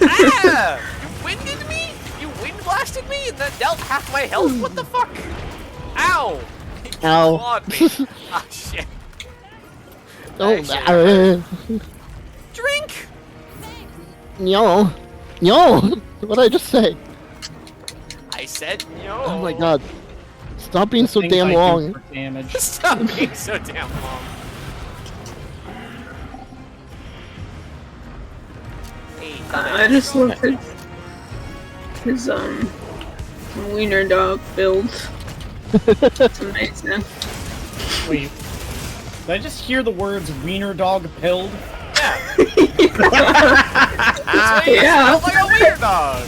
Ah! You winded me? You wind blasted me and then dealt half my health? What the fuck? Ow! He Ow. clawed me. Ah, shit. Oh, Drink! No. What did I just say? I said no. Oh my god. Stop being so Things damn I do long. for damage. Stop being so damn long. Hey, I just looked at his wiener dog build. It's amazing. Wait. Did I just hear the words wiener dog pilled? Yeah. Yeah. Like a weird dog.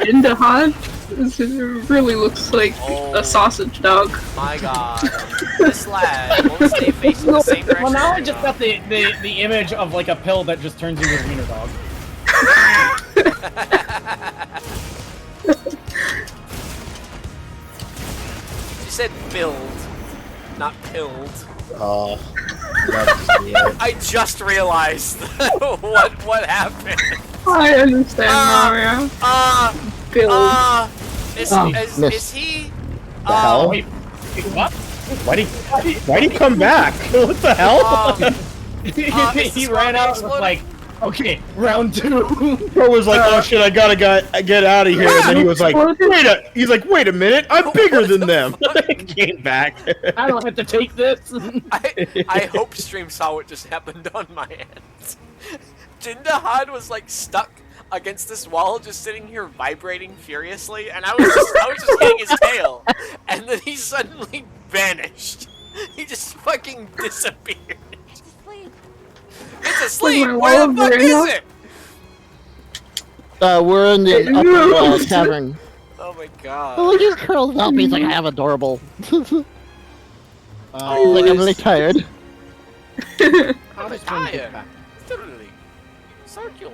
In the hot, it really looks like a sausage dog. My god. This lad won't stay facing the same direction. Well, now I just got the image of like a pill that just turns into a wiener dog. She said build, not pilled. Oh. I just realized what happened. I understand Mario. Build. Is he? The hell? Wait, what? Why'd he come back? What the hell? He ran out and was like, okay, round 2. Bro was like, oh shit, I gotta get out of here. And then he was like, wait a minute, I'm bigger than them. He came back. I don't have to take this. I hope stream saw what just happened on my end. Jindahad was like stuck against this wall, just sitting here vibrating furiously, and I was just hitting his tail, and then he suddenly vanished. He just fucking disappeared. It's asleep. Where the fuck is it? We're in the upper cavern. Oh my god. Oh, look, he's curled up. He's like, I have adorable. He's like, I'm really tired. I'm tired. Literally. Circle.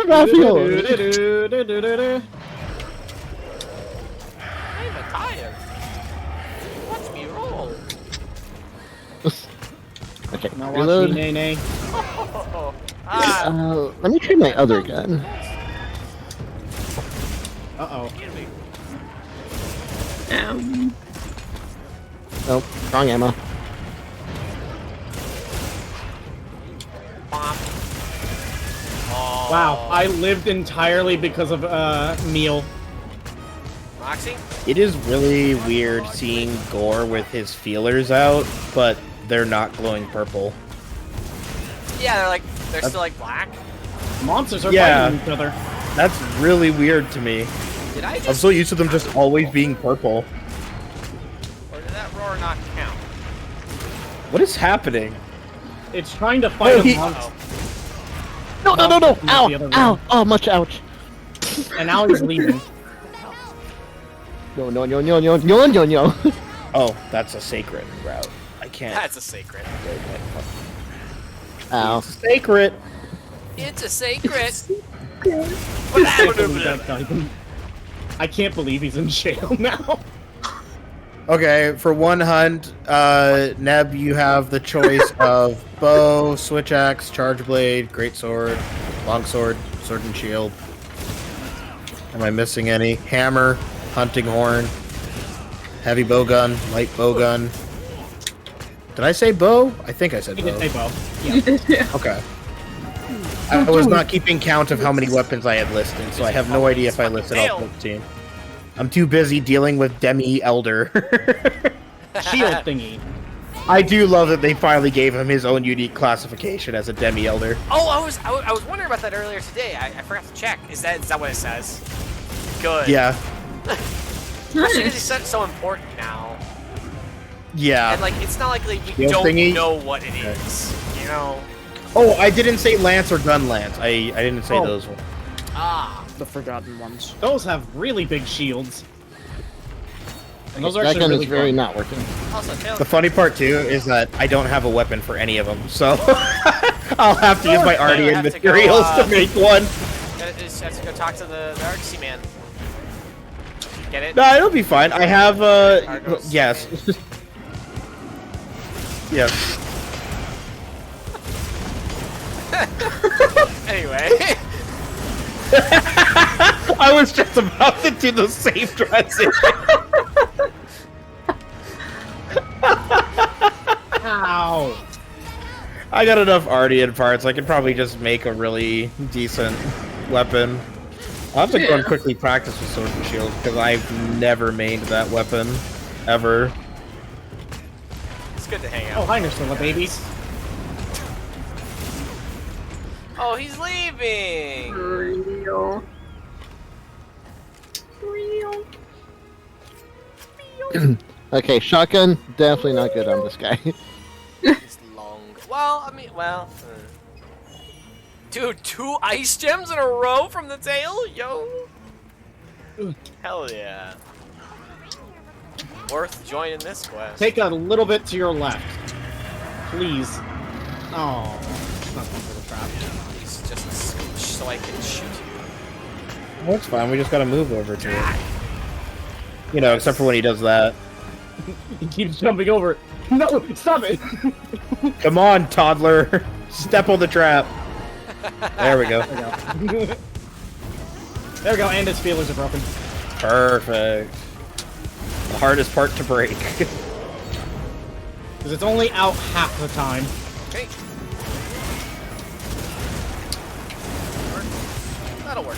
Raphael. I'm tired. Watch me roll. Okay, Now reload. watch me, nay. Let me try my other gun. Uh-oh. Nope, wrong ammo. Wow, I lived entirely because of Meal. Roxy? It is really weird seeing Gore with his feelers out, but they're not glowing purple. Yeah, they're still like black. Monsters are fighting each other. That's really weird to me. Did I just... I'm so used to them just always being purple. Or did that roar not count? What is happening? It's trying to fight a monster. No, no, no, no! From Ow! the other Ow! room. Oh, much ouch. And now he's leaving. No, no, no, no, no, no, no, no. Oh, that's a sacred route. I can't. That's a sacred. Ow. It's a sacred. It's a sacred. I can't believe he's in jail now. Okay, for one hunt, Neb, you have the choice of bow, switch axe, charge blade, greatsword, longsword, sword and shield. Am I missing any? Hammer, hunting horn, heavy bow gun, light bow gun. Did I say bow? I think I said He bow. did say bow. You did, yeah. Okay. I was not keeping count of how many weapons I had listed, so I have no idea if I listed all 15. I'm too busy dealing with Demi Elder. Shield thingy. I do love that they finally gave him his own unique classification as a Demi Elder. Oh, I was wondering about that earlier today. I forgot to check. Is that what it says? Good. Yeah. Especially because it's so important now. Yeah. And like, it's not like we Shield don't thingy? know what it is. You know. Oh, I didn't say lance or gun lance. I didn't say those ones. Ah. The forgotten ones. Those have really big shields. And those are That actually gun really is very fun. not working. Also, The funny part too is that I don't have a weapon for any of them, so I'll have to use my Ardian have to go, materials to make one. Just have to go talk to the Artsy man. Get it? No, it'll be fine. I have yes. Yes. Anyway. I was just about to do the same transition. Ow. I got enough Ardian parts. I could probably just make a really decent weapon. I'll have to go and quickly practice with Sword and Shield because I've never mained that weapon ever. It's good to hang Oh, out. hi, Nursula babies. Oh, he's leaving. Real. Okay, shotgun, definitely not good on this guy. He's long. Well, I mean, well. Dude, 2 ice gems in a row from the tail? Yo. Hell yeah. Worth joining this quest. Take a little bit to your left. Please. Oh. It's not going for the trap. Please, just a scooch so I can shoot you. Well, it's fine. We just gotta move over to it. You know, except for when he does that. He keeps jumping over. No, stop it! Come on, toddler. Step on the trap. There we go. There we go, and his feelers are broken. Perfect. The hardest part to break. Because it's only out half the time. Okay. That'll work.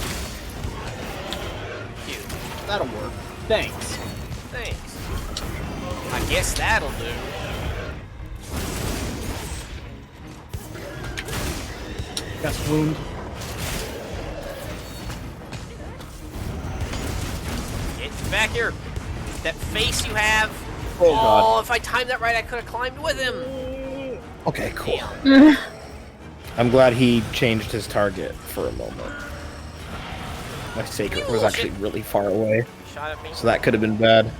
Cute. That'll work. Thanks. Thanks. I guess that'll do. Gust wound. Get back here. That face you have. Oh, God. If I timed that right, I could have climbed with him. Okay, cool. I'm glad he changed his target for a moment. My sacred was actually really far away, Shot at me. so that could have been bad.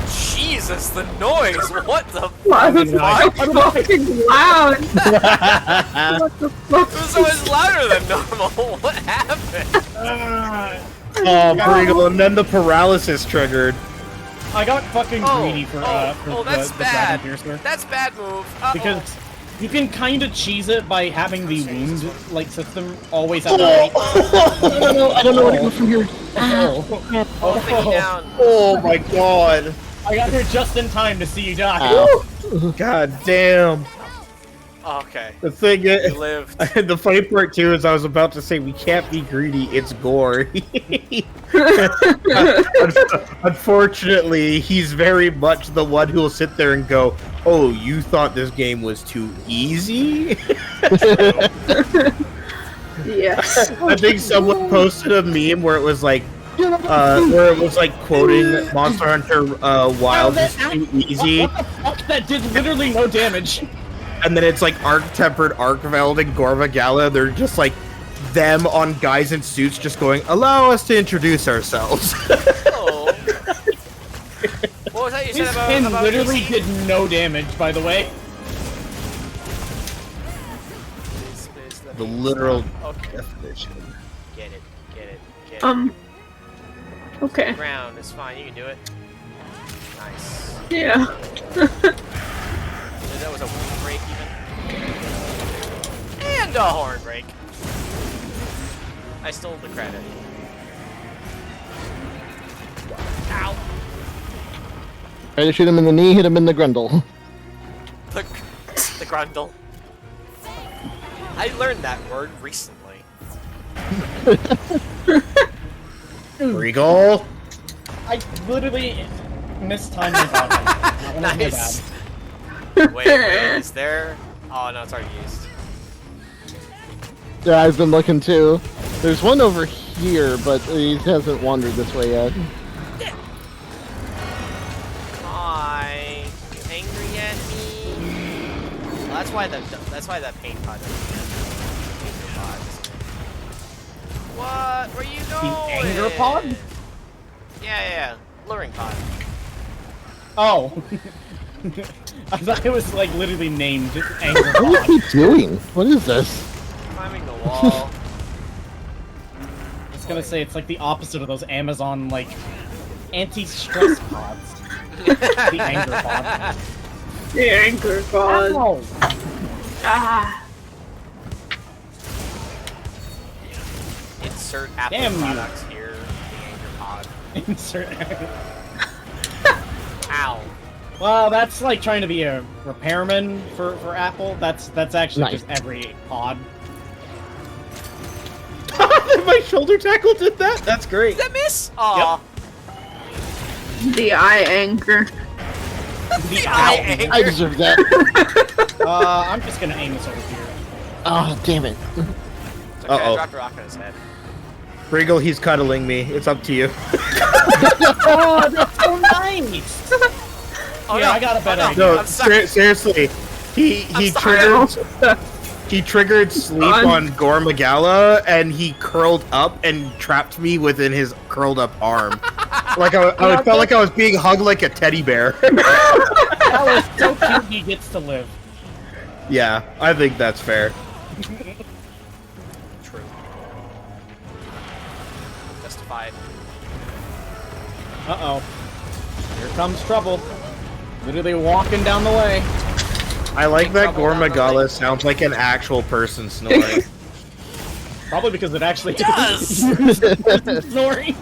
Jesus, the noise! What the Why fuck? was so fucking loud? What the fuck? It was always louder than normal. What happened? Oh, Bringle, and then the paralysis triggered. I got fucking greedy for that's the bad. Dragon Piercer. That's bad move. Uh-oh. Because you can kind of cheese it by having the wound like system always at the right. I don't know where to go from here. Oh my god. I got here just in time to see you die. God damn. Okay. The thing is, You lived. the funny part too is I was about to say we can't be greedy, it's gore. Unfortunately, he's very much the one who will sit there and go, "Oh, you thought this game was too easy?" Yes. I think someone posted a meme where it was like, where it was like quoting Monster Hunter Wild is too easy, What the fuck? That did literally no damage. and then it's like Arc Tempered, Arcveld, and Gormagala. They're just like them on guys in suits, just going, "Allow us to introduce ourselves." Oh. What was that you said His about? skin about literally PC? did no damage, by the way. The literal Okay. definition. Get it. Get it. Okay. Ground. It's fine. You can do it. Nice. Yeah. That was a wound break even. And a horn break. I stole the credit. Ow. Try to shoot him in the knee, hit him in the grundle. The grundle. I learned that word recently. Regal. I literally mistimed my button. That one was my Nice. bad. Wait, is there? Oh no, it's already used. Yeah, I've been looking too. There's one over here, but he hasn't wandered this way yet. Hi. You angry at me? Well, that's why that paint pod doesn't anger pods. What? Where you going? anger pod? Yeah. Luring pod. Oh. I thought it was like literally named Anger What Pod. is he doing? What is this? Climbing the wall. I was gonna say it's like the opposite of those Amazon like anti-stress pods. The anger pod. The anger god. Ow. Ah. Insert Apple Damn you. products here. The anger pod. Insert. Ow. Well, that's like trying to be a repairman for Apple. That's actually Nice. just every pod. My shoulder tackle did that? That's great. Did that miss? Aw. The eye anger. The eye anger. I deserve that. I'm just gonna aim this over here. Oh, damn it. It's okay, I Uh-oh. dropped a rock on his head. Regal, he's cuddling me. It's up to you. Oh, that's so nice! Oh, yeah, no. I got a better Oh, idea. No, I'm stuck. seriously. He I'm triggered sleep on Gormagala, and he curled up and trapped me within his curled up arm. Like I felt like I was being hugged like a teddy bear. That was so cute he gets to live. Yeah, I think that's fair. True. Justified. Uh-oh. Here comes trouble. Literally walking down the way. I like that Trouble down the Gormagala lane. sounds like an actual person snoring. Probably because it actually does. snoring.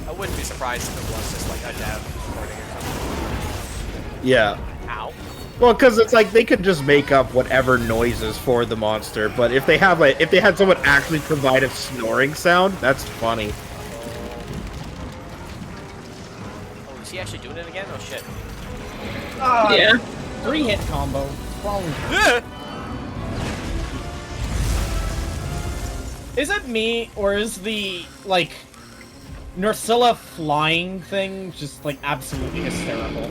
I wouldn't be surprised if it was just like a dev recording or something. Yeah. Ow. Well, because it's like they could just make up whatever noises for the monster, but if they had someone actually provide a snoring sound, that's funny. Oh, is he actually doing it again? Oh shit. Yeah. 3-hit combo. What's wrong with you? Is it me, or is the, like, Nursilla flying thing just, like, absolutely hysterical?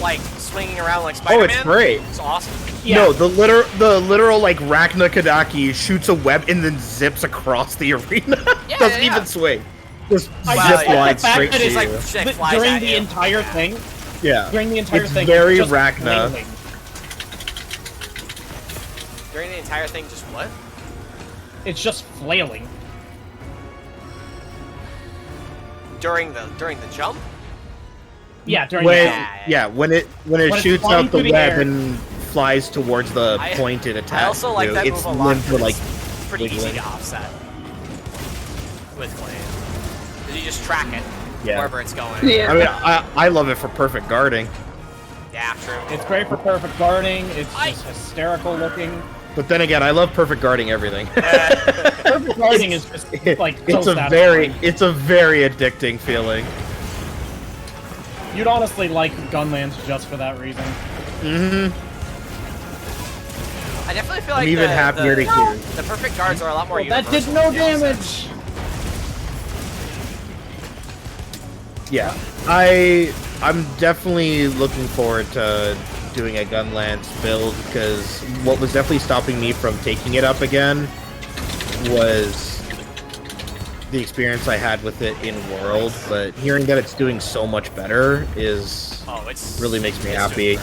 Like swinging around like Oh, Spider-Man? it's great. It's awesome. Yeah. No, the literal like Rachna Kadaki shoots a web and then zips across the arena. Yeah, Doesn't yeah. even swing. Just I Wow, zip yeah. line the fact straight that to it's you. like Shit flies during at the you. entire thing, Yeah. during the entire It's thing, very just Rachna. flailing. During the entire thing, just what? It's just flailing. During the jump? Yeah, during When Yeah. when it it's shoots flying out the through the web air. and flies towards the I- pointed attack. I also like too. that It's move a lot. limbs were, like It's pretty easy wiggling. to offset with Glaive. Because you just track it Yeah. wherever it's going. Yeah. I mean, I love it for perfect guarding, Yeah, true. It's great for perfect guarding. It's I- just hysterical looking. but then again, I love perfect guarding everything. Perfect guarding is just like so it's a satisfying. very addicting feeling. You'd honestly like Gunlands just for that reason. Mm-hmm. I definitely feel like I'm even happier to hear. the perfect guards are a lot more Oh, that universal did no in the offset. damage. Yeah, I'm definitely looking forward to doing a Gunlance build, because what was definitely stopping me from taking it up again was the experience I had with it in World, but hearing that it's doing so much better is really makes me happy.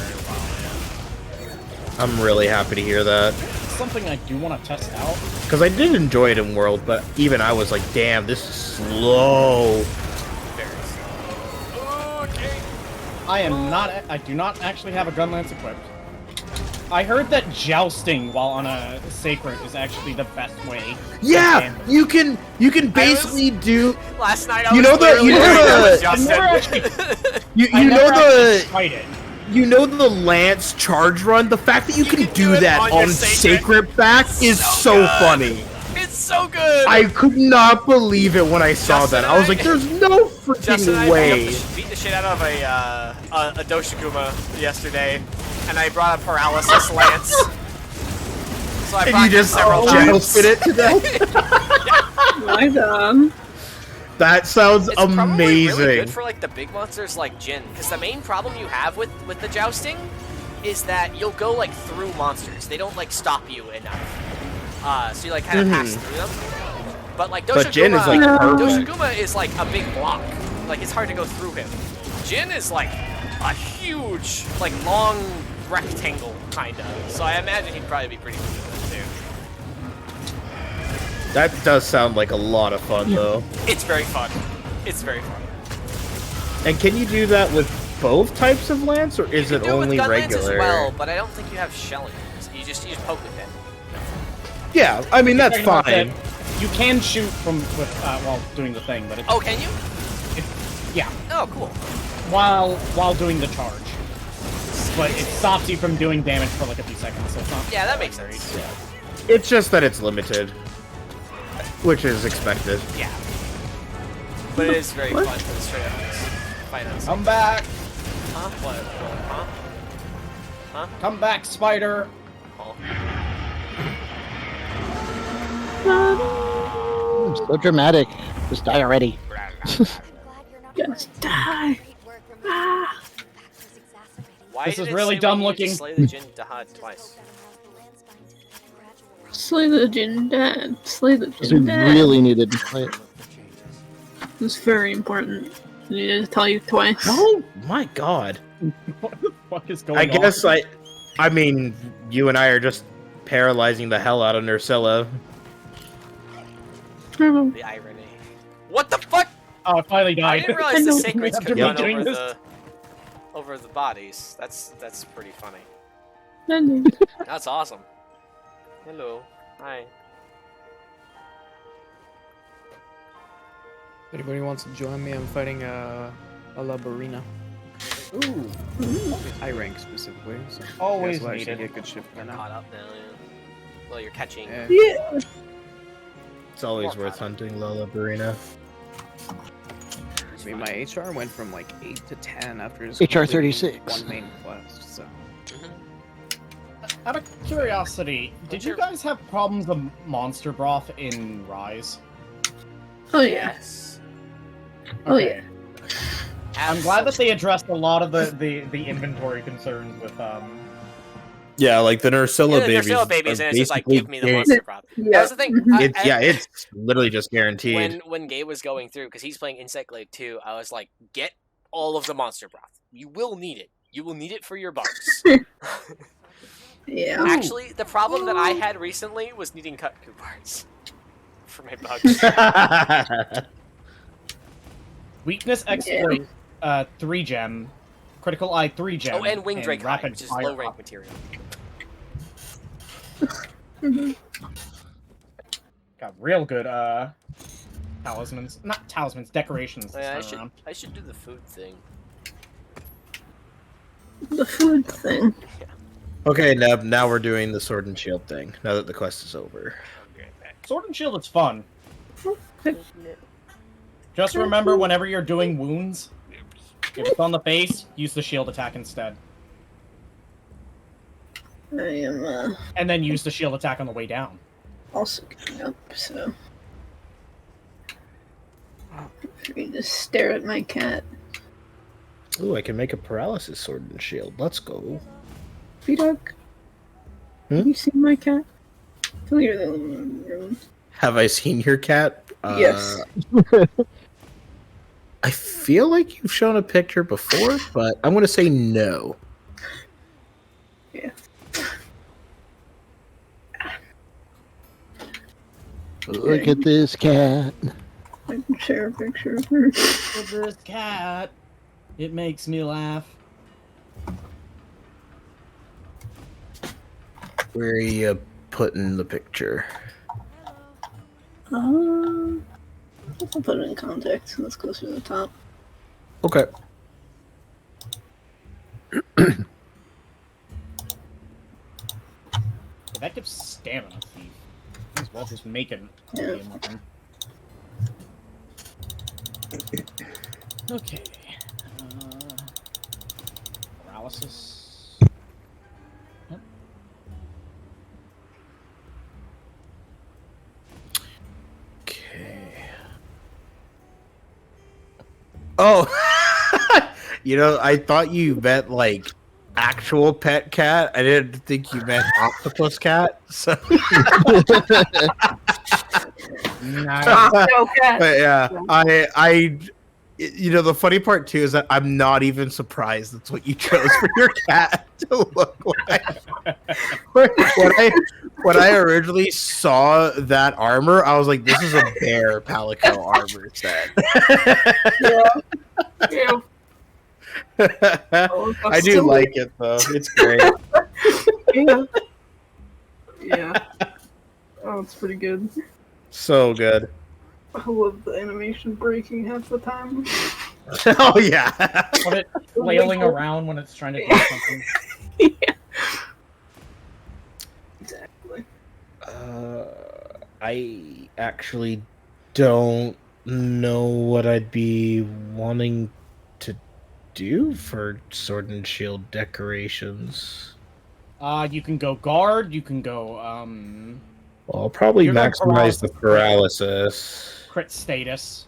I'm really happy to hear that. Something I do want to test out. Because I did enjoy it in World, but even I was like, damn, this is slow. I do not actually have a Gunlance equipped. I heard that jousting while on a sacred is actually the best way. Yeah, you can basically do. Last night you know the Lance charge run. The fact that you can do that on sacred back is so funny. It's so good. I could not believe it when I saw that. I was like, "There's no freaking way." Beat the shit out of a Doshikuma yesterday, and I brought a paralysis lance. So I brought it several times. Fit it to that. My God. That sounds it's amazing. Probably really good for like the big monsters like Jin, because the main problem you have with the jousting is that you'll go like through monsters. They don't like stop you enough. So you like kind of pass through them. But like Jin is like Doshikuma is like a big block. Like it's hard to go through him. Jin is like a huge, like long rectangle kinda. So I imagine he'd probably be pretty good at that too. That does sound like a lot of fun though. It's very fun. It's very fun. And can you do that with both types of lance, or is it only regular? As well, but I don't think you have shelling. You just poke with it. Yeah, I mean that's fine. You can shoot while doing the thing, but it's, oh, can you? Yeah. Oh, cool. While doing the charge, but it stops you from doing damage for like a few seconds. So it's not. Yeah, that makes sense. Yeah. It's just that it's limited, which is expected. Yeah. But it is very fun to straight up fight on. Come back. Huh? What? Huh? Huh? Come back, spider. Oh. So dramatic. Just die already. Just die. Why this did is it really say dumb we need to looking. Slay the Jin Dahad twice. Slay the Jin Dad. Slay the We Jin Dad. really needed to play it. It's very important. I needed to tell you twice. Oh my god. What the fuck is going on? I guess I mean, you and I are just paralyzing the hell out of Nursilla. The irony. What the fuck? Oh, it finally died. I didn't realize the sacreds After could run doing over the bodies. That's pretty funny. Hello. That's awesome. Hello. Hi. If anybody wants to join me, I'm fighting a Labarina. Ooh. High rank specifically. So Always you guys will actually needed. get good shift by now. Caught up now, yeah. Well, you're catching. Yeah. It's always worth hunting Lola Barina. I mean, my HR went from like 8 to 10 after just HR completing 36. one main quest. So Out of curiosity, did you guys have problems with monster broth in Rise? Oh yes. Oh yeah. I'm glad that they addressed a lot of the inventory concerns with Yeah, like the Nursilla Yeah, babies. Nursilla babies, are and it's just like, basically give me the monster broth. Yeah. That was the thing. It's literally just guaranteed. When Gabe was going through, because he's playing Insect Glade 2, I was like, get all of the monster broth. You will need it. You will need it for your bugs. Yeah. Actually, the problem that I had recently was needing Kutku parts for my bugs. Weakness exploit 3 gem, critical eye 3 gem. Oh, and Wing Drake High, rapid which is fire low rank up. material. Got real good talismans, not talismans, decorations. Oh, yeah, this time around. I should do the food thing. The food thing. Okay, now we're doing the sword and shield thing. Now that the quest is over. Sword and shield is fun. Just remember, whenever you're doing wounds, if it's on the face, use the shield attack instead. I am And then use the shield attack on the way down. also getting up, so. Free to stare at my cat. Ooh, I can make a paralysis sword and shield. Let's go. B-Dog, have you seen my cat? I feel you're the only one in the room. Have I seen your cat? Yes. I feel like you've shown a picture before, but I'm going to say no. Yeah. Look at this cat. I can share a picture of her. Look at this cat. It makes me laugh. Where are you putting the picture? I'll put it in context. Let's go through the top. Okay. That gives stamina, Thief. Might as well just make it. Yeah. Okay. Paralysis. Yep. Okay. Oh! I thought you meant, like, actual pet cat. I didn't think you meant octopus cat. So. But yeah, the funny part too is that I'm not even surprised that's what you chose for your cat to look like. When I originally saw that armor, I was like, "This is a bear Palico armor set." Yeah. I do like it though. It's great. Yeah. Oh, it's pretty good. So good. I love the animation breaking half the time. Oh yeah. Of it flailing around when it's trying to do something. Yeah. Exactly. I actually don't know what I'd be wanting to do for Sword and Shield decorations. You can go guard. You can go Well, I'll probably You're going maximize the paralysis. crit status.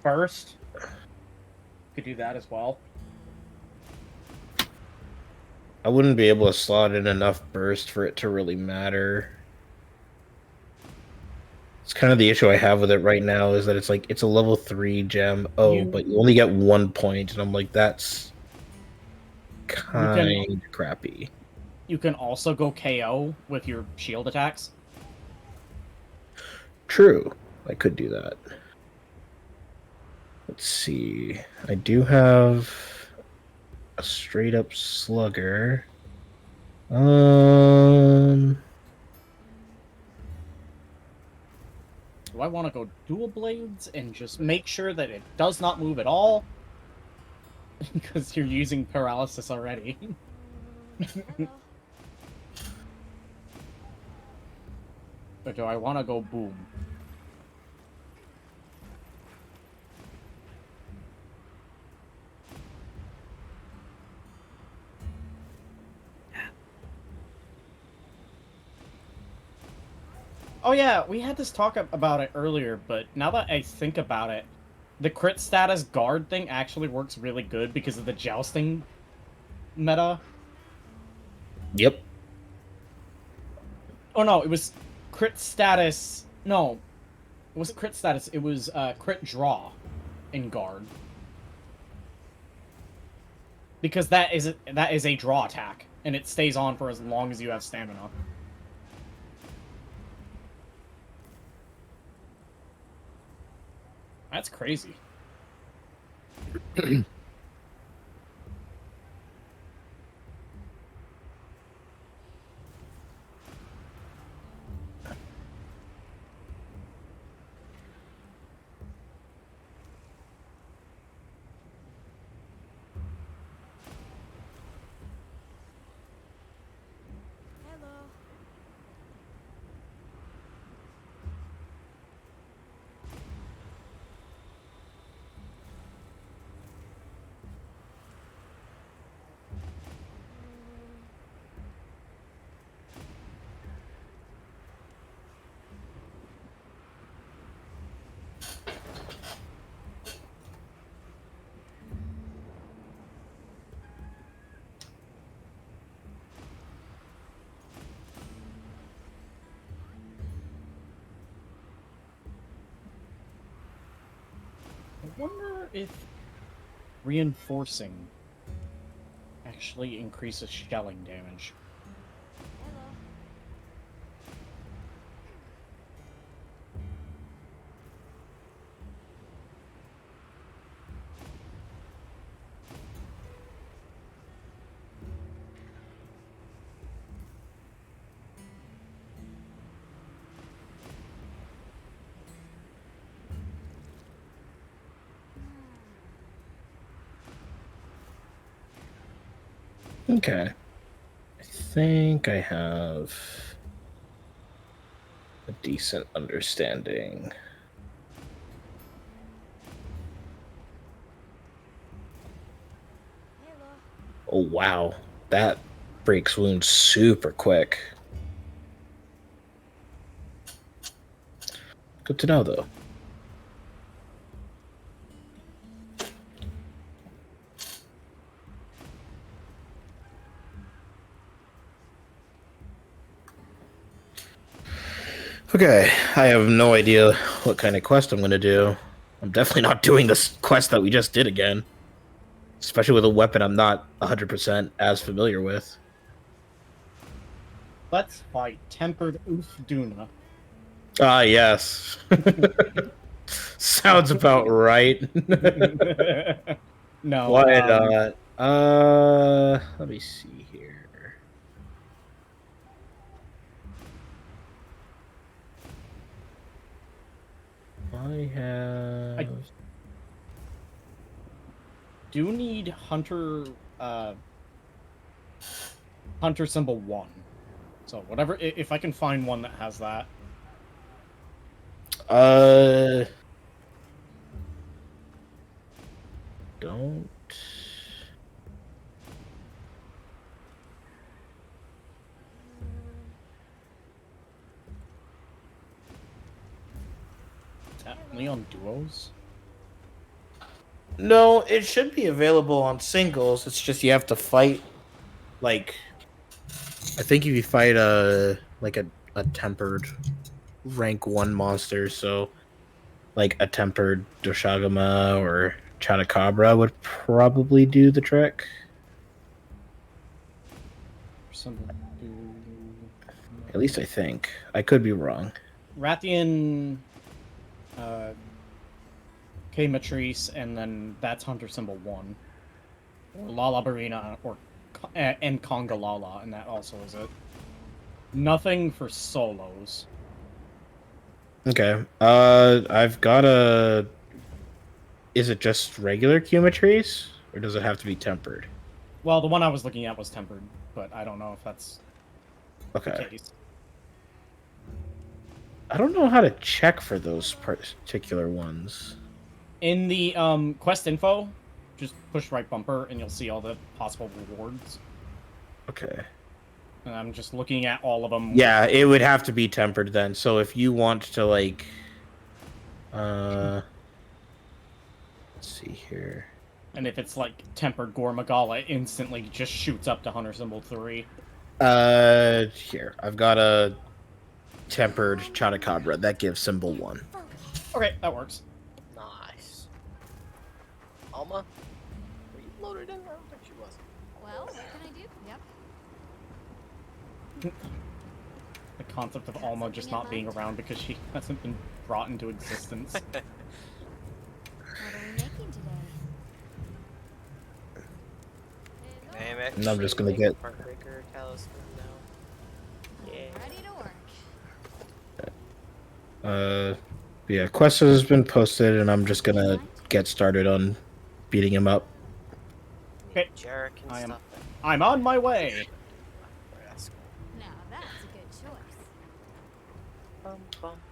Burst. Could do that as well. I wouldn't be able to slot in enough burst for it to really matter. It's kind of the issue I have with it right now is that it's like it's a level 3 gem. Oh, but you only get 1 point, and I'm like, that's kind of crappy. You can also go KO with your shield attacks. True, I could do that. Let's see. I do have a straight up slugger. Do I want to go dual blades and just make sure that it does not move at all? Because you're using paralysis already. But do I want to go boom? Oh yeah, we had this talk about it earlier, but now that I think about it, the crit status guard thing actually works really good because of the jousting meta. Yep. Oh no, it was crit status. No, it wasn't crit status. It was crit draw in guard. Because that is a draw attack, and it stays on for as long as you have stamina. That's crazy. wonder if reinforcing actually increases shelling damage. Okay. I think I have a decent understanding. Oh wow, that breaks wounds super quick. Good to know though. Okay, I have no idea what kind of quest I'm going to do. I'm definitely not doing this quest that we just did again. Especially with a weapon I'm not 100% as familiar with. Let's fight Tempered Ufduna. Ah, yes. Sounds about right. No. Why not? Let me see here. I do need Hunter Hunter symbol 1. So whatever, if I can find one that has that. Don't. Is that only on duos? No, it should be available on singles. It's just you have to fight, like, I think if you fight a tempered rank 1 monster, so like a tempered Doshagama or Chadacabra would probably do the trick. At least I think. I could be wrong. Rathian, K-Matrice, and then that's Hunter symbol 1. Or Lala Barina, and Conga Lala, and that also is it. Nothing for solos. Okay. I've got a... Is it just regular Q-Matrice? Or does it have to be tempered? Well, the one I was looking at was tempered, but I don't know if that's okay. The case. I don't know how to check for those particular ones. In the quest info, just push right bumper and you'll see all the possible rewards. Okay. And I'm just looking at all of them. Yeah, it would have to be tempered then. So if you want to, like... let's see here. And if it's like tempered Gormagala, it instantly just shoots up to Hunter symbol 3. Here. I've got a tempered Chadacabra. That gives symbol 1. Okay, that works. Nice. Alma? Were you loaded in? I don't think she was. Well, what can I do? Yep. The concept of Alma just not being around because she hasn't been brought into existence. What are we making today? And I'm just gonna get... Heartbreaker, Talisman now. Yeah. Ready to work. Yeah, quest has been posted, and I'm just gonna get started on beating him up. Okay. Jarek and stuff. I'm on my way. Now that's a good choice.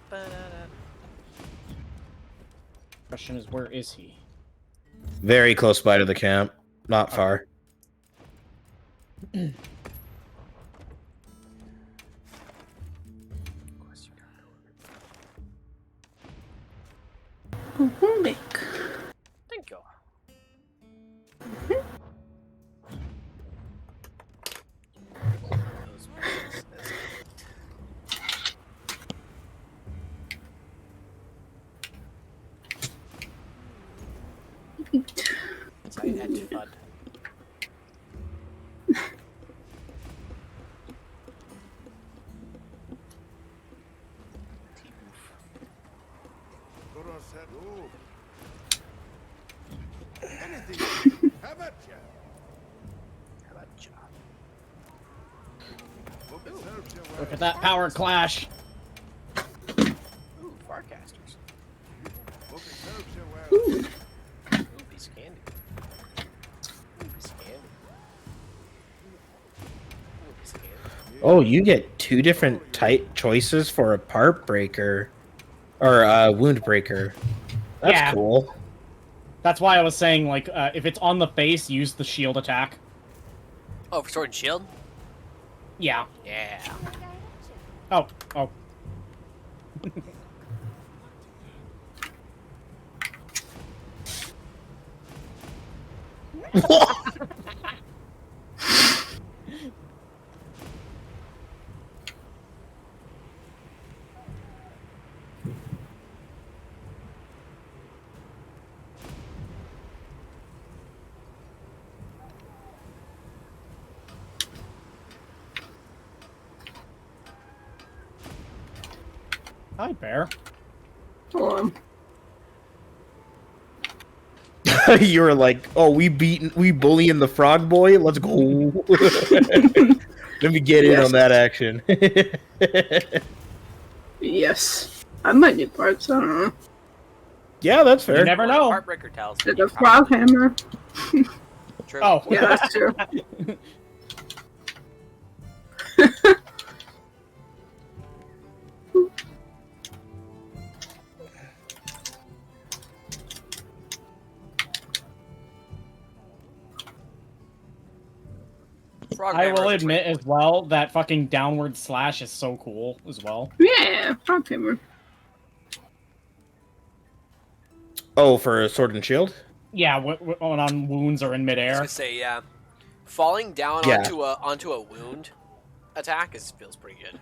Question is, where is he? Very close by to the camp. Not far. Thank you. Tight edge FUD. Look at that power clash. Ooh, Farcasters. Ooh, piece of candy. Ooh, piece of candy. Ooh, piece of candy. Oh, you get 2 different type choices for a part breaker. Or a wound breaker. That's Yeah. cool. That's why I was saying, like, if it's on the face, use the shield attack. Oh, for sword and shield? Yeah. Yeah. Oh, oh. Hi, Bear. Hold You were like, oh, we bullying the frog boy? Let's go. Let me get in on that action. Yes. I might need parts, I don't know. Yeah, that's fair. You never know. Heartbreaker tells me. The frog hammer. True. Oh. Yeah, that's true. Frog I hammer will is admit pretty as well that fucking downward slash is so cool as well. Yeah, frog hammer. Oh, for a sword and shield? Yeah, when on wounds or in I was midair. gonna say, yeah. Falling down Yeah. onto a wound attack feels pretty good.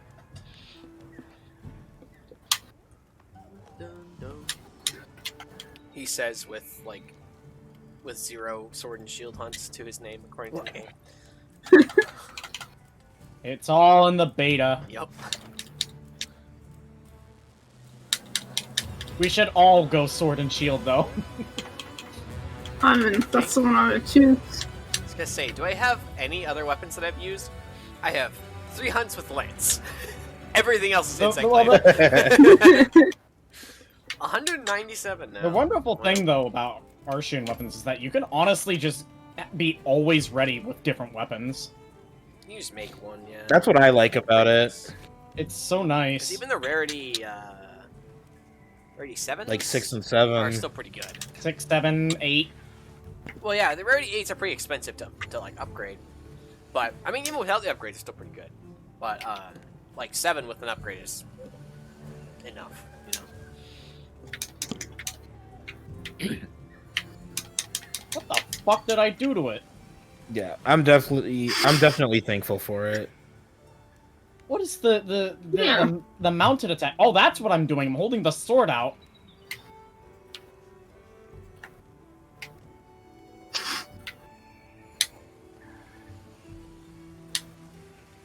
Dun, dun. He says with 0 sword and shield hunts to his name according to the game. It's all in the beta. Yep. We should all go sword and shield though. I mean, that's the one I would choose. I was gonna say, do I have any other weapons that I've used? I have 3 hunts with lance. Everything else is insect well, blade. 197 now. The wonderful thing though about Arshian weapons is that you can honestly just be always ready with different weapons. You just make one, yeah. That's what I like about it. It's so 'Cause nice. even the rarity 7? Like 6 and are 7. still pretty good. 6, 7, 8. Well, yeah, the rarity 8s are pretty expensive to like upgrade. But I mean, even without the upgrade, it's still pretty good. But like 7 with an upgrade is enough, you know. What the fuck did I do to it? Yeah, I'm definitely thankful for it. What is the mounted attack? Oh, that's what I'm doing. I'm holding the sword out.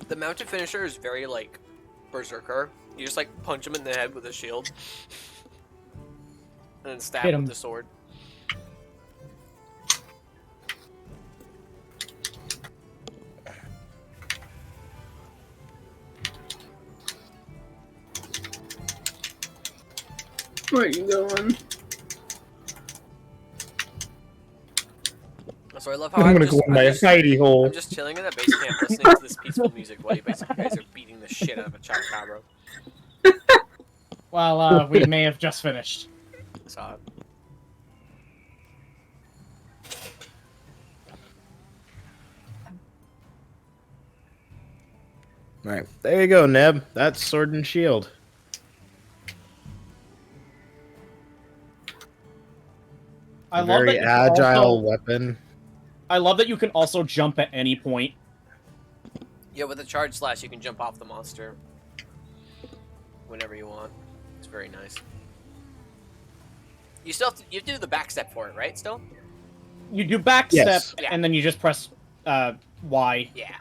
The mounted finisher is very like berserker. You just like punch him in the head with a shield, and then stab Hit him him. with the sword. Where are you going? So I love how I'm gonna go in my hidey hole. I'm just chilling in a base camp listening to this peaceful music while you basically guys are beating the shit out of a chupacabra. Well, we may have just finished. Saw it. Alright, there you go, Neb. That's sword and shield. I love Very that you can agile also- weapon. I love that you can also jump at any point. Yeah, with the charge slash, you can jump off the monster whenever you want. It's very nice. You have to do the back step for it, right? Still. You do back Yes. step, and then you just press Y. Yeah.